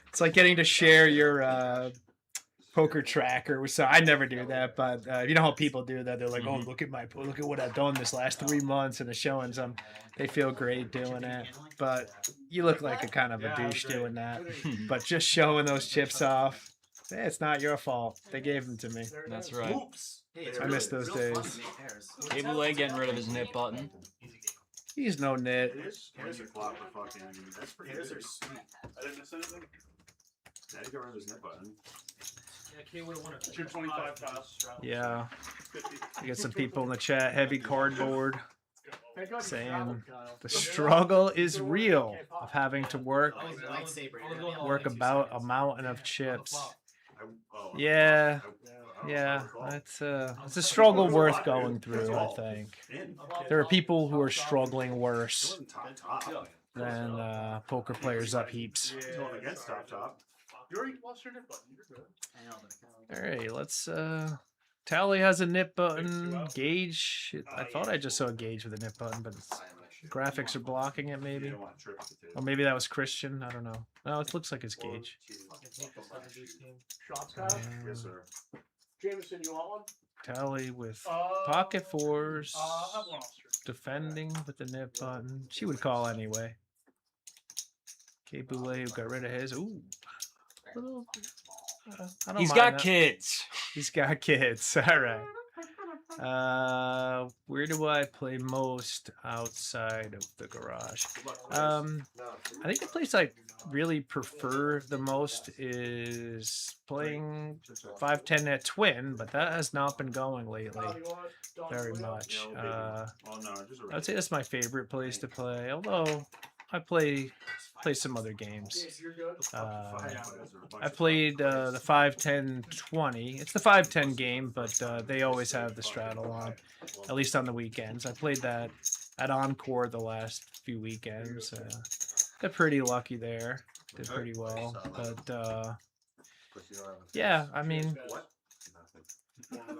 It's like getting to share your poker tracker. So I never do that, but you know how people do that. They're like, "Oh, look at what I've done this last 3 months," and they're showing some. They feel great doing it, but you look like a kind of a douche doing that. But just showing those chips off, it's not your fault. They gave them to me. That's right. I miss those days. Boulay getting rid of his nip button. He's no nit. Here's a clock for fucking. That's pretty good. I didn't miss anything. Yeah, he got rid of his nip button. Chip 25 tops. Yeah. We got some people in the chat. Heavy cardboard. Saying the struggle is real of having to work about a mountain of chips. Yeah, it's a struggle worth going through. I think there are people who are struggling worse than poker players up heaps. You already lost your nip button. You're good. All right, let's. Tali has a nip button. Gauge. I thought I just saw a Gauge with a nip button, but graphics are blocking it. Maybe, or maybe that was Christian. I don't know. No, it looks like it's Gauge. Shots, guys? Yes, sir. Jameson, you want one? Tali with pocket fours, I have one off stream. defending with the nip button. She would call anyway. Okay, Boulay who got rid of his. Ooh. He's got kids. He's got kids. All right. Where do I play most outside of the garage? I think the place I really prefer the most is playing 5-10 at Twin, but that has not been going lately very much. I would say that's my favorite place to play, although I play some other games. I played the 5-10-20. It's the 5-10 game, but they always have the straddle on, at least on the weekends. I played that at Encore the last few weekends. Got pretty lucky there. Did pretty well. But yeah, I mean,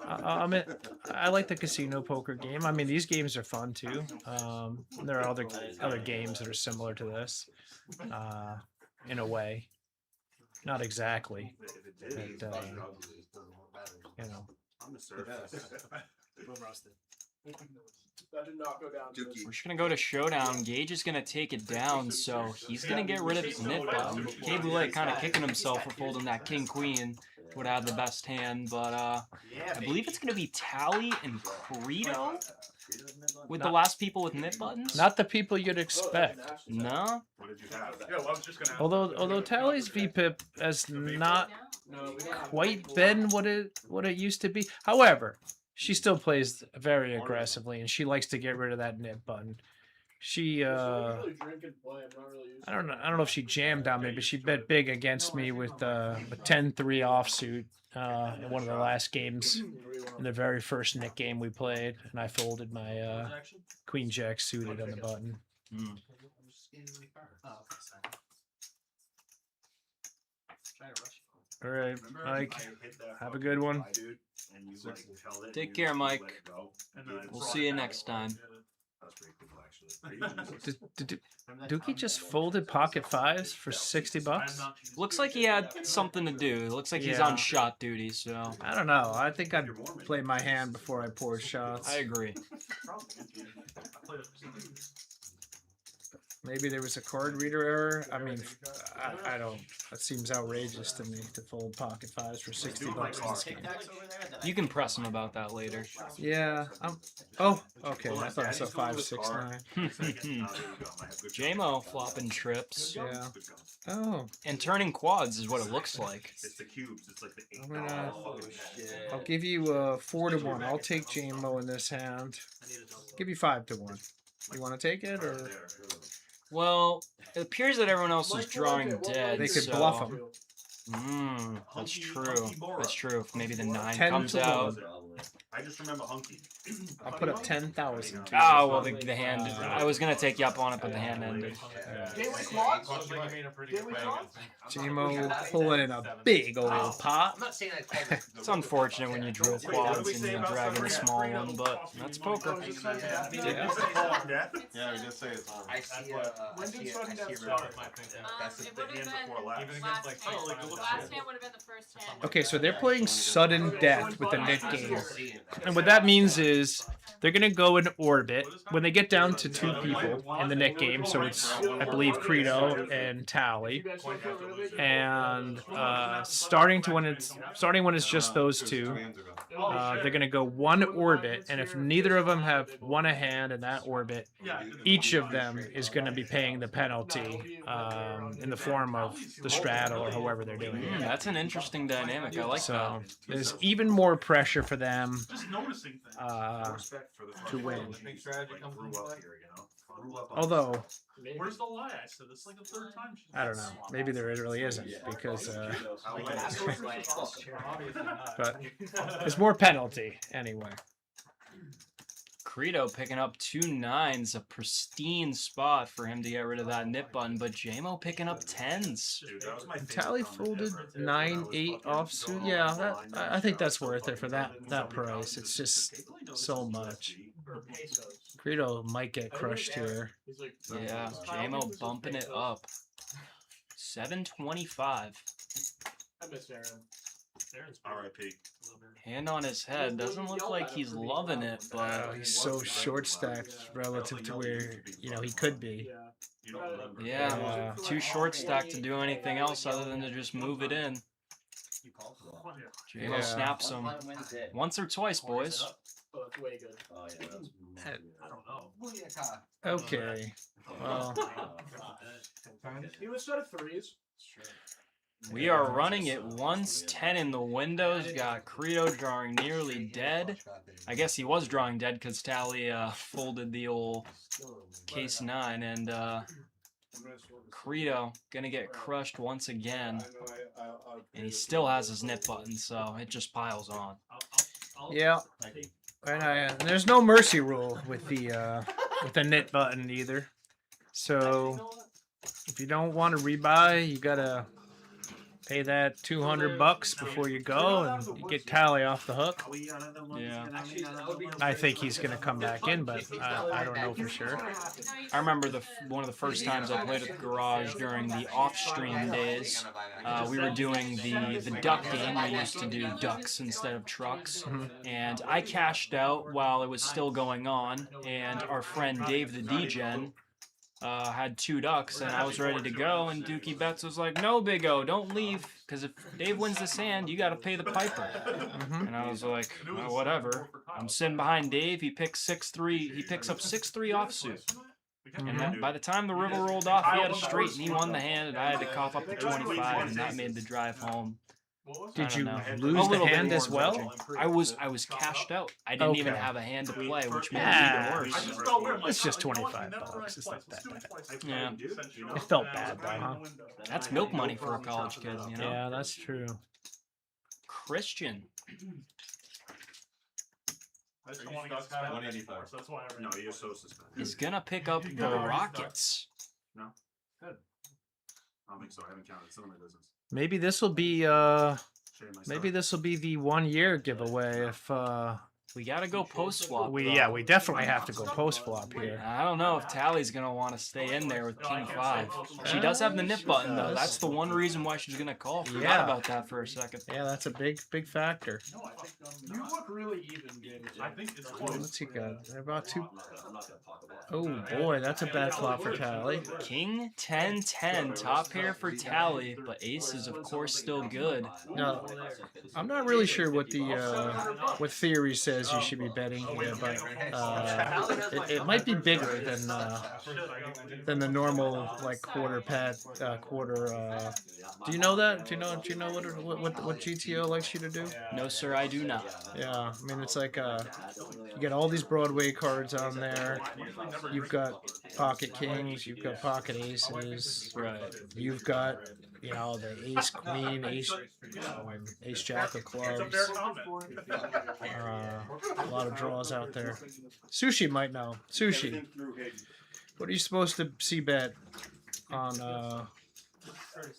I like the casino poker game. I mean, these games are fun too. There are other games that are similar to this, in a way. Not exactly, but you know. That did not go down. We're just gonna go to showdown. Gage is gonna take it down, so he's gonna get rid of his nip button. Boulay kind of kicking himself for folding that king queen. Would have the best hand, but I believe it's gonna be Tali and Credo with the last people with nip buttons. Not the people you'd expect. No. What did you have? Yeah, well, I was just gonna. Although Tali's VPIP has not quite been what it used to be. However, she still plays very aggressively, and she likes to get rid of that nip button. She I don't know if she jammed on me, but she bet big against me with a 10-3 offsuit in one of the last games, in the very first Nick game we played, and I folded my Queen Jack suited on the button. All right, Mike, have a good one. Take care, Mike. We'll see you next time. Did Dukey just folded pocket fives for $60? Looks like he had something to do. Looks like he's on shot duty, so. I don't know. I think I'd play my hand before I pour shots. I agree. Maybe there was a card reader error. I mean, I don't. That seems outrageous to me to fold pocket fives for 60 bucks in this game. You can press him about that later. Yeah. Oh, okay. I thought I saw 5, 6, 9. JMO flopping trips. Yeah. Oh. And turning quads is what it looks like. It's the cubes. It's like the I'll give you 4 to 1. I'll take JMO in this hand. Give you 5 to 1. You want to take it or? Well, it appears that everyone else is drawing dead. They could so... bluff him. That's true. That's true. If maybe the 9 10 comes to out. 1. I just remember Hunky. I'll put up 10,000. Oh, well, the hand. I was going to take you up on it, but the hand ended. JMO pulling in a big old pot. I'm not saying I It's unfortunate when you drill quads and you drag in a small one, but that's poker. Yeah, we just say it's on. I see a That's the hand before last. Last hand would have been the first hand. Okay, so they're playing sudden death with the net game. And what that means is they're going to go in orbit. When they get down to 2 people in the net game, so it's, I believe, Credo and Tali. And starting when it's just those 2, they're going to go 1 orbit. And if neither of them have won a hand in that orbit, each of them is going to be paying the penalty in the form of the straddle or however they're doing it. That's an interesting dynamic. I like that. There's even more pressure for them to win. Although, Where's the lie? I said this like the 3rd time. I don't know. Maybe there really isn't because, but there's more penalty anyway. Credo picking up 2 9s, a pristine spot for him to get rid of that nip button, but JMO picking up 10s. Tali folded 9, 8 offsuit. Yeah, I think that's worth it for that price. It's just so much. Credo might get crushed here. Yeah, JMO bumping it up. 725. I miss Aaron. R.I.P. Hand on his head. Doesn't look like he's loving it, but he's so short stacked relative to where he could be. Yeah, too short stacked to do anything else other than to just move it in. JMO snaps him once or twice, boys. Oh, that's way good. Oh, yeah, I don't know. Okay. Well, he was set of 3s. We are running it once, 10 in the windows. Got Credo drawing nearly dead. I guess he was drawing dead because Tali folded the old case 9, and Credo gonna get crushed once again. And he still has his nip button, so it just piles on. yeah. And there's no mercy rule with the knit button either. So if you don't want to rebuy, you gotta pay that $200 before you go, and you get Tali off the hook. Yeah. I think he's gonna come back in, but I don't know for sure. I remember one of the first times I played at the garage during the off-stream days. We were doing the duck game. We used to do ducks instead of trucks. And I cashed out while it was still going on, and our friend Dave the DGen had 2 ducks, and I was ready to go, and Dukey Bets was like, "No, Big O, don't leave, because if Dave wins this hand, you got to pay the piper." And I was like, well, whatever. I'm sitting behind Dave. He picks 6-3. He picks up 6-3 offsuit. And then by the time the river rolled off, he had a straight, and he won the hand, and I had to cough up the 25, and that made the drive home. Did you lose the hand as well? I was cashed out. I didn't even have a hand to play, which made it even worse. It's just $25. It's not that bad. Yeah. It felt bad though, huh? That's milk money for a college kid, you know? Yeah, that's true. Christian. That's 185. So that's why I No, you're so suspended. Is gonna pick up the Rockets. No. Good. I don't think so. I haven't counted. It's none of my business. Maybe this will be the 1 year giveaway We gotta go post flop. Yeah, we definitely have to go post flop here. I don't know if Tali's gonna want to stay in there with King 5. She does have the nip button though. That's the one reason why she's gonna call. Forgot about that for a second. Yeah, that's a big factor. You look really even, Jameson. I think it's close. What's he got? They're about 2. Oh boy, that's a bad flop for Tali. King 10-10, top pair for Tali, but ace is of course still good. No, I'm not really sure what the what theory says you should be betting here, but it might be bigger than the normal like quarter pet quarter. Do you know that? Do you know what GTO likes you to do? No, sir, I do not. Yeah, I mean it's like you get all these Broadway cards on there. You've got pocket kings, you've got pocket aces, right? You've got the ace queen, ace jack of clubs. A lot of draws out there. Sushi might know. Sushi, what are you supposed to see bet on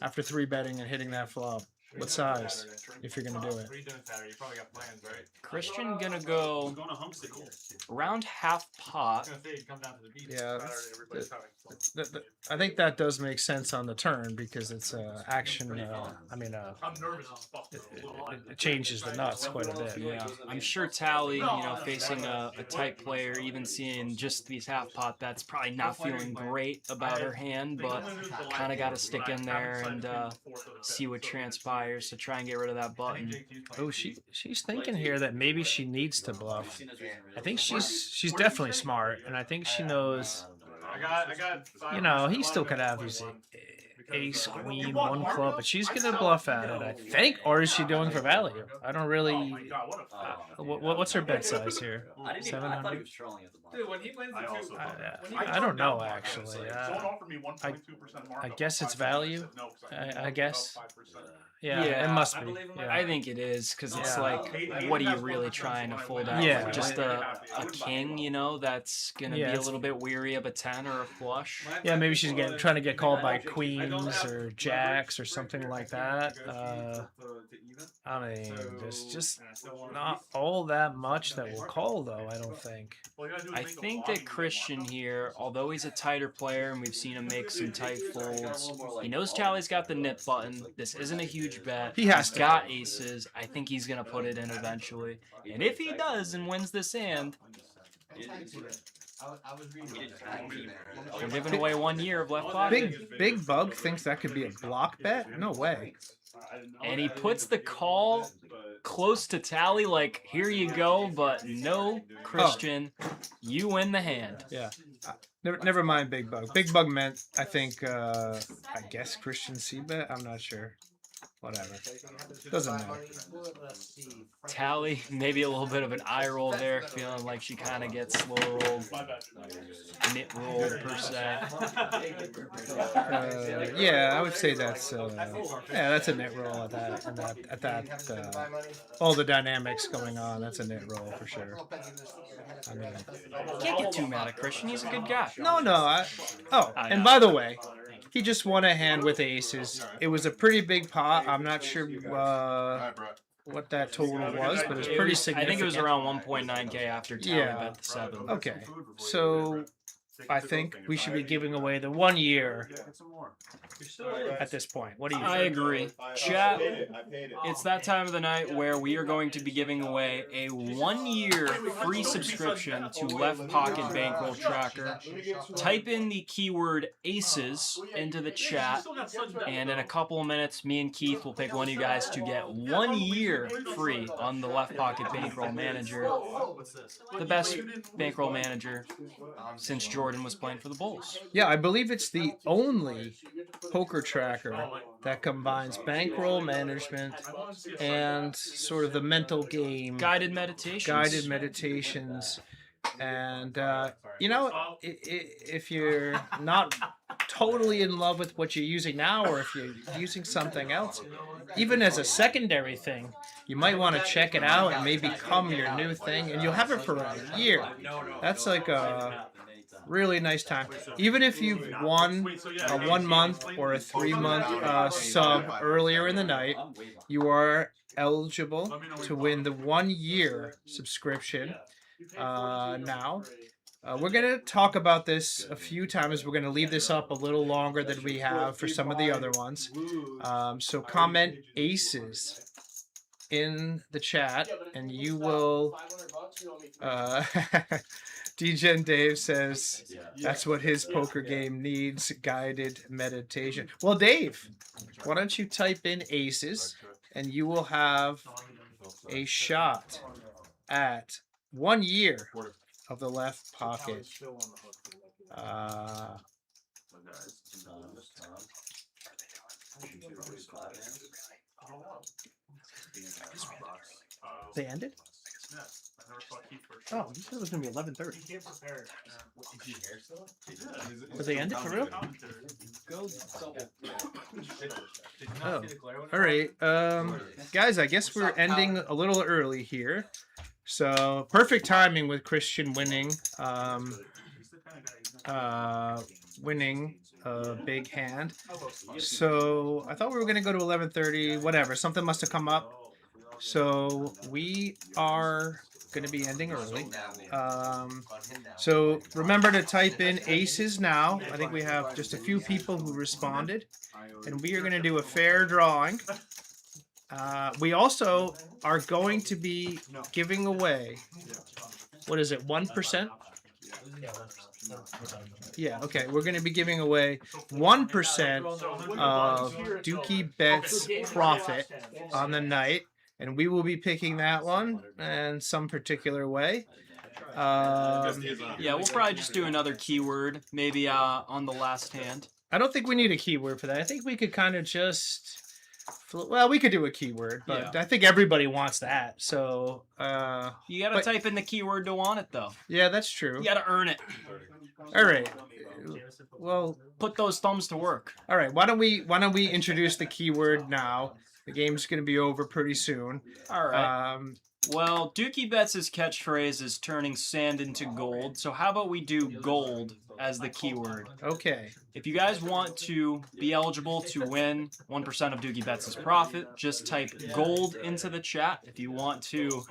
after 3 betting and hitting that flop? What size, if you're gonna do it? What are you doing Saturday? You probably got plans, right? Christian gonna go around half pot. Yeah, I think that does make sense on the turn because it's action. I mean, it changes the nuts quite a bit. Yeah, I'm sure Tali, facing a tight player, even seeing just these half pot, that's probably not feeling great about her hand, but kind of got to stick in there and see what transpires to try and get rid of that button. Oh, she's thinking here that maybe she needs to bluff. I think she's definitely smart, and I think she knows. He still could have his ace, queen, 1 club, but she's gonna bluff at it, I think, or is she doing for value? I don't really. What's her bet size here? 700. Dude, when he wins I don't know actually. I guess it's value. I guess. Yeah, it must be. Yeah. I think it is because it's like, what are you really trying to fold out? Yeah, just a king, that's gonna be a little bit weary of a 10 or a flush. Yeah, maybe she's trying to get called by queens or jacks or something like that. I mean, there's just not all that much that will call though. I don't think. I think that Christian here, although he's a tighter player and we've seen him make some tight folds, he knows Tali's got the nip button. This isn't a huge bet. He's got aces. I think he's going to put it in eventually. And if he does and wins this hand, we're giving away 1 year of left pocket. Big Bug thinks that could be a block bet? No way. And he puts the call close to Tali, like, here you go, but no, Christian, you win the hand. Yeah. Never mind Big Bug. Big Bug meant, I think, I guess Christian C-bet? I'm not sure. Whatever. Doesn't matter. Tali, maybe a little bit of an eye roll there, feeling like she kind of gets slow rolled, nit rolled per se. Yeah, I would say that's that's a nit roll at that. All the dynamics going on, that's a nit roll for sure. I mean, can't get too mad at Christian. He's a good guy. No. And by the way, he just won a hand with aces. It was a pretty big pot. I'm not sure what that total was, but it was pretty significant. I think it was around 1.9K after Tali bet the 7. Okay, so I think we should be giving away the 1 year at this point. What do you think? I agree. Chat, it's that time of the night where we are going to be giving away a 1 year free subscription to Left Pocket Bankroll Tracker. Type in the keyword aces into the chat, and in a couple of minutes, me and Keith will pick one of you guys to get 1 year free on the Left Pocket Bankroll Manager. The best bankroll manager since Jordan was playing for the Bulls. Yeah, I believe it's the only poker tracker that combines bankroll management and sort of the mental game. Guided meditations. And, if you're not totally in love with what you're using now, or if you're using something else, even as a secondary thing, you might want to check it out and maybe become your new thing, and you'll have it for a year. That's like a really nice time. Even if you've won a 1 month or a 3 month sub earlier in the night, you are eligible to win the 1-year subscription now. We're going to talk about this a few times. We're going to leave this up a little longer than we have for some of the other ones. So comment aces in the chat, and you will... DGen Dave says that's what his poker game needs, guided meditation. Well, Dave, why don't you type in aces, and you will have a shot at 1 year of the left pocket. They ended? Oh, you said it was going to be 11:30. Was they ended for real? Oh, all right. Guys, I guess we're ending a little early here. So perfect timing with Christian winning. Winning a big hand. So I thought we were going to go to 11:30. Whatever. Something must have come up. So we are going to be ending early. So remember to type in aces now. I think we have just a few people who responded. And we are going to do a fair drawing. We also are going to be giving away, what is it, 1%? Yeah, okay. We're going to be giving away 1% of Dukey Bets profit on the night. And we will be picking that one in some particular way. Yeah, we'll probably just do another keyword, maybe on the last hand. I don't think we need a keyword for that. I think we could kind of just... Well, we could do a keyword, but yeah. I think everybody wants that. So you got to type in the keyword to want it, though. Yeah, that's true. You got to earn it. All right. Well, put those thumbs to work. All right. Why don't we introduce the keyword now? The game's going to be over pretty soon. All right. Well, Dukey Bets' catchphrase is turning sand into gold. So how about we do gold as the keyword? Okay. If you guys want to be eligible to win 1% of Dukey Bets' profit, just type gold into the chat. If you want to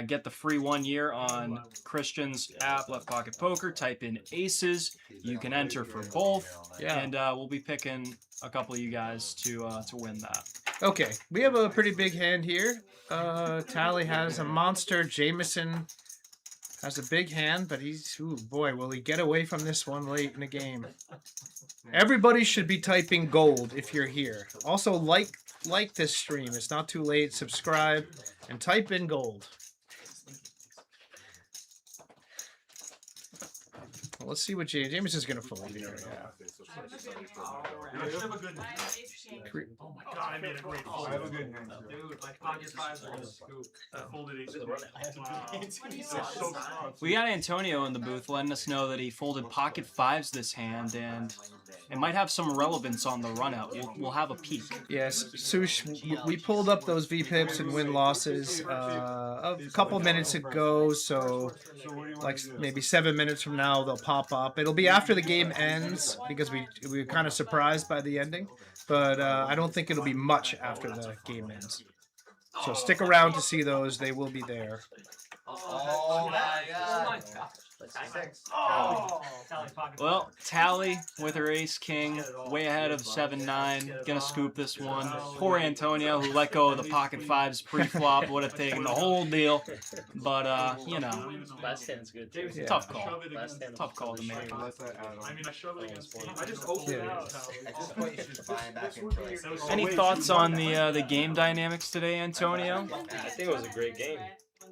get the free 1 year on Christian's app, Left Pocket Poker, type in aces. You can enter for both. Yeah. And we'll be picking a couple of you guys to win that. Okay, we have a pretty big hand here. Tali has a monster. Jameson has a big hand, but he's, ooh, boy, will he get away from this one late in the game. Everybody should be typing gold if you're here. Also, like this stream. It's not too late. Subscribe and type in gold. Well, let's see what Jameson's going to fold here. Yeah. Oh my god, I made a great fold. I have a good hand. Dude, like pocket fives are gonna scoop. I folded ace. We got Antonio in the booth letting us know that he folded pocket fives this hand, and it might have some relevance on the run out. We'll have a peek. Yes, Sush, we pulled up those VPIPs and win-losses a couple minutes ago, so like maybe 7 minutes from now they'll pop up. It'll be after the game ends because we were kind of surprised by the ending, but I don't think it'll be much after the game ends. So stick around to see those. They will be there. Oh my god. Oh. Well, Tali with her ace king, way ahead of 7-9, gonna scoop this one. Poor Antonio, who let go of the pocket fives pre-flop, would have taken the whole deal. But you know, last hand's good. Yeah. Tough call. Tough call to make. I mean, I shove it against me. I just opened it out. Any thoughts on the game dynamics today, Antonio? I think it was a great game.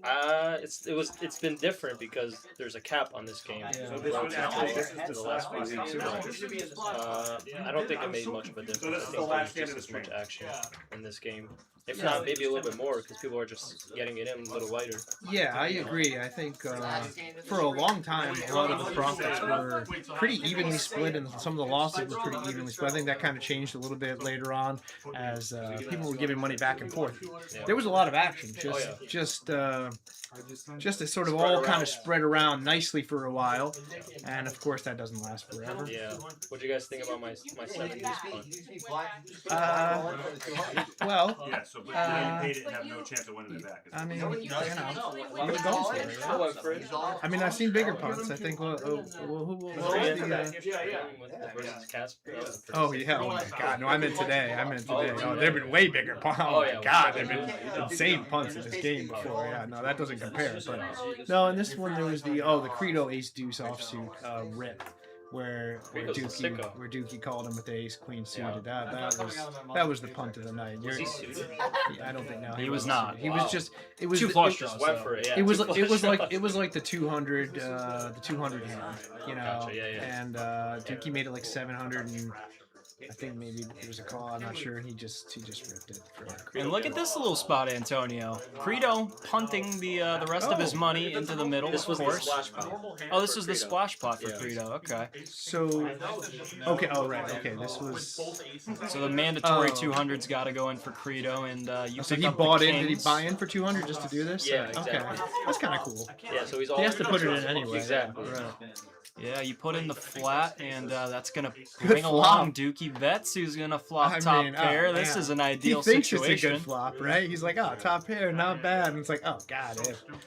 It's been different because there's a cap on this game. Yeah. The last few weeks. I don't think it made much of a difference. I think there's just as much action in this game. If not, maybe a little bit more because people are just getting it in a little lighter. Yeah, I agree. I think for a long time, a lot of the profits were pretty evenly split, and some of the losses were pretty evenly split. I think that kind of changed a little bit later on as people were giving money back and forth. There was a lot of action, just to sort of all kind of spread around nicely for a while, and of course that doesn't last forever. Yeah. What do you guys think about my 7 deuce punch? Well, So, but now you paid it and have no chance of winning it back. I mean, No, you he know, doesn't. he He's goes all for in. it, yeah. He's all I mean, I've seen bigger punts. I think. Who was the? Oh yeah. Oh my God. No, I meant today. Oh, there've been way bigger punts. Oh my God, there've been insane punts in this game before. Yeah, no, that doesn't compare. But no, in this one there was the Credo Ace Deuce offsuit rip. Where Dukey called him with the ace queen suited. That was the punt of the night. Was he suited? I don't think now he was not. He was just it was two flush draws. It was like the 200 hand, you know. Gotcha, yeah. And Dukey made it like 700 and I think maybe it was a call. I'm not sure. He just ripped it. And look at this little spot, Antonio. Credo punting the rest of his money into the middle. This was of the course. splash pot. Oh, this is the splash pot for Credo. Okay. So, okay. Oh, right. Okay. This was. So the mandatory 200's got to go in for Credo, and you. So pick he up bought the in. Did he kings. buy in for 200 just to do this? Yeah, exactly. Okay. That's kind of cool. Yeah, so He has to put it in anyway. Exactly. Right. Yeah, you put in the flat, and that's gonna Good bring flop. along Dukey Bets, who's gonna flop top pair. This is an ideal he thinks situation. It's a good flop, right? He's like, oh, top pair, not bad. And it's like, oh God,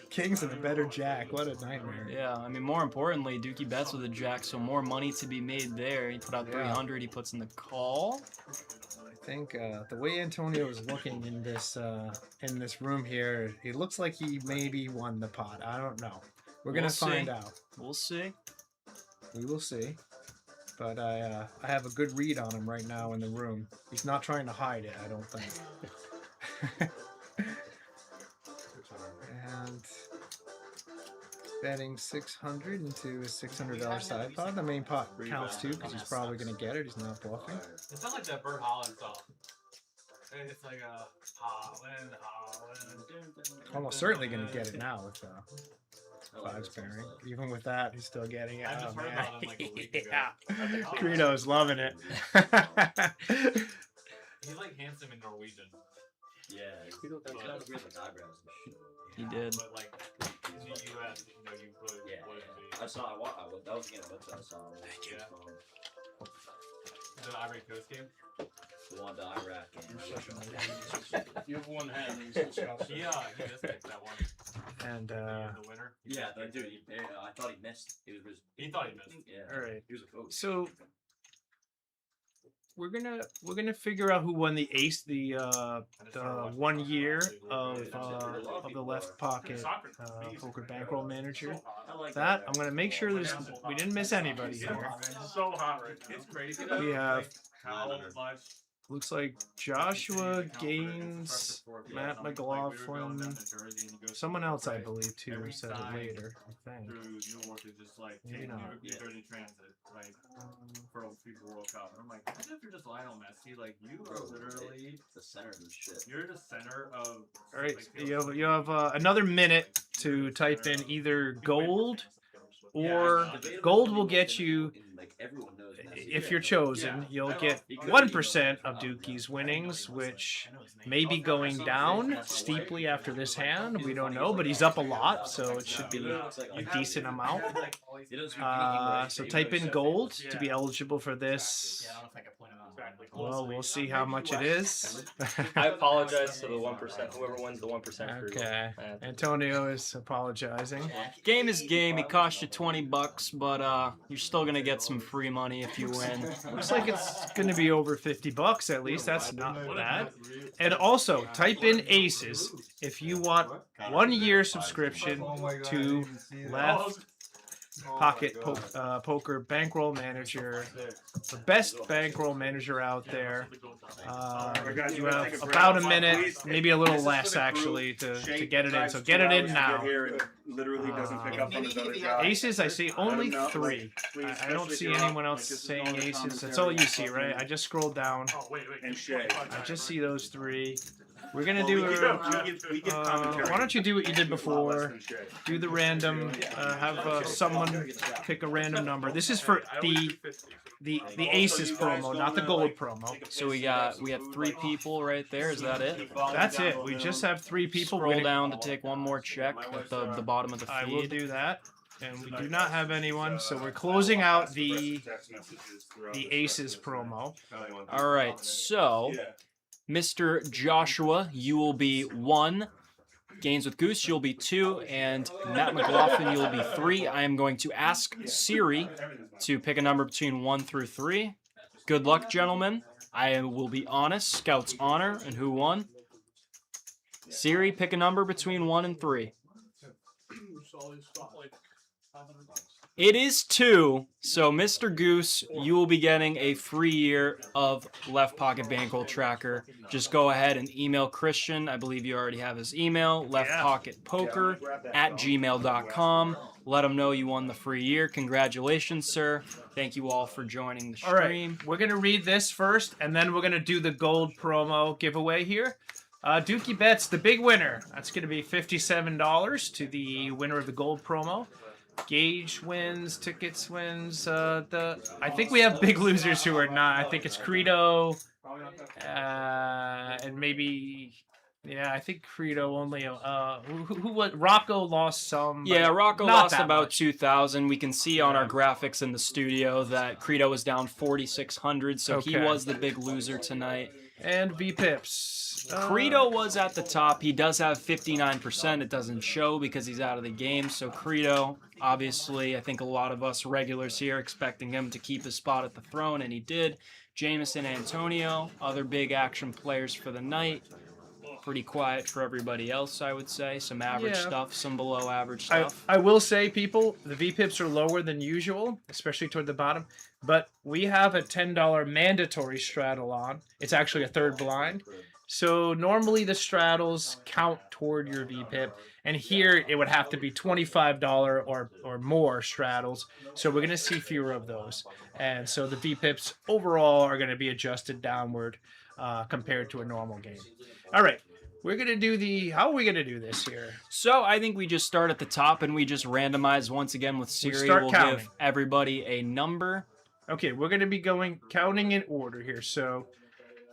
kings are the better jack. What a nightmare. Yeah, I mean, more importantly, Dukey Bets with a jack, so more money to be made there. He put out 300. He puts in the call. I think the way Antonio is looking in this room here, it looks like he maybe won the pot. I don't know. We're gonna find out. We'll see. We will see. But I have a good read on him right now in the room. He's not trying to hide it, I don't think. And betting 600 into a $600 side pot. The main pot counts too because he's probably gonna get it. He's not bluffing. It sounds like that Bert Holland song. It's like a Holland. Almost certainly gonna get it now with five sparing. Even with that, he's still getting it. I just heard about him like a week ago. Yeah. Credo's loving it. He's like handsome in Norwegian. Yeah, Credo got kind of weird like eyebrows and shit. He did. But like, he's a US, you know, you really wouldn't be. I saw. That was again. Website I saw. Yeah. The Ivory Coast game. The one, the Iraq game. You have one hand. He missed that one. And the winner. Yeah, dude. I thought he missed. He thought he missed. Yeah. all right. He was a coach. So we're gonna figure out who won the ace, the 1 year of the left pocket poker bankroll manager. That I'm gonna make sure we didn't miss anybody here. It's so hot right now. It's crazy. We have looks like Joshua Gaines, Matt McLaughlin, someone else I believe too said it later. I think. Maybe not. Jersey Transit, like for FIFA World Cup. And I'm like, imagine if you're just Lionel Messi, like you are literally the center of this shit. You're the center of. All right, you have another minute to type in either gold or gold will get you. If you're chosen, you'll get 1% of Dukey's winnings, which may be going down steeply after this hand. We don't know, but he's up a lot, so it should be a decent amount. So type in gold to be eligible for this. Well, we'll see how much it is. I apologize to the 1%. Whoever wins the 1% crew. Okay. Antonio is apologizing. Game is game. It costs you $20, but you're still gonna get some free money if you win. Looks like it's gonna be over $50 at least. That's not bad. And also type in aces if you want 1 year subscription to Left Pocket Poker Bankroll Manager, the best bankroll manager out there. You have about a minute, maybe a little less actually, to get it in. So get it in now. Literally doesn't pick up on his other guy. Aces, I see only 3. I don't see anyone else saying aces. That's all you see, right? I just scrolled down. And Shay. I just see those 3. We're gonna do why don't you do what you did before? Do the random. Have someone pick a random number. This is for the aces promo, not the gold promo. So we have 3 people right there. Is that it? That's it. We just have 3 people. Scroll down to take one more check at the bottom of the feed. I will do that. And we do not have anyone, so we're closing out the aces promo. All right, so Mr. Joshua, you will be 1. Gains with Goose, you'll be 2. And Matt McLaughlin, you'll be 3. I am going to ask Siri to pick a number between 1 through 3. Good luck, gentlemen. I will be honest. Scout's honor. And who won? Siri, pick a number between 1 and 3. It is 2, so Mr. Goose, you will be getting a free year of Left Pocket Bankroll Tracker. Just go ahead and email Christian. I believe you already have his email, leftpocketpoker@gmail.com. Let him know you won the free year. Congratulations, sir. Thank you all for joining the stream. All right, we're going to read this first, and then we're going to do the gold promo giveaway here. Dukey Bets, the big winner. That's going to be $57 to the winner of the gold promo. Gauge wins, tickets wins. I think we have big losers who are not. I think it's Credo, and maybe, yeah, I think Credo only. Who Rocco lost some. Yeah, Rocco lost about much. 2,000. We can see on our graphics in the studio that Credo was down 4,600, so he was the big loser tonight. And V-Pips. Credo was at the top. He does have 59%. It doesn't show because he's out of the game. So Credo, obviously, I think a lot of us regulars here expecting him to keep his spot at the throne, and he did. Jameson, Antonio, other big action players for the night. Pretty quiet for everybody else, I would say. Some average stuff, some below average stuff. I will say, people, the V-Pips are lower than usual, especially toward the bottom. But we have a $10 mandatory straddle on. It's actually a third blind. So normally the straddles count toward your V-Pip. And here it would have to be $25 or more straddles. So we're going to see fewer of those. And so the V-Pips overall are going to be adjusted downward compared to a normal game. All right. We're going to do how are we going to do this here? So I think we just start at the top and we just randomize once again with Siri. We'll give everybody a number. Okay, we're going to be counting in order here. So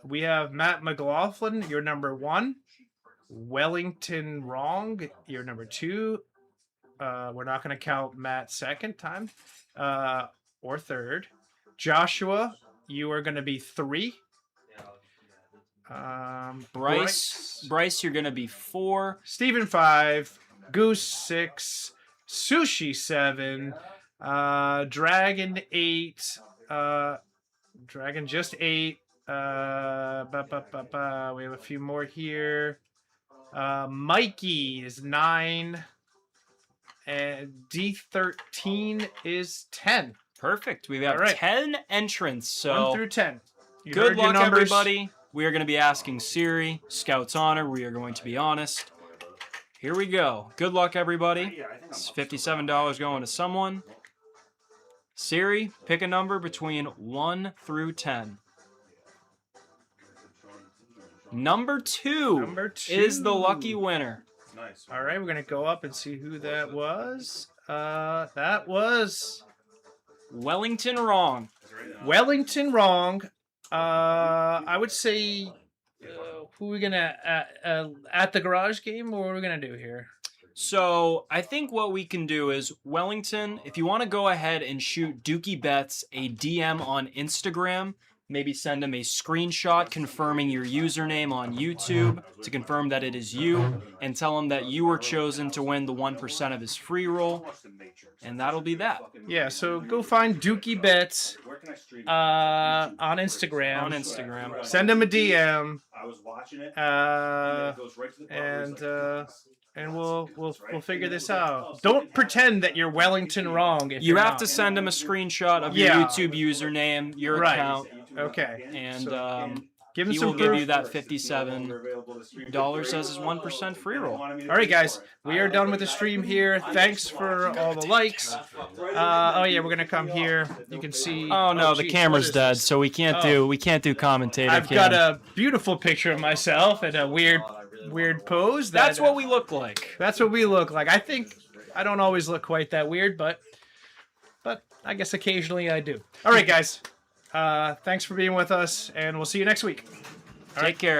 we have Matt McLaughlin, you're number 1. Wellington Wrong, you're number 2. We're not going to count Matt second time or third. Joshua, you are going to be 3. Bryce, you're going to be 4. Steven 5. Goose 6. Sushi 7. Dragon 8. Dragon just 8. We have a few more here. Mikey is 9. And D13 is 10. Perfect. We have 10 entrants. So 1 through 10. Good luck, everybody. We are going to be asking Siri, Scout's honor. We are going to be honest. Here we go. Good luck, everybody. It's $57 going to someone. Siri, pick a number between 1 through 10. Number 2 is the lucky winner. Nice. All right, we're going to go up and see who that was. That was Wellington Wrong. Wellington Wrong. I would say, who are we going to, at the garage game, or what are we going to do here? So I think what we can do is, Wellington, if you want to go ahead and shoot Dukey Bets a DM on Instagram, maybe send him a screenshot confirming your username on YouTube to confirm that it is you, and tell him that you were chosen to win the 1% of his free roll, and that'll be that. Yeah, so go find Dukey Bets on Instagram. Send him a DM. And we'll figure this out. Don't pretend that you're Wellington Wrong. You have to send him a screenshot of your YouTube username, your account. Okay. And give him he some will proof. give you that $57 as his 1% free roll. All right, guys, we are done with the stream here. Thanks for all the likes. Oh yeah, we're gonna come here. You can see. Oh no, the camera's dead, so we can't do commentator. I've got a beautiful picture of myself and a weird pose. That's what we look like. That's what we look like. I think I don't always look quite that weird, but I guess occasionally I do. All right, guys. Thanks for being with us, and we'll see you next week. Take care.